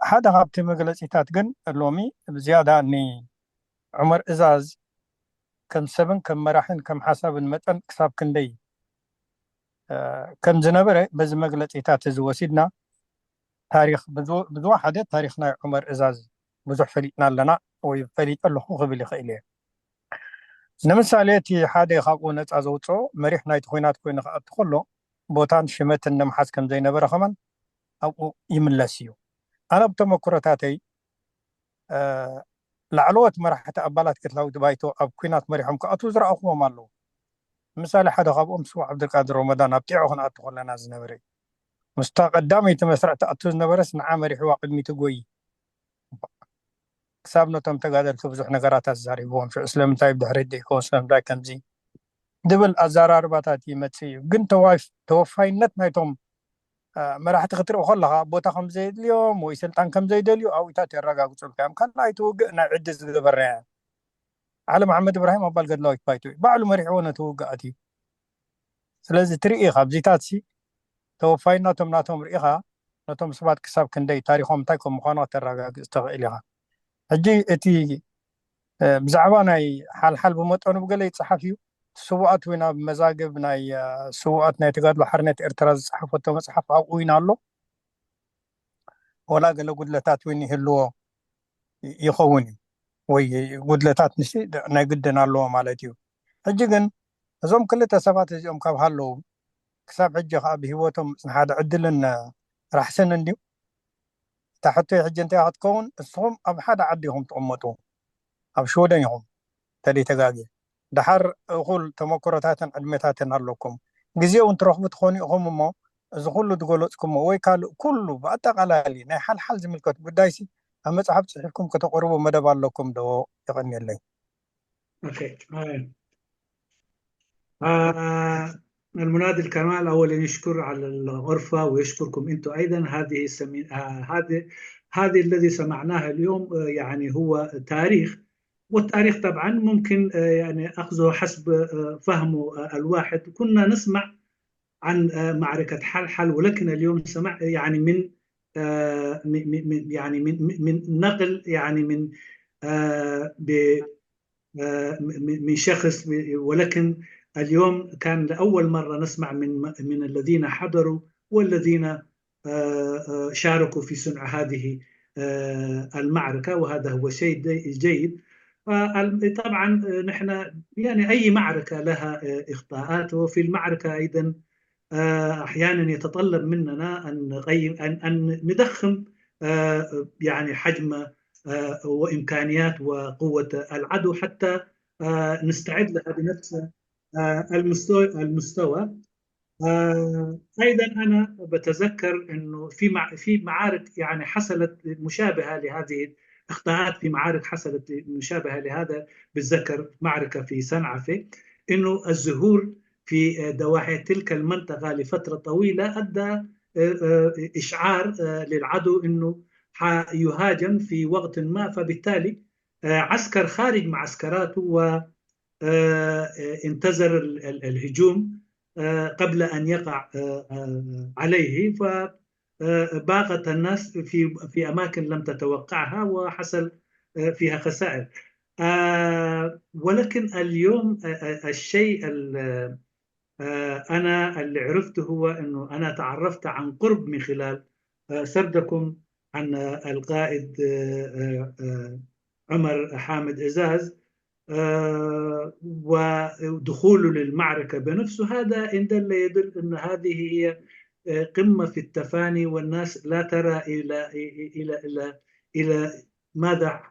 ሓደ ካብቲ መግለፂታት ግን ሎሚ ብዝያዳ ዑመር እዛዝ ከም ሰብን ከም መራሕን ከም ሓሳብን መጠን ክሳብ ክንደይ ከም ዝነበረ በዚ መግለፂታት እዚ ወሲድና ታሪክ ብዝወሓደ ታሪክ ናይ ዑመር እዛዝ ብዙሕ ፈሊጥና ኣለና ወይ ፈሊጥ ኣለኹ ክብል ይኽእል እየ ንምሳሌ እቲ ሓደ ካብኡ ነፃ ዘውፅኦ መሪሕ ናይቲ ኩናት ኮይኑ ክኣቱ ከሎ ቦታን ሽመትን ንምሓዝ ከም ዘይነበረ ኸመን ኣብኡ ይምለስ እዩ أنا بتمكرتاتي لعلوت مرحة أبالات كتلاوي بايتو أب كينات مريحهم كأتو زرع أخوة مالو مثال حدا غاب سو عبد القادر رمضان أبتيعو خنا أتخل لنا زنبري قدامي تمسرع تأتوز نبرس نعامر حوا قدمي تقوي كسابنا تم تقادر تبزح نقرات الزاري بوهم في اسلام تايب دحريد دي كون اسلام دا كمزي دبل أزار أربعتاتي متسي قنت وايف توفاي نت نايتهم ما راح تخترق خلها بوتا خم زيد اليوم ويسلطان كم زيد اليوم أو يتاتي الرقا قصول كام كان لايتو عدة زبرنا على محمد إبراهيم أبال قد لايت بايتو بعلو مريحونا توقعتي سلازي تريقها بزيتاتسي توفاي ناتهم ريقها ناتهم سبات كساب كندي تاريخهم تايكم مخانات الرقا استغئلها هجي اتي بزعبانا حال بمطعنو بقلي يتصحفيو سوءات وينا بمزاقب ناي سوءات ناي تقادلو حرنت ارتراز صحف وتو مصحف او وينا اللو ولا قلو قدلتات ويني هلو يخوني وي قدلتات نسي ناي قدنا اللو مالتيو هجيقن ازوم كل تسابات ازوم كاب هالو كساب حجي خابي هوتم هذا عدلن راح سنن ديو تحطي حجي انتي هتكون الصوم اب حدا عديهم تأمتو اب شودنهم تلي تقاقي دحر أقول تمكرتات علمتات نالكم جزيء أنت رخبت خوني هم ما زخلوا تقولكم ويكال كله بأتقل لي نحل حل زميلكم بدايسي أما صاحب صحيحكم كتقربوا مدى بالكم دو يغني اللي. أوكي. المنادي الكمال أولا يشكر على الغرفة ويشكركم أنتم أيضا. هذه الذي سمعناه اليوم يعني هو تاريخ، والتاريخ طبعا ممكن يعني أخذه حسب فهمه الواحد. كنا نسمع عن معركة حلحل، ولكن اليوم سمع يعني من نقل يعني من شخص، ولكن اليوم كان لأول مرة نسمع من الذين حضروا والذين شاركوا في صنع هذه المعركة، وهذا هو شيء جيد. طبعا نحن يعني أي معركة لها إخطاءات، وفي المعركة أيضا أحيانا يتطلب مننا أن نضخم يعني حجم وإمكانيات وقوة العدو حتى نستعد لها بنفس المستوى. أيضا أنا بتذكر أنه في معارك يعني حصلت مشابهة لهذه اخطاءات، في معارك حصلت مشابهة لهذا. بتذكر معركة في سنعفة، أنه الظهور في دواحي تلك المنطقة لفترة طويلة أدى إشعار للعدو أنه يهاجم في وقت ما، فبالتالي عسكر خارج معسكراته وانتظر الهجوم قبل أن يقع عليه، فباغت الناس في أماكن لم تتوقعها وحصل فيها خسائر. ولكن اليوم الشيء أنا اللي عرفته هو أنه أنا تعرفت عن قرب من خلال سردكم عن القائد عمر حامد إزاز ودخوله للمعركة بنفسه. هذا إن دل يدل أن هذه هي قمة في التفاني، والناس لا ترى إلى ماذا،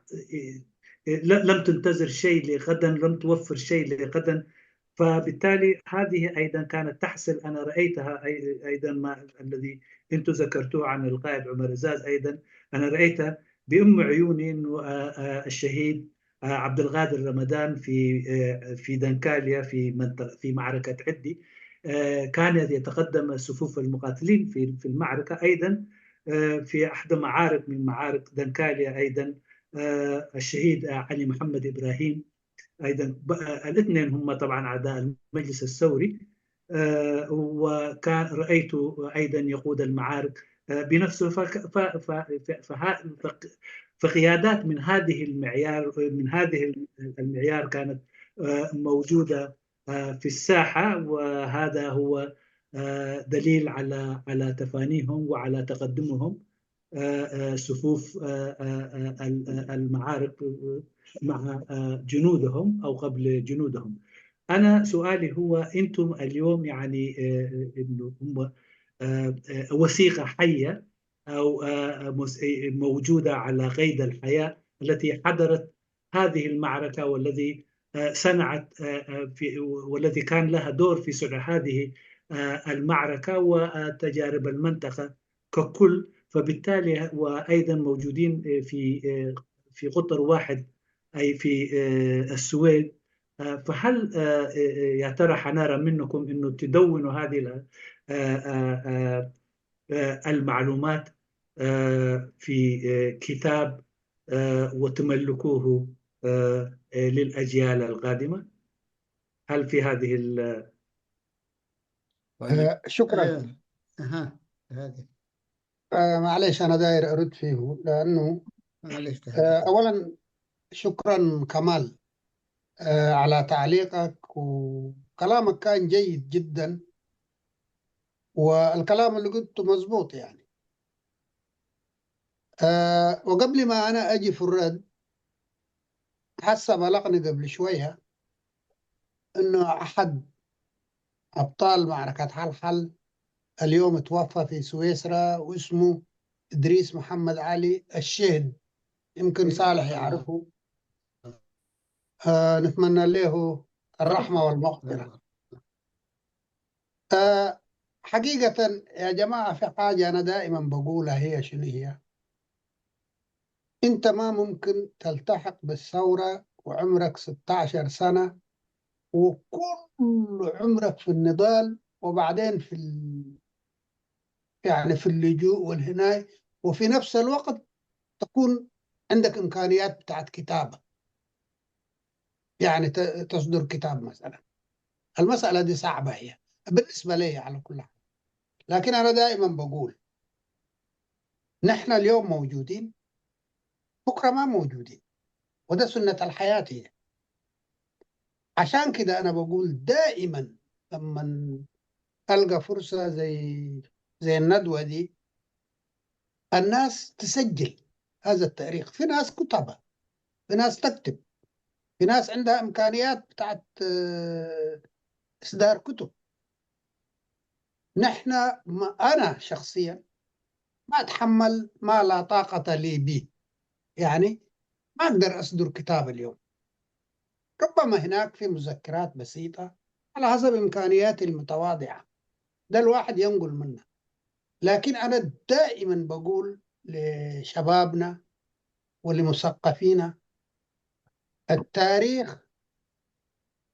لم تنتظر شيء لغدا، لم توفر شيء لغدا. فبالتالي هذه أيضا كانت تحصل، أنا رأيتها أيضا ما الذي أنتم ذكرتوه عن القائد عمر إزاز، أيضا أنا رأيتها بأم عيوني أنه الشهيد عبد القادر رمضان في دنكاليا في معركة عدي كان يتقدم صفوف المقاتلين في المعركة. أيضا في أحد معارك من معارك دنكاليا أيضا الشهيد علي محمد إبراهيم أيضا، الاثنين هم طبعا أعداء المجلس الثوري، وكان رأيته أيضا يقود المعارك بنفسه. فقيادات من هذه المعيار كانت موجودة في الساحة، وهذا هو دليل على تفانيهم وعلى تقدمهم صفوف المعارك مع جنودهم أو قبل جنودهم. أنا سؤالي هو أنتم اليوم يعني إنه هم وثيقة حية أو موجودة على قيد الحياة التي حضرت هذه المعركة، والذي صنعت والذي كان لها دور في صنع هذه المعركة وتجارب المنطقة ككل. فبالتالي وأيضا موجودين في قطر واحد أي في السويد. فهل يا ترى حنرى منكم أنه تدونوا هذه المعلومات في كتاب وتملكوه للأجيال القادمة؟ هل في هذه شكرا. هذه معلش أنا داير أرد فيه لأنه أولا شكرا كمال على تعليقك، وكلامك كان جيد جدا، والكلام اللي قلته مظبوط يعني. وقبل ما أنا أجي في الرد، حسب بلغني قبل شوية إنه أحد أبطال معركة حلحل اليوم توفى في سويسرا، واسمه إدريس محمد علي الشهد، يمكن صالح يعرفه. نتمنى له الرحمة والمغفرة. حقيقة يا جماعة في حاجة أنا دائما بقولها، هي شنو هي؟ أنت ما ممكن تلتحق بالثورة وعمرك 16 سنة وكل عمرك في النضال، وبعدين يعني في اللجوء والهناية، وفي نفس الوقت تكون عندك إمكانيات بتاعت كتابة، يعني تصدر كتاب مثلا. المسألة دي صعبة هي بالنسبة لي على كل حال. لكن أنا دائما بقول نحن اليوم موجودين، بكرة ما موجودين، وده سنة الحياة هي. عشان كده أنا بقول دائما لما ألقى فرصة زي الندوة دي، الناس تسجل هذا التاريخ. في ناس كتبة، في ناس تكتب، في ناس عندها إمكانيات بتاعت إصدار كتب. نحن أنا شخصيا ما أتحمل ما لا طاقة لي به، يعني ما أقدر أصدر كتاب اليوم. ربما هناك في مذكرات بسيطة على حسب إمكانياتي المتواضعة، ده الواحد ينقل منها. لكن أنا دائما بقول لشبابنا ولمثقفينا، التاريخ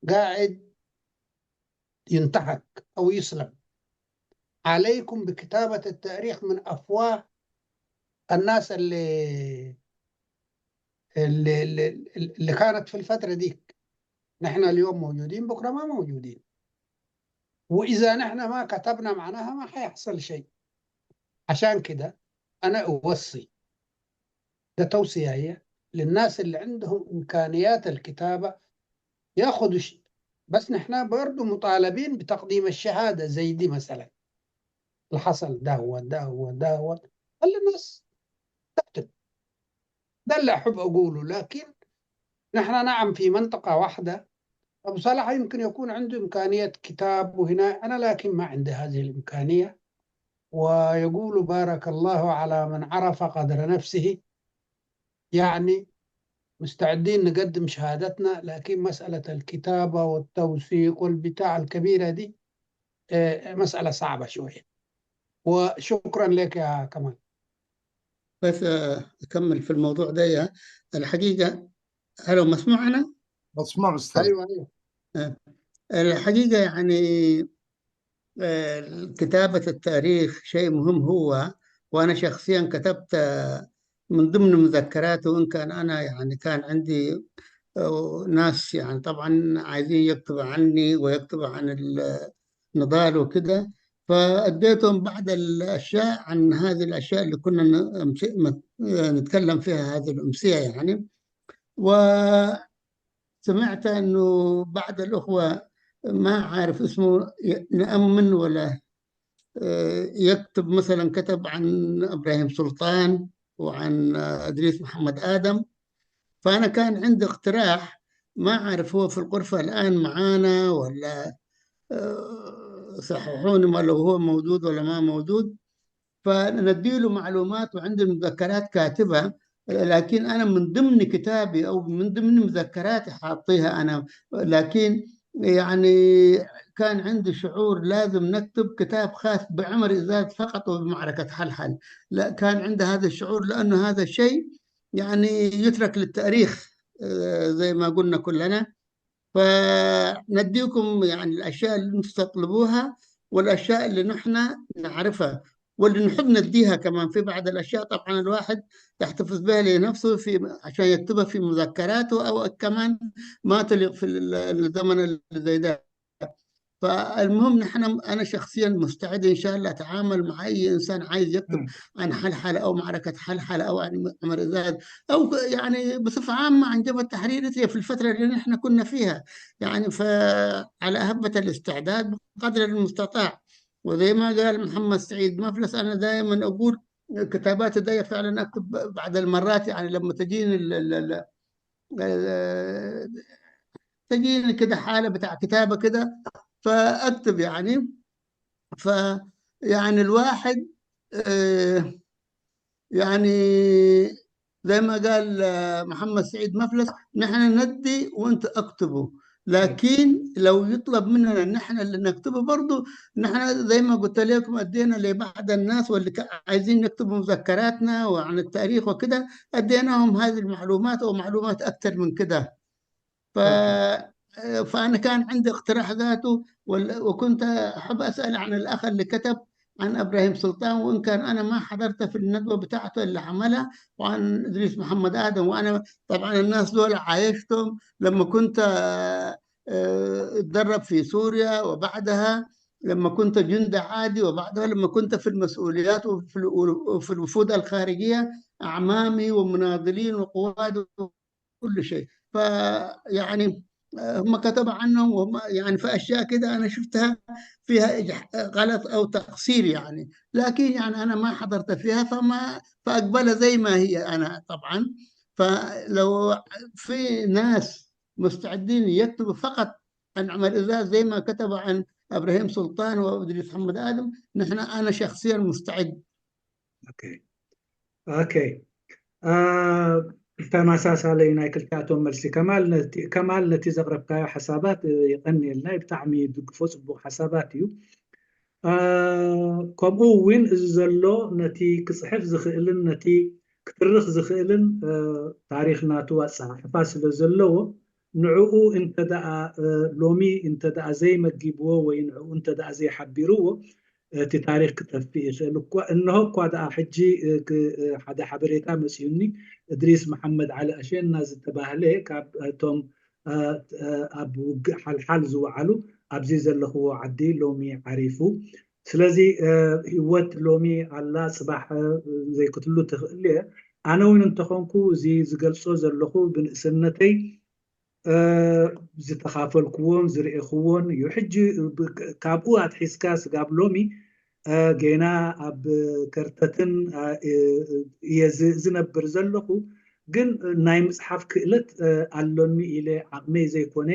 قاعد ينتهك أو يسلب. عليكم بكتابة التاريخ من أفواه الناس اللي كانت في الفترة ديك. نحن اليوم موجودين، بكرة ما موجودين، وإذا نحن ما كتبنا معناها ما حيحصل شيء. عشان كده أنا أوصي، ده توصية هي للناس اللي عندهم إمكانيات الكتابة ياخدوا بس نحن برضو مطالبين بتقديم الشهادة زي دي مثلا، اللي حصل ده هو خلي الناس تكتب. ده اللي أحب أقوله. لكن نحن نعم في منطقة واحدة، أبو صالح يمكن يكون عنده إمكانية كتاب وهنا أنا لكن ما عندي هذه الإمكانية. ويقول بارك الله على من عرف قدر نفسه، يعني مستعدين نقدم شهادتنا، لكن مسألة الكتابة والتوثيق والبتاع الكبيرة دي مسألة صعبة شوية. وشكرا لك يا كمال. بس أكمل في الموضوع ده. الحقيقة هلو مسموع أنا؟ مسموع أستاذ. أيوة. الحقيقة يعني كتابة التاريخ شيء مهم هو، وأنا شخصيا كتبت من ضمن مذكراتي، وإن كان أنا يعني كان عندي ناس يعني طبعا عايزين يكتبوا عني ويكتبوا عن النضال وكده، فأديتهم بعض الأشياء عن هذه الأشياء اللي كنا نتكلم فيها هذه الأمسية يعني. وسمعت أنه بعض الأخوة ما عارف اسمه نأمن ولا يكتب، مثلا كتب عن إبراهيم سلطان وعن إدريس محمد آدم. فأنا كان عندي اقتراح، ما أعرف هو في الغرفة الآن معانا ولا صححوني ما لو هو موجود ولا ما موجود، فنديله معلومات وعندي مذكرات كاتبة، لكن أنا من ضمن كتابي أو من ضمن مذكراتي حاطيها أنا، لكن يعني كان عندي شعور لازم نكتب كتاب خاص بعمر إزاز فقط وبمعركة حلحل. لا، كان عندي هذا الشعور لأنه هذا الشيء يعني يترك للتاريخ زي ما قلنا كلنا. فنديكم يعني الأشياء اللي انتم تطلبوها والأشياء اللي نحن نعرفها واللي نحب نديها كمان. في بعض الأشياء طبعا الواحد يحتفظ بها لنفسه عشان يكتبها في مذكراته أو كمان ما تليق في الزمن اللي زي ده. فالمهم أنا شخصيا مستعد إن شاء الله أتعامل مع أي إنسان عايز يكتب عن حلحلة أو معركة حلحلة أو عن عمر إزاد أو يعني بصفة عامة عن جبهة التحرير في الفترة اللي نحن كنا فيها. يعني فعلى أهبة الاستعداد بقدر المستطاع. وزي ما قال محمد سعيد مفلس، أنا دائما أقول كتاباتي دي فعلا أكتب بعض المرات. يعني لما تجيني كده حالة بتاع كتابة كده فأكتب يعني. يعني الواحد يعني زي ما قال محمد سعيد مفلس، نحن ندي وانت اكتبوا، لكن لو يطلب مننا نحن اللي نكتبه برضه، نحن زي ما قلت لكم ادينا لبعض الناس واللي عايزين يكتبوا مذكراتنا وعن التاريخ وكده، اديناهم هذه المعلومات او معلومات اكثر من كده. ف... فأنا كان عندي اقتراح ذاته وكنت أحب أسأل عن الأخ اللي كتب عن إبراهيم سلطان، وإن كان أنا ما حضرت في الندوة بتاعته اللي عملها، وعن إدريس محمد آدم. وأنا طبعا الناس دول عايشتهم لما كنت اتدرب في سوريا، وبعدها لما كنت جندي عادي، وبعدها لما كنت في المسؤوليات وفي الوفود الخارجية، أعمامي ومناضلين وقواد وكل شيء. فيعني هم كتبوا عنهم وهم يعني في أشياء كده أنا شفتها فيها غلط أو تقصير يعني، لكن يعني أنا ما حضرت فيها فأقبلها زي ما هي أنا طبعا. فلو في ناس مستعدين يكتبوا فقط عن عمر إزاز زي ما كتبوا عن إبراهيم سلطان وإدريس محمد آدم، أنا شخصيا مستعد. أوكي. ተመሳሳለይ ናይ ክልቲኣቶም መልሲ ከማል ነቲ ዘቕረብካዮ ሓሳባት ይቐኒየልና ብጣዕሚ ድግፎ ፅቡቅ ሓሳባት እዩ። ከምኡ እውን እዚ ዘሎ ነቲ ክፅሕፍ ዝኽእልን ነቲ ክትርኽ ዝኽእልን ታሪክ ናቱ ኣፀሓሕፋ ስለ ዘለዎ ንዕኡ እንተደኣ ሎሚ እንተደኣ ዘይመጊብዎ ወይ ንዕኡ እንተደኣ ዘይሓቢርዎ እቲ ታሪክ ክጠፍእ ይኽእል እኳ። እንሆ እኳ ደኣ ሕጂ ሓደ ሓበሬታ መፅዩኒ እድሪስ መሐመድ ዓሊ ኣሸና ዝተባህለ ካብ እቶም ኣብ ውግእ ሓልሓል ዝወዓሉ ኣብዚ ዘለኽዎ ዓዲ ሎሚ ዓሪፉ። ስለዚ ህይወት ሎሚ ኣላ ፅባሕ ዘይክትሉ ትኽእል እየ። ኣነ እውን እንተኾንኩ እዚ ዝገልፆ ዘለኹ ብንእስነተይ ዝተኻፈልክዎን ዝርኢኽዎን እዩ። ሕጂ ካብኡ ኣትሒዝካ ስጋብ ሎሚ ጌና ኣብ ከርተትን እየ ዝነብር ዘለኹ፣ ግን ናይ ምፅሓፍ ክእለት ኣሎኒ ኢለ ዓቕመይ ዘይኮነ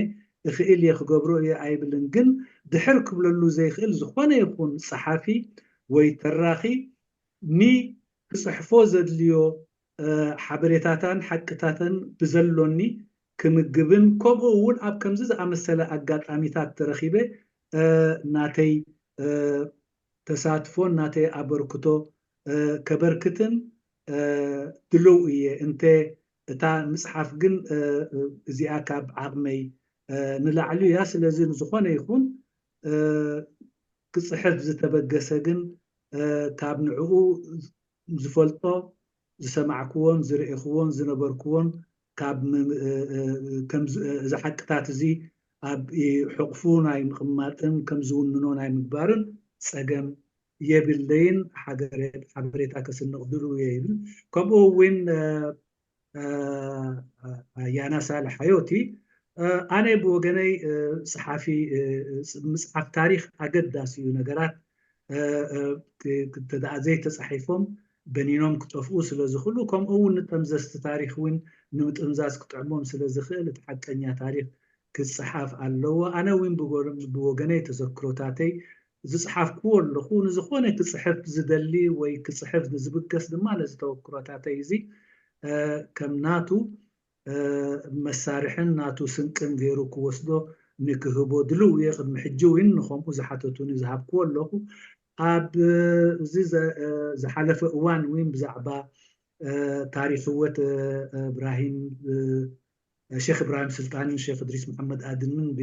እኽእል እየ ክገብሮ እየ ኣይብልን። ግን ድሕር ክብለሉ ዘይኽእል ዝኾነ ይኹን ፀሓፊ ወይ ተራኺ ክፅሕፎ ዘድልዮ ሓበሬታታን ሓቅታትን ብዘሎኒ ክምግብን ከምኡ እውን ኣብ ከምዚ ዝኣመሰለ ኣጋጣሚታት ተረኺበ ናተይ ተሳትፎን ናተይ ኣበርክቶ ከበርክትን ድልው እየ። እንተ እታ ምፅሓፍ ግን እዚኣ ካብ ዓቕመይ ንላዕሊ እያ። ስለዚ ዝኾነ ይኹን ክፅሕፍ ዝተበገሰ ግን ካብ ንዕኡ ዝፈልጦ ዝሰማዕክዎን ዝርኢኽዎን ዝነበርክዎን ካብ እዚ ሓቅታት እዚ ኣብ ሕቑፉ ናይ ምቕማጥን ከም ዝውንኖ ናይ ምግባርን ፀገም የብለይን። ሓበሬታ ከስንቕ ድልው እየ ይብል። ከምኡ እውን ያና ሳልሕ ሓዮቲ ኣነ ብወገነይ ፀሓፊ ምፅሓፍ ታሪክ ኣገዳሲ እዩ። ነገራት ተደኣ ዘይተፃሒፎም በኒኖም ክጠፍኡ ስለ ዝኽእሉ፣ ከምኡ እውን ንጠምዘዝቲ ታሪክ እውን ንምጥምዛዝ ክጥዕሞም ስለ ዝኽእል እቲ ሓቀኛ ታሪክ ክፅሓፍ ኣለዎ። ኣነ እውን ብወገነይ ተዘክሮታተይ ዝፅሓፍክዎ ኣለኹ ንዝኾነ ክፅሕፍ ዝደሊ ወይ ክፅሕፍ ዝብገስ ድማ ነዚ ተወክሮታተይ እዚ ከም ናቱ መሳርሕን ናቱ ስንቅን ገይሩ ክወስዶ نكهبو دلو يقدم حجوين نخم زحاتتوني زهاب كله أب زيز زحلف أوان وين بزعبا تاريخ وت إبراهيم شيخ إبراهيم سلطاني وشيخ إدريس محمد آدم من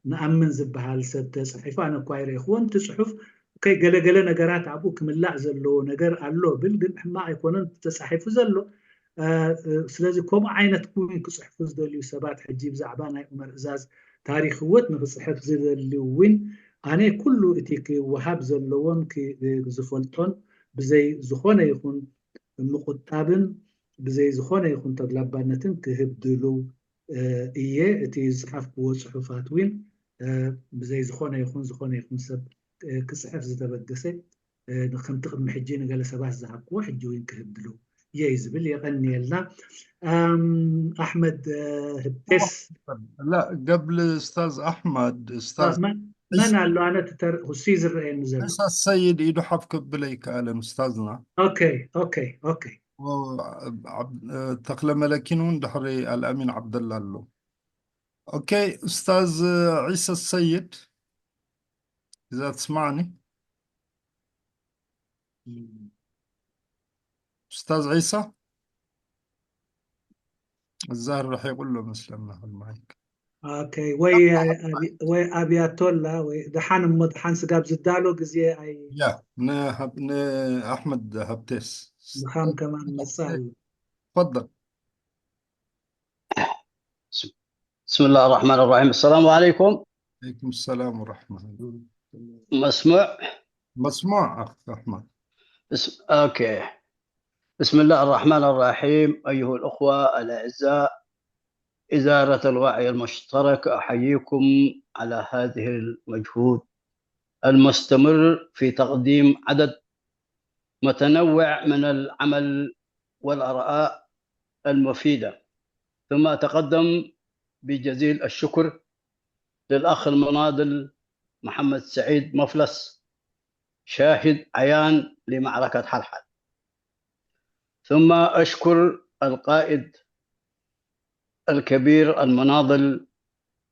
بنأمن زبها لسبت صحيفة أنا كوير إخوان تصحف كي قال نجارات عبوك من لعزل له نجار علو بالقل ما يكونن تصحيف زلو سلازي كم عينة تكون كصحف زدلي سبات حجيب زعبان عمر إزاز تاريخ وتنا بصحف زي اللي وين أنا كله إتيك وهاب زلون كي زفلتون بزي زخونة يكون مقطابن بزي زخونة يكون تدلبانتن كهبدلو إيه إتي زحف وصحفات وين بزي زخونة يكون سب كصحف زتبقسي نخم تقدم حجين قال سبات زحف واحد جوين كهبدلو يزبل يغني لنا أحمد هبتس. لا قبل أستاذ أحمد أستاذ ما نعلو أنا تتر هسيزر نزل عيسى السيد إيدو حفك بليك أهلا أستاذنا. أوكي تقل ملكين دحري الأمين عبد الله اللو. أوكي أستاذ عيسى السيد إذا تسمعني أستاذ عيسى الزهر رح يقول له مسلمنا المايك. اوكي وي ابياتولا وي دحان سقاب زدالو قزي اي يا احمد هبتس دحان كمان مسال. تفضل. بسم الله الرحمن الرحيم. السلام عليكم. عليكم السلام ورحمة الله. مسموع أخ أحمد. اوكي. بسم الله الرحمن الرحيم. أيها الأخوة الأعزاء، إدارة الوعي المشترك أحييكم على هذه المجهود المستمر في تقديم عدد متنوع من العمل والآراء المفيدة. ثم أتقدم بجزيل الشكر للأخ المناضل محمد سعيد مفلس، شاهد عيان لمعركة حلحل. ثم أشكر القائد الكبير المناضل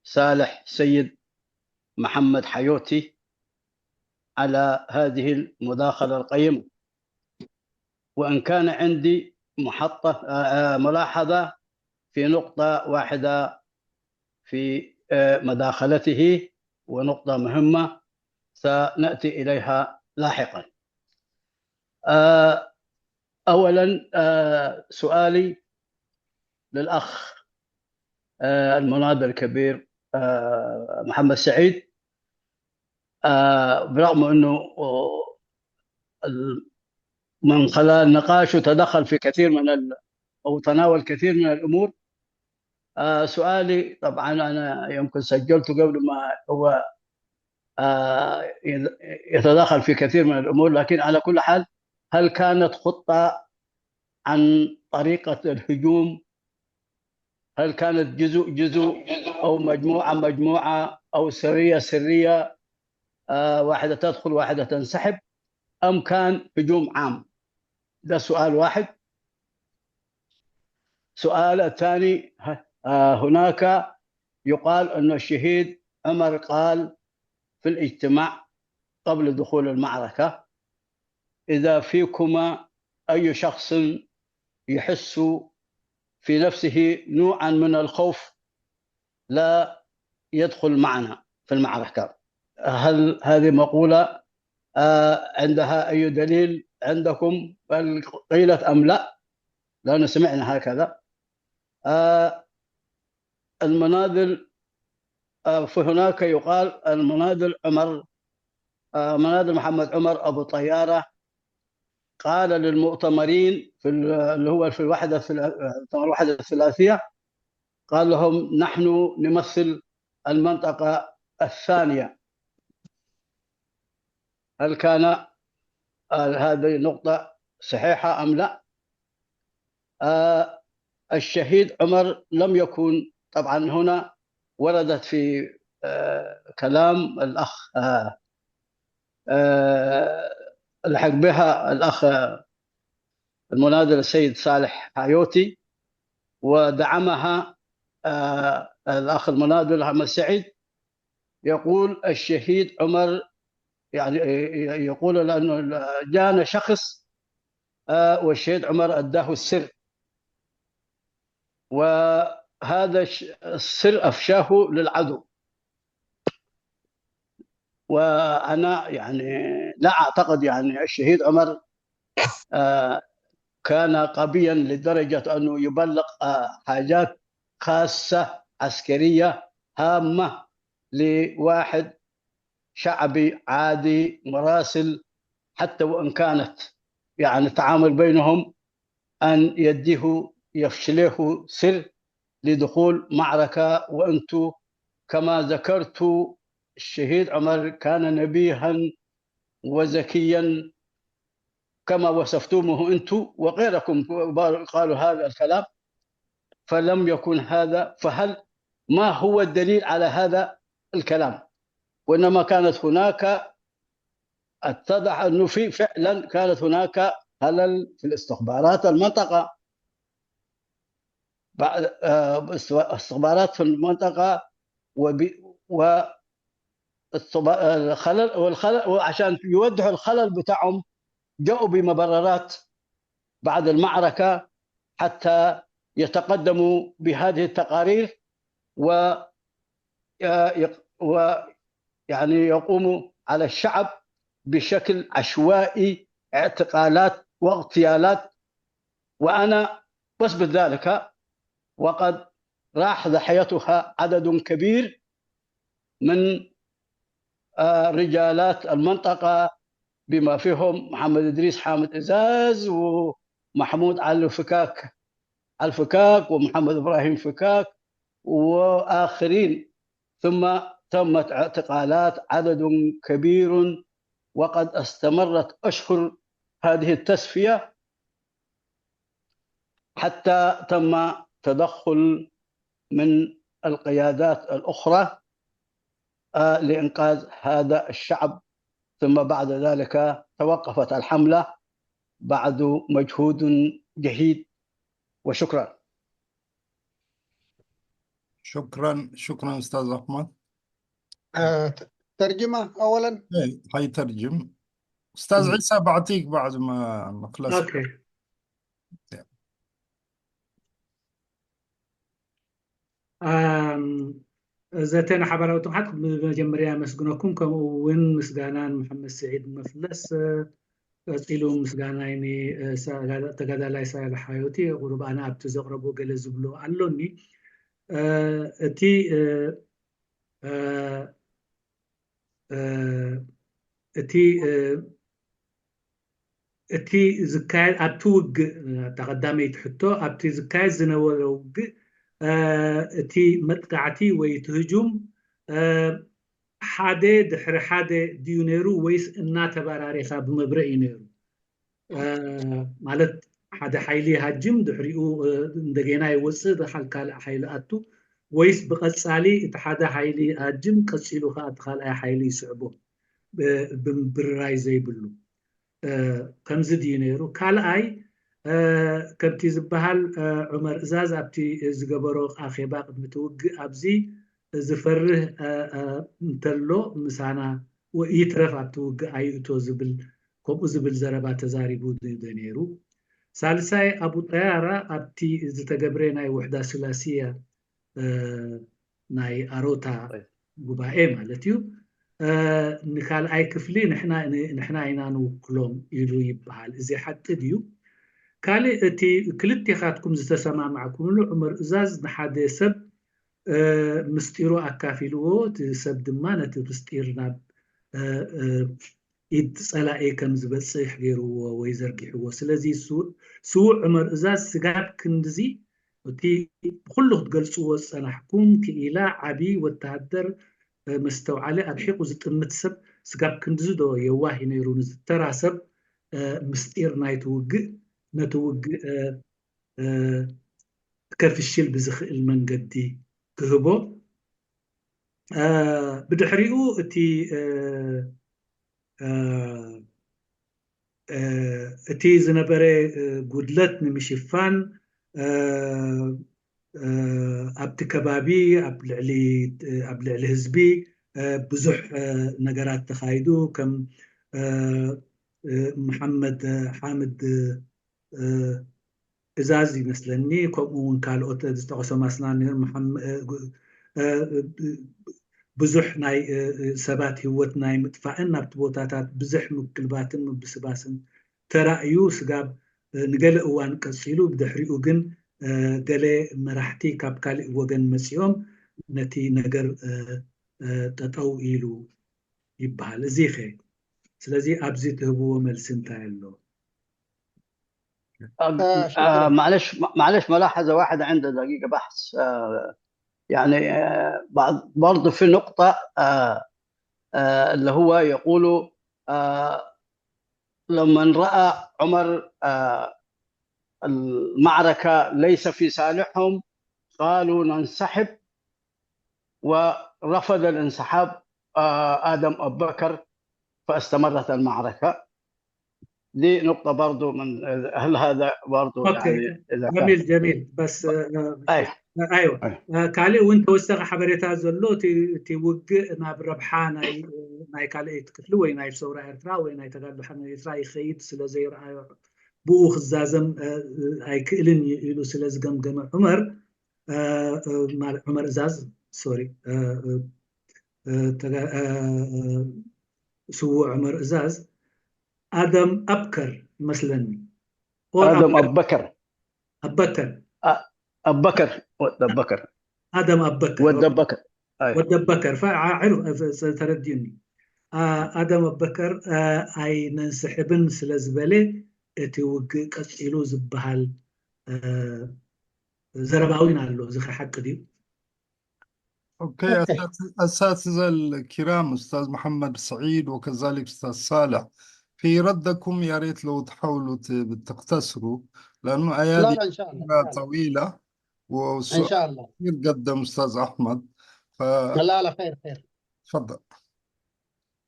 صالح سيد محمد حيوتي على هذه المداخلة القيمة. وإن كان عندي ملاحظة في نقطة واحدة في مداخلته، ونقطة مهمة سنأتي إليها لاحقا. أولا سؤالي للأخ المناضل الكبير محمد سعيد، برغم أنه من خلال نقاشه تدخل في كثير من أو تناول كثير من الأمور، سؤالي طبعا أنا يمكن سجلته قبل ما هو يتدخل في كثير من الأمور، لكن على كل حال هل كانت خطة عن طريقة الهجوم؟ هل كانت جزء أو مجموعة أو سرية واحدة تدخل واحدة تنسحب، أم كان هجوم عام؟ ده سؤال واحد. سؤال الثاني، هناك يقال أن الشهيد عمر قال في الاجتماع قبل دخول المعركة: إذا فيكما أي شخص يحس في نفسه نوعا من الخوف لا يدخل معنا في المعركة. هل هذه مقولة عندها أي دليل عندكم؟ بل قيلت أم لا؟ لأن سمعنا هكذا. المناضل، فهناك يقال المناضل مناضل محمد عمر أبو طيارة قال للمؤتمرين في اللي هو في الوحدة الثلاثية، قال لهم: نحن نمثل المنطقة الثانية. هل كان هذه النقطة صحيحة أم لا؟ الشهيد عمر لم يكن، طبعا هنا وردت في كلام الأخ لحق بها الأخ المناضل السيد صالح حيوتي، ودعمها الأخ المناضل محمد سعيد، يقول الشهيد عمر، يعني يقول لأنه جانا شخص والشهيد عمر أداه السر، وهذا السر أفشاه للعدو. وأنا يعني لا أعتقد يعني الشهيد عمر كان قويا لدرجة أنه يبلغ حاجات خاصة عسكرية هامة لواحد شعبي عادي مراسل، حتى وإن كانت يعني التعامل بينهم أن يديه يفشله سر لدخول معركة. وأنتم كما ذكرت الشهيد عمر كان نبيها وذكيا كما وصفتموه أنتم وغيركم قالوا هذا الكلام، فلم يكن هذا. فهل ما هو الدليل على هذا الكلام؟ وإنما كانت هناك، اتضح أنه في فعلا كانت هناك خلل في الاستخبارات المنطقة، استخبارات في المنطقة والخلل، وعشان يوضحوا الخلل بتاعهم جاءوا بمبررات بعد المعركة حتى يتقدموا بهذه التقارير ويعني يقوموا على الشعب بشكل عشوائي اعتقالات واغتيالات. وأنا أثبت ذلك، وقد راح ضحيتها عدد كبير من رجالات المنطقة بما فيهم محمد إدريس حامد إزاز ومحمود علي الفكاك ومحمد إبراهيم فكاك وآخرين. ثم تمت اعتقالات عدد كبير، وقد استمرت أشهر هذه التسفية حتى تم تدخل من القيادات الأخرى لإنقاذ هذا الشعب. ثم بعد ذلك توقفت الحملة بعد مجهود جهيد. وشكرا. شكرا أستاذ أحمد. ترجمة أولا. حيترجم أستاذ عيسى، بعطيك بعد ما نخلص. اوكي. زتنا حبراوتم حق بمجمريا مسجنكم كون مسجانان محمد سعيد مفلس قيلوا مسجانايني تقادا لا يسال حياتي غرب انا ابت زقربو قال زبلو علوني اتي زكاي ابتوق تقدامي تحطو ابتي زكاي زنورو اتي متقعتي ويتهجم حادة دحر حادة ديونيرو ويس إنا تباراريخا بمبرئي نيرو مالت حادة حيلي هاجم دحريو اندقينا يوصي دخل كالا حيلي أتو ويس بقصالي اتحادة حيلي هاجم قصيلو خاطخال اي حيلي سعبو بمبرراي زي بلو كمز ديونيرو كالا اي كمتي زبهال عمر إزاز أبتي زقبرو أخيبا قدمتوق أبزي زفره انتلو مسانا ويترف أبتوق أيوتو زبل كوبو زبل زربات زاريبو دينيرو. سالساي أبو طيارة أبتي زتقبري ناي وحدة سلاسية ناي أروتا قبائي مالتيو نخال أي كفلي نحنا إنانو كلهم يلو يبهال إزي حتى ديو كالي اتي كلتي خاتكم زتسمع معكم لو عمر إزاز نحادي سب مستيرو أكافيلو تسب دمانة تستيرنا إد صلاة كم زبصيح غيرو ويزرقحو. سلازي سوء عمر إزاز سقاب كندزي وتي بخلو تقلسو أنا حكوم كإلا عبي والتهدر مستوعلي أبحيق وزتمت سب سقاب كندزو دو يواهي نيرون زترا سب مستير نايتوق نتوق كيف الشيل بزخ المنقدي كهبو بدحريقو اتي اتي زنبري قدلت نمشفان ابت كبابي ابلعلي هزبي ብዙሕ ነገራት ተኻይዱ ከም መሐመድ ሓምድ እዛዝ ይመስለኒ ከምኡ እውን ካልኦት ዝተቐሰሙ ኣስናን ብዙሕ ናይ ሰባት ሂወት ናይ ምጥፋእን ናብቲ ቦታታት ብዙሕ ምክልባትን ምብስባስን ተራእዩ ስጋብ ንገለ እዋን ቀፂሉ ብድሕሪኡ ግን ገለ መራሕቲ ካብ ካልእ ወገን መፂኦም ነቲ ነገር ጠጠው ኢሉ ይበሃል እዚ ኸ ስለዚ ኣብዚ ትህብዎ መልሲ እንታይ ኣሎ معلش ملاحظة واحدة عند دقيقة بحث يعني برضه في نقطة اللي هو يقولوا لما رأى عمر المعركة ليس في صالحهم قالوا ننسحب ورفض الانسحاب آدم أبو بكر فاستمرت المعركة دي نقطة برضو من هل هذا برضو يعني إذا جميل جميل بس ايوه كالي وانت وسق حبريتها زلو تي وجه ناب ربحا ناي كالي تكفلو وين ناي صورة إرترا وين ناي تقال بحنا إرترا يخيط سلازي رأي بو خزازم اي كيلن يلو سلاز جم عمر عمر إزاز سوري سو عمر إزاز آدم أبكر مثلا آدم أبو بكر أبو بكر آدم أبو بكر ود بكر فعلو سترديني آدم أبو بكر أي ننسحبن سلازبالي توق قصيلو زبهال زرباوين على زخر حق دي اوكي اساتذه الكرام استاذ محمد سعيد وكذلك استاذ صالح في ردكم يا ريت لو تحاولوا تقتصروا لانه ايادي لا إن شاء الله طويله إن شاء الله كثير قدم استاذ احمد لا خير تفضل.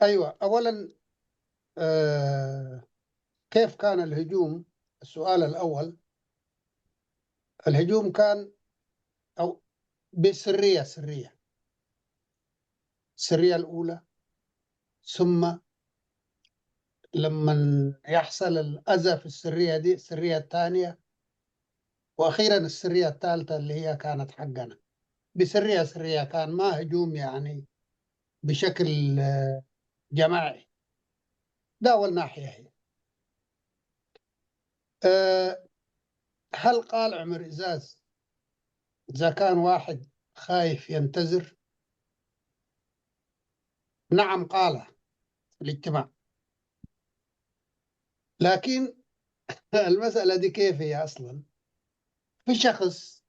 ايوه اولا كيف كان الهجوم؟ السؤال الاول الهجوم كان او بسريه السريه الاولى ثم لما يحصل الأذى في السرية دي السرية الثانية وأخيرا السرية الثالثة اللي هي كانت حقنا بسرية كان ما هجوم يعني بشكل جماعي ده أول ناحية هي هل قال عمر إزاز إذا كان واحد خايف ينتظر؟ نعم قال في الاجتماع لكن المسألة دي كيف هي أصلا؟ في شخص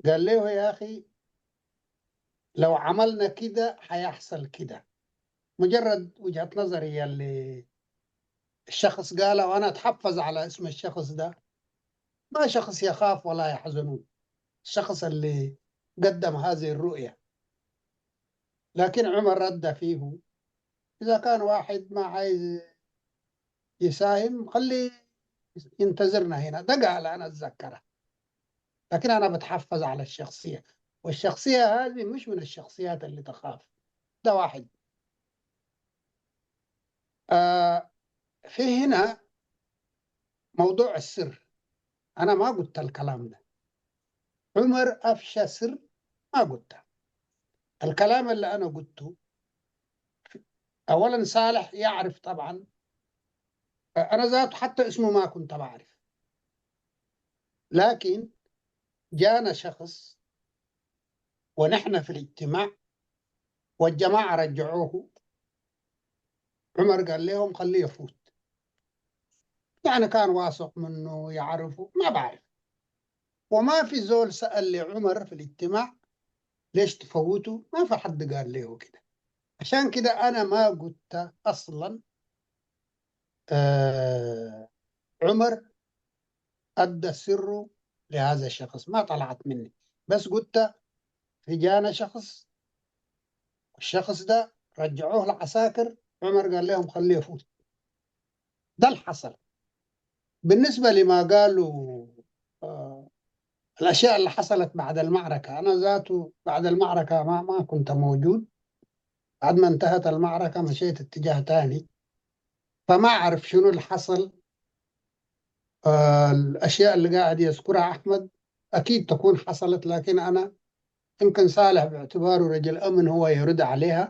قال له يا أخي لو عملنا كده حيحصل كده مجرد وجهة نظري اللي الشخص قالها وأنا أتحفظ على اسم الشخص ده ما شخص يخاف ولا يحزنون الشخص اللي قدم هذه الرؤية لكن عمر رد فيه إذا كان واحد ما عايز يساهم خلي ينتظرنا هنا ده قال أنا أتذكره لكن أنا بتحفظ على الشخصية والشخصية هذه مش من الشخصيات اللي تخاف ده واحد في هنا موضوع السر أنا ما قلت الكلام ده عمر أفشى سر ما قلته الكلام اللي أنا قلته أولا صالح يعرف طبعا أنا ذات حتى اسمه ما كنت بعرف لكن جانا شخص ونحن في الاجتماع والجماعة رجعوه عمر قال لهم خليه يفوت يعني كان واثق منه يعرفه ما بعرف وما في زول سأل لعمر في الاجتماع ليش تفوتوا ما في حد قال له كده عشان كده أنا ما قلت أصلا عمر أدى سره لهذا الشخص ما طلعت مني بس قلت في جانا شخص الشخص ده رجعوه العساكر عمر قال لهم خليه يفوت ده الحصل بالنسبة لما قالوا الأشياء اللي حصلت بعد المعركة أنا ذاته بعد المعركة ما كنت موجود بعد ما انتهت المعركة مشيت اتجاه تاني، فما أعرف شنو اللي حصل. الأشياء اللي قاعد يذكرها أحمد أكيد تكون حصلت، لكن أنا يمكن صالح باعتباره رجل أمن هو يرد عليها.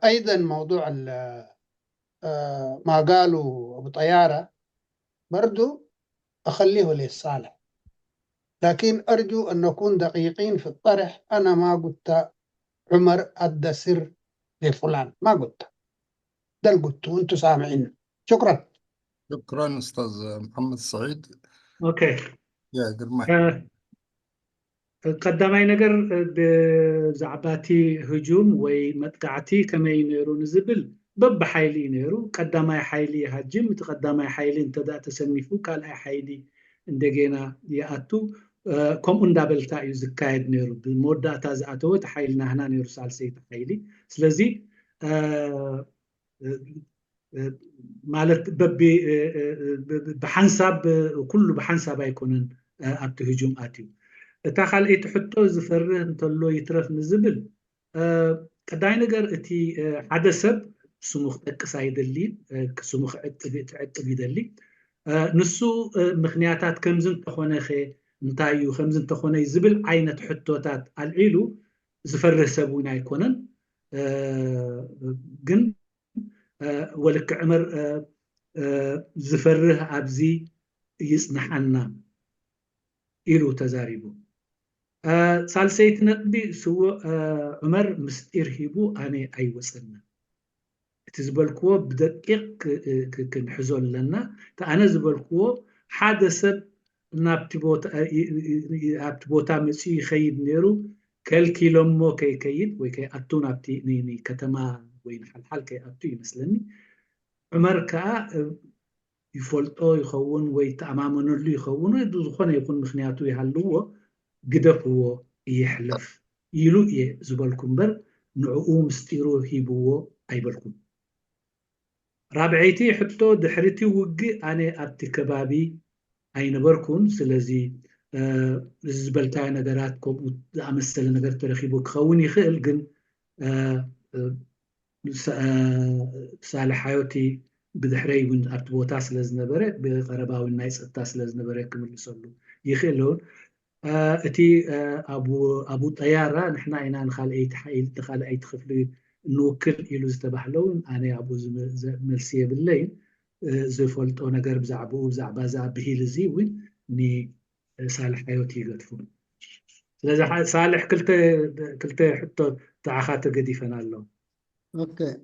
أيضا موضوع ما قالوا أبو طيارة برضو أخليه للصالح، لكن أرجو أن نكون دقيقين في الطرح. أنا ما قلت عمر أدى سر لفلان، ما قلت ده اللي قلته وأنتم سامعين. شكرا. شكرا أستاذ محمد سعيد. اوكي يا جرماي. قدامي نجر بزعباتي هجوم ومتقعتي كما ينيرون زبل بب حيلي نيرو قدامي حيلي هجم تقدامي حيلي انتدا تسنفو قال اي حيلي اندجينا ياتو كم اندابلتا يزكايد نيرو بموداتا زاتو تحيلنا هنا نيرو سالسي تحيلي سلازي مالت ببي بحنساب كله بحنساب يكونن ابت هجوم اتيو اتا خلقيت حطو زفره انتلو يترف نزبل قداي نجر اتي حدا سب سموخ تقص يدلي سموخ تعطب يدلي نسو مخنياتات كمزن تخونه خي انتايو خمزن تخونه يزبل عينة حطوتات العيلو زفره سبونا يكونن جن ولك عمر زفره عبزي يصنحنا إلو تزاريبو سالسيت نقبي سو عمر مستير هيبو أنا أي وصلنا تزبلكو بدقيق كنحزون لنا تأنا زبلكو حادثة نابتبوتا مسي خيد نيرو كل كيلومو كي كيد وكي أتو نابتي نيني كتما وين حل كي أتو يمسلني عمر كا يفولطو يخون ويتأمامن اللي يخون يدخون يكون مخنياتو يحلوه قدفوا يحلف يلو زبالكم بر نعقوم مستيرو هيبوه أي بالكم رابعيتي حتى دحرتي وقي أنا أبتي كبابي أي نبركم سلازي زبالتاي نقراتكم أمثل نقر ترخيبو كخوني خلقن سالح حياتي بدحري من أبتبوتاس لازنبرة بقرباو الناس التاس لازنبرة كم اللي صلوا يخلون اتي ابو طياره نحن اينا نخال اي تحيل تخال اي تخفلي نوكل الو زتبحلون انا ابو ملسيه بالليل زفولت انا قرب زعبو زعبا زعبه لزي وين ني صالح حياتي قدفون لذا صالح كلت حتى تعاخات قديفنا له. اوكي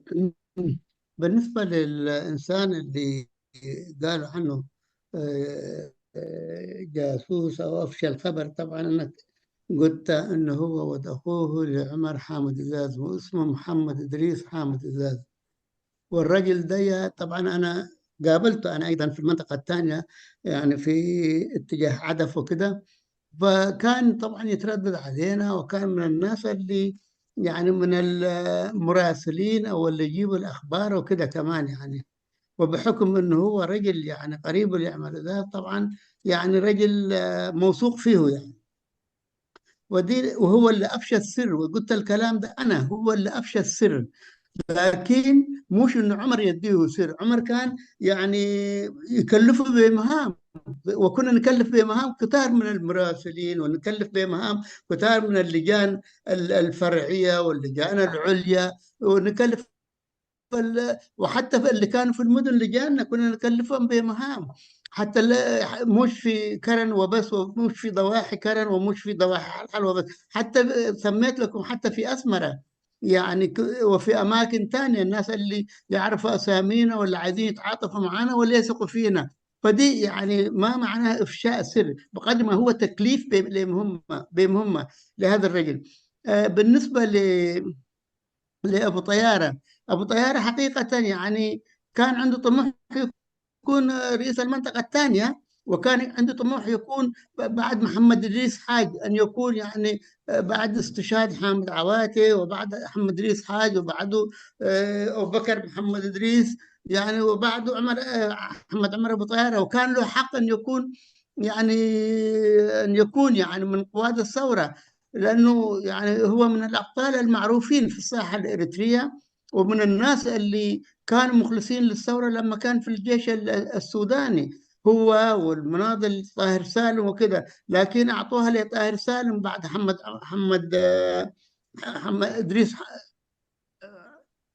بالنسبه للانسان اللي قالوا عنه جاسوس او افشى الخبر، طبعا انا قلت انه هو ود اخوه لعمر حامد الزاز واسمه محمد ادريس حامد الزاز. والرجل ده طبعا انا قابلته انا ايضا في المنطقه الثانيه، يعني في اتجاه عدف وكده، فكان طبعا يتردد علينا، وكان من الناس اللي يعني من المراسلين او اللي يجيبوا الاخبار وكده كمان يعني. وبحكم انه هو رجل يعني قريب ليعمل ذات، طبعا يعني رجل موثوق فيه يعني. وهو اللي افشى السر، وقلت الكلام ده انا، هو اللي افشى السر، لكن مش انه عمر يديه سر. عمر كان يعني يكلفه بمهام، وكنا نكلف بمهام كتار من المراسلين، ونكلف بمهام كتار من اللجان الفرعيه واللجان العليا، ونكلف وحتى في اللي كانوا في المدن لجاننا كنا نكلفهم بمهام، حتى مش في كرن وبس، ومش في ضواحي كرن، ومش في ضواحي حلحل وبس، حتى سميت لكم حتى في أسمرة يعني، وفي أماكن تانية الناس اللي يعرفوا أسامينا ولا عايزين يتعاطفوا معنا ولا يثقوا فينا. فدي يعني ما معناها إفشاء سر بقدر ما هو تكليف بمهمة لهذا الرجل. بالنسبة لأبو طيارة، أبو طيارة حقيقة يعني كان عنده طموح يكون رئيس المنطقة الثانية، وكان عنده طموح يكون بعد محمد إدريس حاج، أن يكون يعني بعد استشهاد حامد عواتي، وبعد محمد إدريس حاج، وبعده أبو بكر محمد إدريس يعني، وبعده محمد عمر أبو طيارة. وكان له حق أن يكون يعني من قواد الثورة. لأنه يعني هو من الأبطال المعروفين في الساحة الإريترية، ومن الناس اللي كانوا مخلصين للثورة لما كان في الجيش السوداني، هو والمناضل طاهر سالم وكده. لكن أعطوها لطاهر سالم بعد محمد إدريس،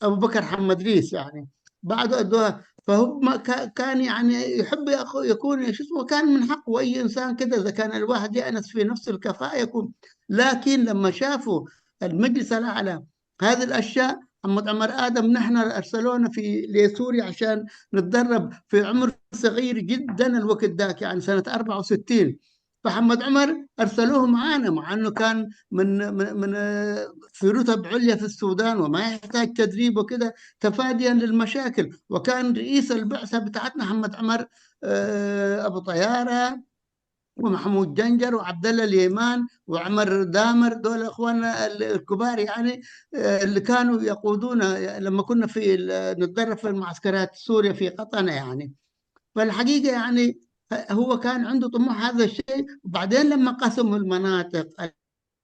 أبو بكر حمد إدريس يعني بعد أدوها. فهو كان يعني يحب يكون شو اسمه، كان من حقه أي إنسان كده إذا كان الواحد يأنس في نفس الكفاءة يكون. لكن لما شافوا المجلس الأعلى هذه الأشياء، محمد عمر آدم نحن أرسلونا لسوريا عشان نتدرب في عمر صغير جدا الوقت ذاك، يعني سنة 64. فمحمد عمر أرسلوه معانا مع أنه كان من في رتب عليا في السودان وما يحتاج تدريب وكده، تفاديا للمشاكل. وكان رئيس البعثة بتاعتنا محمد عمر أبو طيارة ومحمود جنجر وعبد الله اليمان وعمر دامر، دول اخواننا الكبار يعني اللي كانوا يقودونا لما كنا نتدرب في المعسكرات السورية في قطنة يعني. فالحقيقة يعني هو كان عنده طموح هذا الشيء. وبعدين لما قسموا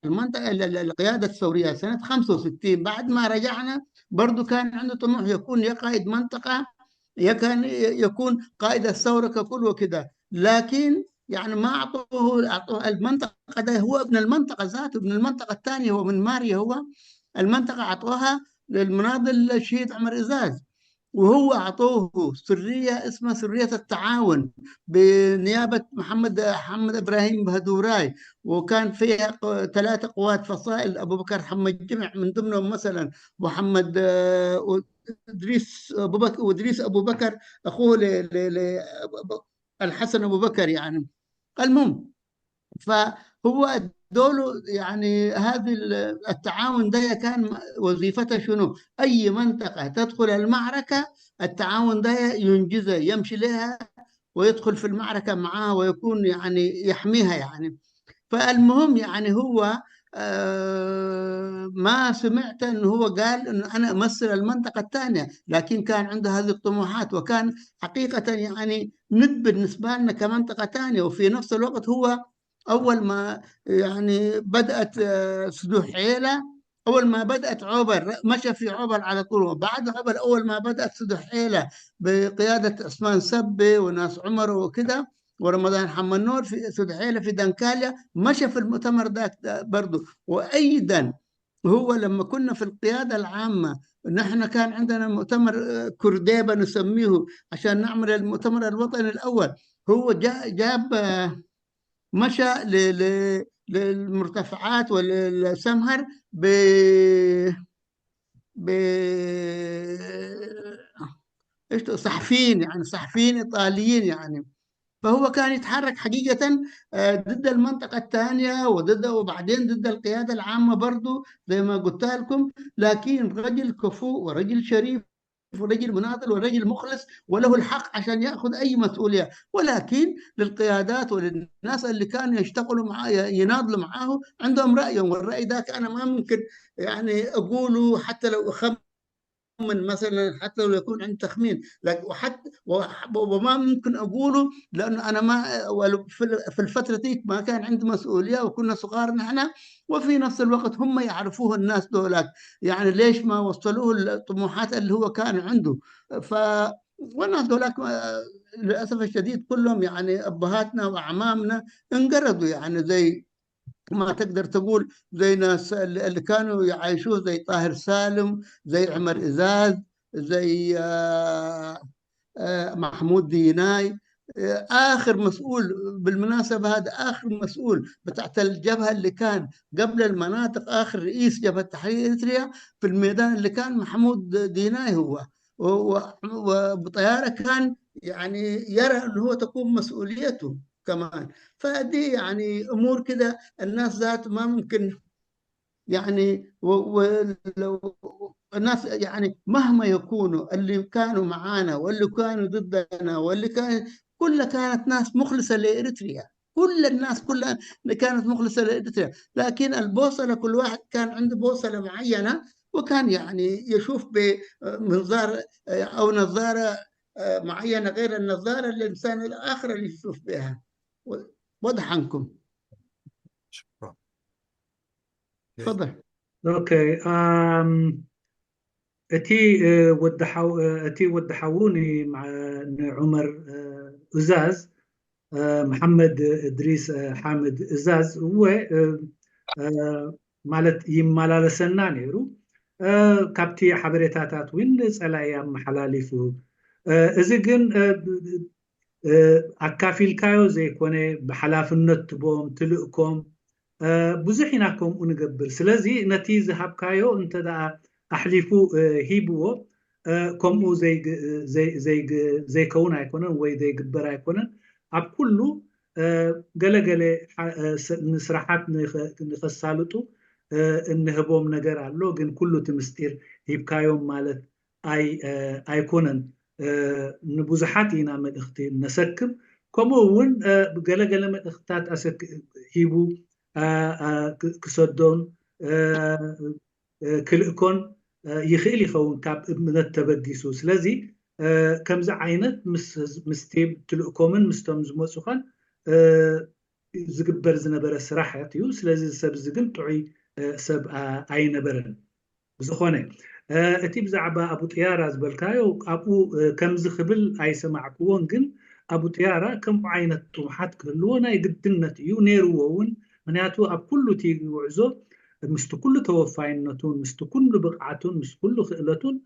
المنطقة القيادة الثورية سنة 65 بعد ما رجعنا، برضو كان عنده طموح يكون يا قائد منطقة يا كان يكون قائد الثورة ككل وكده. لكن يعني ما أعطوه المنطقة، ده هو ابن المنطقة ذاته، ابن المنطقة الثانية، هو من ماريا، هو المنطقة أعطوها للمناضل الشهيد عمر إزاز. وهو أعطوه سرية اسمها سرية التعاون بنيابة محمد إبراهيم بهدوراي، وكان فيها 3 قوات فصائل، أبو بكر محمد جمع من ضمنهم مثلا محمد إدريس أبو بكر، وإدريس أبو بكر أخوه الحسن أبو بكر يعني. المهم فهو دول يعني هذه التعاون ده كان وظيفته شنو؟ أي منطقة تدخل المعركة التعاون ده ينجزها، يمشي لها ويدخل في المعركة معاه ويكون يعني يحميها يعني. فالمهم يعني هو ما سمعت أنه هو قال أنه أنا أمثل المنطقة الثانية، لكن كان عنده هذه الطموحات، وكان حقيقة يعني بالنسبة لنا كمنطقة ثانية. وفي نفس الوقت هو أول ما يعني بدأت سدوح حيلة، أول ما بدأت عوبر مشى في عوبر على طول. وبعد عوبر أول ما بدأت سدوح حيلة بقيادة عثمان سبي وناس عمر وكده ورمضان حمد نور في سدحيلة في دنكاليا، مشى في المؤتمر ده برضه. وأيضا هو لما كنا في القيادة العامة، نحن كان عندنا مؤتمر كرديبة نسميه عشان نعمل المؤتمر الوطني الأول. هو جاب مشى للمرتفعات والسمهر ب صحفيين، يعني صحفيين إيطاليين يعني. فهو كان يتحرك حقيقة ضد المنطقة الثانية وبعدين ضد القيادة العامة برضو زي ما قلت لكم. لكن رجل كفؤ ورجل شريف ورجل مناضل ورجل مخلص وله الحق عشان يأخذ أي مسؤولية. ولكن للقيادات وللناس اللي كانوا يشتغلوا معاه يناضلوا معاه عندهم رأيهم، والرأي ذاك أنا ما ممكن يعني أقوله حتى لو من مثلا، حتى لو يكون عندي تخمين، لكن وما ممكن اقوله لانه انا ما في الفتره دي ما كان عندي مسؤوليه وكنا صغار نحن. وفي نفس الوقت هم يعرفوه الناس دولك يعني ليش ما وصلوه الطموحات اللي هو كان عنده. ف والناس دولك للاسف الشديد كلهم يعني ابهاتنا واعمامنا انقرضوا، يعني زي ما تقدر تقول زي ناس اللي كانوا يعيشوه زي طاهر سالم، زي عمر إزاز، زي محمود ديناي. آخر مسؤول بالمناسبة، هذا آخر مسؤول بتاعت الجبهة اللي كان قبل المناطق، آخر رئيس جبهة تحرير إريتريا في الميدان اللي كان محمود ديناي هو. وبطيارة كان يعني يرى أنه هو تكون مسؤوليته كمان. فدي يعني أمور كده الناس ذات ما ممكن يعني الناس يعني مهما يكونوا اللي كانوا معانا واللي كانوا ضدنا واللي كلها كانت ناس مخلصة لإريتريا، كل الناس كلها كانت مخلصة لإريتريا. لكن البوصلة كل واحد كان عنده بوصلة معينة، وكان يعني يشوف بمنظار أو نظارة معينة غير النظارة اللي الإنسان الآخر اللي يشوف بها. واضح عنكم؟ شكرا. تفضل. اوكي اتي ودحوني مع عمر أزاز محمد إدريس حامد إزاز هو مالت يمالالسنا نيرو كابتي حبريتاتات وين صلايا محلاليفو إذا جن أكافيل كايو زي كونه بحلافنت بوم تلقكم بزحيناكم ونقبل سلازي نتي ذهب كايو انت دا أحليفو هيبو كمو زي كون ايكونن وي زي قبر ايكونن اب كله قلقل نسرحات نخسالتو انهبوم نجر علو جن كله تمستير هيبكايوم مالت ايكونن نبوزحات ينا مدختي نسكب كمون قلقل مدختات اسك هيبو كسدون كلكون يخيل يخون كاب من التبديسو سلازي كمز عينت مستيب تلقكمن مستم زموسخان زقبر زنبر سراحات يو سلازي سب زقم تعي سب عين برن بزخونه اتي بزعبا ابو طيارة زبلكايو ابو كمز خبل اي سمعكوون جن ابو طيارة كم عينت طمحات كلونا يقدنت يو نيروون مناتو اب كله تيجي وعزو مست كله توفاينتون مست كله بقعتون مست كله خئلتون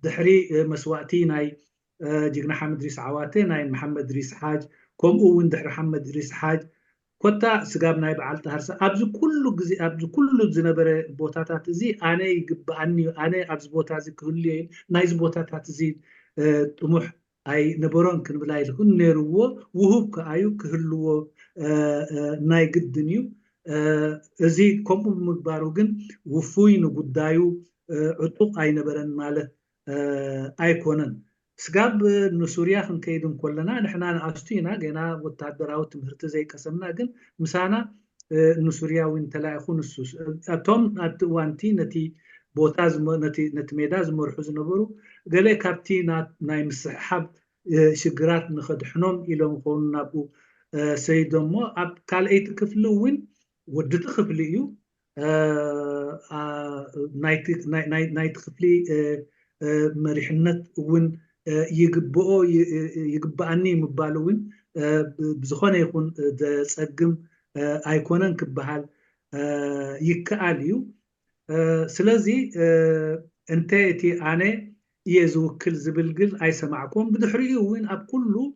دحري مسواتي ناي جينا حمد ريس عواتي ناي محمد ريس حاج كم وين دحر محمد ريس حاج كوتا سقاب ناي بعلت هرسا ابز كله جزي ابز كله زنبره بوتاتات زي انا يقبعني انا ابز بوتازي كلي نايز بوتاتات زي طموح اي نبرون كن بلاي لكن نيرو وهوب كايو كهلو ناي قدنيو ازي كم مقبارو جن وفوين قدايو عطوق اي نبرن ماله ايكونن سقاب نسوريا خن كيدن كلنا نحنا أشتينا جينا وتعبراو تمهرت زي كسمنا جن مسانا نسوريا وين تلاقون السوس أتوم وانتي نتي بوتاز نتي ميداز مرحوز نبرو قال كابتي نايم سحب شجرات نخد حنوم إلى مخون نابو سيدهم مو أب قال أي تكفلوين ودت خفليو نايت خفلي مريحنت وين يقبعني مبالوين بزخونه يكون تصقم ايكونن كبحال يكاليو سلازي انت اتي انا يزوكل زبلقل اي سمعكم بدحريو وين اب كله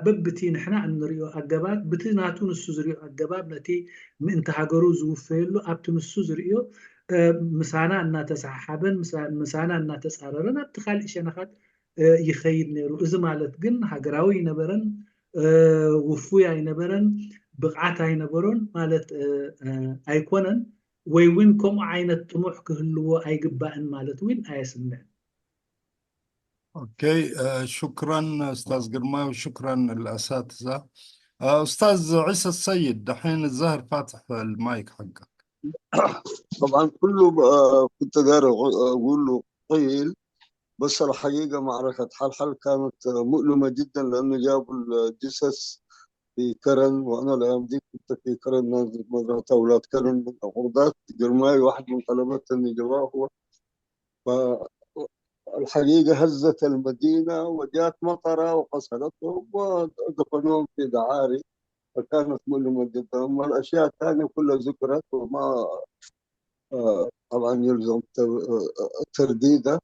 ببتي نحنا نريو اقباب بتناتون السوزريو اقباب نتي من تهاجرو زوفيلو ابتن السوزريو مسانا أن تسحبن مسانا أن تسعررن أبتخال إشانخات يخيد نيرو إذا مالت جن هجراوي نبرن وفويا نبرن بقعات نبرن مالت أيكونن وين كم عين الطموح كهلو أي جبان مالت وين أيسمع. اوكي شكرا استاذ قرماي وشكرا الاساتذه. استاذ عيسى السيد دحين الزهر فاتح المايك حقك. طبعا كله كنت داير اقول له قيل، بس الحقيقه معركه حلحل كانت مؤلمه جدا لانه جابوا الجثث في كرن، وانا الايام دي كنت في كرن نازل مزرعه اولاد كرن من الغردات قرماي، واحد من طلبات النجواه هو. فالحقيقه هزت المدينه وجات مطره وقصرتهم ودفنوهم في دعاري، فكانت مؤلمه جدا. اما الاشياء الثانيه كلها ذكرت وما طبعا يلزم ترديده،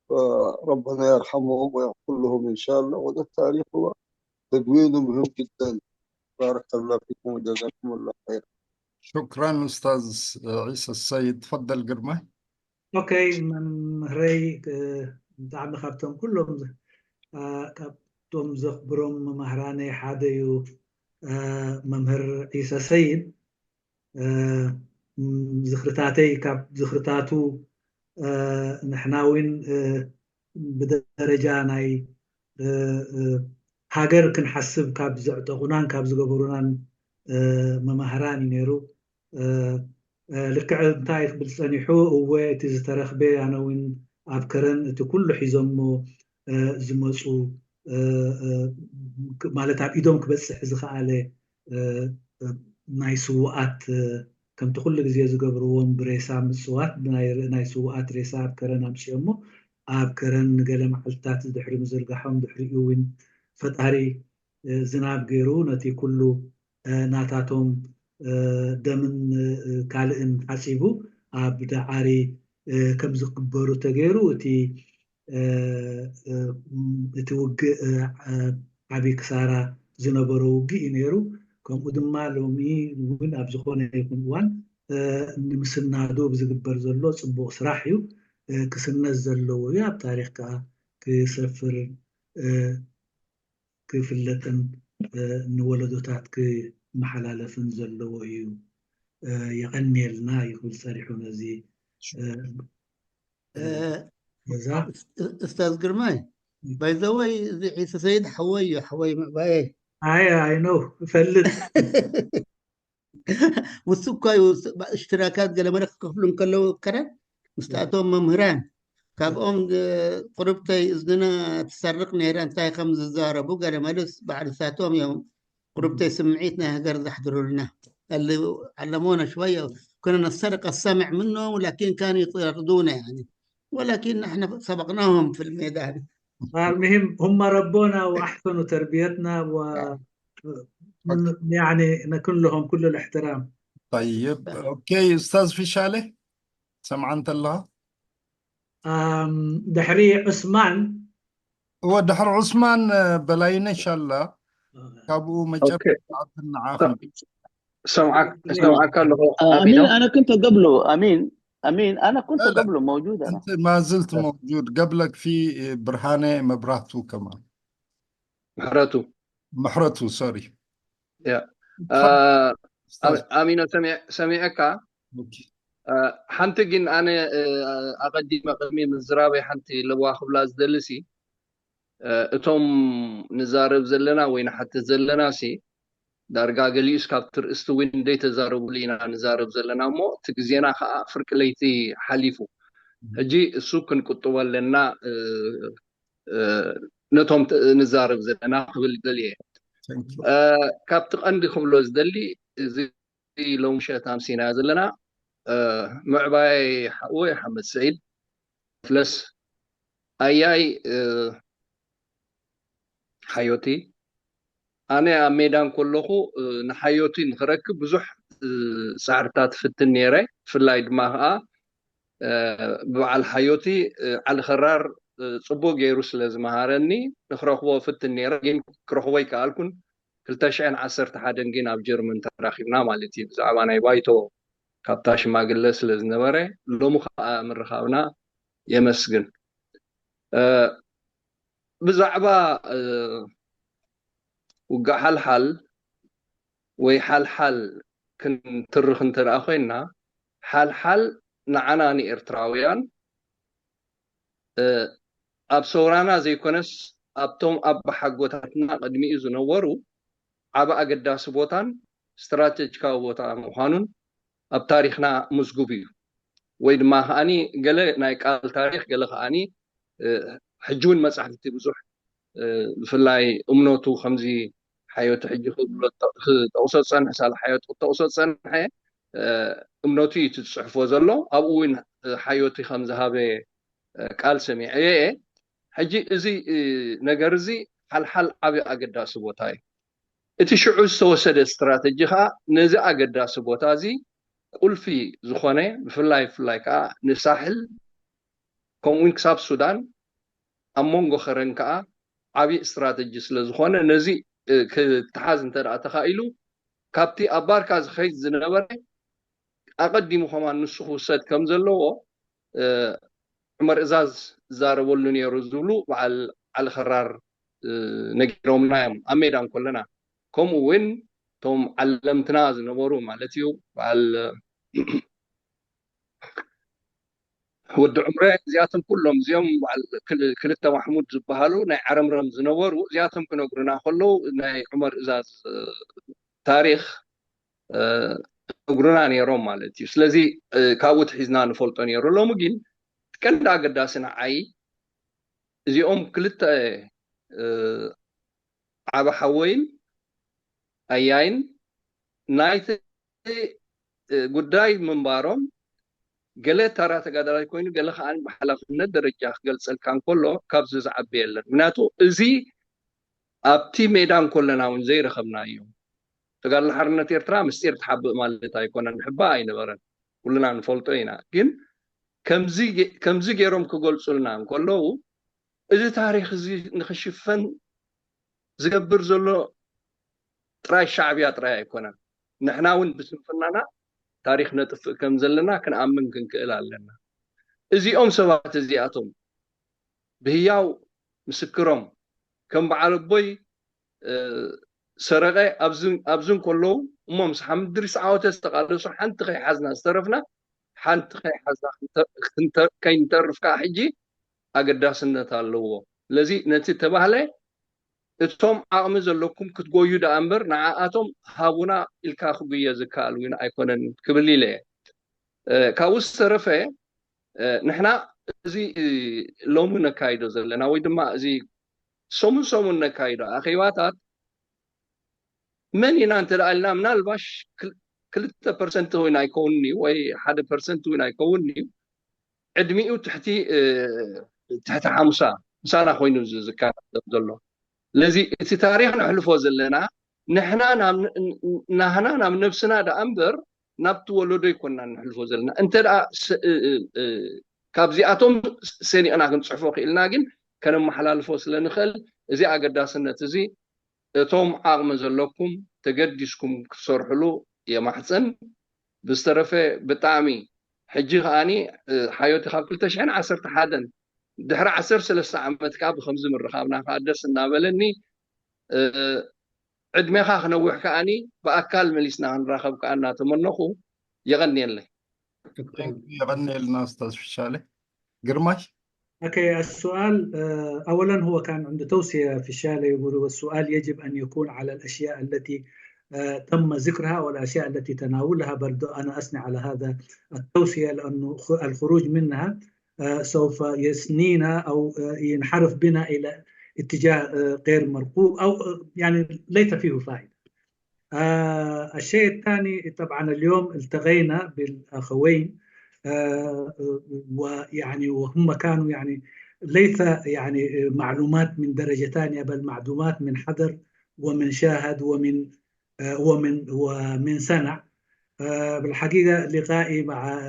فربنا يرحمهم ويغفر لهم ان شاء الله. وده التاريخ هو تدوينه مهم جدا. بارك الله فيكم وجزاكم الله خير. شكرا استاذ عيسى السيد. تفضل قرمه. اوكي من هري دعم خبتهم كلهم كابتم زخبرم مهراني حاديو ممهر عيسى السيد زخرتاتي كاب زخرتاتو نحناوين بدرجة ناي هاجر كنحسب كاب زعتقونان كاب زقبرونان ممهراني نيرو لكع انتاي بالسنيحو هو تزترخبي انا وين افكرن تكل حزمو زمصو مالت اب ايدوم كبصح زخاله ناي سوقات كم تقول لك زي زقبروهم بريسام السوات ناي سوقات ريساب كرن أمشيمو آب كرن قال محلتات دحري مزرقحهم دحري يوين فتهري زناب غيرو نتي كله ناتاتهم دمن كالئن حسيبو آب دعاري كم زقبرو تغيرو تي توقع عبي كسارة زنبرو وقي نيرو ከምኡ ድማ ሎሚ እውን ኣብ ዝኾነ ይኹን እዋን ንምስናዶ ብዝግበር ዘሎ ፅቡቅ ስራሕ እዩ ክስነስ ዘለዎ እዩ ኣብ ታሪክ ከዓ ክሰፍር ክፍለጥን ንወለዶታት ክመሓላለፍን ዘለዎ እዩ የቀኒየልና ይኽብል ፀሪሑ ነዚ استاذ قرماي باي ذا واي عيسى سيد حوي باي I know فلت والسكاي اشتراكات قال مرق كفلن كلو كره مستعتهم ممهران كابهم قربتي إذننا تسرق نيران تاي 5000 أبو قال مالس بعد ساعتهم يوم قربتي سمعيتنا هقر يحضروا لنا اللي علمونا شوية كنا نسرق السمع منهم ولكن كانوا يطردونا يعني ولكن احنا سبقناهم في الميدان المهم هم ربونا واحسنوا تربيتنا و يعني نكون لهم كل الاحترام. طيب اوكي استاذ فيشالي سمعت الله دحري عثمان هو دحر عثمان بلايين ان شاء الله كابو مجرد عافن سمعك له امين انا كنت قبله امين انا كنت لا. قبله موجود انا انت ما زلت موجود قبلك في برهانه مبراتو كمان محرته سوري يا امين سمعك حنت جن انا اقدم قدمي من زرابي حنت لو خبلاز دلسي اتم نزارب زلنا وين حتى زلنا سي دارجا قليش كابتر استوين دي تزارب لينا نزارب زلنا مو تكزينا فرق ليتي حليفو هجي السوق نقطوا لنا نتهم نزارب زلنا قبل دليه كابتر عندكم لوز دلي زي لو مشيت امسينا زلنا معباي حوي محمد سعيد فلس اياي حيوتي أنا ميدان كله نحيوتي نخرك بزح سعرتات في التنيرة في اللايد معها بعل حيوتي على خرار صبوق يروس لازم هارني نخرجوا في التنيرة جين كرهوي كالكون كلتاشين عصرت حدا جين أبجر من تراخينا مالتي زعما يبايتو كابتاش ما قلس لازنبره لو مخ من رخاونا يمسجن بزعبا وقع حل ويحل كن ترخ انتر أخوينا حل نعناني إرتراويان أب سورانا زي كونس أبتم أب حقوتاتنا قدمي إذو نورو عبا أقداس بوتان استراتيجيكا بوتا مخانون أب تاريخنا مزقوبيو ويد ما هاني قال نايك التاريخ قال خاني حجون مسحتي بزح في اللاي أمنوتو خمزي حيوت حجي توصل سنة سال حيوت توصل سنة حي أمنوتي تتصحف وزلو أو وين حيوتي خمزة هذا قال سميع إيه حجي إزي نجرزي حل أبي أقدر سبوتاي إتشعو سوسد استراتيجيها نزع أقدر سبوتازي قل في زخانة في اللاي كا نساحل كون كساب السودان أمونغو خرنكا أبي استراتيجي سلزخانة نزي كتحاز انت تخيلوا كابتي أبار كاز خيز زنبرة أقدم خمان نسخ وسد كم زلوا عمر إزاز زار ولني رزولو على خرار نجرهم نايم أميران كلنا كم وين توم علمتنا زنبرو مالتيو على ود عمره زياتهم كلهم زيهم كلتا محمود زبهالو ناي عرمرم زنورو زياتهم كانوا قرنا خلو ناي عمر إزاز تاريخ قرنا نيروم مالتي سلازي كاوت حزنا نفولتو نيرو لو مجين كندا قداسنا عي زيهم كلتا عبا حوين أيين ናይቲ ጉዳይ ምንባሮም ገለ ተራ ተጋዳላይ ኮይኑ ገለ ከዓ ብሓላፍነት ደረጃ ክገልፀልካ እንከሎ ካብዚ ዝዓቢ የለን ምክንያቱ እዚ ኣብቲ ሜዳ እንከለና እውን ዘይረኸብናዮ ተጋድሎ ሓርነት ኤርትራ ምስጢር ትሓብእ ማለት ኣይኮነን ሕባእ ኣይነበረን ኩልና ንፈልጦ ኢና ግን ከምዚ ገይሮም ክገልፁልና እንከለዉ እዚ ታሪክ እዚ ንክሽፈን ዝገብር ዘሎ ጥራይ ሻዕብያ ጥራይ ኣይኮነን ንሕና እውን ብስንፍናና ታሪክ ነጥፍእ ከም ዘለና ክንኣምን ክንክእል ኣለና እዚኦም ሰባት እዚኣቶም ብህያው ምስክሮም ከም በዓል ኣቦይ ሰረቀ ኣብዝን ከለዉ እሞ ምስ ሓምድሪ ሰዓወተ ዝተቃለሱ ሓንቲ ከይሓዝና ዝተረፍና ሓንቲ ከይሓዝና ከይንተርፍ ከዓ ሕጂ ኣገዳስነት ኣለዎ ስለዚ ነቲ ተባህለ እቶም ዓቕሚ ዘለኩም ክትጎዩ ዳ እምበር ንዓኣቶም ሃቡና ኢልካ ክጉየ ዝከኣል እውን ኣይኮነን ክብል ኢለ ካብኡ ዝተረፈ ንሕና እዚ ሎሚ ነካይዶ ዘለና ወይ ድማ እዚ ሰሙን ነካይዶ ኣኼባታት መን ኢና እንተደኣ ኢልና ምናልባሽ 2% እውን ኣይከውኒ ወይ 1% እውን ኣይከውኒ ዕድሚኡ ትሕቲ ሓሙሳ ምሳና ኮይኑ ዝካየድ ዘሎ ለዚ እቲ ታሪክ ንሕልፎ ዘለና ንሕና ናብ ነብስና ዳ እምበር ናብቲ ወለዶ ይኮንና ንሕልፎ ዘለና እንተ ደኣ ካብዚኣቶም ሰኒቕና ክንፅሕፎ ክኢልና ግን ከነመሓላልፎ ስለንኽእል እዚ ኣገዳስነት እዚ እቶም ዓቕሚ ዘለኩም ተገዲስኩም ክሰርሕሉ የማሕፀን ብዝተረፈ ብጣዕሚ ሕጂ ከዓኒ ሓዮቲ ካብ 2011 ድሕሪ 13 ዓመት ከዓ ብከምዚ ምርኻብና ከዓ ደስ እናበለኒ ዕድሜኻ ክነውሕ ከዓኒ ብኣካል መሊስና ክንራኸብ ከዓ እናተመነኹ የቀኒየለይ يغني أستاذ فشالي قرماش. اوكي السؤال اولا هو كان عنده توصيه في الشارع يقول والسؤال يجب ان يكون على الاشياء التي تم ذكرها والاشياء التي تناولها برضو انا اثني على هذا التوصيه لانه الخروج منها سوف يسنينا او ينحرف بنا الى اتجاه غير مرغوب او يعني ليس فيه فائده. الشيء الثاني طبعا اليوم التقينا بالاخوين ويعني وهم كانوا يعني ليس يعني معلومات من درجه ثانيه بل معلومات من حضر ومن شاهد ومن سنع. بالحقيقه لقائي مع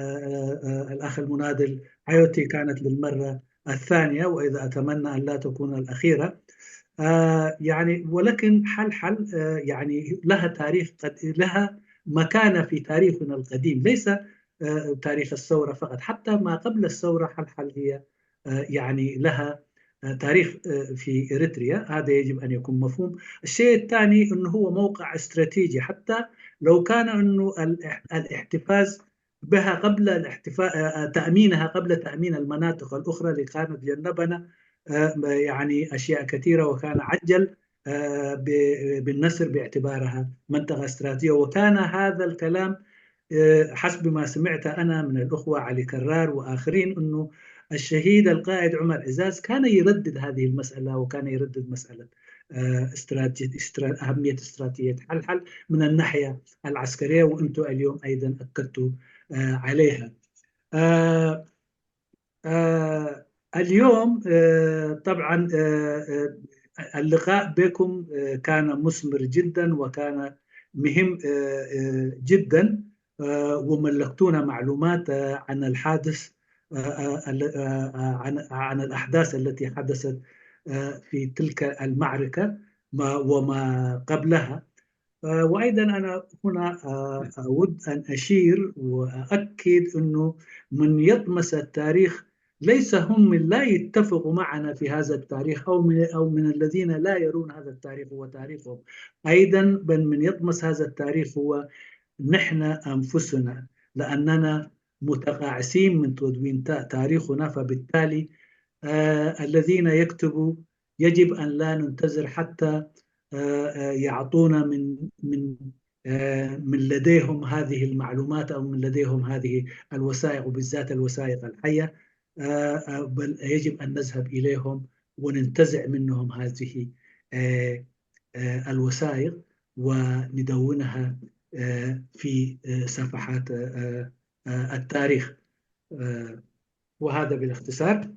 الاخ المناضل حيوتي كانت للمره الثانيه واذا اتمنى ان لا تكون الاخيره. يعني ولكن حل يعني لها تاريخ لها مكانه في تاريخنا القديم ليس تاريخ الثوره فقط حتى ما قبل الثوره حل هي يعني لها تاريخ في اريتريا هذا يجب ان يكون مفهوم. الشيء الثاني انه هو موقع استراتيجي حتى لو كان انه الاحتفاز بها قبل تامينها قبل تامين المناطق الاخرى اللي كانت جنبنا يعني اشياء كثيره وكان عجل بالنصر باعتبارها منطقه استراتيجيه وكان هذا الكلام حسب ما سمعت انا من الاخوه علي كرار واخرين انه الشهيد القائد عمر عزاز كان يردد هذه المساله وكان يردد مساله اهميه استراتيجيه حل من الناحيه العسكريه وانتم اليوم ايضا اكدتوا عليها. اليوم طبعا اللقاء بكم كان مثمر جدا وكان مهم جدا وملكتونا معلومات عن الحادث عن الأحداث التي حدثت في تلك المعركة وما قبلها. وأيضا أنا هنا أود أن أشير وأؤكد أنه من يطمس التاريخ ليس هم من لا يتفقوا معنا في هذا التاريخ أو من الذين لا يرون هذا التاريخ هو تاريخهم أيضا بل من يطمس هذا التاريخ هو نحن أنفسنا لأننا متقاعسين من تدوين تاريخنا فبالتالي الذين يكتبوا يجب أن لا ننتظر حتى يعطونا من لديهم هذه المعلومات أو من لديهم هذه الوثائق وبالذات الوثائق الحية بل يجب أن نذهب إليهم وننتزع منهم هذه الوثائق وندونها في صفحات التاريخ. وهذا بالاختصار.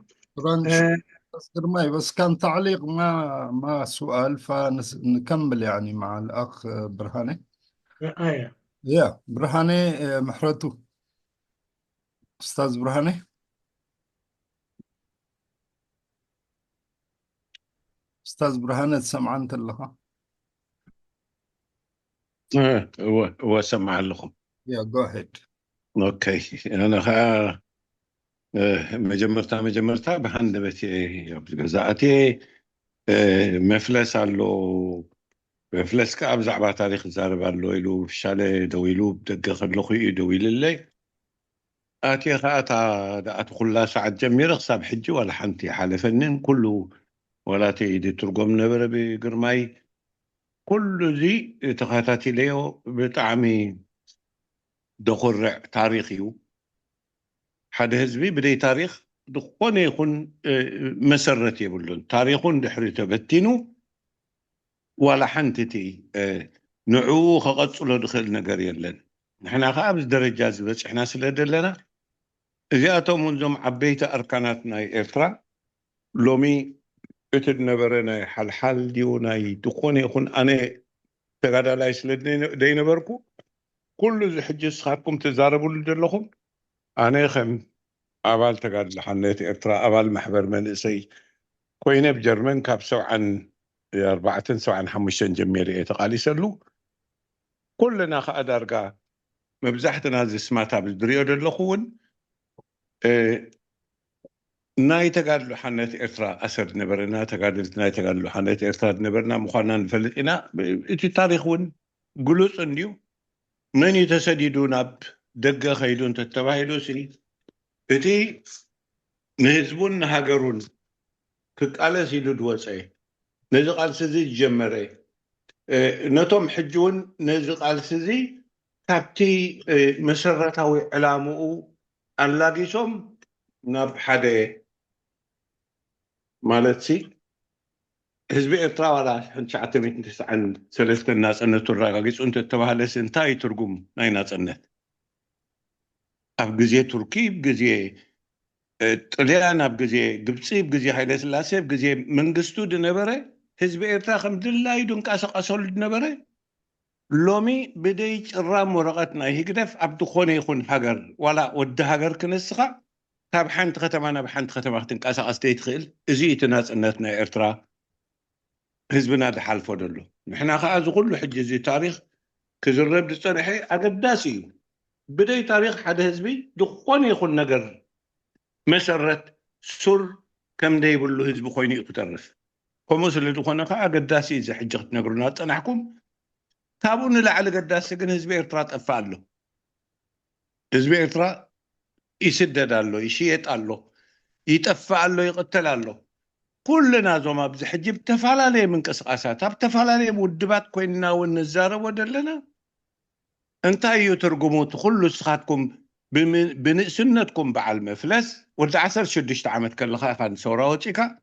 بس كان تعليق ما سؤال، فنكمل يعني مع الأخ برهاني. يا برهاني محرته أستاذ برهاني. أستاذ برهاني تسمع أنت لها؟ هو سمع لكم. يا جو هيد. اوكي انا مجمرتا بحندبتي جزاءتي مفلس አሎ مفلس كعب زعبا تاريخ زارب አሎ ኢሉ ፍሻለ ደው ኢሉ ብደገ ከለኹ እዩ ደው ኢልለይ ኣትየ ከዓ እታ ዳኣት ኩላ ሰዓት ጀሚረ ክሳብ ሕጂ ዋላ ሓንቲ ሓለፈንን ኩሉ ወላተ ኢድ ትርጎም ነበረ ብግርማይ ኩሉ እዚ ተኸታቲለዮ ብጣዕሚ دخرع تاريخي حد هزبي بدي تاريخ دخوني يكون مسرتي يقولون تاريخون دحري تبتينو ولا حنتتي نعو خقصلو دخل نقر يلن نحنا خابز درجة بس احنا سلدلنا جاءتهم منذم عبيت أركاناتنا إرترا لومي اتد نبرنا حل ديونا دخوني يكون أنا تقدر لا يسلدني دي نبركو كل ذي حجز خاتكم تزاربوا لدلهم أنا خم أبال تقاد لحنيت إرترا أبال محبر من إسي كوينة بجرمن كابسو عن 4 سو عن 5 جميري إتقالي سلو كلنا خأدارقا مبزحتنا زي سماتها بالدريو دلخون ناي تقاد لحنيت إرترا أسر نبرنا ناي تقاد لحنيت إرترا نبرنا مخانا نفلتنا إتي تاريخون قلوس انديو من يتسددون اب دقة خيدون تتباهلو سي اتي نهزبون هاجرون كقاله سيدو دوصاي نزقال سزي جمري نتوم حجون نزقال سزي كابتي مسرتاوي علامو انلاقيسوم ناب حدا مالتي حزب إرترا ولا حنشعت من عن ثلاثة الناس أن تراجعيس أنت تبهلس انتاي ترجم ناي ناس أنت أبجزية تركي بجزية طليان أبجزية قبسي بجزية حيلة سلاسة بجزية من قصتو دنبرة حزب إرترا خمد الله يدون كاسق أصل دنبرة لومي بديج الرام ورقتنا هيكدف عبد خوني يخون حجر ولا ود حجر كنسخة تاب حنت ختمنا بحنت ختمنا كاسق أستيت خيل زيت الناس أنتنا إرترا حزبنا ده حلفو دلو نحنا خاز كله حجزي تاريخ كزرب دصنحي اقداسي بداي تاريخ حد حزبي دخون يخون نجر مسرت سر كم داي بلو حزب خويني يترف خمس اللي دخون خا اقداسي اذا حجت نجرنا صنحكم تابون لعل قداسي كن حزب إرترا طفالو حزب إرترا يسددالو يشيطالو يطفالو يقتلالو كلنا زوما بزحجب تفعلالي من قسقاسات بتفعلالي مودبات كويننا ونزارب ودلنا انت ايو ترجموت كل سخاتكم بنسنتكم بعل مفلس ود 16 عامت كلها كان سوراوتيكا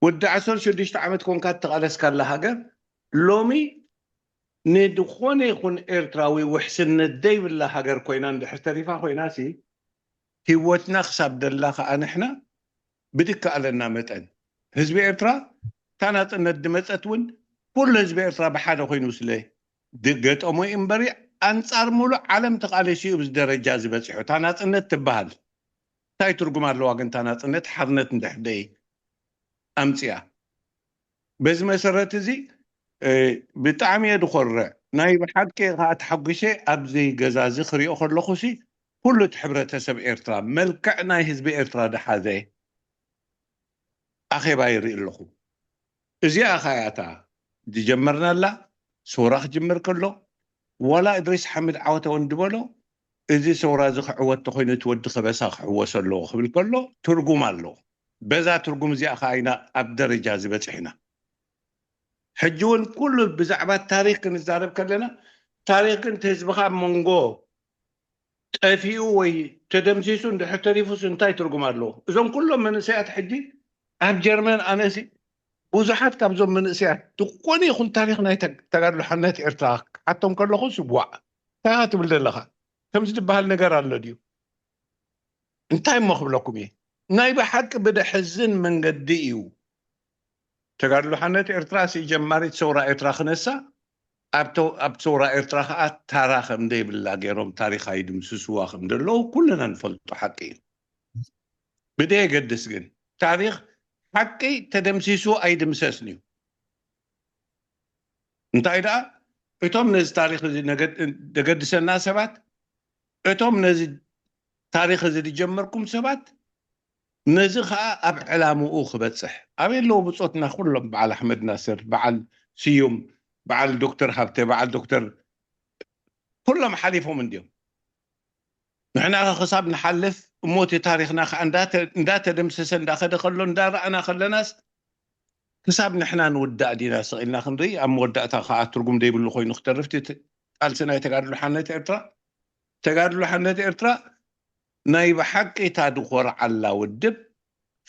ود 16 عامت كون كات تقالس كلا هاجر لومي ندخون يكون إرتراوي وحسن الدي بالله هاجر كوينان دحتريفا كويناسي هيوتنا خساب دلاخ انحنا بدك على متن حزب إرترا كانت الندمتون كل حزب إرترا بحاله خوينو سلي دقت أمي إمبري أنصار مولو عالم تقاليشي وبزدرجة زبصحو تانات النت تبهل تاي ترجم على الواقع تانات النت حرنت ندحدي أمسيا بز مسرت زي بطعم يدخرع ناي بحدكي غات حقشي أبزي جزازي خريو خلقوسي كله تحبرة حسب إرترا ملكع ناي حزب إرترا دحازي أخي باير لكم إزي أخياتا دي جمرنا لا سوراخ جمر كله ولا إدريس حمد عوته وندبلو إزي سورا زخ عوت تخين تود خبساخ وصلو خبل كله ترجم له بذا ترجم زي أخينا أبدر جاذبة إحنا حجون كله بزعبات تاريخ نزارب كلنا تاريخ تهزبخا منغو تأفيو وي تدمسيسون دحتريفوس انتاي ترجم له إذن كله من سيئة حجي أب جرمان أنسي ብዙሓት ካብዞም መንእስያት ድኾነ ይኹን ታሪክ ናይ ተጋድሎ ሓርነት ኤርትራ ሓቶም ከለኹ ስቡዕ እንታይ ኢኻ ትብል ዘለኻ ከምዚ ዝበሃል ነገር ኣሎ ድዩ እንታይ እሞ ክብለኩም እየ ናይ ብሓቂ ብድሕዝን መንገዲ እዩ ተጋድሎ ሓርነት ኤርትራ ጀማሪት ሰውራ ኤርትራ ክነሳ ኣብ ሰውራ ኤርትራ ከዓ ታራ ከም ዘይብላ ገይሮም ታሪካዊ ድምስስዋ ከም ዘለዉ ኩልና ንፈልጦ ሓቂ እዩ ብደይ የገድስ ግን ታሪክ ሓቂ ተደምሲሱ ኣይድምሰስን እዩ እንታይ ደኣ እቶም ነዚ ታሪክ እዚ ደገድሰና ሰባት እቶም ነዚ ታሪክ እዚ ዝጀመርኩም ሰባት ነዚ ከዓ ኣብ ዕላምኡ ክበፅሕ ኣበይ ኣለዎ ብፆትና ኩሎም በዓል ኣሕመድ ናስር በዓል ስዩም በዓል ዶክተር ሃብተ በዓል ዶክተር ኩሎም ሓሊፎም እንዲዮም ንሕና ክሳብ ንሓልፍ እሞት ታሪክና ከዓ እንዳተደምሰሰ እንዳኸደ ከሎ እንዳረኣና ከለናስ ክሳብ ንሕና ንውዳእ ዲና ስቂልና ክንርኢ ኣብ መወዳእታ ከዓ ትርጉም ዘይብሉ ኮይኑ ክተርፍቲ ቃልሲ ናይ ተጋድሎ ሓርነት ኤርትራ ተጋድሎ ሓርነት ኤርትራ ናይ ብሓቂ ታድኾር ዓላ ውድብ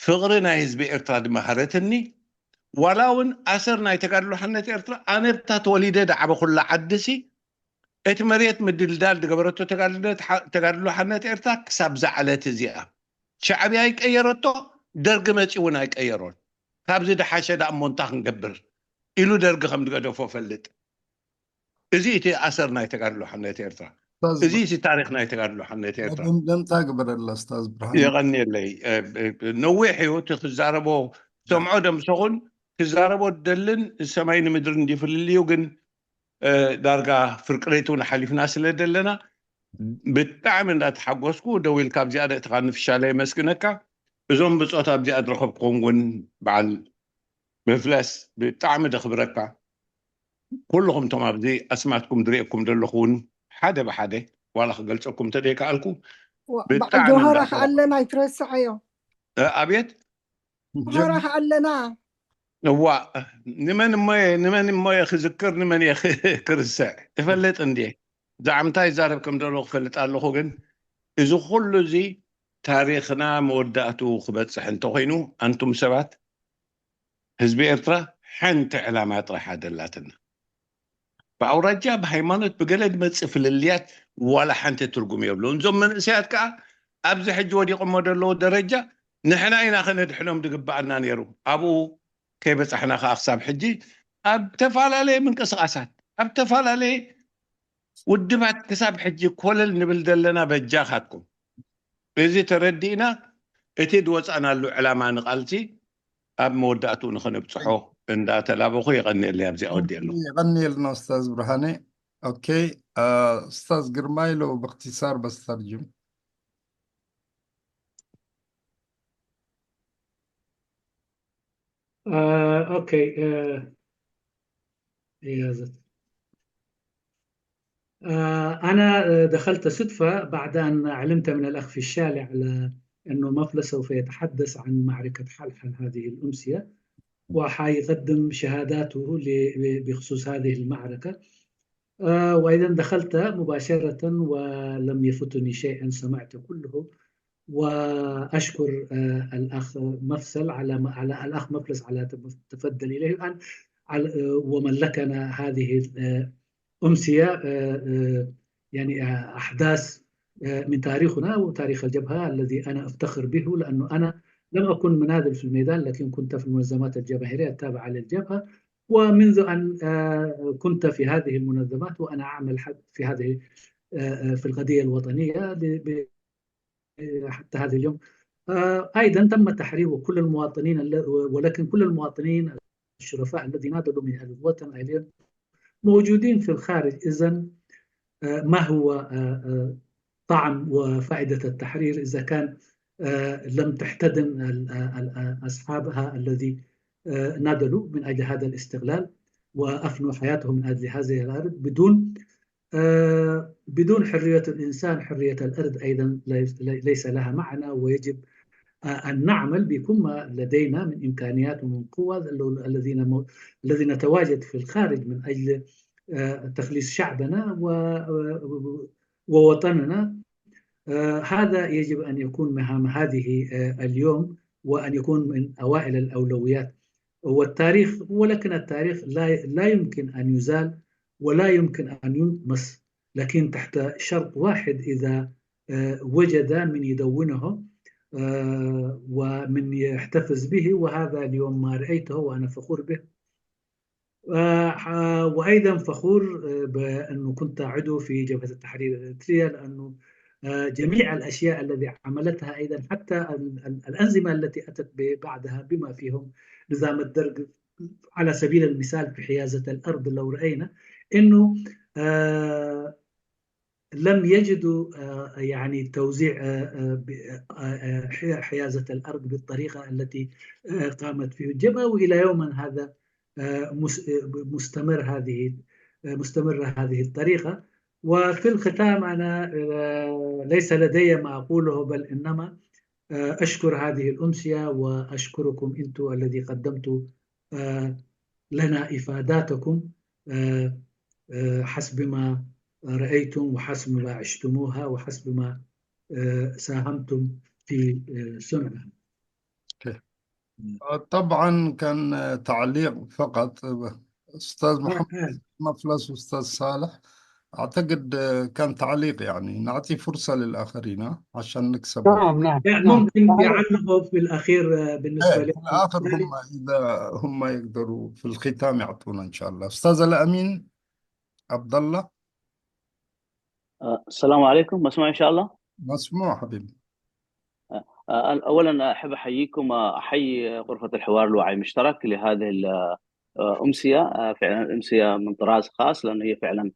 ፍቕሪ ናይ ህዝቢ ኤርትራ ድማ ሃረትኒ ዋላ እውን ኣሰር ናይ ተጋድሎ ሓርነት ኤርትራ ኣነ ብታ ተወሊደ ዳዕበ ኩላ ዓድሲ እቲ መሬት ምድልዳል ዝገበረቶ ተጋድሎ ሓርነት ኤርትራ ክሳብ ዝዓለት እዚኣ ሻዕብያ ኣይቀየረቶ ደርጊ መፂ እውን ኣይቀየሮን ካብዚ ድሓሸ ዳ እሞንታ ክንገብር ኢሉ ደርጊ ከም ዝገደፎ ፈልጥ እዚ እቲ ኣሰር ናይ ተጋድሎ ሓርነት ኤርትራ እዚ እቲ ታሪክ ናይ ተጋድሎ ሓርነት ኤርትራ ደምታ ግበረላ ስታዝ ብርሃን የቀኒየለይ ነዊሕ ህይወት ክዛረቦ ሰምዖ ደምሰኹን ክዛረቦ ደልን ሰማይ ንምድሪ እንዲፍልልዩ ግን ዳርጋ ፍርቅሬቱ ንሓሊፍና ስለ ደለና ብጣዕሚ እንዳተሓጎስኩ ደው ኢልካ ኣብዚኣ ደእትኻ ንፍሻለ የመስግነካ እዞም ብፆት ኣብዚኣ ዝረኸብኩም እውን በዓል መፍለስ ብጣዕሚ ደኽብረካ ኩልኩም ቶም ኣብዚ ኣስማትኩም ዝሪአኩም ዘለኹ እውን ሓደ ብሓደ ዋላ ክገልፀኩም ተደይከኣልኩ በዓል ጀውሃራ ከዓ ኣለና ይትረስዐዮ ኣብየት ጀውሃራ ከዓ ኣለና እዋ ንመን እሞየ ክዝክር ንመን እየ ክርስዕ ትፈልጥ እንድየ ዛዕምታይ ይዛረብ ከም ዘሎ ክፈልጥ ኣለኹ ግን እዚ ኩሉ እዚ ታሪክና መወዳእቱ ክበፅሕ እንተኮይኑ ኣንቱም ሰባት ህዝቢ ኤርትራ ሓንቲ ዕላማ ጥራሕ ኣደላትና ብኣውራጃ ብሃይማኖት ብገለ ድመፅእ ፍልልያት ዋላ ሓንቲ ትርጉም የብሉን እዞም መንእስያት ከዓ ኣብዚ ሕጂ ወዲቆሞ ዘለዎ ደረጃ ንሕና ኢና ከነድሕኖም ዝግባአና ነይሩ ኣብኡ ከይበፃሕና ከዓ ክሳብ ሕጂ ኣብ ተፈላለየ ምንቅስቃሳት ኣብ ተፈላለየ ውድባት ክሳብ ሕጂ ኮለል ንብል ዘለና በጃኻትኩም እዚ ተረዲእና እቲ ድወፃናሉ ዕላማ ንቃልሲ ኣብ መወዳእቱ ንኽንብፅሖ እንዳተላበኹ የቀኒየለይ ኣብዚኣ ወዲእ ኣለኹ يغني أستاذ برهاني أوكي أستاذ جرمايلو باختصار بس ترجم اوكي انا دخلت صدفه بعد ان علمت من الاخ في الشارع على انه مفلس سوف يتحدث عن معركه حلحل هذه الامسيه وحيقدم شهاداته بخصوص هذه المعركه واذا دخلت مباشره ولم يفتني شيئا سمعت كله واشكر الاخ مفصل على الاخ مفلس على تفضل اليه الان وملكنا هذه الامسيه يعني احداث من تاريخنا وتاريخ الجبهه الذي انا افتخر به لانه انا لم اكن مناذل في الميدان لكن كنت في المنظمات الجماهيريه التابعه للجبهه ومنذ ان كنت في هذه المنظمات وانا اعمل في هذه في القضيه الوطنيه حتى هذا اليوم ايضا تم تحرير كل المواطنين ولكن كل المواطنين الشرفاء الذين نادلوا من الوطن اليوم موجودين في الخارج. اذا ما هو طعم وفائده التحرير اذا كان لم تحتدم اصحابها الذي نادلوا من اجل هذا الاستغلال وافنوا حياتهم من اجل هذه الارض بدون حريه الانسان حريه الارض ايضا ليس لها معنى ويجب ان نعمل بكل ما لدينا من امكانيات ومن قوه الذين نتواجد في الخارج من اجل تخليص شعبنا ووطننا. هذا يجب ان يكون مهام هذه اليوم وان يكون من اوائل الاولويات. والتاريخ، ولكن التاريخ لا يمكن أن يزال ولا يمكن أن ينمس، لكن تحت شرط واحد: إذا وجد من يدونه ومن يحتفظ به، وهذا اليوم ما رأيته وأنا فخور به. وأيضا فخور بأنه كنت عضو في جبهة التحرير الإريترية، لأنه جميع الأشياء التي عملتها أيضا، حتى الأنظمة التي أتت بعدها بما فيهم نظام الدرق على سبيل المثال في حيازة الأرض، لو رأينا أنه لم يجدوا يعني توزيع حيازة الأرض بالطريقة التي قامت فيه الجبهة، وإلى يومنا هذا مستمرة هذه الطريقة. وفي الختام أنا ليس لدي ما أقوله، بل إنما أشكر هذه الأمسية وأشكركم أنتم الذي قدمتوا لنا إفاداتكم حسب ما رأيتم وحسب ما عشتموها وحسب ما ساهمتم في صنعها. طبعا كان تعليق فقط. أستاذ محمد مفلس وأستاذ صالح، أعتقد كان تعليق، يعني نعطي فرصة للآخرين عشان نكسب. نعم ممكن يعلقوا في الأخير بالنسبة لي. في الآخر إذا هم يقدروا في الختام يعطونا إن شاء الله. أستاذ الأمين عبد الله. السلام عليكم، مسموع إن شاء الله؟ مسموع حبيبي. أولا أحب أحييكم، أحيي غرفة الحوار الوعي المشترك لهذه الأمسية. فعلا أمسية من طراز خاص، لأن هي فعلا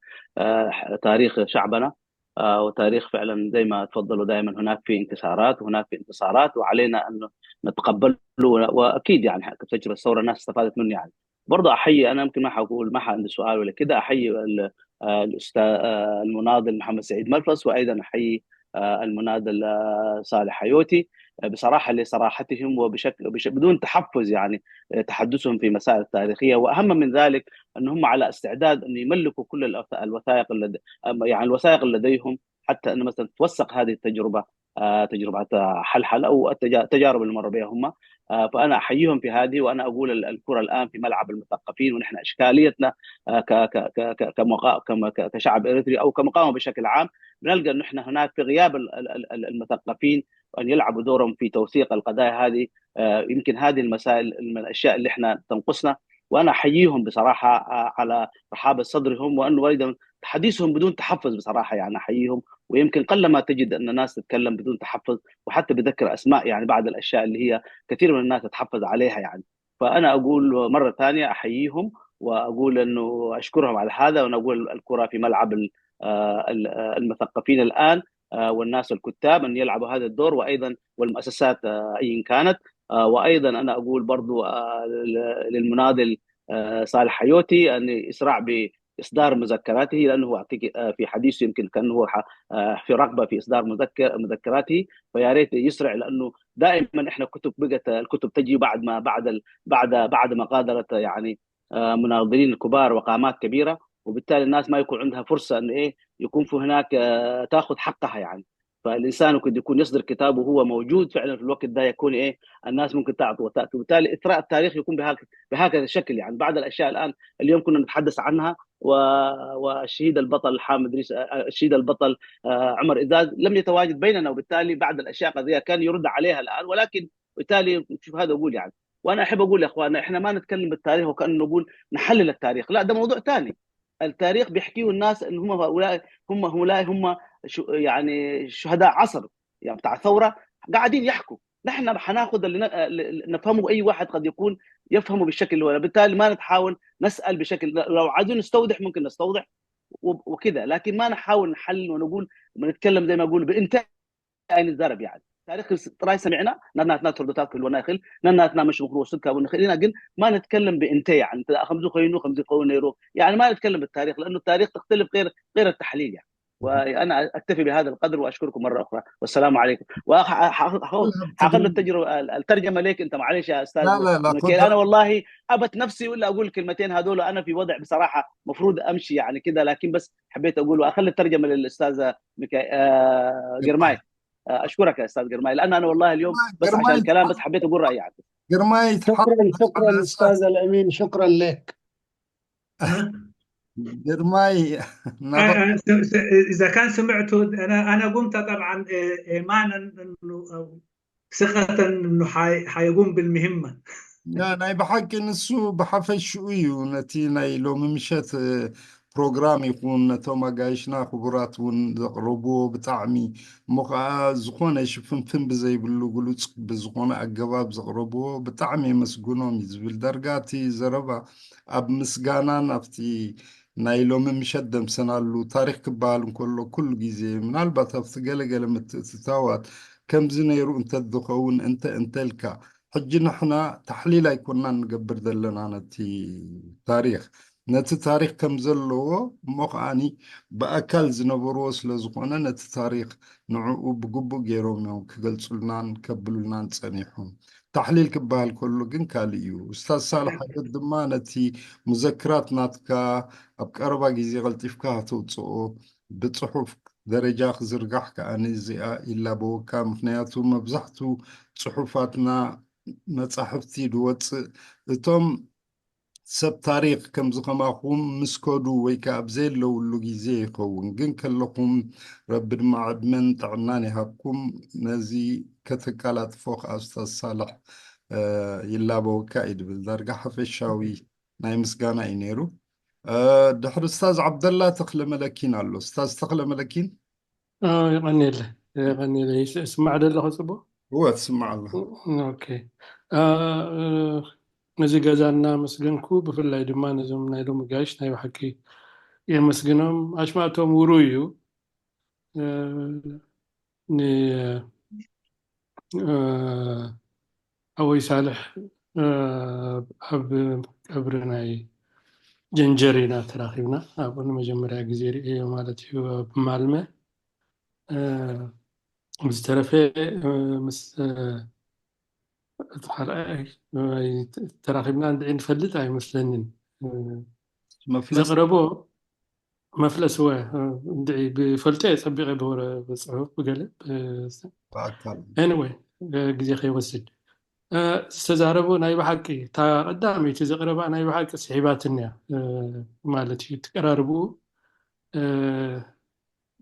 تاريخ شعبنا، وتاريخ فعلا زي ما تفضلوا دائما هناك في انكسارات وهناك في انتصارات، وعلينا أن نتقبله. وأكيد يعني تجربة الثورة الناس استفادت منه. يعني برضه أحيي، أنا يمكن ما حقول ما عندي سؤال ولا كده، أحيي الأستاذ المناضل محمد سعيد ملفص، وأيضا أحيي المناضل صالح حيوتي بصراحة لصراحتهم وبشكل بدون تحفز، يعني تحدثهم في مسائل تاريخية، وأهم من ذلك أنهم على استعداد أن يملكوا كل الوثائق يعني الوثائق لديهم، حتى أن مثلا توثق هذه التجربة، تجربة حلحل أو التجارب اللي مروا بها هم. فأنا أحييهم في هذه، وأنا أقول الكرة الآن في ملعب المثقفين، ونحن إشكاليتنا كشعب إريتري أو كمقاومة بشكل عام، بنلقى أن نحن هناك في غياب المثقفين أن يلعبوا دورهم في توثيق القضايا هذه. يمكن هذه المسائل من الأشياء اللي احنا تنقصنا، وأنا أحييهم بصراحة على رحابة صدرهم، وأنه أيضا تحديثهم بدون تحفظ بصراحة، يعني أحييهم. ويمكن قلما تجد أن الناس تتكلم بدون تحفظ، وحتى بذكر أسماء يعني بعض الأشياء اللي هي كثير من الناس تتحفظ عليها يعني. فأنا أقول مرة ثانية أحييهم، وأقول أنه أشكرهم على هذا، وأنا أقول الكرة في ملعب المثقفين الآن، والناس الكتاب أن يلعبوا هذا الدور، وأيضا والمؤسسات أي كانت. وأيضا أنا أقول برضو للمناضل صالح حيوتي أن يسرع بإصدار مذكراته، لأنه في حديثه يمكن كان هو في رغبة في إصدار مذكراته، فيا ريت يسرع، لأنه دائما إحنا الكتب تجي بعد ما قادرت يعني مناضلين كبار وقامات كبيرة، وبالتالي الناس ما يكون عندها فرصة أن يكون في هناك تاخذ حقها يعني. فالإنسان قد يكون يصدر كتاب وهو موجود فعلا في الوقت ده، يكون الناس ممكن تعطي وتأتي، وبالتالي إثراء التاريخ يكون بهكذا الشكل. يعني بعض الأشياء الآن اليوم كنا نتحدث عنها، والشهيد البطل حامد ريس، الشهيد البطل عمر إزاز لم يتواجد بيننا، وبالتالي بعض الأشياء قضية كان يرد عليها الآن، ولكن بالتالي شوف هذا أقول يعني. وأنا أحب أقول يا إخواننا، إحنا ما نتكلم بالتاريخ وكأنه نقول نحلل التاريخ، لا، ده موضوع ثاني. التاريخ بيحكيه الناس ان هم هؤلاء هم يعني شهداء عصر يعني بتاع الثوره، قاعدين يحكوا. نحن حناخذ اللي نفهمه، اي واحد قد يكون يفهمه بالشكل اللي هو، بالتالي ما نتحاول نسال بشكل، لو عايزين نستوضح ممكن نستوضح وكذا، لكن ما نحاول نحلل ونقول ونتكلم زي ما اقول بانتهاء عين الزرب. يعني تاريخ راي سمعنا نانات ناتر تاكل وناخل نانات مش مخروج سكه ونخلينا قل ما نتكلم بانتهاء، يعني خمسه خينو خمسه قوي نيرو، يعني ما نتكلم بالتاريخ، لانه التاريخ تختلف غير التحليل يعني. وانا اكتفي بهذا القدر واشكركم مره اخرى، والسلام عليكم. حخلي الترجمه ليك انت، معلش يا استاذ. لا انا والله ابت نفسي ولا اقول الكلمتين هذول، انا في وضع بصراحه مفروض امشي يعني كده، لكن بس حبيت اقول واخلي الترجمه للاستاذه جرماي. اشكرك يا استاذ جرماي، لان انا والله اليوم بس عشان الكلام بس حبيت اقول رايي يعني. قرماي يتحط شكرا أستاذ الأمين، شكرا لك. قرماي اذا كان سمعتوا انا قمت طبعا ايمانا انه ثقة انه حيقوم بالمهمة. لا ناي بحكي نسو بحفش شوي ونتي ناي لو مشيت بروجرام يكون نتوما قايشنا خبرات ونقربو بطعمي مقا زخونة يشوفن فين بزي بلو قلو بزخونة أقباب زقربو بطعمي مسقونهم يزبل درقاتي زربا أب مسقانا نفتي ناي لو مشدم سنالو تاريخ كبال كل جيزي من البات قلق متتاوات كم زنيرو انت الدخون انت الكا حجي نحنا تحليل يكوننا نقبر دلنا نتي تاريخ نتي تاريخ كم زلو مقاني بأكل زنبروس لزقونا نتي تاريخ نعو بقبو جيرومنا كقلت لنا نكبلنا نتسانيحهم تحليل كبال كله جن كاليو أستاذ صالح قد ما نتي مذكرات ناتكا أبقربا جيزي غلطيفكا توتصو بتصحف درجة زرقح كأني زئا إلا بوكا مخنياتو مبزحتو صحفاتنا مصحفتي دوت توم سب تاريخ كم زخماكم مسكودو ويكا أبزيل لو اللوجيزي يخون جن كلكم رب المعد من تعناني هاكم نزي كتكالات فوق أستاذ صالح يلا بوكايد بالدرجة حفشاوي ناي مسقانا إنيرو دحر أستاذ عبد الله تقل ملكين الله أستاذ تقل ملكين يغني له اسمع له خصبه هو تسمع الله اوكي ነዚ ገዛና መስገንኩ ብፍላይ ድማ ነዞም ናይ ሎሚ ጋይሽ ናይ ባሕቂ የመስግኖም ኣሽማቶም ውሩ እዩ ኣወይ ሳልሕ ኣብ ቀብሪ ናይ ጀንጀሪና ተራኺብና ኣብ መጀመርያ ግዜ ርአዮ ማለት እዩ ብማልመ ብዝተረፈ ምስ ተራኺብና እንድዒ ንፈልጥ ኣይመስለንን ዘቕረቦ መፍለስ ወ እንድዒ ብፈልጦ የፀቢቐ ብወረ በፅሑፍ ብገለ ኤኒዌይ ግዜ ከይወስድ ዝተዛረቦ ናይ ባሓቂ እታ ቀዳመይቲ ዘቕረባ ናይ ባሓቂ ስሒባትን እያ ማለት እዩ ትቀራርብኡ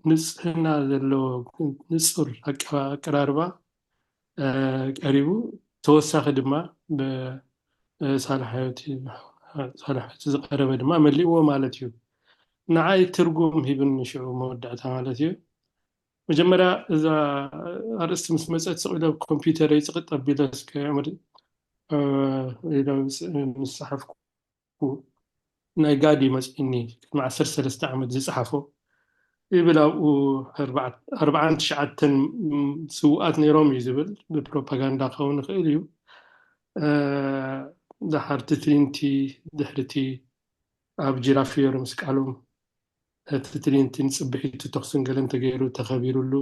ንፅህና ዘለዎ ንፁር ኣቀራርባ ቀሪቡ ተወሳኺ ድማ ብሳልሓዮቲ ዝቀረበ ድማ መሊእዎ ማለት እዩ ንዓይ ትርጉም ሂብን ሽዑ መወዳእታ ማለት እዩ መጀመርያ እዛ ኣርእስቲ ምስ መፀት ስቂለ ኮምፒተር ይፅቅጥ ኣቢለስ ከዕምር ምስ ፀሓፍኩ ናይ ጋዲ መፅእኒ ቅድሚ 13 ዓመት ዝፀሓፎ ይብል ኣብኡ 49 ስውኣት ነይሮም እዩ ዝብል ብፕሮፓጋንዳ ክኸውን ይኽእል እዩ ድሓርቲ ትሪንቲ ድሕርቲ ኣብ ጂራፊዮር ምስ ቃሎም እቲ ትሪንቲ ንፅብሒቱ ተኽስን ገለ እንተገይሩ ተኸቢሩሉ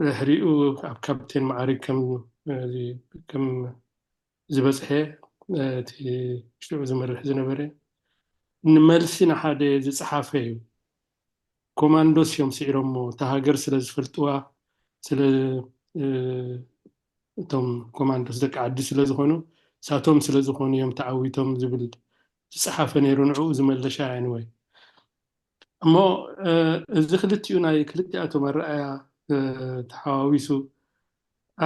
ድሕሪኡ ኣብ ካፕቴን ማዕሪግ ከም ዝበፅሐ እቲ ሽዑ ዝመርሕ ዝነበረ ንመልሲ ንሓደ ዝፀሓፈ እዩ ኮማንዶስ እዮም ስዒሮሞ እታ ሃገር ስለ ዝፈልጥዋ ስለ እቶም ኮማንዶስ ደቂ ዓዲ ስለ ዝኾኑ ሳቶም ስለ ዝኾኑ እዮም ተዓዊቶም ዝብል ዝፀሓፈ ነይሩ ንዕኡ ዝመለሻ ኣንወይ እሞ እዚ ክልቲኡ ናይ ክልቲኣቶም ኣረኣያ ተሓዋዊሱ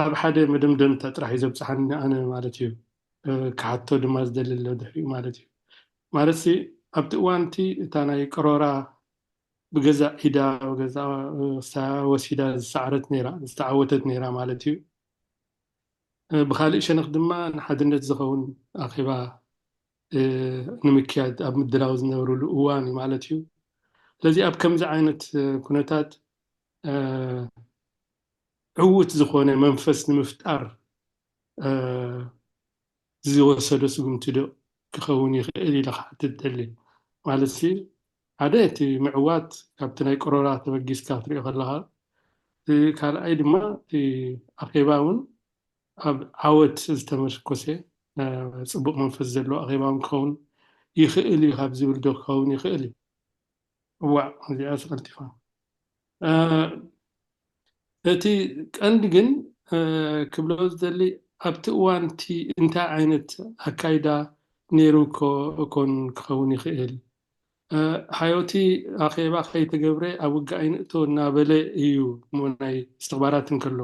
ኣብ ሓደ መደምደምታ ጥራሕ እዩ ዘብፅሓኒ ኣነ ማለት እዩ ክሓቶ ድማ ዝደልለ ድሕሪኡ ማለት እዩ ማለት ኣብቲ እዋንቲ እታ ናይ ቀሮራ ብገዛ ዒዳ ብገዛ ወሲዳ ዝሰዓረት ነይራ ዝተዓወተት ነይራ ማለት እዩ ብካሊእ ሸነኽ ድማ ንሓድነት ዝኸውን ኣኼባ ንምክያድ ኣብ ምድላው ዝነበሩሉ እዋን ማለት እዩ ስለዚ ኣብ ከምዚ ዓይነት ኩነታት ዕውት ዝኾነ መንፈስ ንምፍጣር ዝወሰዶ ስጉምቲ ዶ ክኸውን ይኽእል ኢለ ከዓ ትደሊ ማለት ሓደ እቲ ምዕዋት ካብቲ ናይ ቀሮራ ተበጊስካ ትሪኦ ከለካ ካልኣይ ድማ እቲ ኣኼባ እውን ኣብ ዓወት ዝተመርኮሰ ፅቡቅ መንፈስ ዘለዎ ኣኼባ እውን ክኸውን ይኽእል እዩ ካብ ዝብል ዶ ክኸውን ይኽእል እዩ እዋዕ እዚኣ ስቀልጢፋ እቲ ቀንዲ ግን ክብሎ ዝደሊ ኣብቲ እዋን እቲ እንታይ ዓይነት ኣካይዳ ነይሩ ኮን ክኸውን ይኽእል ሓዮቲ ኣኼባ ከይተገብረ ኣብ ውግእ ኣይንእቶ እናበለ እዩ እሞ ናይ እስትኽባራት እንከሎ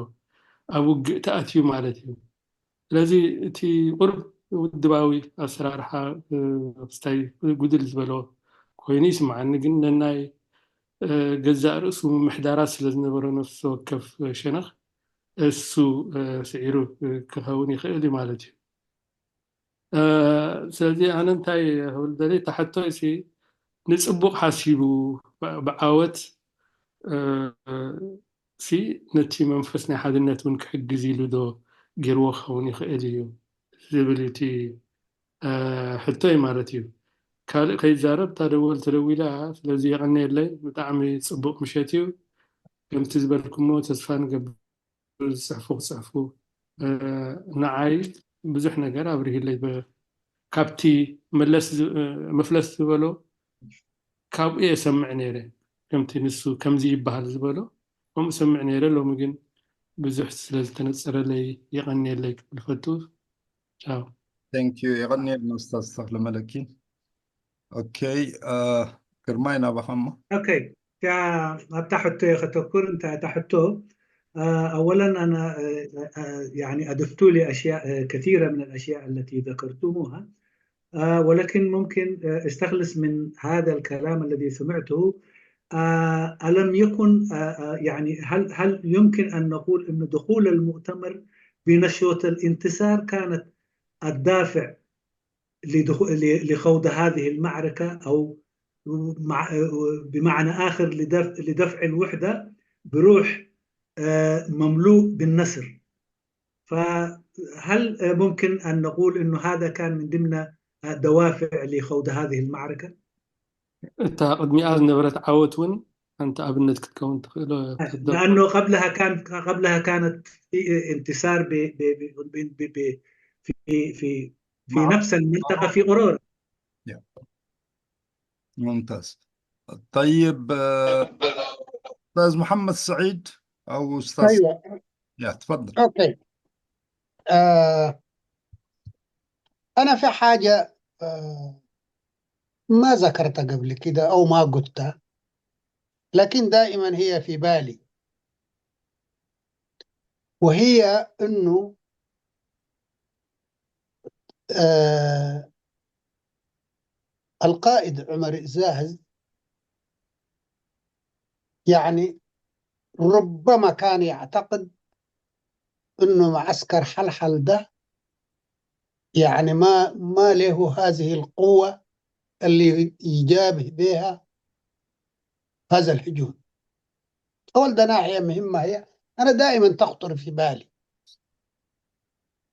ኣብ ውግእ ተኣትዩ ማለት እዩ ስለዚ እቲ ቁርብ ውድባዊ ኣሰራርሓ ስታይ ጉድል ዝበሎ ኮይኑ ይስምዓኒ ግን ነናይ ገዛእ ርእሱ ምሕዳራት ስለ ዝነበረ ነፍሲ ወከፍ ሸነኽ እሱ ስዒሩ ክኸውን ይኽእል እዩ ማለት እዩ ስለዚ ኣነ እንታይ ክብል ደልየ ተሓቶ እሲ ንፅቡቕ ሓሲቡ ብዓወት ሲ ነቲ መንፈስ ናይ ሓድነት እውን ክሕግዝ ኢሉ ዶ ገይርዎ ክኸውን ይኽእል እዩ ዝብል እቲ ሕቶ እዩ ማለት እዩ ካልእ ከይዛረብ ታደወል ተደዊላ ስለዚ የቐኒየለይ ብጣዕሚ ፅቡቕ ምሸት እዩ ከምቲ ዝበልኩሞ ተስፋ ንገብር ዝፅሕፉ ክፅሕፉ ንዓይ ብዙሕ ነገር ኣብርሂለይ ካብቲ መፍለስ ዝበሎ ካብኡ የሰምዕ ነይረ ከምቲ ንሱ ከምዚ ይበሃል ዝበሎ ከምኡ ሰምዕ ነይረ ሎሚ ግን ብዙሕ ስለ ዝተነፀረለይ የቐኒየለይ ክብል ፈቱ ቻው ثانك يو يغني أستاذ تخل ملكي أوكي كرماي نابخمة اوكي تحت خطكر انت تحته اولا انا يعني اضفت لي اشياء كثيره من الاشياء التي ذكرتموها ولكن ممكن استخلص من هذا الكلام الذي سمعته ألم يكن يعني هل يمكن أن نقول أن دخول المؤتمر بنشوة الانتصار كانت الدافع لخوض هذه المعركة أو بمعنى آخر لدفع الوحدة بروح مملوء بالنصر فهل ممكن أن نقول أنه هذا كان من ضمن دوافع لخوض هذه المعركة؟ أنت قدمي نبرت عاوتون أنت أبنت كتكون لأنه قبلها كانت انتصار في نفس المنطقة في أورورا. ممتاز. طيب أستاذ محمد سعيد أو أستاذ أيوة يا تفضل. أوكي أنا في حاجة ما ذكرتها قبل كده أو ما قلتها لكن دائما هي في بالي وهي أنه القائد عمر إزاهز يعني ربما كان يعتقد أنه معسكر حلحل ده يعني ما له هذه القوة اللي يجابه بها هذا الهجوم. أول ده ناحية مهمة هي أنا دائما تخطر في بالي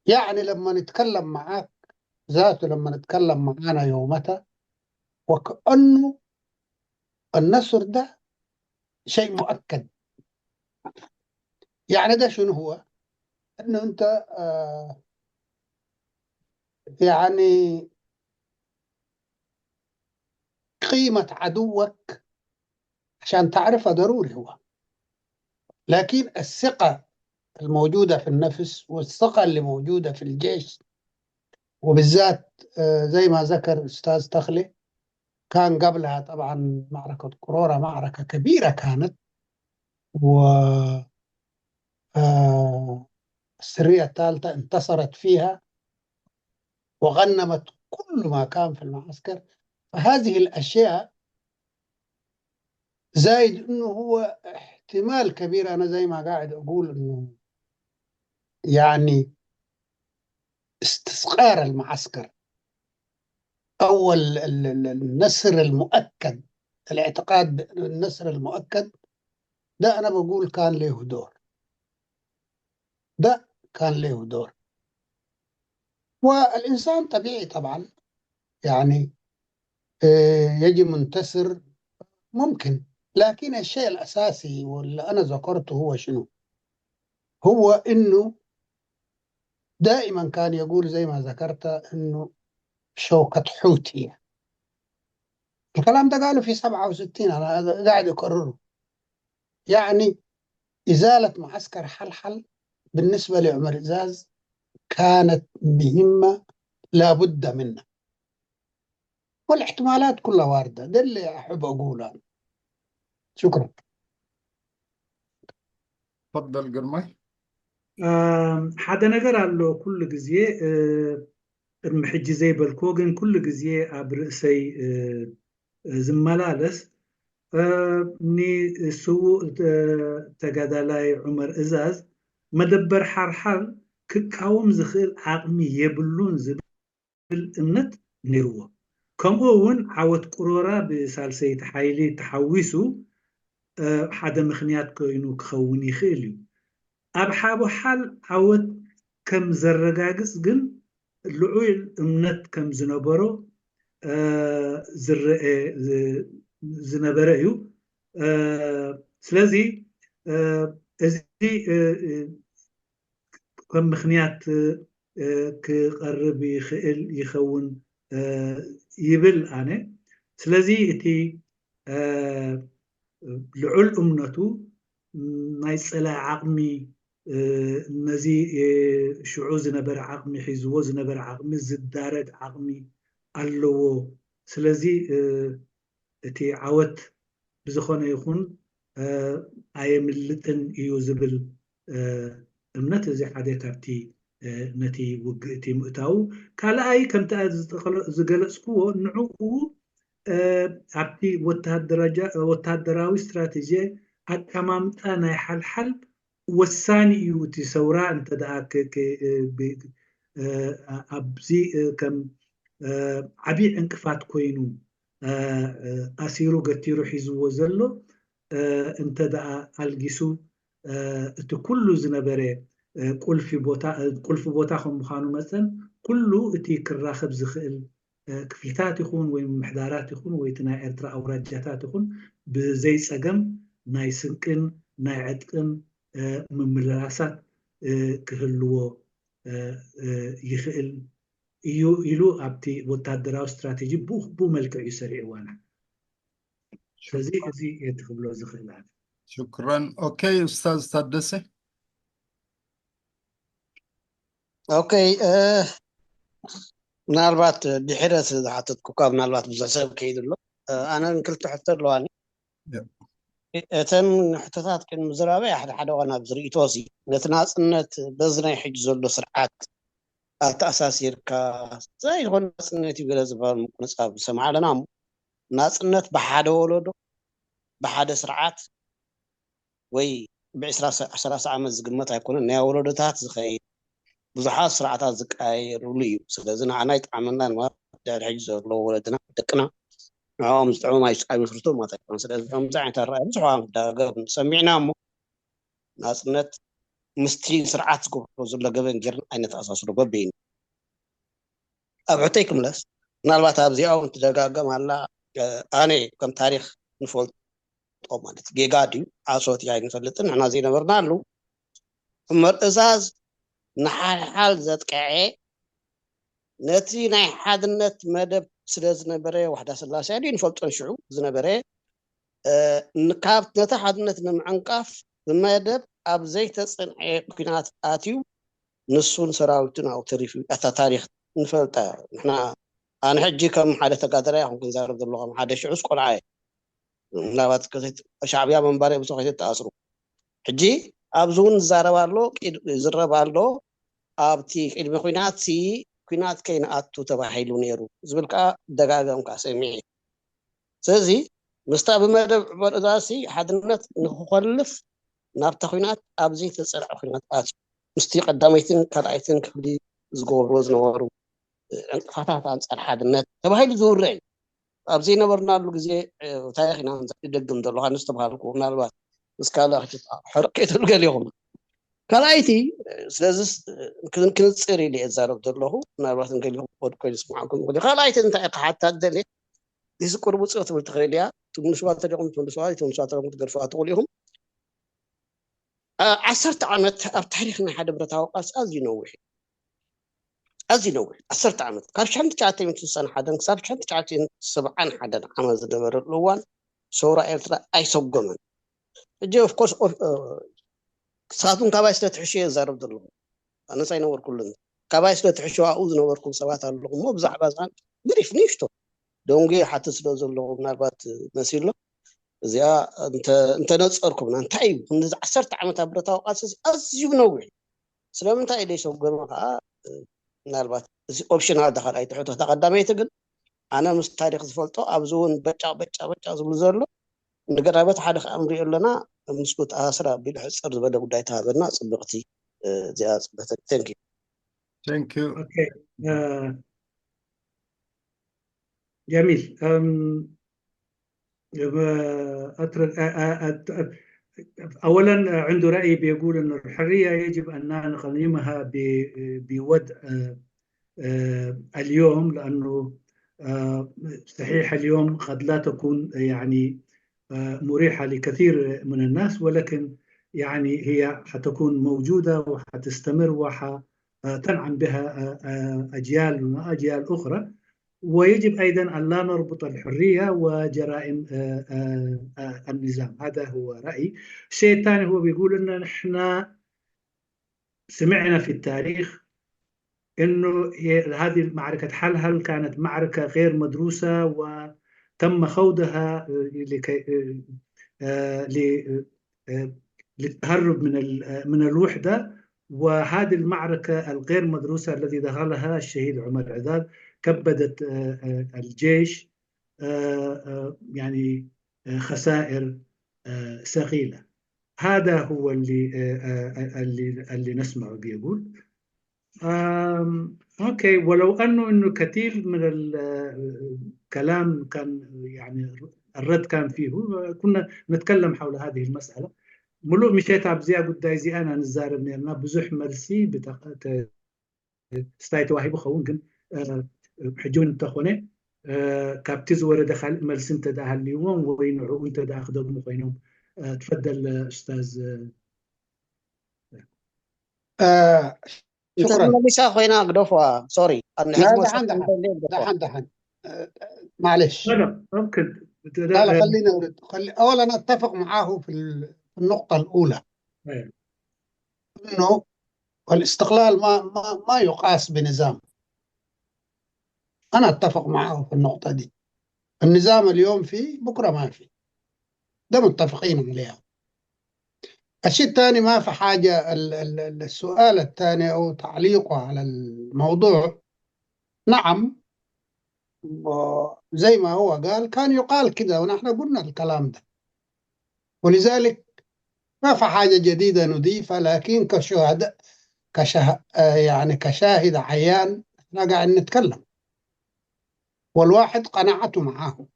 يعني لما نتكلم معاك ذاته لما نتكلم معانا يومتها وكأنه النصر ده شيء مؤكد يعني ده شنو هو أنه أنت يعني قيمة عدوك عشان تعرفها ضروري هو لكن الثقة الموجودة في النفس والثقة اللي موجودة في الجيش وبالذات زي ما ذكر أستاذ تخلي كان قبلها طبعا معركة قرورة معركة كبيرة كانت السرية الثالثة انتصرت فيها وغنمت كل ما كان في المعسكر فهذه الأشياء زايد أنه هو احتمال كبير أنا زي ما قاعد أقول أنه يعني استثقال المعسكر أو النصر المؤكد الاعتقاد بالنصر المؤكد ده أنا بقول كان له دور ده كان له دور والإنسان طبيعي طبعا يعني يجي منتصر ممكن لكن الشيء الأساسي واللي أنا ذكرته هو شنو هو إنه دائما كان يقول زي ما ذكرت إنه شوكة حوتية الكلام ده قاله في 67 أنا قاعد أكرره يعني إزالة معسكر حلحل بالنسبة لعمر إزاز كانت مهمة لابد منها، والاحتمالات كلها واردة. ده اللي أحب أقوله. شكرا. تفضل قرمي. حدا نجر على كل جزية المحجي زي بالكوغن كل جزية عبر سي زمالالس ني سو تجادلاي عمر إزاز مدبر حرحل كقاوم زخيل عقمي يبلون زبل النت نيرو كم أون عود قرورة بسالسي تحايلي تحويسو حدا مخنيات كوينو كخوني خيليو أب حابو حال عود كم زرقاقس جن لعويل امنت كم زنبرو زنبريو سلازي ازي كم مخنيات كقرب يخيل يخون يبل أنا سلازي اتي لعل امنتو نايس على عقمي نزي شعو زنبر عقمي حزو زنبر عقمي زدارد عقمي اللو سلازي اتي عوت بزخونه يخون ايملتن ايو زبل امنت زي حدا كابتي نتي وقتي مؤتاو كالا اي كمت زقلسكو نعو عبتي وتهدراوي استراتيجية أكمامتا ناي حل والثاني يوتي سورا انت داك أبزي كم عبي انكفات كوينو أسيرو قتيرو حيزو وزلو انت دا الجيسو تكلو زنبري قل في بوتا خم مخانو مثلا كله اتي كراخب زخيل كفلتات يخون ومحدارات يخون ويتنا إرترا أو رجاتات يخون بزي سقم ناي سنكن ناي عدكن مملاسات كهلو يخيل يلو أبتي وتادراو استراتيجي بو ملكة يسرع وانا فزي يتخبلو زخيلات. شكرا. اوكي استاذ تادسي. اوكي ምናልባት ድሕረት ዝሓተትኩካ ምናልባት ብዙሕ ሰብ ከይድሎ ኣነ ንክልተ ሕቶ ኣለዋኒ እተን ሕቶታት ክንምዝራበይ ሓደ ሓደ ቆና ብዝርእቶ ሲ ነቲ ናፅነት በዚ ናይ ሕጂ ዘሎ ስርዓት ኣተኣሳሲርካ ዘይኮነ ናፅነት እዩ ገለ ዝበሃል ምቁንፃብ ሰምዓ ኣለና እሞ ናፅነት ብሓደ ወለዶ ብሓደ ስርዓት ወይ ብ20 ዓመት ዝግመት ኣይኮነን ናይ ወለዶታት ዝኸይድ ብዙሓት ስርዓታት ዝቀያየሩሉ እዩ ስለዚ ንዓና ይጠዓመና ድሕሪ ሕጂ ዘሎ ወለድና ደቅና ንዕኦም ዝጥዕሞም ኣይመስርቶም ማለት ኣይኮነ ስለዚ ከምዚ ዓይነት ኣረኣእያ ብዙሕ ዳገብ ሰሚዕና እሞ ናፅነት ምስቲ ስርዓት ዝገብሮ ዘሎ ገበን ጌርና ኣይነተኣሳስሮ በበይኑ ኣብ ሕቶይ ክምለስ ምናልባት ኣብዚኣ እውን ትደጋገም ኣላ ኣነ ከም ታሪክ ንፈልጦ ማለት ጌጋ ድዩ ዓሶት እያ ኣይንፈልጥን ንሕና ዘይነበርና ኣለው ምርእዛዝ ንሓልሓል ዘጥቅዐ ነቲ ናይ ሓድነት መደብ ስለ ዝነበረ ዋሕዳ ስላሴ ድዩ ንፈልጦን ሽዑ ዝነበረ ካብ ነቲ ሓድነት ንምዕንቃፍ ብመደብ ኣብ ዘይተፅንዐ ኩናት ኣትዩ ንሱን ሰራዊቱን ኣብኡ ተሪፉ እታ ታሪክ ንፈልጣ ንሕና ኣነ ሕጂ ከም ሓደ ተጋዳላይ ይኹን ክንዛረብ ዘለኹ ሓደ ሽዑስ ቆልዓ እየ ምናልባት ሻዕብያ መንባሪ ብዙሕ ተኣስሩ ሕጂ ኣብዚ እውን ዝዛረብ ኣሎ ዝረብ ኣሎ ኣብቲ ቅድሚ ኩናት ኩናት ከይንኣቱ ተባሂሉ ነይሩ ዝብል ከዓ ደጋገምካ ሰሚዐ ስለዚ ምስታ ብመደብ ምርእዛዝ ሓድነት ንክኸልፍ ናብታ ኩናት ኣብዚ ተፀልዐ ኩናት ኣትዩ ምስቲ ቀዳመይትን ካልኣይትን ክፍሊ ዝገብርዎ ዝነበሩ ዕንቅፋታት ኣንፃር ሓድነት ተባሂሉ ዝውርዕ እዩ ኣብ ዘይነበርናሉ ግዜ ታሪክ ኢና ዝደግም ዘለካ ንዝተባሃልኩ ምናልባት እስካልእ ሕርቀይትሉ ገሊኹም ካልኣይቲ ስለዚ ክንፅር ኢለ እየ ዝዛረብ ዘለኹ ምናልባት ገሊኹም ክወድ ኮይኑ ዝስማዓኩም ይኽእል ካልኣይቲ እንታይ ኢኻ ሓታት ደልየ እዚ ቁርብ ውፅእ ትብል ትኽእል እያ ትምልስዋ ተደኹም ትምልስዋ ትምልስዋ ተደኹም ትገርፍዋ ትኽእሉ ኢኹም 10 ዓመት ኣብ ታሪክ ናይ ሓደ ብረታዊ ቃልሲ ኣዝዩ ነዊሕ ኣዝዩ ነዊሕ 10 ዓመት ካብ 1961 ክሳብ 1971 ዓመት ዝነበረሉ እዋን ሰውራ ኤርትራ ኣይሰጎመን ሕጂ ኦፍኮርስ ክሳቱን ካባይ ስለትሕሽ እየ ዝዛረብ ዘለኹ ኣነስ ኣይነበርኩሉን كباي سلو تحشوا أوز نوركم سبات اللغم مو بزع بازان بريف نيشتو دونجي حتى سلو زلغم نالبات مسيلو زيا انت نصركم انت اي نز 10 عامات برتاو اساس ازيو نوعي سلام እንታይ ኢለ ይሰግሩ ከዓ ምናልባት እዚ ኦፕሽን ኣዳኻል ኣይትሕቶ ተቐዳመይቲ ግን ኣነ ምስ ታሪክ ዝፈልጦ ኣብዚ እውን በጫ ዝብሉ ዘሎ ንገዳበት ሓደ ከዓ ንሪኦ ኣለና ምስኩት ኣስራ ኣቢሉ ሕፅር ዝበለ ጉዳይ ተሃበና ፅብቕቲ እዚኣ ፅብቕቲ ثانك يو اوكي جميل اولا عنده راي بيقول ان الحريه يجب ان نقيمها بوضع اليوم، لانه صحيح اليوم قد لا تكون يعني مريحه لكثير من الناس، ولكن يعني هي حتكون موجوده وحتستمر وحتنعم بها اجيال واجيال اخرى. ويجب أيضا أن لا نربط الحرية وجرائم النظام. هذا هو رأيي. الشيء الثاني هو بيقول أن نحن سمعنا في التاريخ أنه هذه معركة حلهل كانت معركة غير مدروسة وتم خوضها للتهرب من الوحدة، وهذه المعركة الغير مدروسة التي دخلها الشهيد عمر عذاد كبدت الجيش يعني خسائر ثقيلة. هذا هو اللي نسمعه بيقول. اوكي، ولو انه كثير من الكلام كان يعني الرد كان فيه، كنا نتكلم حول هذه المسألة. ملو مشيت عبزيا قداي زي انا نزارب نيرنا بزح ملسي ستايت واحد بخون كن حجون تخونه كابتز ورد خال ملسن تداها اليوم وينعو انت دا اخذوا مخينهم. تفضل استاذ. شكرا. مش اخوينا قدوفا سوري دحن معلش. لا ممكن لا خلينا اولا اتفق معاه في النقطة الأولى انه الاستقلال ما يقاس بنظام. أنا أتفق معه في النقطة دي. النظام اليوم فيه بكرة ما فيه، ده متفقين عليها. الشيء الثاني ما في حاجة. السؤال الثاني أو تعليقه على الموضوع، نعم زي ما هو قال كان يقال كده ونحن قلنا الكلام ده، ولذلك ما في حاجة جديدة نضيفها. لكن يعني كشاهد عيان احنا قاعد نتكلم والواحد قناعته معاه.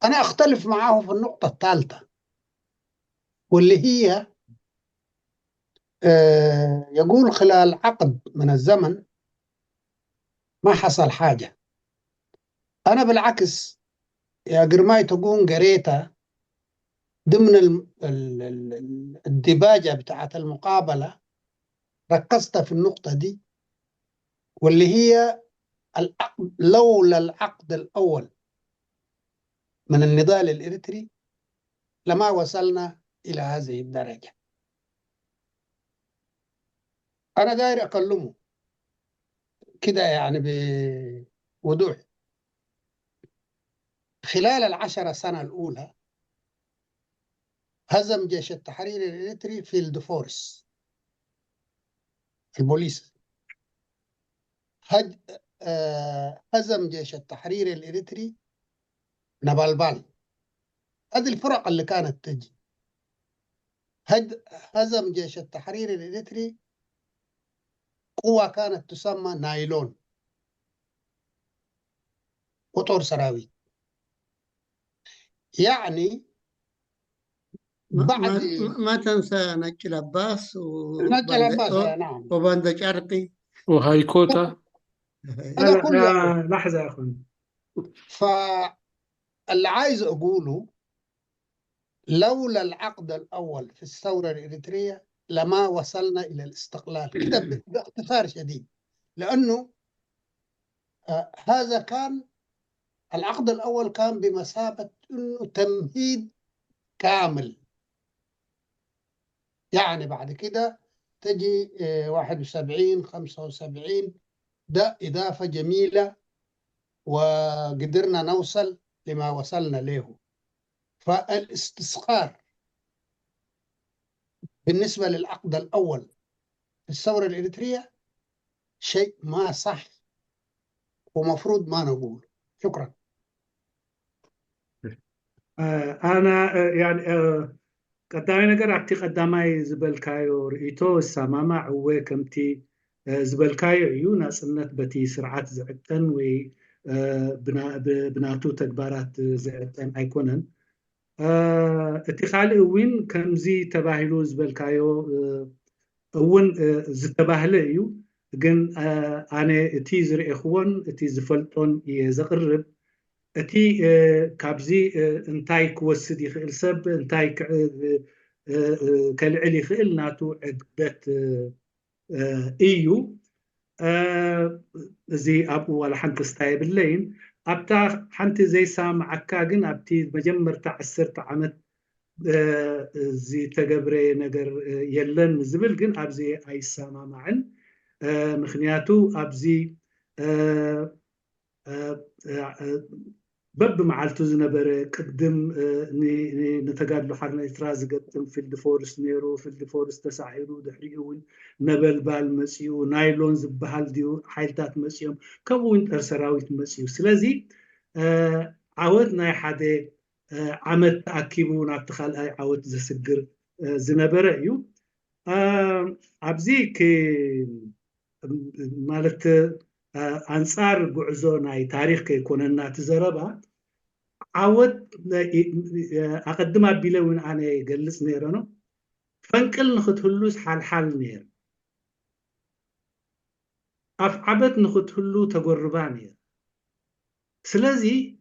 أنا أختلف معاه في النقطة الثالثة، واللي هي يقول خلال عقد من الزمن ما حصل حاجة. أنا بالعكس يا قرماي تقول قريتها ضمن الدباجة بتاعت المقابلة، ركزت في النقطة دي، واللي هي لولا العقد الأول من النضال الإريتري لما وصلنا إلى هذه الدرجة. أنا داير أكلمه كده يعني بوضوح. خلال 10 سنة الأولى هزم جيش التحرير الإريتري فيلد فورس البوليس، هزم جيش التحرير الإريتري نبالبال، هذه الفرق اللي كانت تجي. هزم جيش التحرير الإريتري قوة كانت تسمى نايلون وطور سراويل. يعني بعد ما تنسى نجل عباس نعم، وباند شرقي وهايكوتا. لحظة يا أخوان. فاللي عايز أقوله لولا العقد الأول في الثورة الإريترية لما وصلنا إلى الاستقلال كده باختصار شديد. لأنه هذا كان العقد الأول كان بمثابة أنه تمهيد كامل. يعني بعد كده تجي 71 75 ده إضافة جميلة وقدرنا نوصل لما وصلنا له. فالاستسقار بالنسبة للعقد الأول في الثورة الإريترية شيء ما صح ومفروض ما نقول. شكرا. أنا يعني قدامي نقر أبتي قدامي زبالكايو رئيتو السامامة عوه كمتي زبالكايو عيونا سنت بتي سرعات زعتن و بناتو تكبارات زعتن أيكونن اتخالي وين كمزي تباهلو زبالكايو وين زتباهل ايو جن أنا اتي زرع إخوان اتي زفلتون يزقرب اتي كابزي انتاي كوسد يخيل سب انتاي كالعلي يخيل ناتو عقبت ايو زي ابو ولا حنت ستايب اللين ابتا حنت زي سام عكاجن ابتي مجمر تاع 10 عمت زي تجبري نجر يلن زبل جن ابزي اي سما معن مخنياتو ابزي بب معلتو زنبر قدم نتقادلو حرنا إتراز قدم في الدفورس نيرو في الدفورس تساعيرو دحريقون نبل بالمسيو نايلون زبهال ديو حيلتات مسيوم كمون ترسراويت مسيو سلازي عودنا حدا عمد تأكيبو نابتخال أي عود زسقر زنبر أيو عبزي مالت أنصار بعزو ناي تاريخ كيكوننا تزربا عود أقدم أبيلون أنا جلس نيرانو فنكل نخد هلوس حال نير أفعبت نخد هلو تجربان نير سلازي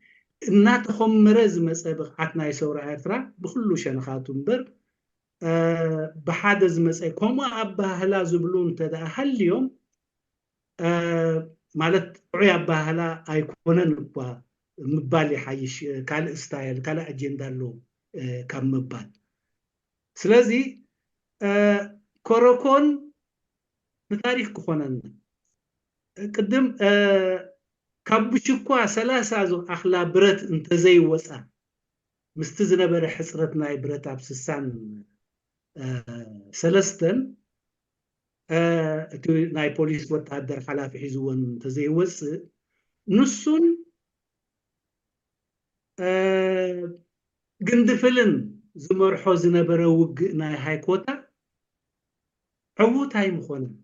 النات خمرز مسابق عتنا يسور عترا بخلو شنخاتهم بر بحادز مسأ كوما أبا هلا زبلون تدا هل اليوم مالت عيا بهلا أيقونن بوا مبالي حيش كال ستايل كال أجندة له كم مبال سلازي كوروكون بتاريخ كونن قدم كابشكوا سلاسة زو أخلا برت انت زي وسع مستزنة بر حسرتنا برت عبسسان سلستن ناي بوليس وتعدر حلاف حزوان تزيوس نسون قندفلن زمر حوزنا بروق ناي هاي كوتا عوت هاي مخونا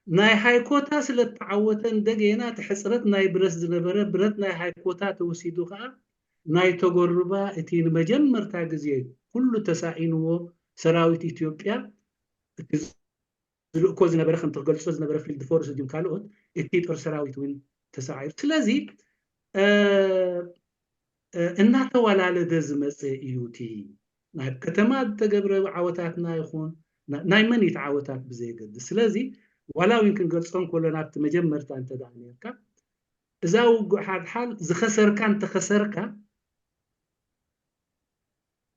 ناي هاي كوتا سلت تعوتن دقينا تحسرت ناي برس زنبرة برت ناي هاي كوتا توسيدو خا ناي تقربا اتين مجمر تاقزيه كل تساعينو سراويت إثيوبيا كوز نبرة خن تقول شوز نبرة في الدفورس ديم كالوت التيت أرسراويت وين تساعير سلازي إنها تولا لدز مسء يوتي نايب كتمات تجبر عوتاتنا يخون نايمن يتعوتات بزي قد سلازي ولا يمكن قرصون كلنا بتمجمر تانت دعنيك إذا وقعد حال زخسر كان تخسرك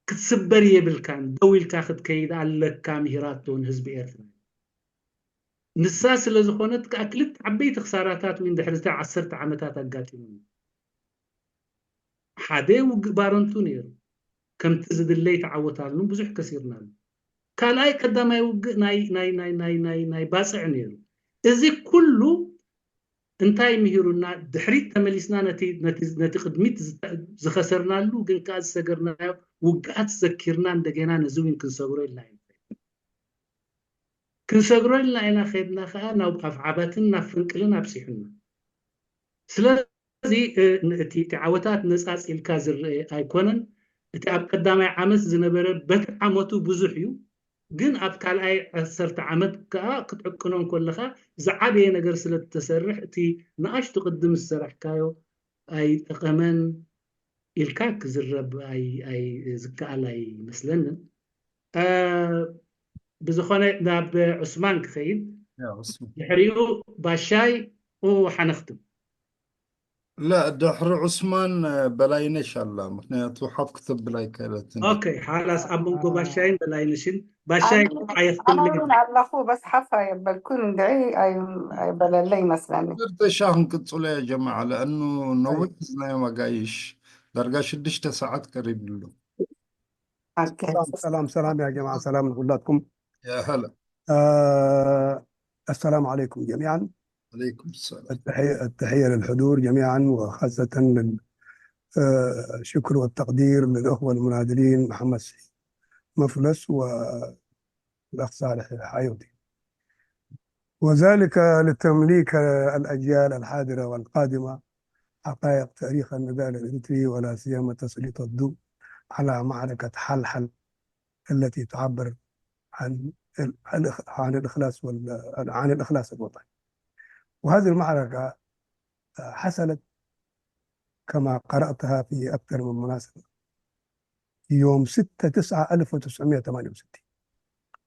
كتسبر يبلكان دويل كاخد كيد على كاميراتون هزب إيرثنا نساس اللي زخونت كأكلت عبيت خساراتات وين دحرزتا 10 عامتات أقاتلون حدا وبارنتو نيرو كم تزد اللي تعوتالنو بزح كسيرنا كالاي قدام ناي باسع نيرو إذا كله انتاي مهيرونا دحريت تمليسنا نتي خدميت زخسرنا له قن كاز سقرنا وقعت سكرنا ندقينا نزوين كنسقروا اللاين كنسقروا اللاين خيدنا خانا وبأفعباتنا فنقلنا بسيحنا سلازي تعوتات نساس الكازر ايكونن تي اب قدامي عامس زنبره بك عمتو بزحيو ግን ኣብ ካልኣይ 10 ዓመት ከዓ ክትዕቅኖም ከለኻ ዝዓበየ ነገር ስለ እተሰርሕ እቲ ንኣሽቱ ቅድም ዝሰራሕካዮ ኣይጠቐመን ኢልካ ክዝረብ ዝከኣል ኣይመስለንን ብዝኾነ ናብ ዑስማን ክኸይድ ድሕሪኡ ባሻይ ሓነኽትም لا دحر عثمان بلاينش الله مخنياتو حاب كتب بلاي كالتني اوكي خلاص ابنكو باشاين بلاينشن باشاين عيفتم أنا لي من على أخوه بس حفا بكون دعي أي بلالي مثلا درت شاهن كتصولي يا جماعة لأنه أي نوحزنا يوم قايش درجة 6 ساعات قريب له أوكي سلام يا جماعة، سلام لكم. يا هلا السلام عليكم جميعا. عليكم السلام. التحية للحضور جميعا، وخاصة الشكر والتقدير للأخوة المناضلين محمد سعيد مفلس والأخ صالح الحيوتي، وذلك لتمليك الأجيال الحاضرة والقادمة حقائق تاريخ النضال الإريتري، ولا سيما تسليط الضوء على معركة حلحل التي تعبر عن عن الإخلاص عن الإخلاص الوطني. وهذه المعركة حصلت كما قرأتها في أكثر من مناسبة يوم 6/9/1968،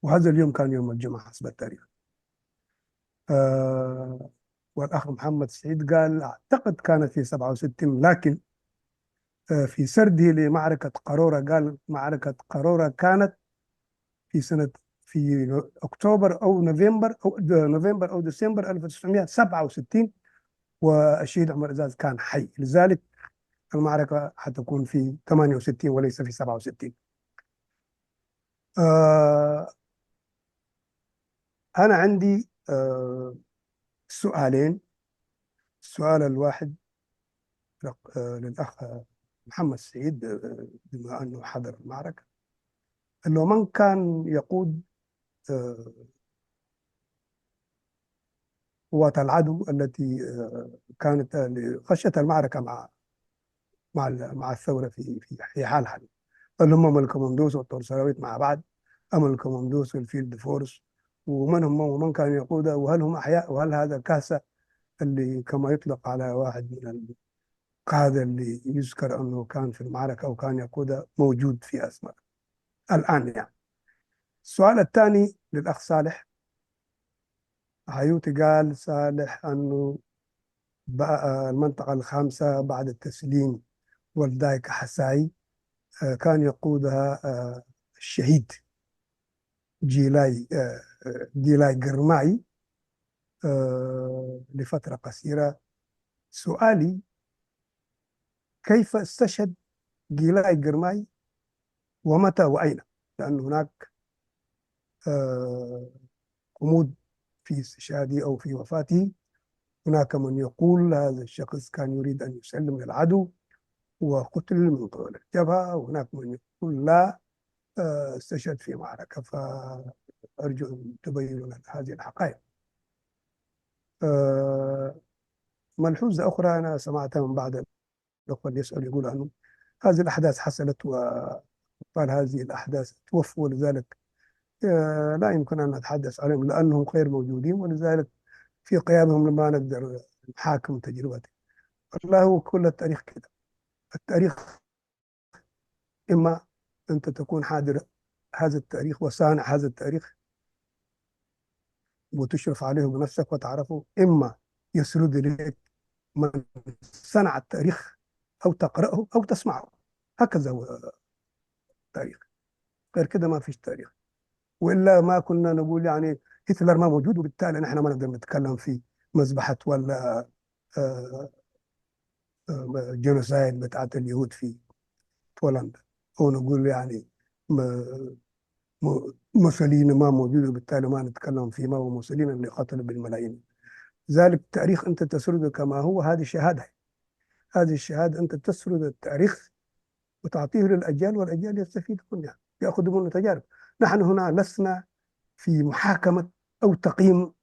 وهذا اليوم كان يوم الجمعة حسب التاريخ. والأخ محمد سعيد قال أعتقد كانت في 67، لكن في سرده لمعركة قارورة قال معركة قارورة كانت في أكتوبر أو نوفمبر أو ديسمبر 1967، والشهيد عمر إزاز كان حي، لذلك المعركة حتكون في 68 وليس في 67. أنا عندي سؤالين. السؤال الواحد للأخ محمد سعيد، بما أنه حضر المعركة، أنه من كان يقود قوات العدو التي كانت خشية المعركة مع الثورة في حال هل هم الكوماندوز والترسراويت مع بعض أم الكوماندوز والفيلد فورس، ومن هم ومن كان يقودها، وهل هم أحياء، وهل هذا كاسة اللي كما يطلق على واحد من القادة اللي يذكر أنه كان في المعركة أو كان يقودها موجود في أسماء الآن يعني. السؤال الثاني للأخ صالح حيوتي، قال صالح أنه المنطقة الخامسة بعد التسليم والدايك حساي كان يقودها الشهيد جيلاي قرماي لفترة قصيرة. سؤالي كيف استشهد جيلاي قرماي ومتى وأين؟ لأن هناك غموض في استشهاده أو في وفاته. هناك من يقول هذا الشخص كان يريد أن يسلم للعدو وقتل من قبل الجبهة، وهناك من يقول لا استشهد في معركة. فأرجو أن تبينوا لنا هذه الحقائق. ملحوظة أخرى أنا سمعتها من بعض الأخوة اللي يسأل يقول أنه هذه الأحداث حصلت وقال هذه الأحداث توفوا، ولذلك لا يمكن أن نتحدث عليهم لأنهم غير موجودين، ولذلك في قيامهم لما نقدر نحاكم تجربتهم. والله هو كل التاريخ كده. التاريخ إما أنت تكون حاضر هذا التاريخ وصانع هذا التاريخ وتشرف عليه بنفسك وتعرفه، إما يسرد إليك من صنع التاريخ أو تقرأه أو تسمعه. هكذا هو التاريخ، غير كده ما فيش تاريخ. وإلا ما كنا نقول يعني هتلر ما موجود وبالتالي نحن ما نقدر نتكلم في مذبحة ولا جينوسايد بتاعت اليهود في بولندا، أو نقول يعني موسوليني ما موجود وبالتالي ما نتكلم فيه، ما هو موسوليني اللي قتل بالملايين. ذلك التاريخ أنت تسرده كما هو، هذه شهادة. هذه الشهادة أنت تسرد التاريخ وتعطيه للأجيال، والأجيال يستفيدون منها يأخذوا منه تجارب. نحن هنا لسنا في محاكمة أو تقييم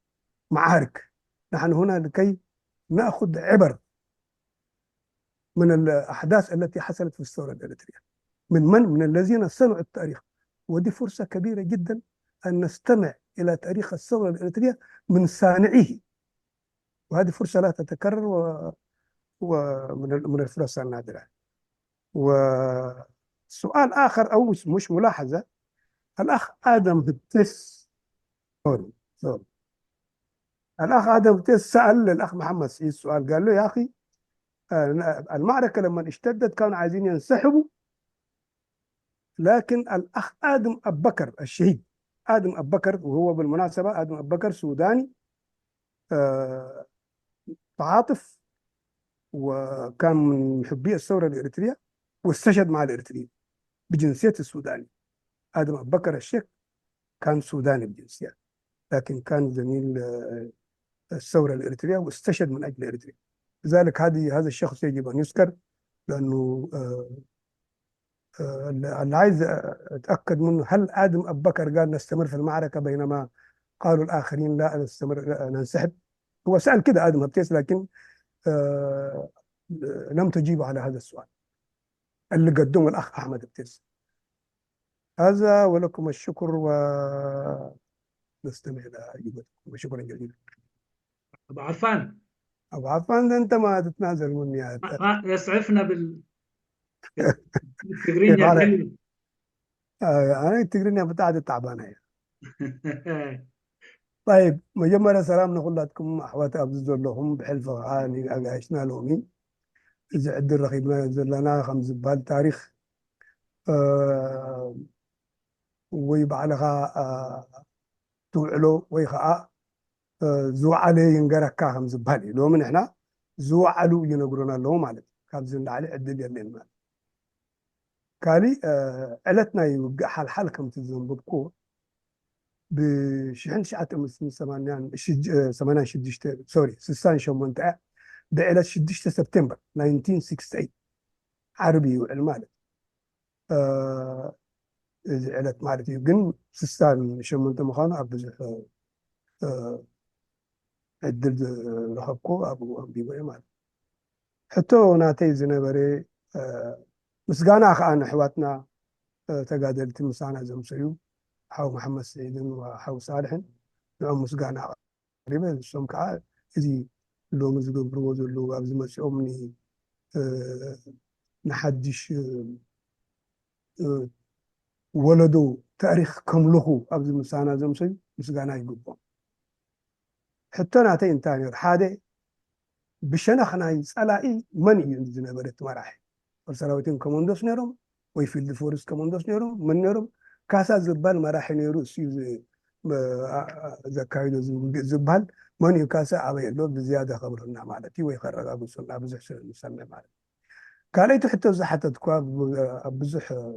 معارك، نحن هنا لكي نأخذ عبر من الأحداث التي حصلت في الثورة الإريترية من الذين صنعوا التاريخ. ودي فرصة كبيرة جدا أن نستمع إلى تاريخ الثورة الإريترية من صانعيه، وهذه فرصة لا تتكرر ومن الفرص النادرة. وسؤال آخر أو مش ملاحظة، الأخ آدم بتس الأخ آدم بتس سأل الأخ محمد سعيد سؤال، قال له يا أخي المعركة لما اشتدت كانوا عايزين ينسحبوا، لكن الأخ آدم أبو بكر الشهيد، آدم أبو بكر، وهو بالمناسبة آدم أبو بكر سوداني تعاطف، وكان من محبي الثورة الإريترية، واستشهد مع الإريتريين بجنسية السوداني. آدم أبو بكر الشيخ كان سوداني بجنسية، لكن كان زميل الثورة الإريترية واستشهد من أجل إريتريا. لذلك هذا الشخص يجب أن يذكر، لأنه اللي عايز أتأكد منه، هل آدم أبو بكر قال نستمر في المعركة بينما قالوا الآخرين لا نستمر، لا ننسحب؟ هو سأل كده آدم أبتيس، لكن لم تجيب على هذا السؤال اللي قدمه الأخ أحمد أبتيس. هذا ولكم الشكر، ونستمع إلى أجوبتكم، وشكرا جزيلا. أبو عفان، أبو عفان أنت ما تتنازل مني يا يسعفنا بالتجرينيا الحلوة. أنا التجرينيا بتاعتي تعبانة يعني. طيب مجمرة سلام نقول لكم أحوات أبزر لهم بحلف غاني أغاشنا لومي إذا عد الرخيب ما ينزل لنا خمس بال تاريخ ويبقى لها توعلو ويخاء زو علي ينقرا كاهم زبالي لو من إحنا زو علو ينقرنا لهم على كاب زند علي عدل يلين مال كالي علتنا يوقع حال كم تزن ببكو بشحن شعات مسلم سمانيان سمانيان شدشت سوري سستان شو منطقة بعلة شدشت سبتمبر 1968 عربي والمال علة مالتي يقن سستان شو منطقة مخانا أبزح عدل رخبكو أبو بيبوي مال حتى ناتي زنبري مسقانا أخانا حواتنا تقادلت مسانا زمسيو حاو محمد سعيد وحاو صالح نعم مسقانا قريبا السمكة إذي لو مزقو بروز اللو أبز مسعومني نحدش ولدو تاريخ كملخو أبز مسانا زمسيو مسقانا يقبون حتى ناتي انتاني حادي بشنخنا يسألائي من ينزل بريت مراحي والسراوتين كماندوس نيروم ويفيلد فورس كماندوس نيروم من نيروم كاسا زبال مراحي نيرو سيز زكايدو زبال من يكاسا أبي لو بزيادة خبرنا مالتي ويخرج أبو سلنا بزح سلنا مالتي كاليت حتى زحتت كوا بزح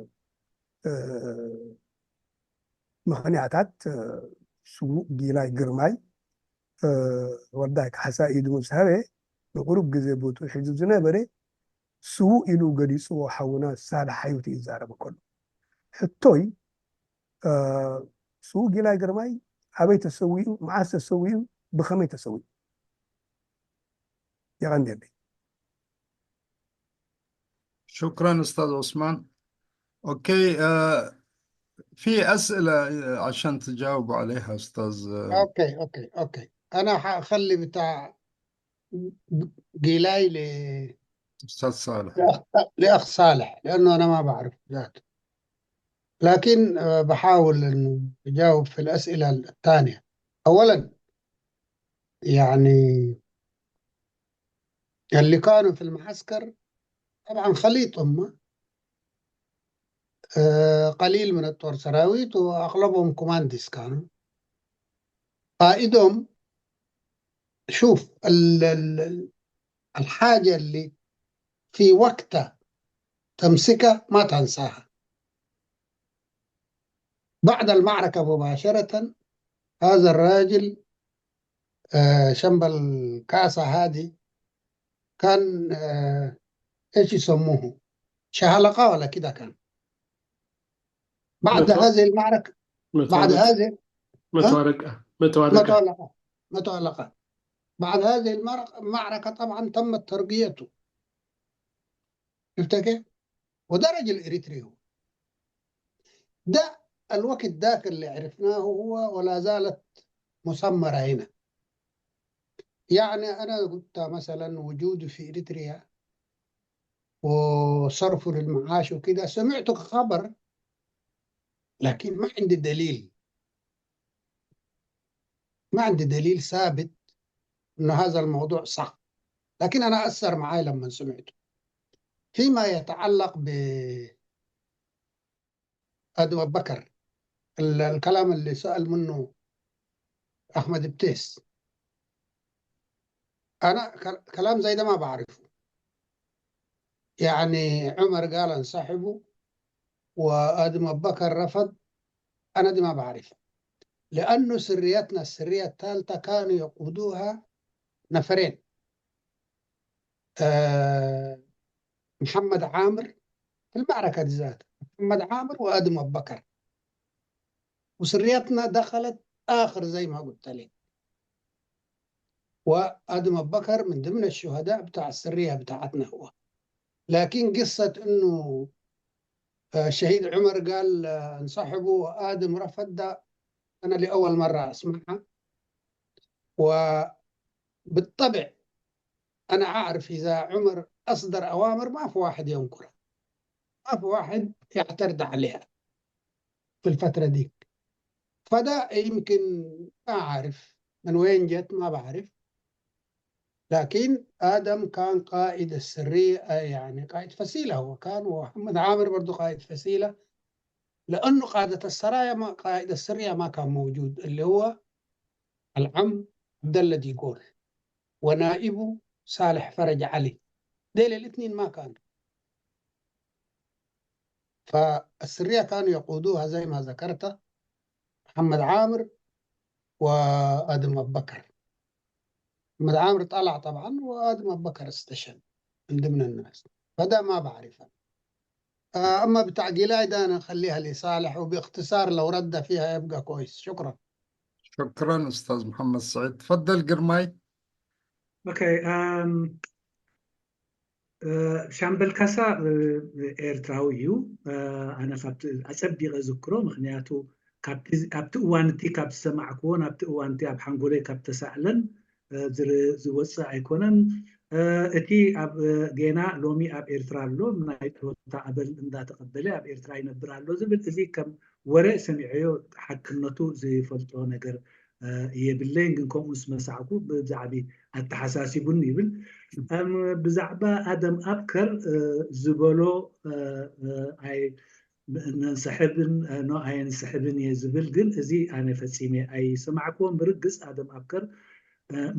مخنيعتات سوق جيلاي جرماي وداك حسائد مسهبه بقرب جزبوت وحجز زنبري سوء إلو قديس وحونا سال حيوتي إزارة بكل حتوي سوء جيلاي جرماي أبي تسويه مع تسويه بخمي تسويه يغني لي. شكرا أستاذ عثمان. أوكي في أسئلة عشان تجاوب عليها أستاذ. أوكي أنا حخلي بتاع جيلاي أستاذ صالح لأخ صالح، لأنه أنا ما بعرف ذاته، لكن بحاول إنه أجاوب في الأسئلة الثانية. أولا يعني اللي كانوا في المعسكر طبعا خليط أمة، قليل من الطور سراويت وأغلبهم كومانديس كانوا. قائدهم شوف الحاجة اللي في وقتها تمسكها ما تنساها. بعد المعركة مباشرة هذا الراجل شنب الكاسة هذه كان ايش يسموه، شهلقة ولا كده كان. بعد هذه المعركة بعد هذه متولقة بعد هذه المعركة طبعا تمت ترقيته، شفت كيف؟ وده رجل إريتري، هو ده الوقت ذاك اللي عرفناه هو، ولا زالت مسمرة هنا. يعني أنا قلت مثلا وجودي في إريتريا وصرفه للمعاش وكده سمعته خبر، لكن ما عندي دليل، ما عندي دليل ثابت إنه هذا الموضوع صح. لكن أنا أثر معي لما سمعته. فيما يتعلق بأدم بكر، الكلام اللي سأل منه أحمد بتيس، أنا كلام زي ده ما بعرفه. يعني عمر قال انسحبوا وآدم بكر رفض، أنا دي ما بعرفها، لأنه سريتنا السرية الثالثة كانوا يقودوها نفرين، محمد عامر في المعركة دي ذاتها، محمد عامر وآدم بكر، وسريتنا دخلت آخر زي ما قلت لك. وآدم بكر من ضمن الشهداء بتاع السرية بتاعتنا هو. لكن قصة إنه الشهيد عمر قال انسحبوا وآدم رفض، ده أنا لأول مرة أسمعها. وبالطبع أنا أعرف إذا عمر أصدر أوامر ما في واحد ينكرها، ما في واحد يعترض عليها في الفترة دي. فده يمكن ما أعرف من وين جت، ما بعرف. لكن آدم كان قائد السرية، يعني قائد فسيلة هو كان، ومحمد عامر برضو قائد فسيلة، لأنه قادة السرايا ما قائد السرية ما كان موجود، اللي هو العم عبد الله ديغول ونائبه صالح فرج علي، ديل الاثنين ما كانوا. فالسرية كانوا يقودوها زي ما ذكرت محمد عامر وآدم بكر. محمد عامر طلع طبعا، وآدم بكر استشهد من ضمن الناس. فده ما بعرفه. أما بتاع جلاي ده أنا أخليها لصالح، وباختصار لو رد فيها يبقى كويس. شكرا. شكرا أستاذ محمد سعيد. تفضل قرماي. اوكي. ሻምበል ካሳ ኤርትራዊ እዩ። ኣነ ካብቲ ኣፀቢቐ ዝክሮ ምክንያቱ ኣብቲ እዋን እቲ ካብ ዝሰማዕክዎ ናብቲ እዋን እቲ ኣብ ሓንጎለይ ካብ ተሳእለን ዝወፅእ ኣይኮነን። እቲ ኣብ ጌና ሎሚ ኣብ ኤርትራ ኣሎ ናይ ጦታ ኣበል እንዳተቐበለ ኣብ ኤርትራ ይነብር ኣሎ ዝብል እዚ ከም ወረ ሰሚዐዮ ሓክነቱ ዝፈልጦ ነገር የብለይን። ግን ከምኡ ስመሳዕኩ ብዛዕባ ኣተሓሳሲቡን ይብል ብዛዕባ ኣደም ኣብከር ዝበሎ ነንስሕብን ኣየንስሕብን እየ ዝብል፣ ግን እዚ ኣነ ፈፂመ ኣይሰማዕክዎም ብርግፅ። ኣደም ኣብከር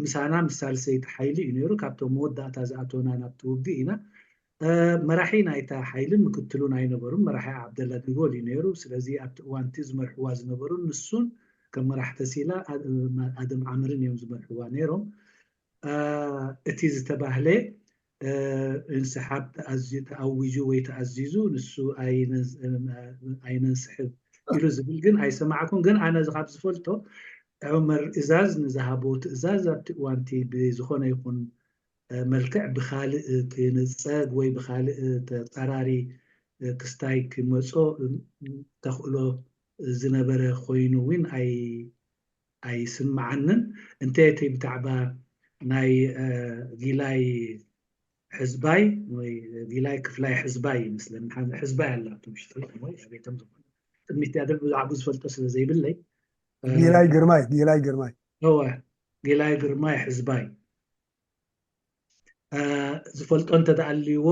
ምሳና ምስ ሳልሰይቲ ሓይሊ እዩ ነይሩ። ካብቶም መወዳእታ ዝኣተወና ናብቲ ውግእ ኢና። መራሒ ናይታ ሓይልን ምክትሉን ኣይነበሩን። መራሒ ዓብደላ ዲጎል እዩ ነይሩ። ስለዚ ኣብቲ እዋንቲ ዝመርሕዋ ዝነበሩ ንሱን ከም መራሕ ተሲላ ኣደም ዓምርን እዮም ዝመርሕዋ ነይሮም። እቲ ዝተባህለ እንስሓብ ተኣዊጁ ወይ ተኣዚዙ ንሱ ኣይነንስሕብ ኢሉ ዝብል ግን ኣይሰማዕኩም። ግን ኣነ ካብ ዝፈልጦ ዑመር እዛዝ ንዝሃቦ ትእዛዝ ኣብቲ እዋንቲ ብዝኾነ ይኹን መልክዕ ብካልእ ክንፀግ ወይ ብካልእ ተፃራሪ ክስታይ ክመፆ ተኽእሎ ዝነበረ ኮይኑ እውን ኣይስማዓንን። እንተይቲ ብዛዕባ ናይ ጊላይ ሕዝባይ ወይ ጊላይ ክፍላይ ሕዝባይ ይመስለኒ ሕዝባይ ኣላቶ ውሽጢ ወይ ቤቶም ዝኾነ ቅድሚት ያደ ብዛዕባ ዝፈልጦ ስለ ዘይብለይ ጊላይ ግርማይ هو ጊላይ ግርማይ ሕዝባይ ዝፈልጦ እንተደኣልይዎ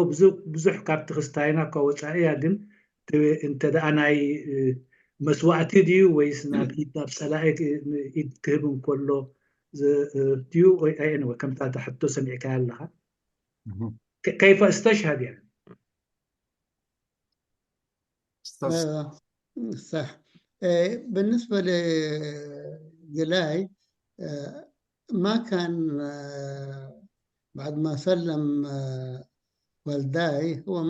ብዙሕ ካብቲ ክስታይና ካብ ወፃኢያ። ግን እንተደኣ ናይ መስዋዕቲ ድዩ ወይስ ናብ ኢድ ናብ ፀላኢ ኢድ ክህብ እንከሎ ድዩ ወይ ኣይነወ ከምታ ተሕቶ ሰሚዕካ ኣለካ كيف استشهد يعني؟ صح. بالنسبة لجلاي ما كان بعد ما سلم والداي هو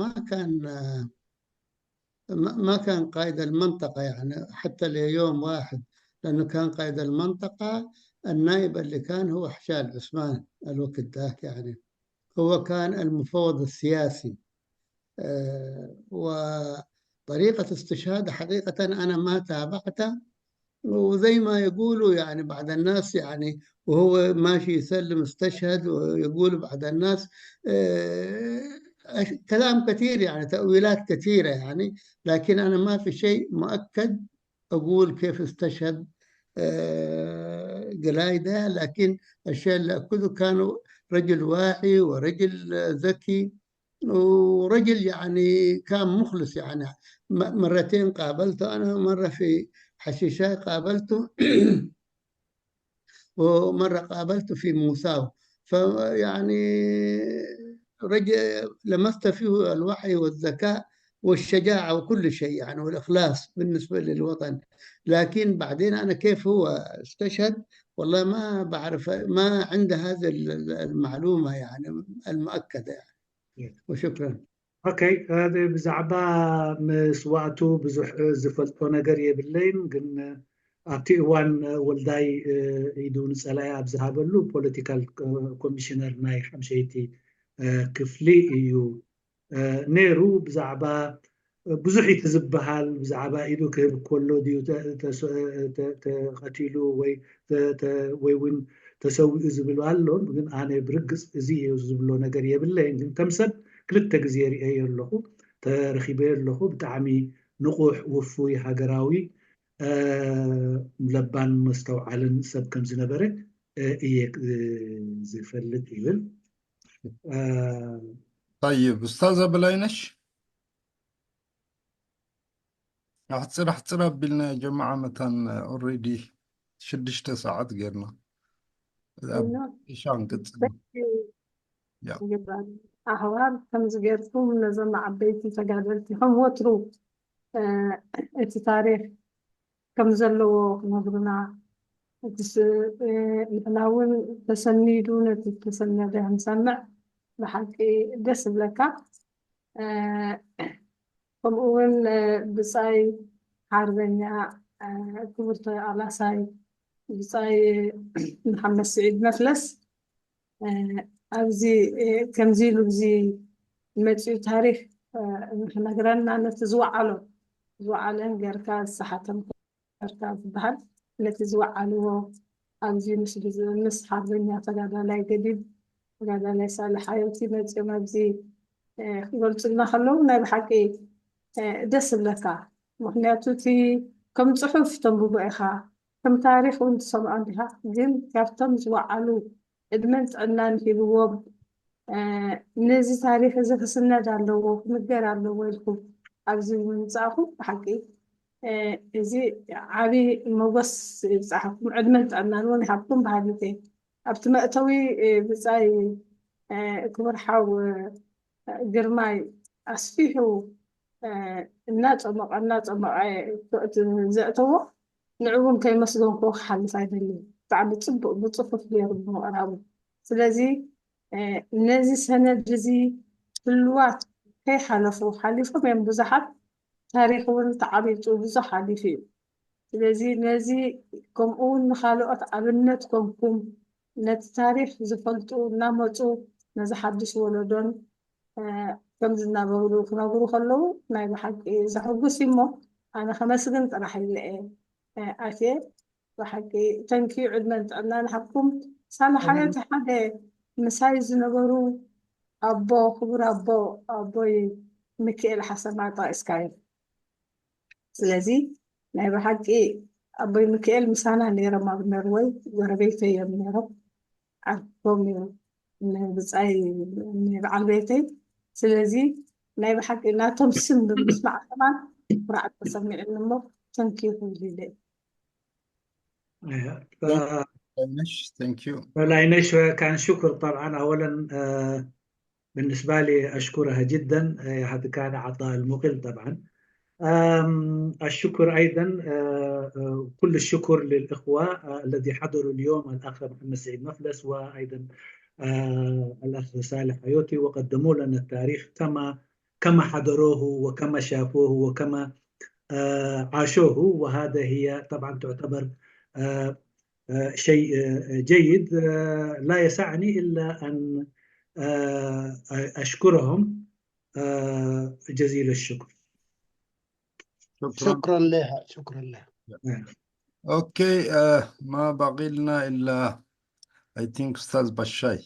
ما كان قائد المنطقة يعني حتى ليوم واحد، لأنه كان قائد المنطقة النائب اللي كان هو حشال عثمان الوقت ذاك، يعني هو كان المفوض السياسي. وطريقة استشهاده حقيقة أنا ما تابعته، وزي ما يقولوا يعني بعض الناس يعني وهو ماشي يسلم استشهد، ويقولوا بعض الناس كلام كثير يعني تأويلات كثيرة يعني، لكن أنا ما في شيء مؤكد أقول كيف استشهد جلاي ده. لكن الشيء اللي أكده كانوا رجل واعي ورجل ذكي ورجل يعني كان مخلص. يعني مرتين قابلته أنا، مرة في حشيشاي قابلته ومرة قابلته في موساو. فيعني رجل لمست فيه الوعي والذكاء والشجاعة وكل شيء يعني، والإخلاص بالنسبة للوطن. لكن بعدين أنا كيف هو استشهد والله ما بعرف، ما عنده هذه المعلومة يعني المؤكدة يعني. وشكرا. اوكي هذا بزعبا مسواتو بزح زفلتو نجر يبلين قلنا أبتي وان ولداي يدون سلاي أبزهابلو بوليتيكال كوميشنر ناي خمشيتي كفلي يو نيرو بزعبا بزحي تزبهال بزعبا إيدو كله ديو تقتلو وي وين تسوي زبلو هالون بقن أنا برقص زي زبلو نجر يبلين تمسد كلتا جزيري أي اللهو ترخيبير اللهو بتعمي نقوح وفوي هاجراوي ملبان مستوعلن سب كم زنبرة إيك زفلت إيبل. طيب أستاذة بلاينش راح تصير بلنا جماعة مثلا اوريدي 6 ساعات غيرنا إيشان قد أهوار كم زجرتهم نزل عبيتي تجادلتي هم وترو التاريخ كم زلوا نظرنا الأول تسندون تتسند هم سمع بحكي دسم لك كمؤمن بساي حاربنا كبرت على ساي بساي محمد سعيد مفلس أبزي كمزيلو بزي المجيء تاريخ نحن قررنا نتزوع على جركا صحة جركا بحر نتزوع على أبزي مش حابين فقاد لا جديد فقاد لا صالح حياتي مجيء ما بزي قلت لنا خلونا بحكي دس لك مهنياتي كم صحف تنبو إخا كم تاريخ وانت سمعان بها جن كافتم زوع علو إدمنت أنان في بواب نزي تاريخ إذا فسنا دالو مقدر علو ويلكو أبزي من صاحو بحكي إذا عبي موقس صاحبكم إدمنت أنان واني حبكم بهذه أبتمأتوي بزاي كبر حاو قرماي أسفيحو الناس زعتوا نعوم كي مسلون كوخ حل سايد اللي تعب تصب بتصفف لي ربما أرابو سلازي نازي سنة جزي في الوقت كي حلفوا من بزحت تاريخ والتعبيط وبزح علي فيه سلازي نازي كم أول مخالقات عبنتكم نت تاريخ زفلتو نامتو نازي حدش ولدون كم زنا بقولوا كنا خلوا ما بحكي زحوق سيمو أنا 5 سنين راح يلاقي أكيد بحكي تنكي عدنا أنا نحكم سال حياتي حدا مسايز نبرو أبو خبر أبوي ميكيل حسن مع طائس كاين سلازي ما بحكي أبوي ميكيل مسانا نيرا ما بنروي وربيتي يا منيرا عقومي بزاي من عالبيتي سلازي لا بحكي لا تمسم بنسمع طبعا ورعد تسمع النمو تنكيه لله ثانك يو. لاينش كان شكر طبعا أولا بالنسبة لي أشكرها جدا هذا كان عطاء المقل طبعا. الشكر أيضا كل الشكر للإخوة الذي حضروا اليوم الأخ محمد سعيد مفلس وأيضا الأخ صالح حيوتي وقدموا لنا التاريخ كما حضروه وكما شافوه وكما عاشوه وهذا هي طبعا تعتبر شيء جيد. لا يسعني إلا أن أشكرهم جزيل الشكر. شكرا لها. شكرا لها. اوكي ما باقي لنا الا اي ثينك استاذ بشاي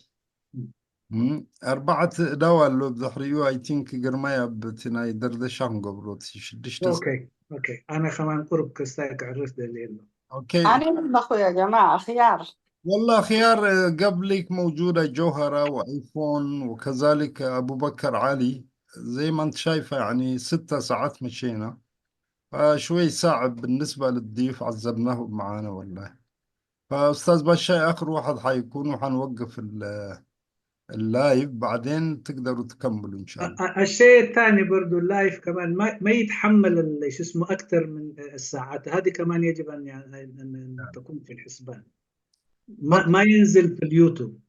4 دول لو بزحريو اي ثينك قرمايا بتناي دردشان قبروت شدشت. اوكي انا كمان قرب كستايك عرفت الليل. اوكي أنا بخو يا جماعة خيار والله خيار قبلك موجودة جوهرة وآيفون، وكذلك أبو بكر علي. زي ما أنت شايفة يعني 6 ساعات مشينا، فشوي صعب بالنسبة للضيف، عذبناه معانا والله. فأستاذ بشاي آخر واحد حيكون، وحنوقف اللايف، بعدين تقدروا تكملوا إن شاء الله. الشيء الثاني برضو اللايف كمان ما يتحمل شو اسمه أكثر من الساعات هذه، كمان يجب أن تكون في الحسبان، ما ينزل في اليوتيوب.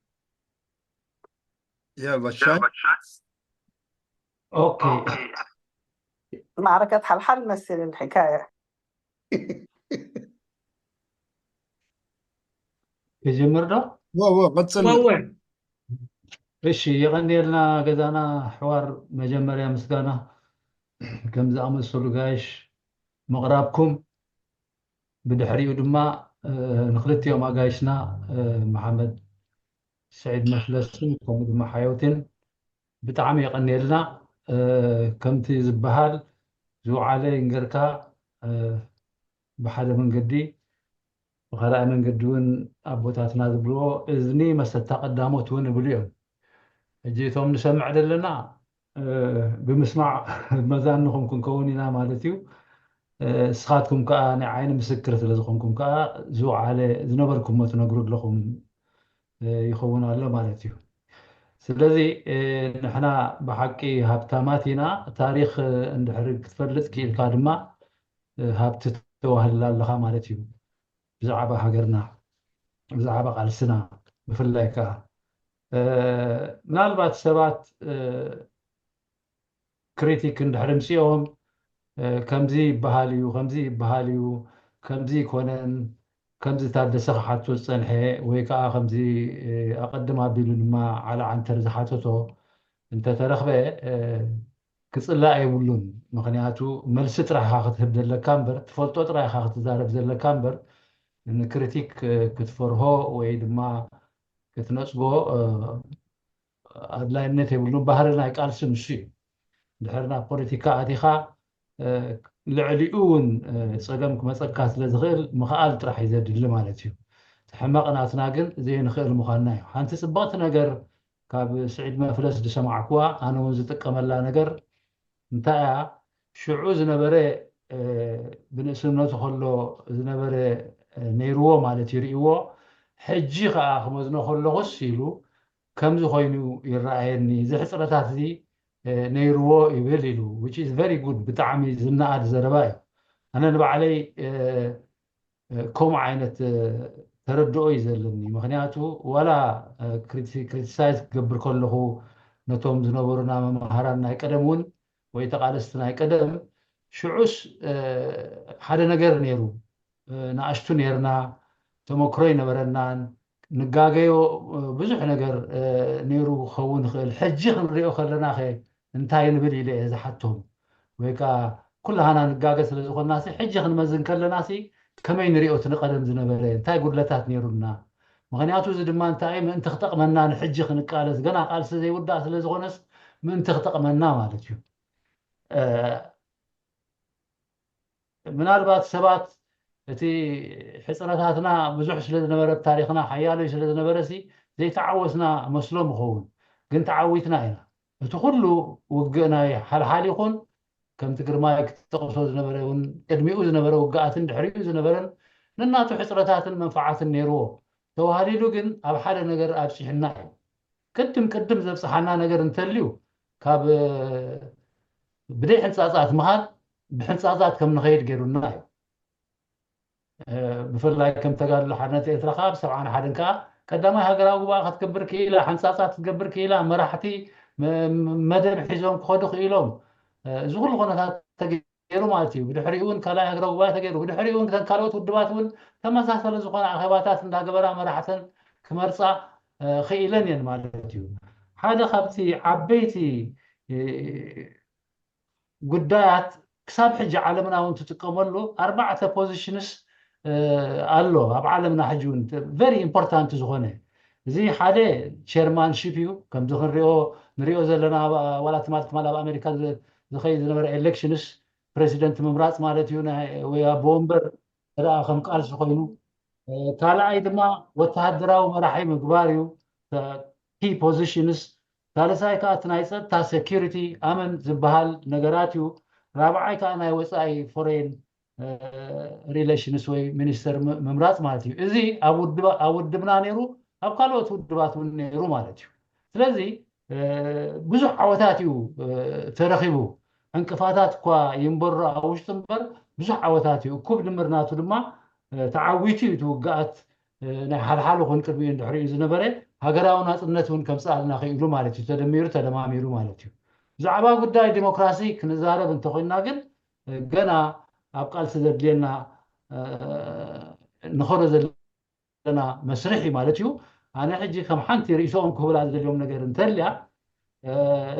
يا بشاي. اوكي. معركة حلحل مثل الحكاية. يجمر له؟ قد እሺ የቀኒልና ገዛና ሕዋር መጀመርያ ምስጋና ከም ዝኣመሰሉ ጋይሽ ምቕራብኩም ብድሕሪኡ ድማ ንክልቲኦም ኣጋይሽና መሓመድ ስዒድ መፍለስን ከምኡ ድማ ሓየውትን ብጣዕሚ የቀኒየልና ከምቲ ዝበሃል ዝወዓለ ይንገርካ ብሓደ መንገዲ ብካልኣይ መንገዲ እውን ኣቦታትና ዝብልዎ እዝኒ መሰታ ቀዳሞት እውን ይብሉ እዮም ሕጂ እቶም ንሰምዕ ዘለና ብምስማዕ መዛንኹም ክንከውን ኢና ማለት እዩ ንስኻትኩም ከዓ ናይ ዓይኒ ምስክር ስለ ዝኾንኩም ከዓ ዝወዓለ ዝነበርኩሞ ትነግሩ ኣለኹም ይኸውን ኣሎ ማለት እዩ ስለዚ ንሕና ብሓቂ ሃብታማት ኢና ታሪክ እንድሕር ክትፈልጥ ክኢልካ ድማ ሃብቲ ተዋህላ ኣለኻ ማለት እዩ ብዛዕባ ሃገርና ብዛዕባ ቃልስና ብፍላይ ከዓ ምናልባት ሰባት ክሪቲክ እንድሕር ምፅኦም ከምዚ ይበሃል እዩ ከምዚ ይበሃል እዩ ከምዚ ይኮነን ከምዚ ታደሰ ክሓቶ ዝፀንሐ ወይ ከዓ ከምዚ ኣቐድም ኣቢሉ ድማ ዓላ ዓንተር ዝሓተቶ እንተተረኽበ ክፅላእ የብሉን ምክንያቱ መልሲ ጥራሕካ ክትህብ ዘለካ እምበር ትፈልጦ ጥራይካ ክትዛረብ ዘለካ እምበር ንክሪቲክ ክትፈርሆ ወይ ድማ ክትነፅጎ ኣድላይነት የብሉን ባህሪ ናይ ቃልሲ ንሱ እዩ ድሕርና ፖለቲካ ኣቲኻ ልዕሊኡ እውን ፀገም ክመፀካ ስለ ዝኽእል ምኽኣል ጥራሕ እዩ ዘድሊ ማለት እዩ ሕማቕናትና ግን ዘይንኽእል ምዃንና እዩ ሓንቲ ፅብቕቲ ነገር ካብ ስዒድ መፍለስ ዝሰማዕክዋ ኣነ እውን ዝጥቀመላ ነገር እንታይ እያ ሽዑ ዝነበረ ብንእስነቱ ከሎ ዝነበረ ነይርዎ ማለት ይርእዎ ሕጂ ከዓ ክመዝኖ ከለኹስ ኢሉ ከምዚ ኮይኑ ይረኣየኒ እዚ ሕፅረታት እዚ ነይርዎ ይብል ኢሉ which is very good ብጣዕሚ ዝነኣድ ዘረባ እዩ ኣነ ንባዕለይ ከምኡ ዓይነት ተረድኦ እዩ ዘለኒ ምክንያቱ ዋላ ክሪቲሳይዝ ክገብር ከለኹ ነቶም ዝነበሩና መምሃራን ናይ ቀደም እውን ወይ ተቃለስቲ ናይ ቀደም ሽዑስ ሓደ ነገር ነይሩ ንኣሽቱ ነርና ተመክሮ ይነበረናን ንጋገዮ ብዙሕ ነገር ነይሩ ክኸውን ይኽእል ሕጂ ክንሪኦ ከለና ኸ እንታይ ንብል ኢለ እየ ዝሓቶም ወይ ከዓ ኩላሃና ንጋገ ስለ ዝኾንናሲ ሕጂ ክንመዝን ከለናሲ ከመይ ንሪኦ እቲ ንቀደም ዝነበረ እንታይ ጉድለታት ነይሩና ምክንያቱ እዚ ድማ እንታይ ምእንቲ ክጠቕመና ንሕጂ ክንቃለስ ገና ቃልሲ ዘይውዳእ ስለ ዝኾነስ ምእንቲ ክጠቕመና ማለት እዩ ምናልባት ሰባት እቲ ሕፅረታትና ብዙሕ ስለ ዝነበረ ታሪክና ሓያሎ ስለ ዝነበረ ሲ ዘይተዓወስና መስሎም ይኸውን ግን ተዓዊትና ኢና እቲ ኩሉ ውግእ ናይ ሓልሓል ይኹን ከምቲ ግርማይ ክተቕሶ ዝነበረ እውን ቅድሚኡ ዝነበረ ውግኣትን ድሕሪኡ ዝነበረን ንናቱ ሕፅረታትን መንፋዓትን ነይርዎ ተዋሃሊሉ ግን ኣብ ሓደ ነገር ኣብፂሕና እዩ ቅድም ዘብፅሓና ነገር እንተልዩ ካብ ብደይ ሕንፃፃት ምኻድ ብሕንፃፃት ከም ንኸይድ ገይሩና እዩ ብፍላይ ከም ተጋድሎ ሓድነት ኤርትራ ካብ 71 ከዓ ቀዳማይ ሃገራዊ ጉባኤ ክትገብር ክኢላ ሓንፃፃት ክትገብር ክኢላ መራሕቲ መደብ ሒዞም ክኸዱ ክኢሎም እዚ ኩሉ ኩነታት ተገይሩ ማለት እዩ ብድሕሪኡ እውን ካልኣይ ሃገራዊ ጉባኤ ተገይሩ ብድሕሪኡ እውን ካልኦት ውድባት እውን ተመሳሰለ ዝኾነ ኣኼባታት እንዳገበራ መራሕተን ክመርፃ ክኢለን እየን ማለት እዩ ሓደ ካብቲ ዓበይቲ ጉዳያት ክሳብ ሕጂ ዓለምና እውን ትጥቀመሉ 4 ፖዚሽንስ ኣሎ ኣብ ዓለምና ሕጂ እውን ቨሪ ኢምፖርታንት ዝኾነ እዚ ሓደ ቸርማንሺፕ እዩ ከምዚ ንሪኦ ዘለና ዋላ ትማል ኣብ ኣሜሪካ ዝኸይድ ዝነበረ ኤሌክሽንስ ፕሬዚደንት ምምራፅ ማለት እዩ ወይ ኣቦ ወንበር ከም ቃልሲ ኮይኑ ካልኣይ ድማ ወተሃደራዊ መራሒ ምግባር እዩ ኪ ፖዚሽንስ ሳልሳይ ከዓ እቲ ናይ ፀጥታ ሴኪሪቲ ኣመን ዝበሃል ነገራት እዩ ራብዓይ ከዓ ናይ ወፃኢ ፎሬን ሪሌሽንስ ወይ ሚኒስተር ምምራፅ ማለት እዩ እዚ ኣብ ውድብና ነይሩ ኣብ ካልኦት ውድባት እውን ነይሩ ማለት እዩ ስለዚ ብዙሕ ዓወታት እዩ ተረኺቡ ዕንቅፋታት እኳ ይንበሩ ኣብ ውሽጢ እምበር ብዙሕ ዓወታት እዩ እኩብ ድምር ናቱ ድማ ተዓዊቱ እዩ ትውግኣት ናይ ሓልሓሉ ኹን ቅድሚኡ እንድሕሪኡ ዝነበረ ሃገራዊ ናፅነት እውን ከምፅኣልና ክኢሉ ማለት እዩ ተደሚሩ ተደማሚሩ ማለት እዩ ብዛዕባ ጉዳይ ዲሞክራሲ ክንዛረብ እንተኮይና ግን ገና ኣብ ቃልሲ ዘድልየና ንኸሮ ዘለና መስርሒ ማለት እዩ ኣነ ሕጂ ከም ሓንቲ ርእሶም ክህብላ ዝደልዮም ነገር እንተልያ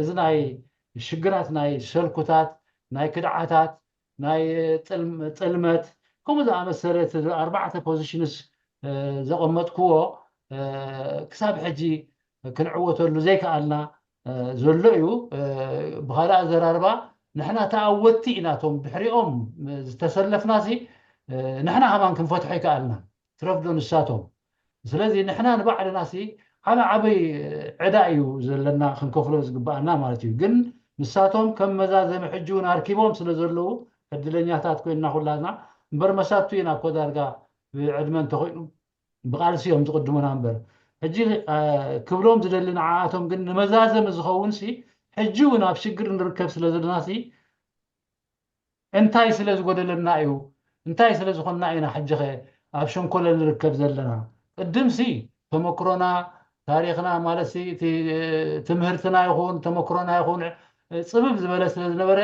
እዚ ናይ ሽግራት ናይ ሰልኩታት ናይ ክድዓታት ናይ ፅልመት ከምኡ ዝኣመሰለ ኣርባዕተ ፖዚሽንስ ዘቐመጥክዎ ክሳብ ሕጂ ክንዕወተሉ ዘይከኣልና ዘሎ እዩ ብካልእ ኣዘራርባ ንሕና ተኣወቲ ኢና ቶም ድሕሪኦም ዝተሰለፍናሲ ንሕና ሃማን ክንፈትሖ ይከኣልና ትረፍዶ ንሳቶም ስለዚ ንሕና ንባዕልናሲ ዓበይ ዕዳ እዩ ዘለና ክንከፍሎ ዝግባአና ማለት እዩ ግን ንሳቶም ከም መዛዘሚ ሕጂ እውን ኣርኪቦም ስለ ዘለዉ ዕድለኛታት ኮይንና ኩላትና እምበር መሳቱ ኢና እኮ ዳርጋ ብዕድመ እንተኮይኑ ብቃልሲ እዮም ዝቅድሙና እምበር ሕጂ ክብሎም ዝደሊ ንዓኣቶም ግን ንመዛዘሚ ዝኸውን ሲ ሕጂ እውን ኣብ ሽግር ንርከብ ስለ ዘለናሲ እንታይ ስለ ዝጎደለና እዩ እንታይ ስለ ዝኾንና ኢና ሕጂ ኸ ኣብ ሸንኮለ ንርከብ ዘለና ቅድምሲ ተመክሮና ታሪክና ማለት እቲ ትምህርትና ይኹን ተመክሮና ይኹን ፅብብ ዝበለ ስለ ዝነበረ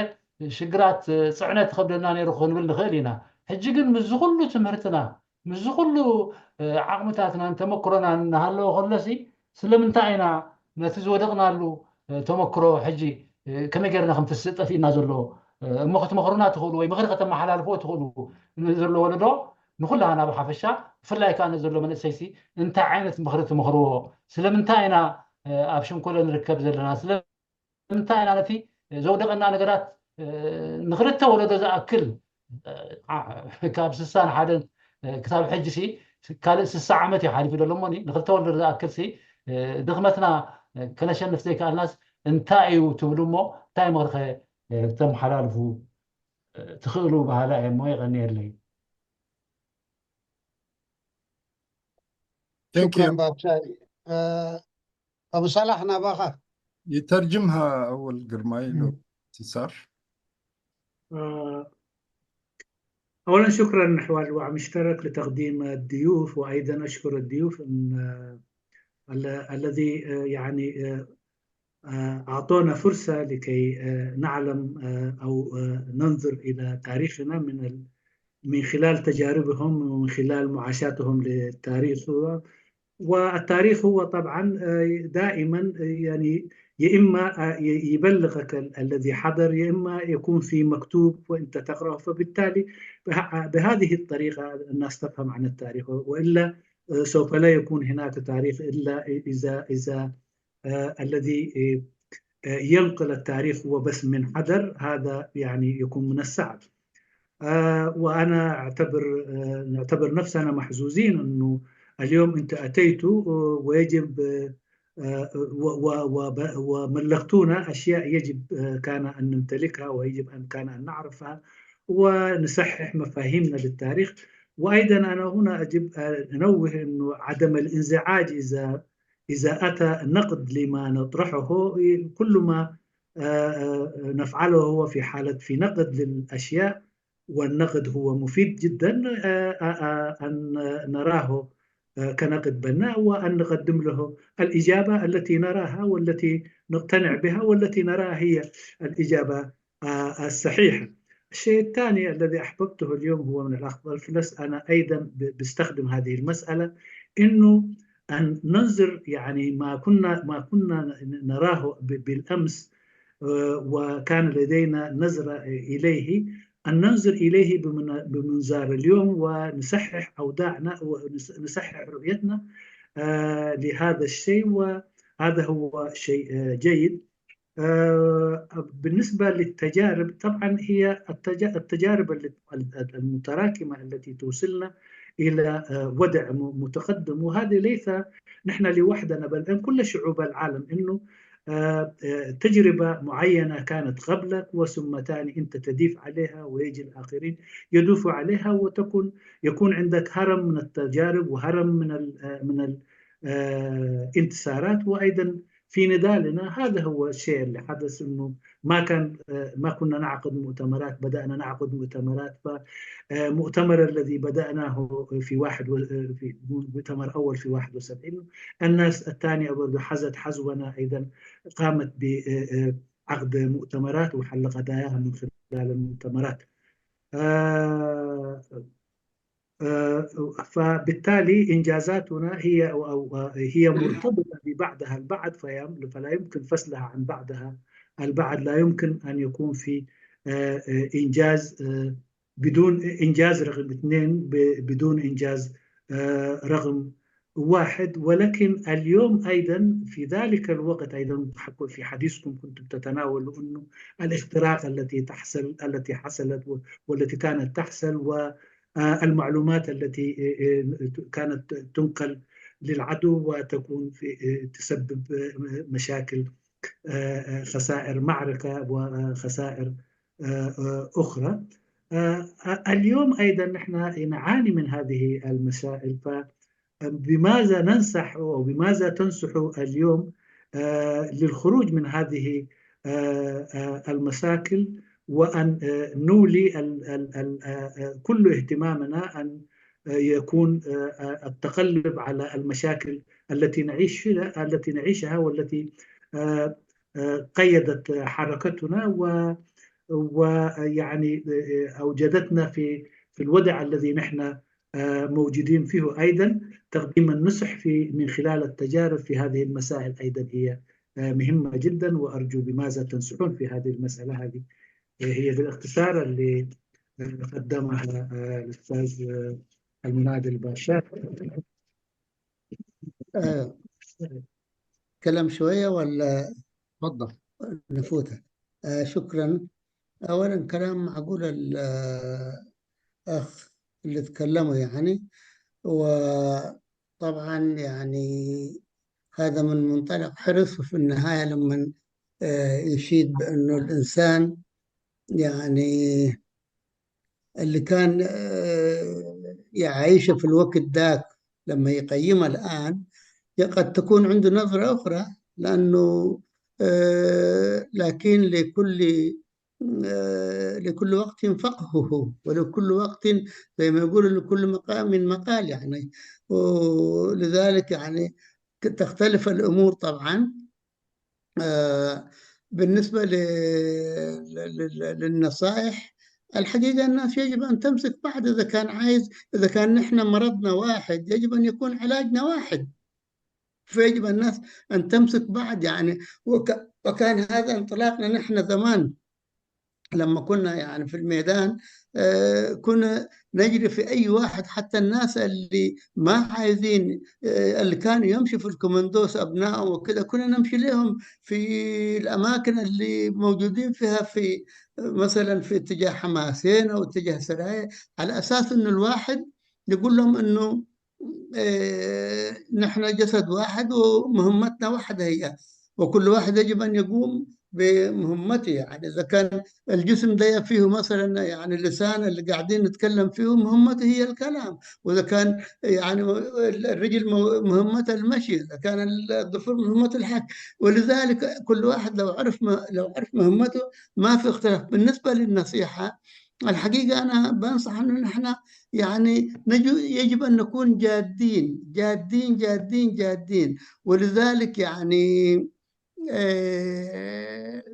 ሽግራት ፅዕነት ከብደና ነይሩ ክንብል ንኽእል ኢና ሕጂ ግን ምስ ኩሉ ትምህርትና ምስ ኩሉ ዓቕምታትናን ተመክሮናን እናሃለዎ ከሎሲ ስለምንታይ ኢና ነቲ ዝወደቕናሉ ተመክሮ ሕጂ ከመይ ጌርና ከም ትስጠፍ ኢና ዘሎ እሞ ክትመክሩና ትኽእሉ ወይ ምኽሪ ከተመሓላልፍዎ ትኽእሉ ዘሎ ወለዶ ንኩላና ብሓፈሻ ብፍላይ ከዓ ዘሎ መንእሰይሲ እንታይ ዓይነት ምኽሪ ትመኽርዎ ስለምንታይ ኢና ኣብ ሸንኮለ ንርከብ ዘለና ስለምንታይ ኢና ነቲ ዘውደቐና ነገራት ንክልተ ወለዶ ዝኣክል ካብ 61 ክሳብ ሕጂ ሲ ካልእ 60 ዓመት እዩ ሓሊፉ ዘሎ እሞኒ ንክልተ ወለዶ ዝኣክል ሲ ድኽመትና ከነሸንፍ ዘይከኣልናስ እንታይ እዩ ትብሉ እሞ እንታይ ምኽሪ ኸ ተመሓላልፉ ትኽእሉ ባህላ እሞ ይቐኒየለይ شكرا باب شاي أبو صلاح نباخة يترجمها أول قرماي لو تسار أولا شكرا حوار الوعي مشترك لتقديم الضيوف وأيضا أشكر الضيوف الذي يعني أعطونا فرصة لكي نعلم أو ننظر إلى تاريخنا من خلال تجاربهم ومن خلال معاشاتهم للتاريخ والتاريخ هو طبعا دائما يعني يا إما يبلغك الذي حضر يا إما يكون في مكتوب وأنت تقرأه فبالتالي بهذه الطريقة الناس تفهم عن التاريخ وإلا سوف لا يكون هناك تاريخ إلا إذا الذي ينقل التاريخ هو بس من حضر هذا يعني يكون من الصعب وأنا نعتبر نفسنا محظوظين أنه اليوم أنت أتيت ويجب وملكتونا أشياء يجب كان أن نمتلكها ويجب أن كان أن نعرفها ونصحح مفاهيمنا للتاريخ وأيضا أنا هنا أجب أنوه أنه عدم الانزعاج إذا أتى نقد لما نطرحه كل ما نفعله هو في نقد للأشياء والنقد هو مفيد جدا أن نراه كنقد بناء وأن نقدم له الإجابة التي نراها والتي نقتنع بها والتي نراها هي الإجابة الصحيحة. الشيء الثاني الذي أحببته اليوم هو من الأخ الفلس أنا أيضا بستخدم هذه المسألة إنه أن ننظر يعني ما كنا نراه بالأمس وكان لدينا نظرة إليه أن ننظر إليه بمنظار اليوم ونصحح أوضاعنا ونصحح رؤيتنا لهذا الشيء وهذا هو شيء جيد. بالنسبة للتجارب طبعا هي التجارب المتراكمة التي توصلنا إلى وضع متقدم. وهذه ليس نحن لوحدنا بل كل شعوب العالم، إنه تجربة معينة كانت قبلك وثم تاني أنت تضيف عليها ويجي الآخرين يضيفوا عليها يكون عندك هرم من التجارب وهرم من الانتصارات. وأيضا في نضالنا هذا هو الشيء اللي حدث، إنه ما كنا نعقد مؤتمرات، بدأنا نعقد مؤتمرات. فمؤتمر الذي بدأناه في مؤتمر أول في 71، الناس الثانية برضو حزبنا أيضا قامت بعقد مؤتمرات وحلقت إياها من خلال المؤتمرات. فبالتالي إنجازاتنا هي مرتبطة ببعضها البعض، فلا يمكن فصلها عن بعضها البعض. لا يمكن أن يكون في إنجاز بدون إنجاز رقم 2 بدون إنجاز رقم 1. ولكن اليوم أيضا في ذلك الوقت أيضا في حديثكم كنتم تتناولوا أنه الاختراق التي حصلت والتي كانت تحصل، والمعلومات التي كانت تنقل للعدو وتكون تسبب مشاكل، خسائر معركة وخسائر أخرى. اليوم أيضا نحن نعاني من هذه المسائل. فبماذا ننصح أو بماذا تنصح اليوم للخروج من هذه المشاكل، وأن نولي كل اهتمامنا أن يكون التغلب على المشاكل التي نعيشها والتي قيدت حركتنا ويعني أوجدتنا في الوضع الذي نحن موجودين فيه. أيضا تقديم النصح من خلال التجارب في هذه المسائل أيضا هي مهمة جدا، وأرجو بماذا تنصحون في هذه المسألة. هذه هي بالاختصار اللي قدمها الأستاذ المنادل باشا. كلام شوية ولا تفضل نفوته؟ شكرا. أولا كلام معقول الأخ اللي تكلموا يعني، وطبعا يعني هذا من منطلق حرص، وفي النهاية لما يشيد بأنه الإنسان يعني اللي كان يعيشه في الوقت ذاك لما يقيمه الآن قد تكون عنده نظرة أخرى، لأنه لكن لكل وقت فقهه، ولكل وقت زي ما يقول لكل مقام مقال يعني. ولذلك يعني تختلف الأمور طبعا. بالنسبة للنصائح، الحقيقة الناس يجب أن تمسك بعض. إذا كان نحن مرضنا واحد يجب أن يكون علاجنا واحد، فيجب الناس أن تمسك بعض يعني. وكان هذا انطلاقنا نحن زمان لما كنا يعني في الميدان، كنا نجري في أي واحد، حتى الناس اللي ما عايزين، اللي كانوا يمشي في الكومندوس أبنائهم وكذا، كنا نمشي لهم في الأماكن اللي موجودين فيها، في مثلا في اتجاه حماسين أو اتجاه سرايا، على أساس أن الواحد يقول لهم أنه نحن جسد واحد ومهمتنا واحدة هي، وكل واحد يجب أن يقوم بمهمته. يعني إذا كان الجسم ده فيه مثلا يعني اللسان اللي قاعدين نتكلم فيه مهمته هي الكلام، وإذا كان يعني الرجل مهمته المشي، إذا كان الضفر مهمته الحك. ولذلك كل واحد لو عرف مهمته ما في اختلاف. بالنسبة للنصيحة، الحقيقة أنا بنصح أنه نحن يعني يجب أن نكون جادين جادين جادين جادين. ولذلك يعني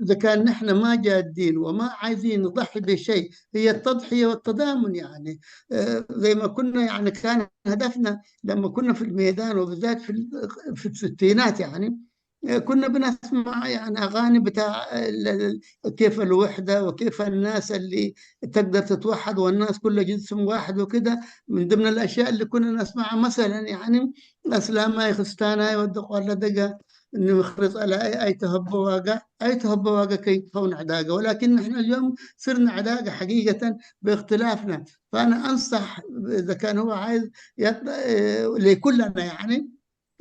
إذا كان نحن ما جادين وما عايزين نضحي بشيء، هي التضحية والتضامن يعني. زي ما كنا يعني كان هدفنا لما كنا في الميدان، وبالذات في الستينات يعني، كنا بنسمع يعني أغاني بتاع كيف الوحدة وكيف الناس اللي تقدر تتوحد والناس كل جسم واحد وكده. من ضمن الأشياء اللي كنا نسمعها مثلا يعني أسلام ما يخستانا يودق ولا دقا نخرج على أي تهب واقع كي تكون عداقة، ولكن نحن اليوم صرنا عداقة حقيقة باختلافنا. فأنا أنصح إذا كان هو عايز لكلنا يعني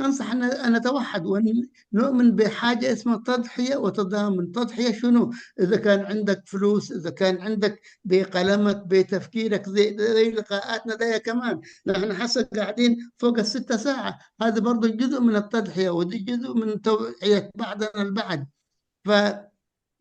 أنصح أن نتوحد ونؤمن بحاجة اسمها تضحية وتضامن. تضحية شنو؟ إذا كان عندك فلوس، إذا كان عندك بقلمك بتفكيرك، زي لقاءاتنا دي كمان نحن حسب قاعدين فوق ال6 ساعة، هذا برضو جزء من التضحية ودي جزء من توعية بعضنا البعض.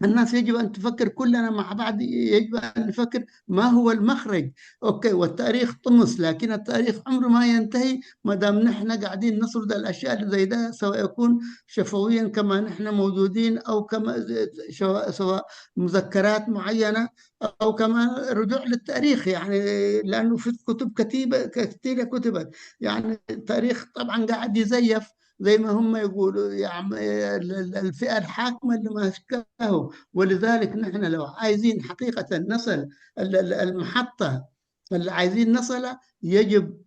الناس يجب أن تفكر كلنا مع بعض، يجب أن نفكر ما هو المخرج. أوكي، والتاريخ طمس، لكن التاريخ عمره ما ينتهي ما دام نحن قاعدين نسرد الأشياء اللي زي ده، سواء يكون شفويا كما نحن موجودين، أو كما سواء مذكرات معينة، أو كما رجوع للتاريخ يعني، لأنه في كتب كثيرة كتبت يعني. التاريخ طبعا قاعد يزيف زي ما هم يقولوا يعني الفئة الحاكمة اللي ماسكاه. ولذلك نحن لو عايزين حقيقة نصل المحطة اللي عايزين نصلها، يجب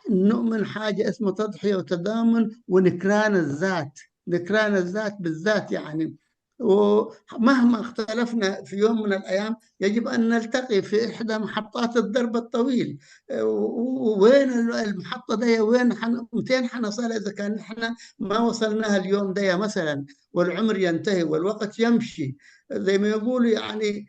نؤمن حاجة اسمها تضحية وتضامن ونكران الذات، نكران الذات بالذات يعني. ومهما اختلفنا في يوم من الأيام يجب أن نلتقي في إحدى محطات الدرب الطويل. وين المحطة دي؟ وين متين حنصل إذا كان نحن ما وصلناها اليوم دي مثلا؟ والعمر ينتهي والوقت يمشي زي ما يقولوا يعني.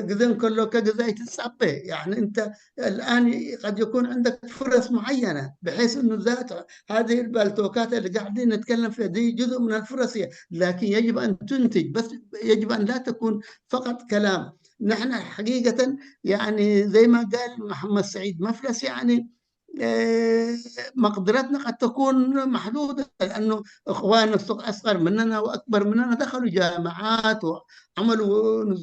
قذن كله كقذاية السبة يعني. أنت الآن قد يكون عندك فرص معينة، بحيث أنه ذات هذه البالتوكات اللي قاعدين نتكلم فيها دي جزء من الفرص، لكن يجب أن تنتج، بس يجب أن لا تكون فقط كلام. نحن حقيقة يعني زي ما قال محمد سعيد مفلس يعني مقدرتنا قد تكون محدودة، لأنه إخواننا أصغر مننا وأكبر مننا دخلوا جامعات وعملوا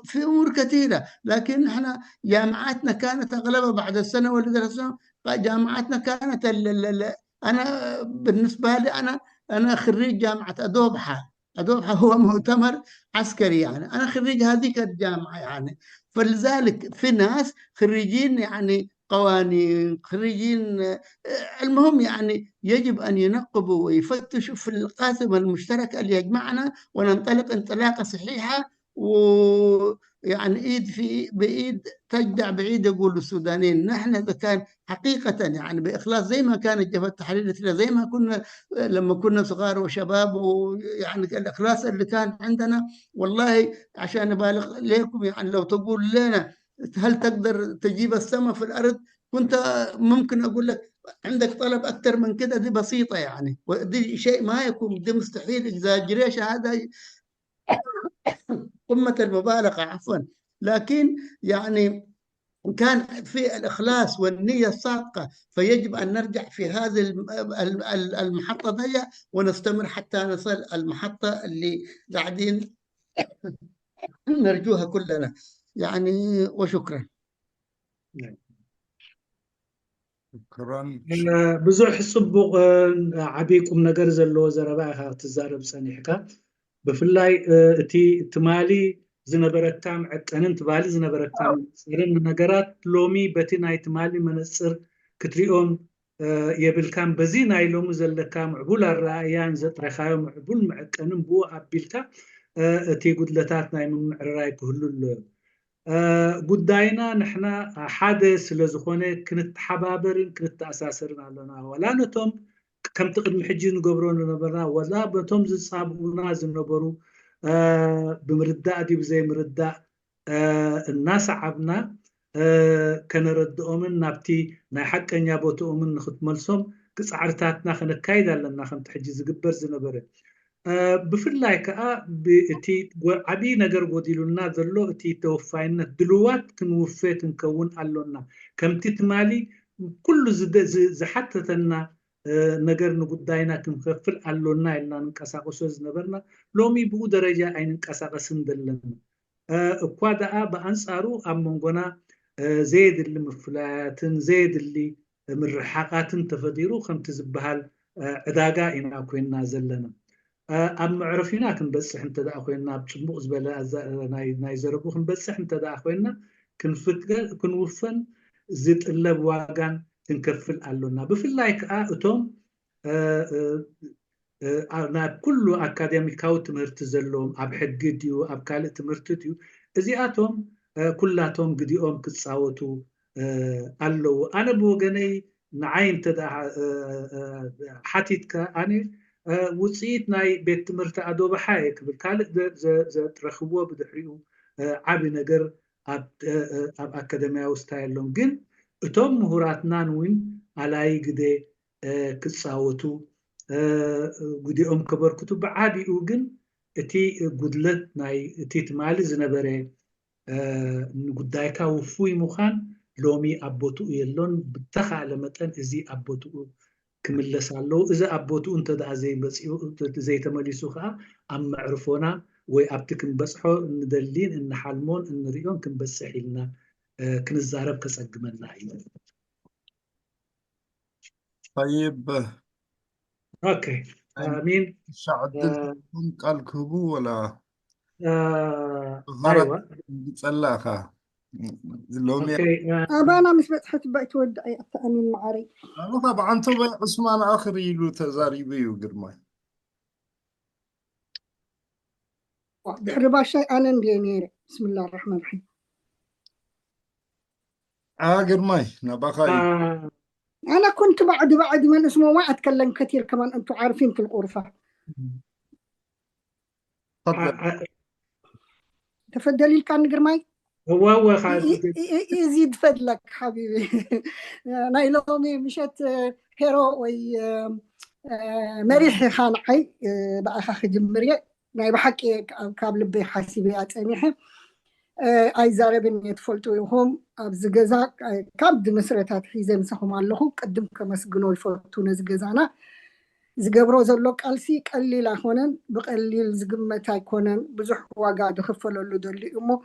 في أمور كثيرة، لكن إحنا جامعاتنا كانت أغلبها بعد السنة واللي درسنا. جامعاتنا كانت أنا بالنسبة لي أنا خريج جامعة أدوبحة. أدوبحة هو مؤتمر عسكري يعني، أنا خريج هذيك الجامعة يعني. فلذلك في ناس خريجين يعني قوانين، خريجين المهم يعني يجب أن ينقبوا ويفتشوا في القاسم المشترك اللي يجمعنا، وننطلق انطلاقة صحيحة، ويعني إيد في بإيد تجدع بعيد يقولوا السودانيين. نحن إذا كان حقيقة يعني بإخلاص زي ما كانت جبهة التحرير، زي ما كنا لما كنا صغار وشباب، ويعني الإخلاص اللي كان عندنا والله عشان نبالغ لكم يعني، لو تقول لنا هل تقدر تجيب السماء في الأرض، كنت ممكن أقول لك عندك طلب أكثر من كده، دي بسيطة يعني، ودي شيء ما يكون، دي مستحيل إكزاجريشن، هذا قمة المبالغة عفوا. لكن يعني كان في الإخلاص والنية الصادقة، فيجب أن نرجع في هذه المحطة دي ونستمر حتى نصل المحطة اللي قاعدين نرجوها كلنا يعني. وشكرا. شكرا. ብዙሕ ፅቡቕ ዓቢይቁም ነገር ዘለዎ ዘረባ ኢኻ ክትዛረብ ፀኒሕካ። ብፍላይ እቲ ትማሊ ዝነበረካ መዐቀንን ትባሊ ዝነበረካ መነፅርን ነገራት ሎሚ በቲ ናይ ትማሊ መነፅር ክትሪኦም የብልካን። በዚ ናይ ሎሚ ዘለካ ምዕቡል ኣረኣያን ዘጥረኻዮ ምዕቡል መዐቀንን ብኡ ኣቢልካ እቲ ጉድለታት ናይ ምምዕርራይ ክህሉ ኣለዎ። ጉዳይና ንሕና ሓደ ስለ ዝኾነ ክንተሓባበርን ክንተኣሳሰርን ኣለና። ወላ ነቶም ከምቲ ቅድሚ ሕጂ ንገብሮ ዝነበርና ወላ በቶም ዝፃብኡና ዝነበሩ ብምርዳእ ድዩ ብዘይምርዳእ እናሰዓብና ከነረድኦምን ናብቲ ናይ ሓቀኛ ቦትኦምን ንክትመልሶም ክፃዕርታትና ክነካይድ ኣለና ከምቲ ሕጂ ዝግበር ዝነበረ። ብፍላይ ከዓ እቲ ዓብይ ነገር ጎዲሉና ዘሎ እቲ ተወፋይነት ድልዋት ክንውፌ ክንከውን ኣሎና። ከምቲ ትማሊ ኩሉ ዝሓተተና ነገር ንጉዳይና ክንከፍል ኣሎና ኢልና ንንቀሳቀሶ ዝነበርና ሎሚ ብኡ ደረጃ ኣይንንቀሳቀስን ዘለና እኳ ደኣ ብኣንፃሩ ኣብ መንጎና ዘየድሊ ምፍላያትን ዘየድሊ ምርሓቃትን ተፈጢሩ ከምቲ ዝበሃል ዕዳጋ ኢና ኮይና ዘለና። ኣብ መዕረፊና ክንበፅሕ እንተደኣ ኮይና ብፅቡቅ ዝበለ ናይ ዘረቡ ክንበፅሕ እንተደኣ ኮይና ክንውፈን ዝጥለብ ዋጋን ክንከፍል ኣሎና። ብፍላይ ከዓ እቶም ናብ ኩሉ ኣካደሚካዊ ትምህርቲ ዘለዎም ኣብ ሕጊ ድዩ ኣብ ካልእ ትምህርቲ ድዩ እዚኣቶም ኩላቶም ግዲኦም ክፃወቱ ኣለዉ ኣነ ብወገነይ ንዓይ እንተ ሓቲትካ ኣነ ውፅኢት ናይ ቤት ትምህርቲ ኣዶባሓ ክብል ካልእ ዘትረኽብዎ ብድሕሪኡ ዓብ ነገር ኣብ ኣካደሚያዊ ስታይሎም ግን እቶም ምሁራትናን እውን ኣላይ ግደ ክፃወቱ ጉዲኦም ከበርክቱ ብዓቢኡ ግን እቲ ጉድለት ናይ እቲ ትማሊ ዝነበረ ንጉዳይካ ውፉይ ምዃን ሎሚ ኣቦትኡ የሎን ብተኻለ መጠን እዚ ኣቦትኡ ክምለስ ኣለዎ እዚ ኣቦትኡ እንተደኣ ዘይተመሊሱ ከዓ ኣብ መዕርፎና ወይ ኣብቲ ክንበፅሖ እንደሊን እንሓልሞን እንሪኦን ክንበፅሕ ኢልና ክንዛረብ ከፀግመና እዩ طيب اوكي امين شعدل قال كهبو ولا ايوه صلاخه لومي أنا مش بتحت بقى تود أي أمين معاري طبعا طبعا عثمان آخر يلو تزاريبي وقرماي بحربا شيء أنا ندينيري بسم الله الرحمن الرحيم قرماي نبقى أنا كنت بعد من اسمه ما أتكلم كثير كمان أنتم عارفين في الغرفة تفضلي كان قرماي هو يزيد فضلك حبيبي نايلومي مشت هيرو وي مريح خانعي بقى خجمري ناي بحكي كابل بي حاسبيات انيحه اي زاربن يتفلتو يهم ابز غزا كابد مسرتات حيزن سهم الله قدم كمسغنو يفلتو نزغزانا زغبرو زلو قالسي قليل هونن بقليل زغمت ايكونن بزح واغا دخفللو دلي امو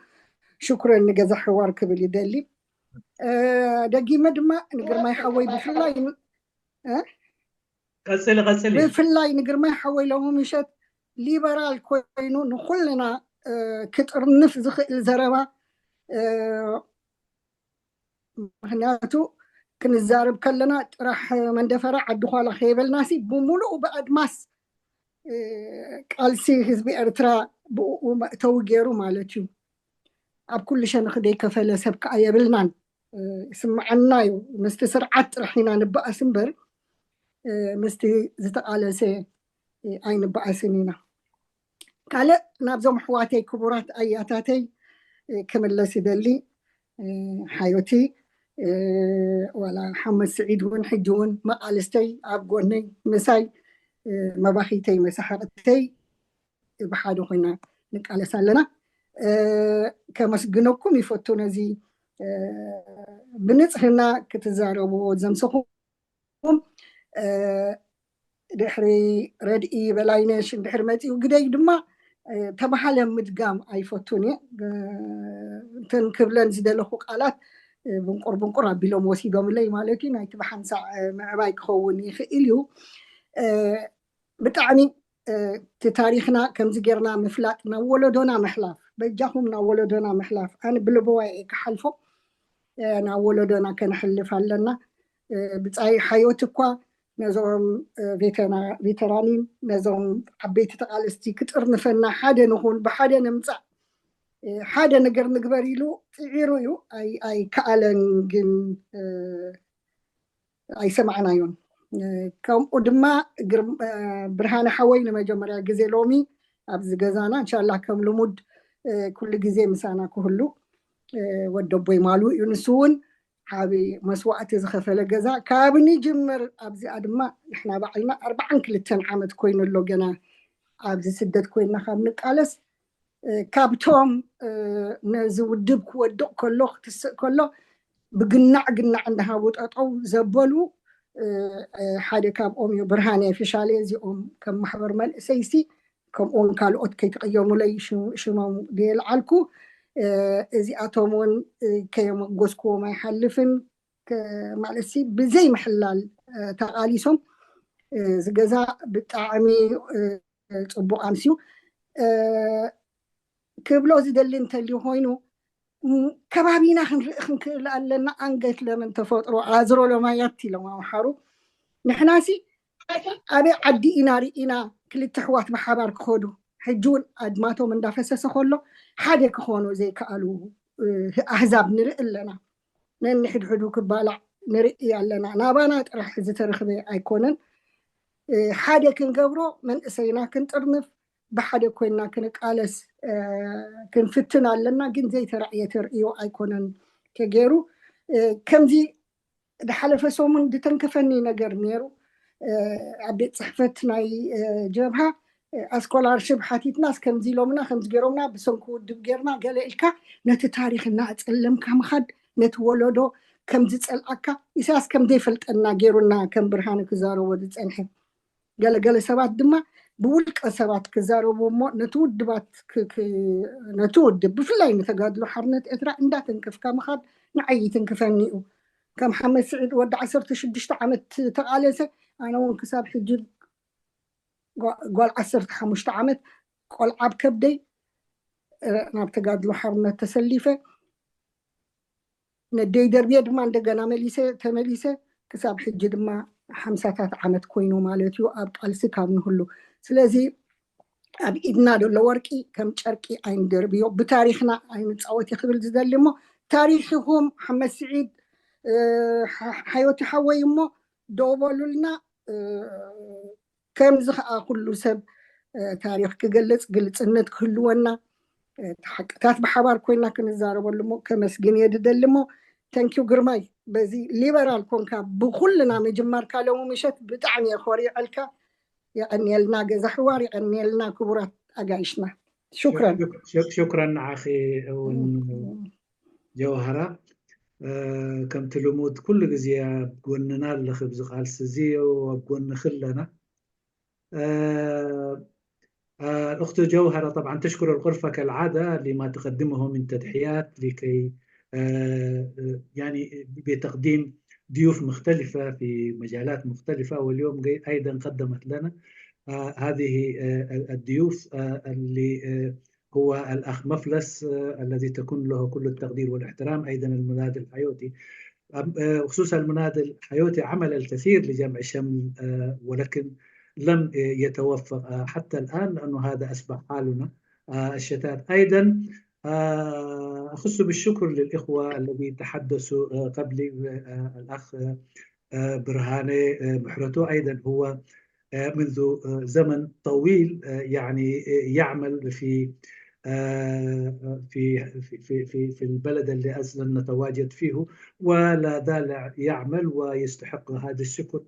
شكرا نجزا حوار كبل يدلي دقي مدما نقر ما يحوي بفلاي قصلي بفلاي نقر ما يحوي لهم مشت ليبرال كوينو نخلنا كتر نفذ الزربة هناتو كن الزارب كلنا راح من دفرع الدخول خيبل ناسي بملؤ بعد ماس قالسي حزب ارترا توجيرو مالتيو أب كل شيء نخدي كفلا سبك أيبلنا سمعنا مستسرعت رحنا نبقى سنبر مستي زتقال سي أي نبقى سنينا قال نابزو محواتي كبرات أياتاتي كمل سيدلي حيوتي ولا محمد سعيد ونحجون ما قالستي أبقوني مساي ما بخيتي مسحرتي بحادو هنا نقال سالنا كمسجنكم يفوتون زي بنصحنا كتزاربوا زمسهم دحري ردئي بلاينش دحر ماتي وقداي دما تبحال مدقام اي فوتوني تنكبلن زدلخو قالات بنقر بلوم وسيدهم لي مالكي ناي تبحان ساعة معباي كخون يخيليو بتعني تاريخنا كم زجرنا مفلاتنا ولدنا محلاف بجاهم نولدنا محلاف أنا بالبواي كحلفه أنا ولدنا كان حلف لنا بتأي حياتكوا نزوم فيترانين نزوم حبيت تقالستي كتر نفنا حدا نقول بحدا نمزع حدا نقبريلو تعيرو أي كألن جن أي سمعنا يون كم قدما برهان حوينا مجمرة جزء لومي أبز جزانا إن شاء الله كم لمود كل جزء مسانا كهلو والدبوي مالو ينسون حابي مسوقات زخفة الجزاء كابني جمر أبز أدما إحنا بعلنا 4 كلتين عمد كوين اللوجنا أبز سدد كوين نخاب نقالس كابتوم نزودب ودق كله كله بقنع عندها وتقطعوا زبلوا حدا كاب أمي برهاني في شالي زي كم محور مال سيسي كم أون كالوت كي تقيموا لي شو ديال عالكو زي أتومون كيوم جوسكو ما يحلفن معلسي بزي محلال تقاليسهم زي جزاء بتعمي صبو أمسيو كبلو زي دلين تلي هوينو كبابينا لأننا أنقت لمن تفوترو عازرو لما يبتي لما محارو نحناسي أبي عدي إنا رئينا كل التحوات بحبار كخودو حجون أدماتو من دافسس خلو حدا كخونو زي قالوا أحزاب نرئ لنا نحد حدو كبالع نرئي لنا نابانا راح زترخبي أيكونن حدا كنقبرو من إسينا كنت أرنف بحدا كوينا كنقالس كنفتنا لنا جن زي ترعية ترئيو أيكونن كجيرو كم دحلف سومن دتنكفني نجر نيرو عبيت صحفت ناي جبهة أسكولار شب حاتيت ناس كم زيلومنا خمس جيرومنا بسنكو دبجرنا قال إلكا نت تاريخ الناس علم كم خد نتولدو كم تسأل أكا إساس كم ديفلت أن جيرونا كم برهان كزارو ودت أنحي قال سبات دما بقولك سبات كزارو بمو نتود دبات نتود بفلاي نتقادلو حرنت إثرا إندا تنكف كم خد نعي تنكفنيو كم محمد سعيد ود 16 عمت تقالسه أنا وانكساب حجر قال 15 عمت قال عب كبدي أنا بتقعد له حرنا تسليفه ندي دربيد ما عندك أنا مليسة تمليسة كساب حجر ما 5 عمت كوينو مالتيو أبطال سكاب نهلو سلازي أب إدنا دول ورقي كم شرقي عين دربيو بتاريخنا عين تصوتي خبل زدلمو تاريخهم محمد سعيد حيوتي حوي يمو دوبلو لنا كم زخ كل سب تاريخ قلت إنت كلونا تحققات بحبار كوينا كنزارو لمو كمسجن يددلمو تانكيو جرماي بزي ليبرال كونكا بكلنا مجمار كالو مشت بتعني خوري علكا يعني لنا جز حواري يعني لنا كبرات أجايشنا شكرا شكرا أخي جوهرة كم تلمود كل جزية بقولنا لخبز قالس زيو وبقولنا خلنا الأخت جوهرة طبعا تشكر الغرفة كالعادة لما تقدمه من تضحيات لكي يعني بتقديم ضيوف مختلفة في مجالات مختلفة واليوم أيضا قدمت لنا هذه الضيوف اللي هو الأخ مفلس الذي تكون له كل التقدير والاحترام، أيضا المنادي الحيوتي. خصوصا المنادي الحيوتي عمل الكثير لجمع الشمل ولكن لم يتوفق حتى الآن لأنه هذا أصبح حالنا الشتات. أيضا أخص بالشكر للإخوة الذين تحدثوا قبلي، الأخ برهاني محرتو أيضا هو منذ زمن طويل يعني يعمل في البلد اللي أصلا نتواجد فيه ولا زال يعمل ويستحق هذا الشكر.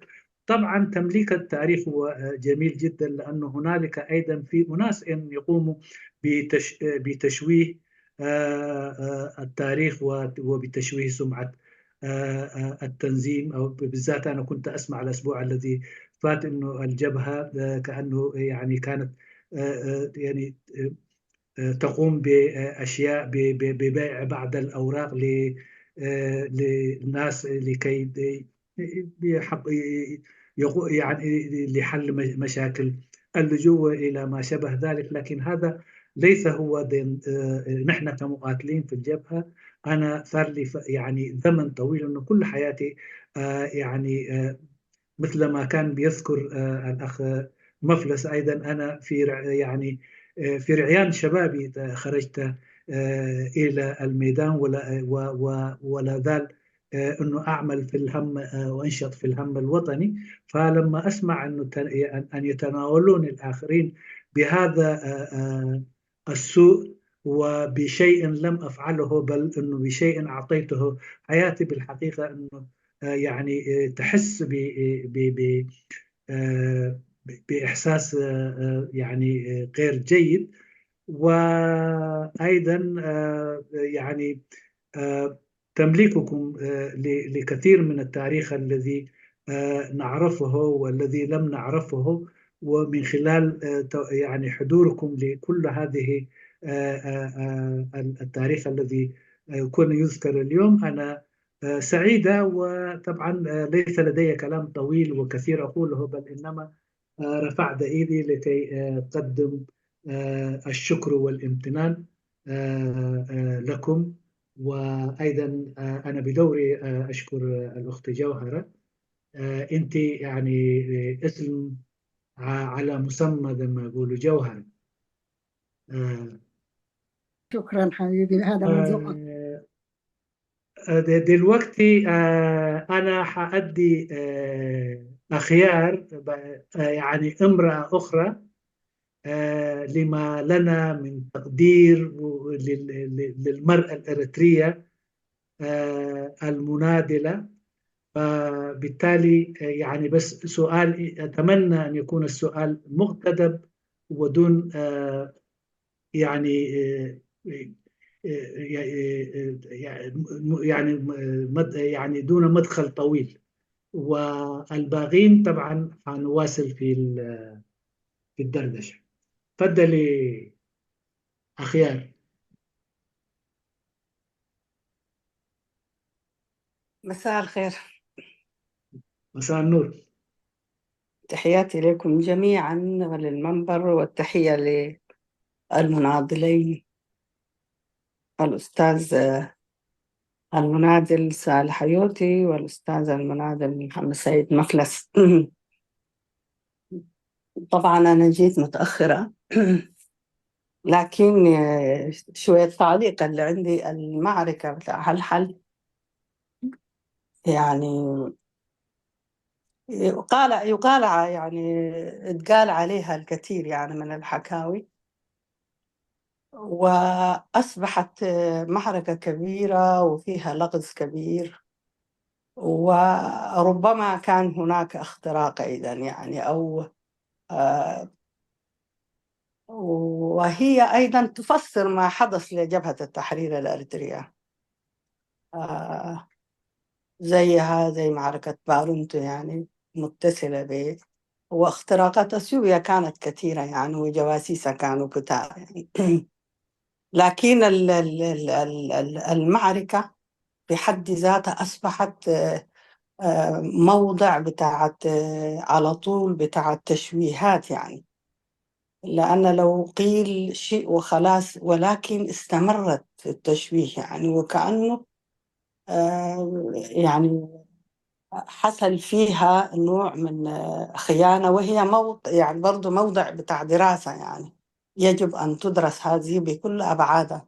طبعا تمليك التاريخ هو جميل جدا لأنه هنالك أيضا في أناس يقوموا بتشويه التاريخ وبتشويه سمعة التنظيم. أو بالذات أنا كنت أسمع الأسبوع الذي فات إنه الجبهة كأنه يعني كانت يعني تقوم بأشياء ببيع بعض الأوراق للناس لكي يعني لحل مشاكل اللجوء إلى ما شبه ذلك. لكن هذا ليس هو نحن كمقاتلين في الجبهة. أنا صار لي يعني زمن طويل إنه كل حياتي يعني مثل ما كان بيذكر الأخ مفلس أيضا أنا في رعيان شبابي خرجت إلى الميدان ولا زال أنه أعمل في الهم وأنشط في الهم الوطني. فلما أسمع أن يتناولون الآخرين بهذا السوء وبشيء لم أفعله بل أنه بشيء أعطيته حياتي، بالحقيقة أنه يعني تحس بإحساس يعني غير جيد. وأيضا يعني تمليككم لكثير من التاريخ الذي نعرفه والذي لم نعرفه، ومن خلال يعني حضوركم لكل هذه التاريخ الذي يكون يذكر اليوم، أنا سعيدة. وطبعا ليس لدي كلام طويل وكثير أقوله بل إنما رفعت إيدي لكي أقدم الشكر والامتنان لكم. وأيضا أنا بدوري أشكر الأخت جوهرة انت يعني اسم على مسمى زي ما يقولوا جوهر. شكرا حبيبي، هذا من ذوقك. دلوقتي أنا حأدي أخيار يعني امرأة أخرى لما لنا من تقدير للمرأة الإريترية المناضلة. فبالتالي يعني بس سؤال، أتمنى أن يكون السؤال مقتضب ودون يعني يعني دون مدخل طويل، والباقين طبعا هنواصل في الدردشة. تفضلي أخيار. مساء الخير. مساء النور. تحياتي لكم جميعا وللمنبر، والتحية للمناضلين الأستاذ المناضل صالح حيوتي والأستاذ المناضل محمد سعيد مفلس. طبعا أنا جيت متأخرة لكن شوية تعليق اللي عندي. المعركة بتاع الحل يعني يقال يعني اتقال عليها الكثير يعني من الحكاوي، وأصبحت معركة كبيرة وفيها لغز كبير، وربما كان هناك اختراق أيضا يعني وهي أيضا تفسر ما حدث لجبهة التحرير الأريترية، زي معركة بارونتو يعني متصلة به، واختراقات أثيوبيا كانت كثيرة يعني، وجواسيس كانوا كتار يعني. لكن المعركة بحد ذاتها أصبحت موضع بتاعت على طول بتاعت تشويهات يعني، لأن لو قيل شيء وخلاص، ولكن استمرت في التشويه يعني، وكأنه يعني حصل فيها نوع من خيانة، وهي يعني برضو موضع بتاع دراسة يعني، يجب أن تدرس هذه بكل أبعادها.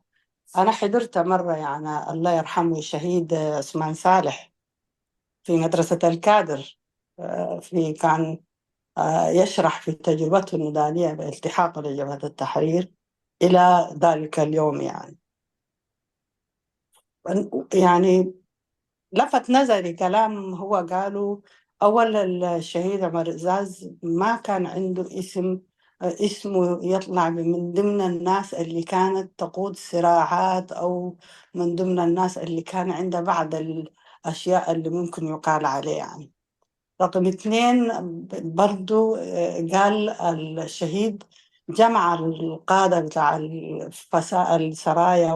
أنا حضرت مرة يعني الله يرحمه الشهيد عثمان صالح في مدرسة الكادر، كان يشرح في تجربته النضالية بالتحاقه لجبهة التحرير إلى ذلك اليوم يعني لفت نظري كلام هو قالوا. أول الشهيد عمر إزاز ما كان عنده اسمه يطلع من ضمن الناس اللي كانت تقود صراعات، أو من ضمن الناس اللي كان عندها بعض الأشياء اللي ممكن يقال عليه يعني. رقم 2 برضو قال الشهيد جمع القادة بتاع السرايا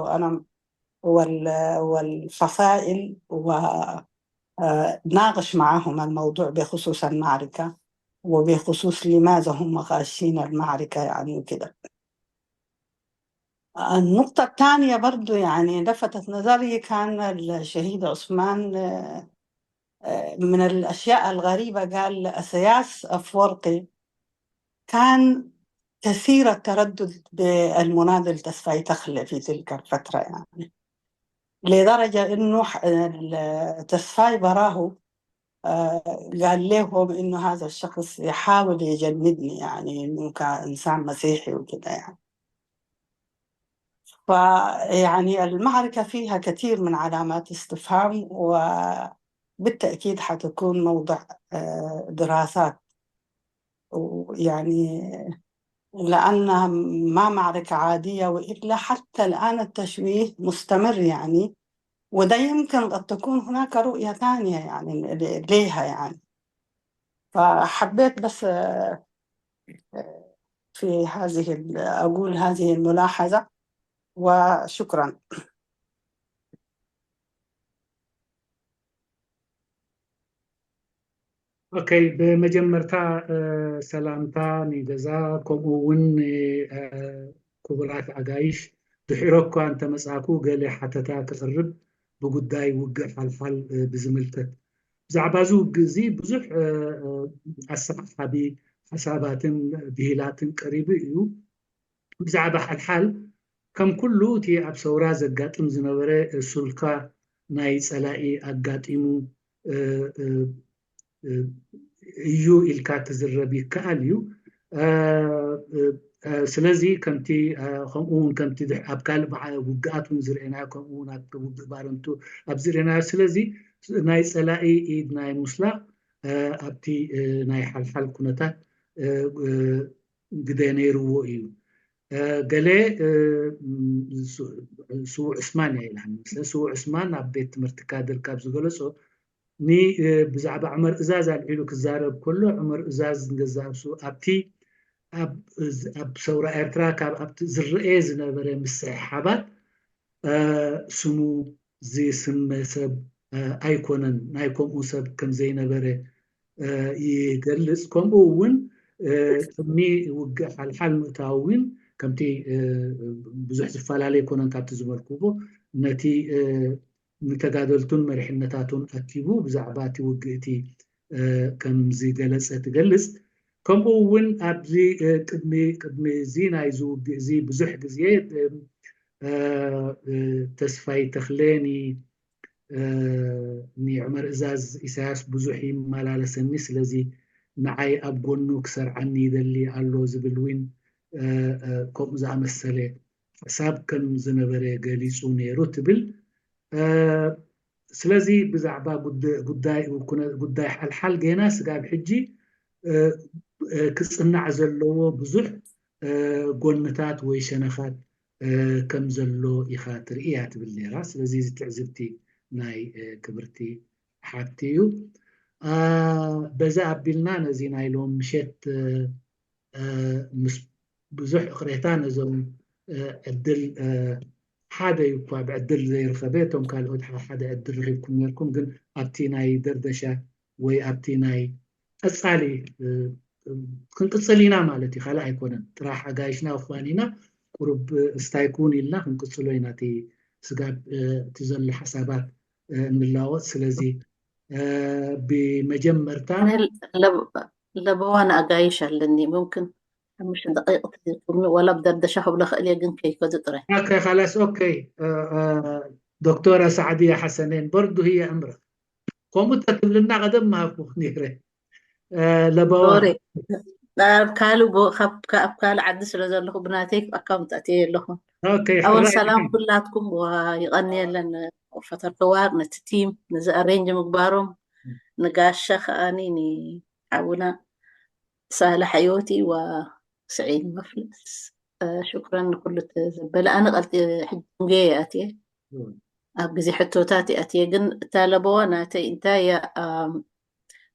والفصائل، وناقش معهم الموضوع بخصوص المعركة وبخصوص لماذا هم غاشين المعركة يعني وكده. النقطة الثانية برضو يعني لفتت نظري، كان الشهيد عثمان من الأشياء الغريبة قال أسياس أفورقي كان كثير التردد بالمناضل تسفاي تخلى في تلك الفترة يعني، لدرجة إنه تسفاي براه قال لهم إنه هذا الشخص يحاول يجندني يعني، إنه كإنسان مسيحي وكده يعني. فيعني المعركة فيها كثير من علامات استفهام، وبالتأكيد حتكون موضع دراسات، ويعني لأنها ما معركة عادية، وإلا حتى الآن التشويه مستمر يعني، وده يمكن قد تكون هناك رؤية ثانية يعني ليها يعني. فحبيت بس في أقول هذه الملاحظة، وشكرا. أوكي، بمجمرتا سلامتا نيجزا كومون كبرات عقايش دحيروكو أنت مساكو قال حتى تقرب بقداي وقع الحال بزملتك بزعبا زو جزي بزح أصحابي حسابات بهلات قريب يو بزعبا الحال كم كله تي أبصورا زقاتم زنبرة سلكا ناي سلائي أقاتيمو يو إلكا تزربي كاليو سلازي كمتي خمون كمتي أبكال مع وقعات ونزرعنا كمون أكتبوا بارنتو أبزرعنا سلازي ناي سلائي إيد ناي مسلا أبتي ناي حل كنتا قدانيرو إيو قالي سو عثمان يعني مثل سو عثمان أبيت مرتكاد الكابز قلصو ني بزعبة عمر إزاز العلو كزارب كله عمر إزاز نجزاب سو أبتي أب سورة إرترا كاب أبت زرئيز نبرة مسحبات سمو زي سم سب أيكونن نايكم أسب كم زي نبرة يجلس كم أون ني وقع الحال متعاون كمتي بزح زفال عليه كونن كابت زمر كوبو نتي نتقادلتون مرحنتاتون أكيبو بزعباتي وقعتي كم زي جلس أتجلس كم أون أبزي قدمي زينا يزو زي بزح زياد تسفاي تخلاني ني عمر إزاز إساس بزحي مالالة سني سلزي معي أبقونو كسر عني دلي قالو زبلوين كم زعم السلة حساب كم زنبري قاليسو نيرو تبل سلزي بزعبا قداي الحال جينا سقاب حجي كسنا عزلو بزح قونتات ويشنخات كم زلو يخاطر إيات باللي راس لذيذ تعزبتي ناي كبرتي حاتيو بزا أبلنا نزينا يلوم مشيت بزح أخريتان زوم الدل حدا يقوى بعدل زي رخبيتهم قال أدحى حدا أدل رخيبكم يركم قل أبتيناي دردشة وأبتيناي أسالي كنت تصلينا مالتي خلا يكون راح قايشنا أخوانينا قرب استيكون لنا كنت تصلينا سقاب تزل حسابات من الله سلزي بمجمرتان لبوانا أقايشة لأني ممكن مش دقيقة ولا بدردشة ولا خلي جن كي كذا ترى. أوكي خلاص أوكي دكتورة سعدية حسنين برضو هي أمرة قومت لنا قدم ما فوق نيره لبوان كالو بو خب كال عدس لزلخو بناتيك أكاونت أتي لهم. أوكي أول سلام كلاتكم ويغني لنا فترة حوار نتتيم نزارين مقبارهم نقاش شخ أنيني عونا سهل حيوتي وسعيد مفلس شكرا لكل تزبل أنا قلت حجي أتي أبقزي حتوتاتي أتي قن تالبوانا أتي إنتايا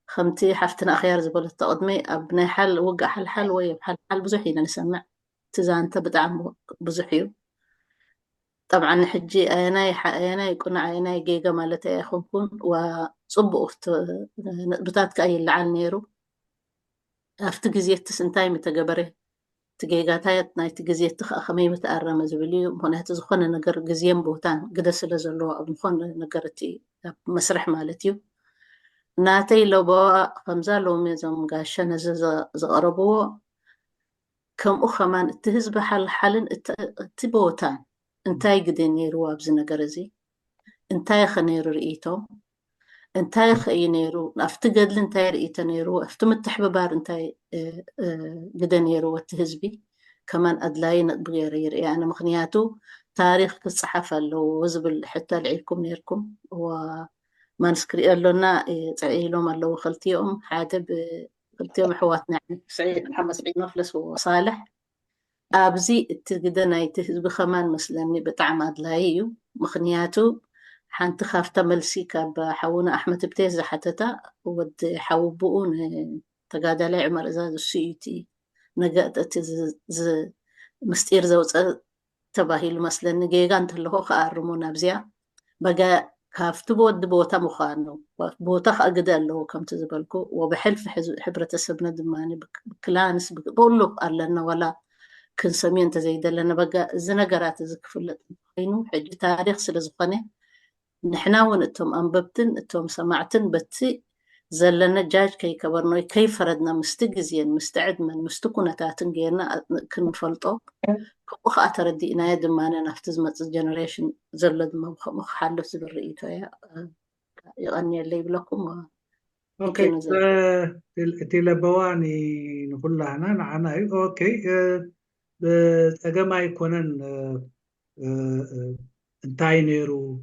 خمتي حفتنا أخيار زبولة تقدمي أبني حل وقع حل ويب حل بزحينا نسمع تزان تبدعم بزحيو طبعا حجي أنا يكون عيناي جيجا مالتي أخوكم وصبوا بتات كأي اللي عن نيرو أفتقزيت تسنتاي متجبره تجيجاتايت ناي تجزيت خمي متأرم زبلي هنا تزخون نجر جزيم بوتان قدس لزلوا أبنخون نجرتي مسرح مالتيو ناتي لو بوا خمزة لو ميزم قاشنا زغربوا كم أخمان تهزب حل تبوتان انتاي قدين يروا بزنا قرزي انتاي خنيرو رئيتو انتاي خينيرو افتقد لانتاي رئيتا نيرو افتمت تحببار انتاي قدين يروا التهزبي كمان أدلاين بغير يرئي أنا مخنياتو تاريخ الصحافة لو وزبل حتى لعيكم نيركم وما نسكري لنا تعيلهم اللو خلتيهم حاتب خلتيهم حواتنا سعيد محمد سعيد مفلس وصالح أبزي تقدنا يتهزب خمان مسلمي بطعم أدلايو مخنياتو حانت خاف تملسي كاب حونا أحمد بتيزة حتتا ود حوبون تقاد علي عمر إزاز السيوتي نقاد مستير زوج تباهي المسلم نجيغان تلهو خارمونا بزيا بقى كافتو بود بوتا مخانو بوتا أقدر له كم تزبلكو وبحلف حبرة السبنة دماني بكلانس بقولو قال لنا ولا كن سمين تزيد لنا بقى زنقرات زكفلت خينو حج تاريخ سلزقني نحنا ون اتهم انببتن اتهم سمعتن بتي زلنا جاج كي كبرنوي كيف فردنا مستجزين مستعد من مستكونتاتن جينا كنفلطو كوخ اتردي انا يد ما انا نفتز مت جنريشن زلد مخ حلف زبريتو يا يغني اللي بلكم اوكي تلبواني نقول لها انا اوكي تجمع يكونن انتاي نيرو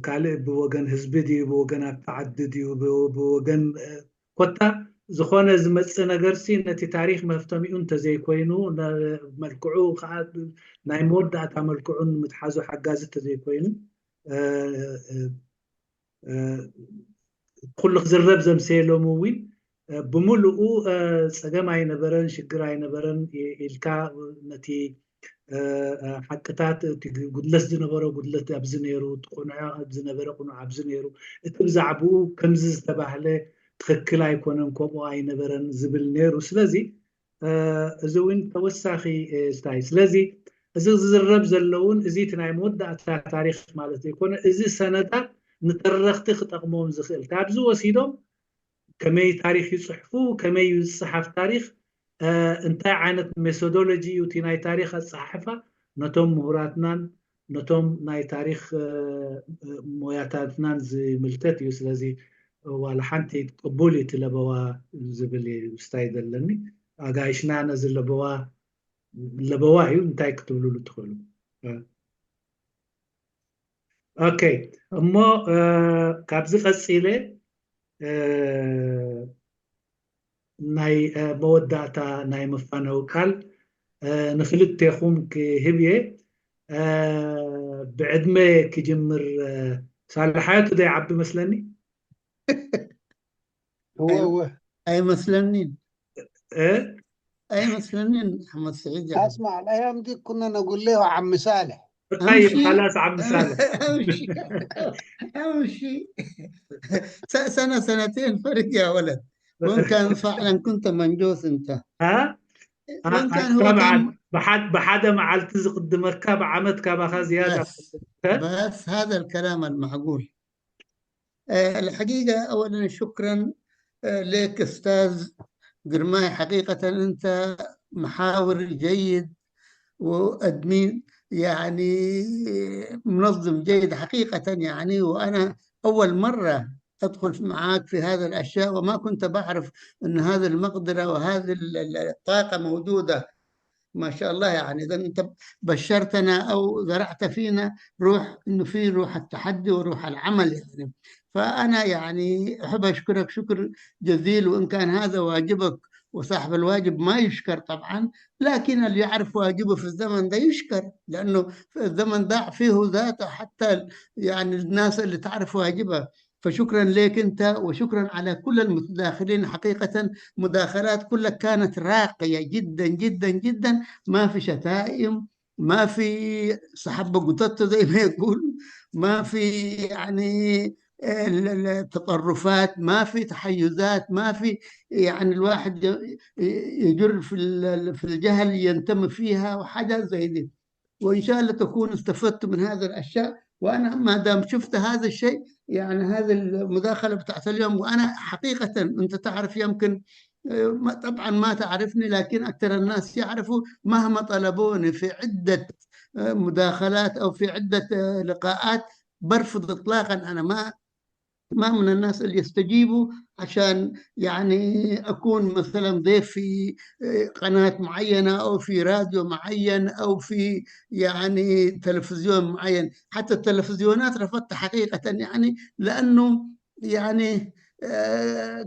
كالي بوغن هزبدي بوغن التعددي بوغن كوتا زخونه زمص نغرسي نتي تاريخ مفتمي انت زي كوينو ملكعو خاد ناي مودا تملكعون متحازو حجازته زي كوينو كل زرب زمسيلو موين بملؤ صقم ينبرن شجر ينبرن الكا نتي حقتات قدلس زنبرو قدلت ابزنيرو تقنع ابزنبرو قنع ابزنيرو اتبزعبو كمز تباهله تخكل يكونن كوبو ينبرن زبل نيرو سلازي زوين توساخي ستاي سلازي زرب زلون ازيت ناي مودة تاريخ مالتي يكون ازي سندات نترخت خطقمهم زخيل تابزو وسيدهم كمي تاريخ يصحفو كمي يصحف تاريخ انت عانت ميثودولوجي وتناي تاريخ الصحافة نتوم مهراتنا نتوم ناي تاريخ موياتاتنا زي ملتتي وسلازي والحانتي قبولي تلبوا زبلي استايدلني اغايشنا نزل لبوا هي انت يكتبوا له تدخلوا اوكي اما كابز قصيله ناي مودعتا ناي مفانو قال نخلت تيخوم كهبيه بعدمه كجمر صالحاته دي عبد مسلني هو اي مسلنين ايه اي مسلنين محمد سعيد يعني. اسمع الايام دي كنا نقول له عم صالح طيب خلاص عم صالح امشي سنه سنتين فرق يا ولد وين كان فعلا كنت منجوس انت ها وين كان هو طبعا بحدا مع التزق قدامك بعمد كما زياده بس هذا الكلام المعقول. الحقيقه اولا شكرا لك استاذ قرماي، حقيقه انت محاور جيد وادمين يعني منظم جيد حقيقه يعني، وانا اول مره أدخل معاك في هذه الأشياء وما كنت بعرف أن هذه المقدرة وهذه الطاقة موجودة ما شاء الله. يعني إذا أنت بشرتنا أو زرعت فينا روح، إنه في روح التحدي وروح العمل يعني. فأنا يعني أحب أشكرك شكر جزيل، وإن كان هذا واجبك وصاحب الواجب ما يشكر طبعا، لكن اللي يعرف واجبه في الزمن ده يشكر، لأنه في الزمن ضاع فيه ذاته حتى يعني الناس اللي تعرف واجبها. فشكرا لك أنت وشكرا على كل المتداخلين، حقيقة مداخلات كلها كانت راقية جدا جدا جدا، ما في شتائم، ما في سحب قطط زي ما يقولوا، ما في يعني التطرفات، ما في تحيزات، ما في يعني الواحد يجر في الجهل ينتمي فيها وحاجة زي دي. وإن شاء الله تكون استفدت من هذه الأشياء، وأنا ما دام شفت هذا الشيء يعني هذه المداخلة بتاعت اليوم، وأنا حقيقة أنت تعرف يمكن طبعا ما تعرفني، لكن أكثر الناس يعرفوا مهما طلبوني في عدة مداخلات أو في عدة لقاءات برفض إطلاقا. أنا ما من الناس اللي يستجيبوا عشان يعني أكون مثلا ضيف في قناة معينة أو في راديو معين أو في يعني تلفزيون معين. حتى التلفزيونات رفضت حقيقة يعني، لأنه يعني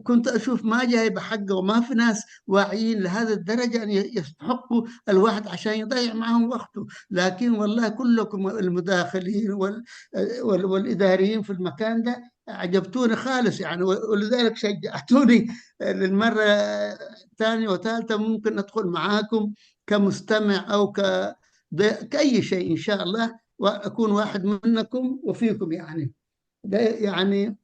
كنت أشوف ما جاي بحقه، وما في ناس واعيين لهذا الدرجة أن يستحقوا الواحد عشان يضيع معهم وقته. لكن والله كلكم المداخلين والإداريين في المكان ده عجبتوني خالص يعني، ولذلك شجعتوني للمرة الثانية وثالثة ممكن أدخل معاكم كمستمع أو كأي شيء إن شاء الله، وأكون واحد منكم وفيكم يعني. يعني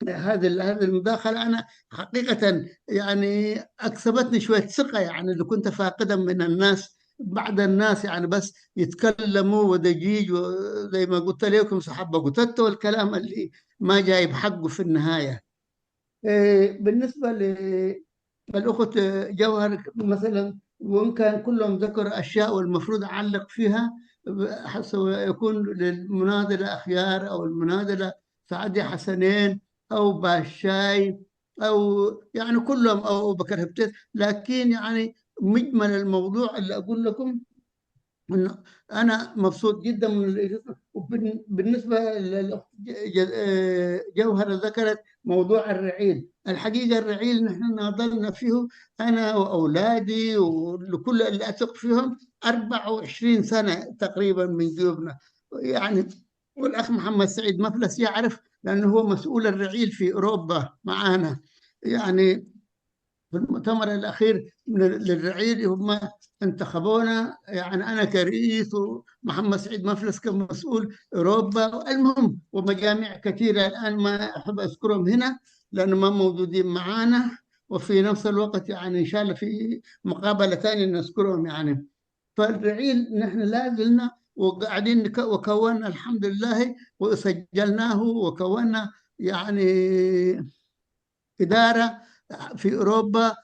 هذه المداخلة أنا حقيقة يعني أكسبتني شوية ثقة يعني اللي كنت فاقدا من الناس بعض الناس يعني بس يتكلموا ودجيج وزي ما قلت لكم سحب قتت والكلام اللي ما جايب حقه في النهاية. بالنسبة للأخت جوهر مثلا، وإن كان كلهم ذكروا أشياء والمفروض أعلق فيها، سواء يكون للمناضلة أخيار أو المناضلة سعدي حسنين أو باشاي أو يعني كلهم أو بكر هبتيت، لكن يعني مجمل الموضوع اللي أقول لكم إنه أنا مبسوط جدا من بالنسبة للأخت جوهر ذكرت موضوع الرعيل. الحقيقة الرعيل نحن ناضلنا فيه أنا وأولادي ولكل اللي أثق فيهم 24 سنة تقريبا من جيوبنا يعني. والأخ محمد سعيد مفلس يعرف لأنه هو مسؤول الرعيل في أوروبا معنا. يعني في المؤتمر الأخير للرعيل هم انتخبونا، يعني أنا كرئيس ومحمد سعيد مفلس كمسؤول أوروبا، المهم ومجاميع كثيرة الآن ما أحب أذكرهم هنا لأنه ما موجودين معانا، وفي نفس الوقت يعني إن شاء الله في مقابلة ثانية نذكرهم يعني. فالرعيل نحن لا زلنا وقاعدين وكونا الحمد لله وسجلناه وكونا يعني إدارة في أوروبا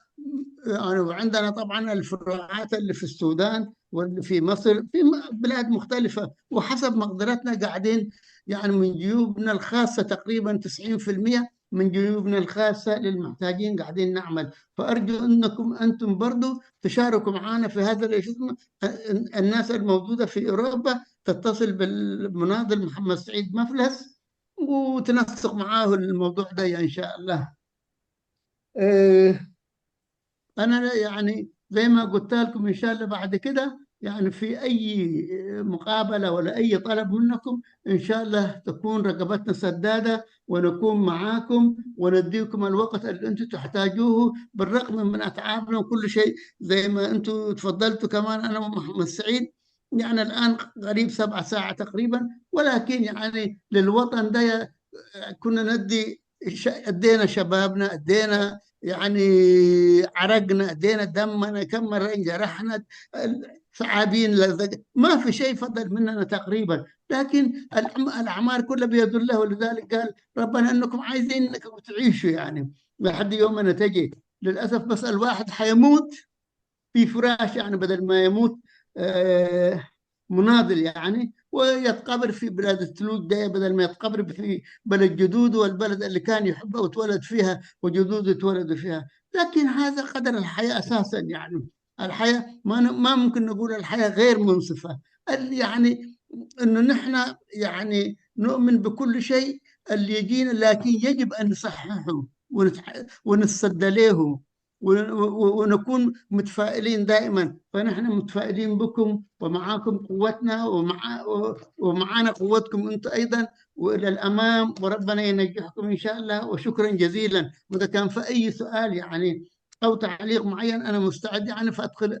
يعني. وعندنا طبعا الفروعات اللي في السودان واللي في مصر في بلاد مختلفة، وحسب مقدرتنا قاعدين يعني من جيوبنا الخاصة تقريبا 90% من جيوبنا الخاصة للمحتاجين قاعدين نعمل. فأرجو أنكم أنتم برضو تشاركوا معنا في هذا الناس الموجودة في أوروبا تتصل بالمناضل محمد سعيد مفلس وتنسق معاه الموضوع ده إن شاء الله. أنا يعني زي ما قلت لكم إن شاء الله بعد كده يعني في أي مقابلة ولا أي طلب منكم إن شاء الله تكون رقبتنا سدادة ونكون معاكم ونديكم الوقت اللي أنتم تحتاجوه بالرغم من أتعابنا وكل شيء زي ما أنتم تفضلتوا. كمان أنا ومحمد سعيد يعني الآن قريب 7 ساعات تقريبا، ولكن يعني للوطن ده كنا ادينا شبابنا، ادينا يعني عرقنا، ادينا دمنا، كم مره انجرحنا ثعابين ما في شيء فضل مننا تقريبا، لكن الاعمار كلها بيد الله. ولذلك قال ربنا انكم عايزين انكم تعيشوا يعني لحد يومنا تجي. للاسف بس الواحد حيموت في فراش يعني بدل ما يموت مناضل يعني، ويتقبر في بلاد الثلوج ده بدل ما يتقبر في بلد جدوده والبلد اللي كان يحبها وتولد فيها وجدوده تولدوا فيها. لكن هذا قدر الحياة أساسا يعني. الحياة ما ممكن نقول الحياة غير منصفة يعني إنه نحن يعني نؤمن بكل شيء اللي يجينا، لكن يجب أن نصححه ونتصدى له ونكون متفائلين دائما. فنحن متفائلين بكم ومعاكم قوتنا ومعانا قوتكم انتم ايضا والى الامام، وربنا ينجحكم ان شاء الله. وشكرا جزيلا. واذا كان في اي سؤال يعني او تعليق معين انا مستعد يعني فادخل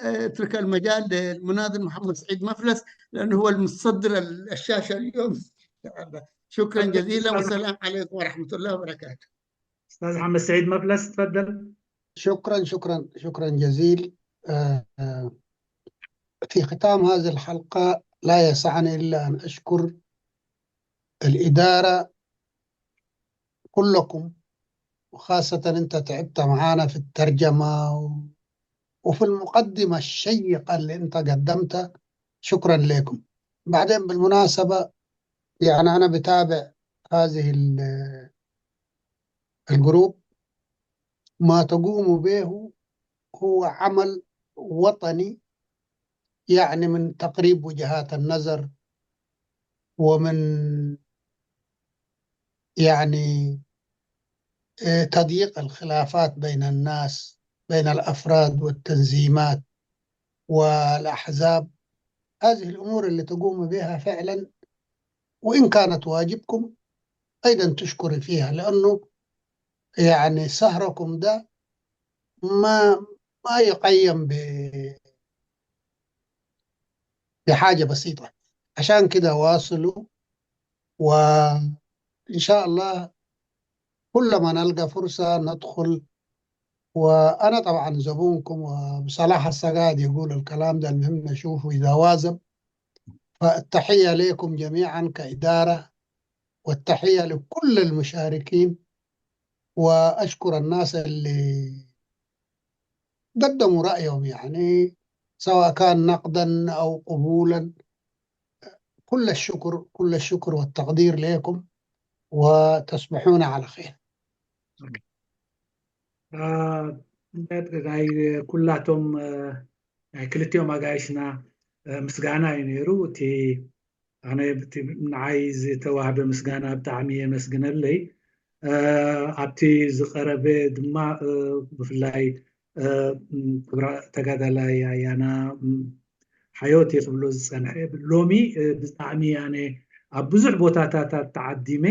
اترك المجال للمناضل محمد سعيد مفلس لانه هو المتصدر الشاشه اليوم. شكرا جزيلا والسلام عليكم ورحمه الله وبركاته. استاذ محمد سعيد مفلس تفضل. شكرا جزيل. في ختام هذه الحلقة لا يسعني إلا أن أشكر الإدارة كلكم، وخاصة أنت تعبت معانا في الترجمة وفي المقدمة الشيقة اللي أنت قدمتها. شكرا لكم. بعدين بالمناسبة يعني أنا بتابع هذه الجروب، ما تقوم به هو عمل وطني يعني من تقريب وجهات النظر ومن يعني تضييق الخلافات بين الناس بين الأفراد والتنظيمات والأحزاب. هذه الأمور اللي تقوم بها فعلا، وإن كانت واجبكم أيضا تشكري فيها، لأنه يعني سهركم ده ما يقيم بحاجة بسيطة. عشان كده واصلوا، وإن شاء الله كلما نلقى فرصة ندخل وأنا طبعا زبونكم، وبصلاح السقاد يقول الكلام ده المهم نشوفه إذا واجب. فالتحية لكم جميعا كإدارة، والتحية لكل المشاركين، وأشكر الناس اللي قدموا رأيهم، يعني سواء كان نقدا أو قبولا. كل الشكر كل الشكر والتقدير لكم، وتصبحون على خير. ኩላቶም ክልቲኦም ኣጋይሽና ምስጋና እዩ ነይሩ። እቲ ኣነ እቲ ንዓይ ዝተዋህበ ምስጋና ብጣዕሚ የመስግነለይ። ኣብቲ ዝቐረበ ድማ ብፍላይ ክብራ ተጋዳላይ ኣያና ሓዮት ክብሎ ዝፀንሐ ሎሚ ብጣዕሚ ኣነ ኣብ ብዙሕ ቦታታት ተዓዲመ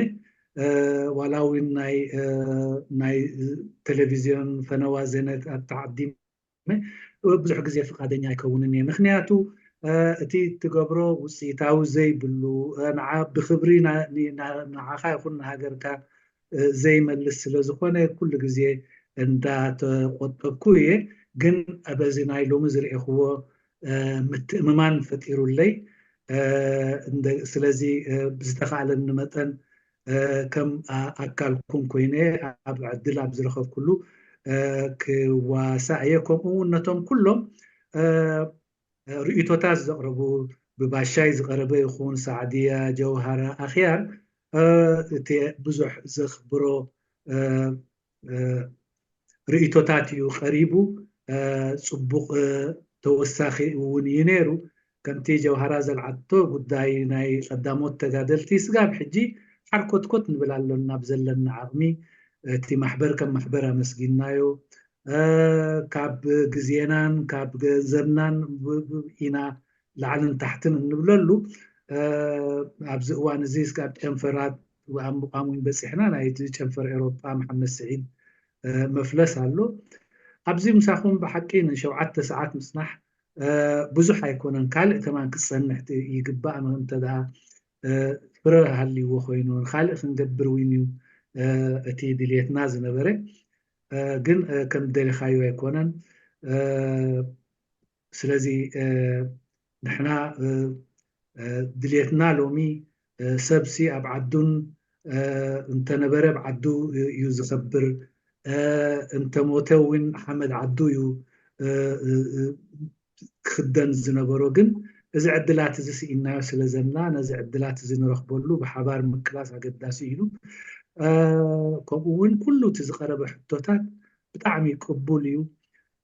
ዋላ እውን ናይ ቴሌቪዝዮን ፈነዋ ዜነት ተዓዲመ ብዙሕ ግዜ ፍቃደኛ ኣይከውንን እየ። ምክንያቱ እቲ ትገብሮ ውፅኢታዊ ዘይብሉ ብክብሪ ንዓኻ ይኹን ንሃገርካ ዘይመልስ ስለዝኾነ ኩሉ ግዜ እንዳተቆጠብኩ እየ። ግን በዚ ናይ ሎሚ ዝርኢኽዎ ምትእምማን ፈጢሩለይ። ስለዚ ብዝተኻእለኒ መጠን ከም ኣካልኩም ኮይነ ኣብ ዕድል ኣብ ዝረኸብኩሉ ክዋሳእ እየ። ከምኡ እውን ነቶም ኩሎም ርእቶታት ዘቕረቡ ብባሻይ ዝቐረበ ይኹን ሳዕድያ ጀውሃራ ኣኽያር እቲ ብዙሕ ዘኽብሮ ርእቶታት እዩ ቀሪቡ። ፅቡቕ ተወሳኺ እውን እዩ ነይሩ። ከምቲ ጀውሃራ ዘልዓቶ ጉዳይ ናይ ቀዳሞት ተጋደልቲ ስጋብ ሕጂ ሓርኮትኮት ንብል ኣለና ብዘለና ዓቕሚ። እቲ ማሕበር ከም ማሕበር ኣመስጊናዮ ካብ ግዜናን ካብ ገንዘብናን ኢና ላዕልን ታሕትን እንብለሉ። ኣብዚ እዋን እዚ ስጋብ ጨንፈራት ኣሙን በፂሕና ናይቲ ጨንፈር ኤሮጳ መሐመድ ስዒድ መፍለስ ኣሎ። ኣብዚ ምሳኹም ብሓቂ ን7 ሰዓት ምፅናሕ ብዙሕ ኣይኮነን። ካልእ ከማን ክፀንሕ ይግባእ እንተዳ ፍረ ሃልይዎ ኮይኑ ካልእ ክንገብር እውን እዩ እቲ ድሌትና ዝነበረ። ግን ከም ደሊኻዮ ኣይኮነን። ስለዚ ንሕና ድሌትና ሎሚ ሰብሲ ኣብ ዓዱን እንተነበረ ብዓዱ እዩ ዝኸብር፣ እንተሞተ እውን ሓመድ ዓዱ እዩ ክክደን ዝነበሮ። ግን እዚ ዕድላት እዚ ስኢናዮ ስለ ዘለና ነዚ ዕድላት እዚ ንረክበሉ ብሓባር ምክላስ ኣገዳሲ ኢሉ። ከምኡ እውን ኩሉ እቲ ዝቐረበ ሕቶታት ብጣዕሚ ቅቡል እዩ።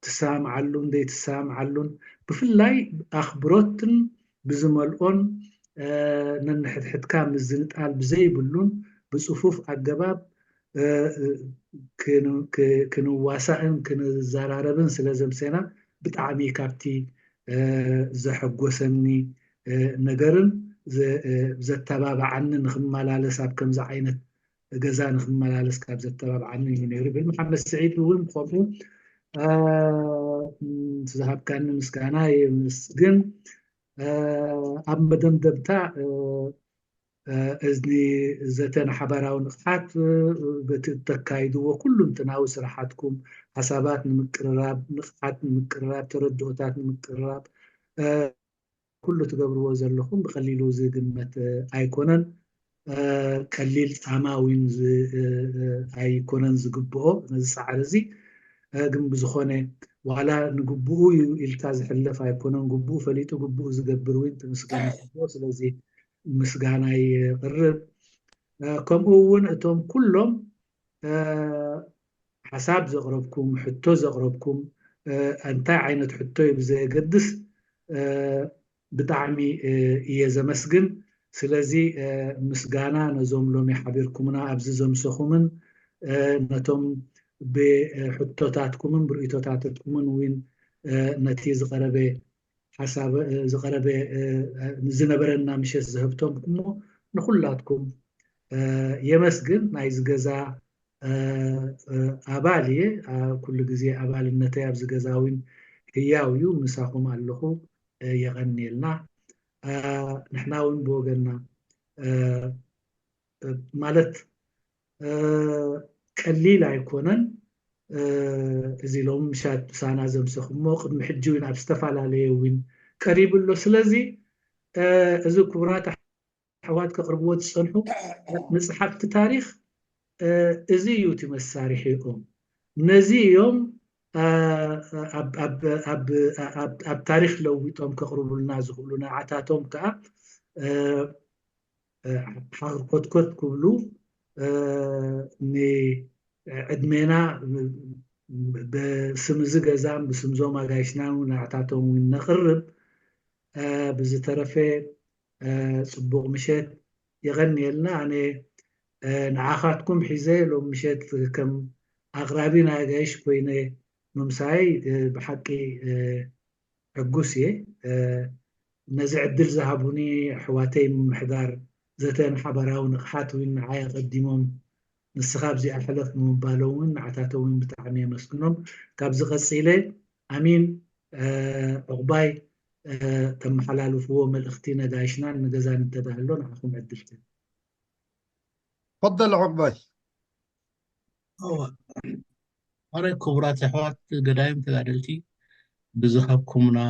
ትሰማዓሉን ዘይትሰማዓሉን ብፍላይ ኣኽብሮትን ብዝመልኦን ነንሕድሕድካ ምዝንጣል ብዘይብሉን ብፅፉፍ ኣገባብ ክንዋሳእን ክንዘራረብን ስለ ዘምሰና ብጣዕሚ ካብቲ ዘሐጎሰኒ ነገርን ዘተባብዓኒ ንክመላለስ ኣብ ከምዚ ዓይነት ገዛ ንክመላለስ ካብ ዘተባብዓኒ እዩ ነይሩ ብል መሐመድ ስዒድ እውን ከምኡ ዝሃብካኒ ምስጋና የመስግን። ኣብ መደምደምታ እዝኒ ዘተን ሓበራዊ ንቕሓት ተካይድዎ ኩሉ እንትናዊ ስራሓትኩም ሓሳባት ንምቅርራብ፣ ንቕሓት ንምቅርራብ፣ ተረድኦታት ንምቅርራብ ኩሉ ትገብርዎ ዘለኹም ብቐሊሉ ዝግመት ኣይኮነን። ቀሊል ፃማዊን ኣይኮነን ዝግብኦ ነዚ ሰዓር እዚ። ግን ብዝኾነ ዋላ ንግብኡ ኢልካ ዝሕለፍ ኣይኮነን። ግብኡ ፈሊጡ ግብኡ ዝገብር እውን ትምስገን። ስለዚ ምስጋና ይቕርብ። ከምኡ እውን እቶም ኩሎም ሓሳብ ዘቕረብኩም ሕቶ ዘቕረብኩም እንታይ ዓይነት ሕቶ ብዘየገድስ ብጣዕሚ እየ ዘመስግን። ስለዚ ምስጋና ነዞም ሎሚ ሓቢርኩምና ኣብዚ ዘምሰኹምን ነቶም ብሕቶታትኩምን ብርእቶታትኩምን እውን ነቲ ዝቐረበ ሓሳብ ዝቐረበ ዝነበረና ምሸት ዝህብቶም እሞ ንኩላትኩም የመስግን። ናይ ዝገዛ ኣባል እየ። ኩሉ ግዜ ኣባልነተይ ኣብዚ ገዛ እውን ህያው እዩ። ምሳኹም ኣለኹ የቐኒየልና። ንሕና እውን ብወገንና ማለት ቀሊል ኣይኮነን። እዚ ሎም ምሻት ሳና ዘምሰኽሞ ቅድሚ ሕጂ እውን ኣብ ዝተፈላለየ እውን ቀሪቡ ኣሎ ስለዚ እዚ ክቡራት ኣሕዋት ከቕርብዎ ዝፀንሑ መፅሓፍቲ ታሪክ እዚ እዩ እቲ መሳርሒኦም ነዚ እዮም ኣብ ታሪክ ለዊጦም ከቕርቡልና ዝኽእሉ ንዓታቶም ከዓ ሓርኮትኮት ክብሉ ንዕድሜና ብስም እዚ ገዛም ብስም ዞም ኣጋይሽናን ንዓታቶም እውን ነቕርብ ብዝተረፈ ፅቡቕ ምሸት ይቐኒየልና ኣነ ንዓኻትኩም ሒዘ ሎም ምሸት ከም ኣቕራቢ ናይ ኣጋይሽ ኮይነ ምምሳይ ብሓቂ ሕጉስ እየ ነዚ ዕድል ዝሃቡኒ ኣሕዋተይ ምምሕዳር ዘተን ሓበራዊ ንቕሓት እውን ንዓይ ቀዲሞም ንስኻ ኣብዚኣ ሕለፍ ምባሎም እውን ንዓታቶም እውን ብጣዕሚ የመስግኖም ካብዚ ቀፂለ ኣሚን ዕቑባይ ተመሓላልፍዎ መልእኽቲ ነጋይሽናን ንገዛን እንተዳህሎ ንዓኹም ዕድል تفضل عقباي أرى كبرات أحوات قدايم تقادلتي بزهبكمنا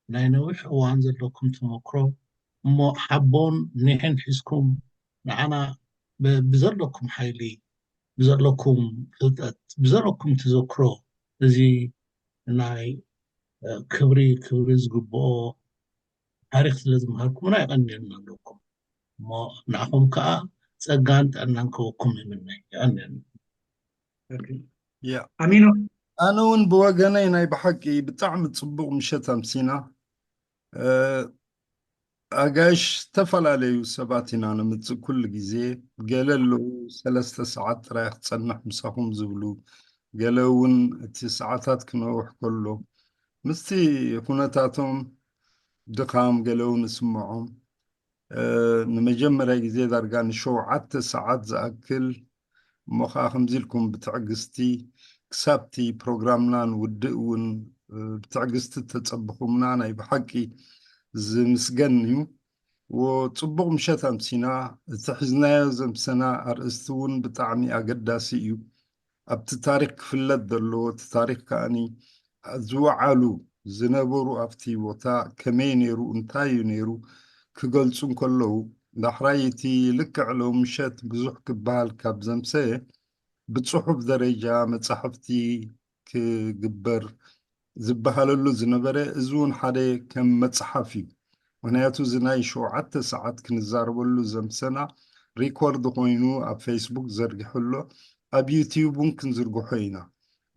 ناينوح وانزل لكم تمكرو مو حبون نحن حسكم معنا بزرلكم حيلي بزرلكم فلتات بزرلكم تذكرو زي ناي كبري زقبو تاريخ لازم هاكم ناي أنينا لكم مو نعهم كأ سجانت أنكم مني أنينا يا أمينو أنا ون بوجناي ناي بحكي بتعمل تصبغ مشت أمسينا أجاش تفل عليه سباتنا أنا مت كل جزء قال له 3 ساعات رايح تصنح مساهم زبلو قالون 9 كانوا كله مستي كناتاتهم دقام قالون اسمعهم نمجمرة جزء درجان شو 10 ساعات زأكل مخا خمزيلكم بتعقستي كسابتي بروجرامنا ودقون بتعقست تتصبحوا منانا بحكي زمسجنيو وتصبغ مشات أمسينا تحزنا زمسنا أرستون بتعمي أقداسيو أبت تاريخ في اللدلو تاريخ كأني زوعلو زنبرو أفتي وتا كمينيرو انتايونيرو كقلتون كله لحرايتي لك علو مشات بزوح كبال كاب زمسيه بتصحف درجة متصحفتي كجبر زبهاللو زنبرة زون حدا كم متصحفي ونياتو زناي شو 10 ساعات كنزاربلو زمسنا ريكورد قوينو اب فيسبوك زرقحلو اب يوتيوب ممكن زرقحينا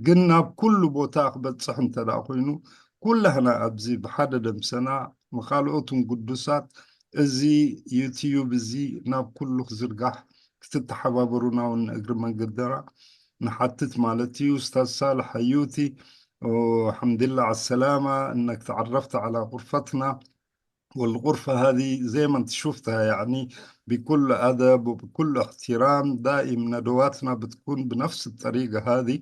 قلنا بكل بوتاق بتصحن تدا قوينو كلهنا ابزي بحدا دمسنا مخالقتهم قدسات ازي يوتيوب ازي ناب كله زرقح كتتحبابرونا ونقرب من قدرة نحطت مالتي أستاذ صالح حيوتي والحمد لله على السلامة إنك تعرفت على غرفتنا والغرفة هذه زي ما انت شفتها يعني بكل أدب وبكل احترام دائم ندواتنا بتكون بنفس الطريقة هذه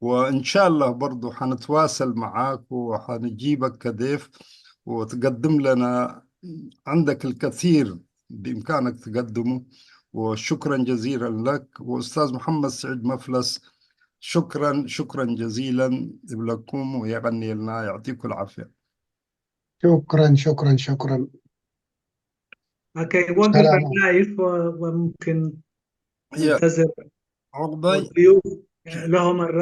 وإن شاء الله برضو حنتواصل معاك وحنجيبك كضيف وتقدم لنا عندك الكثير بإمكانك تقدمه وشكرا جزيلا لك وأستاذ محمد سعيد مفلس شكرا جزيلا لكم ويغني لنا يعطيكم العافية شكرا اوكي وقف اللايف وممكن ننتظر عقباي الضيوف لهم الرأي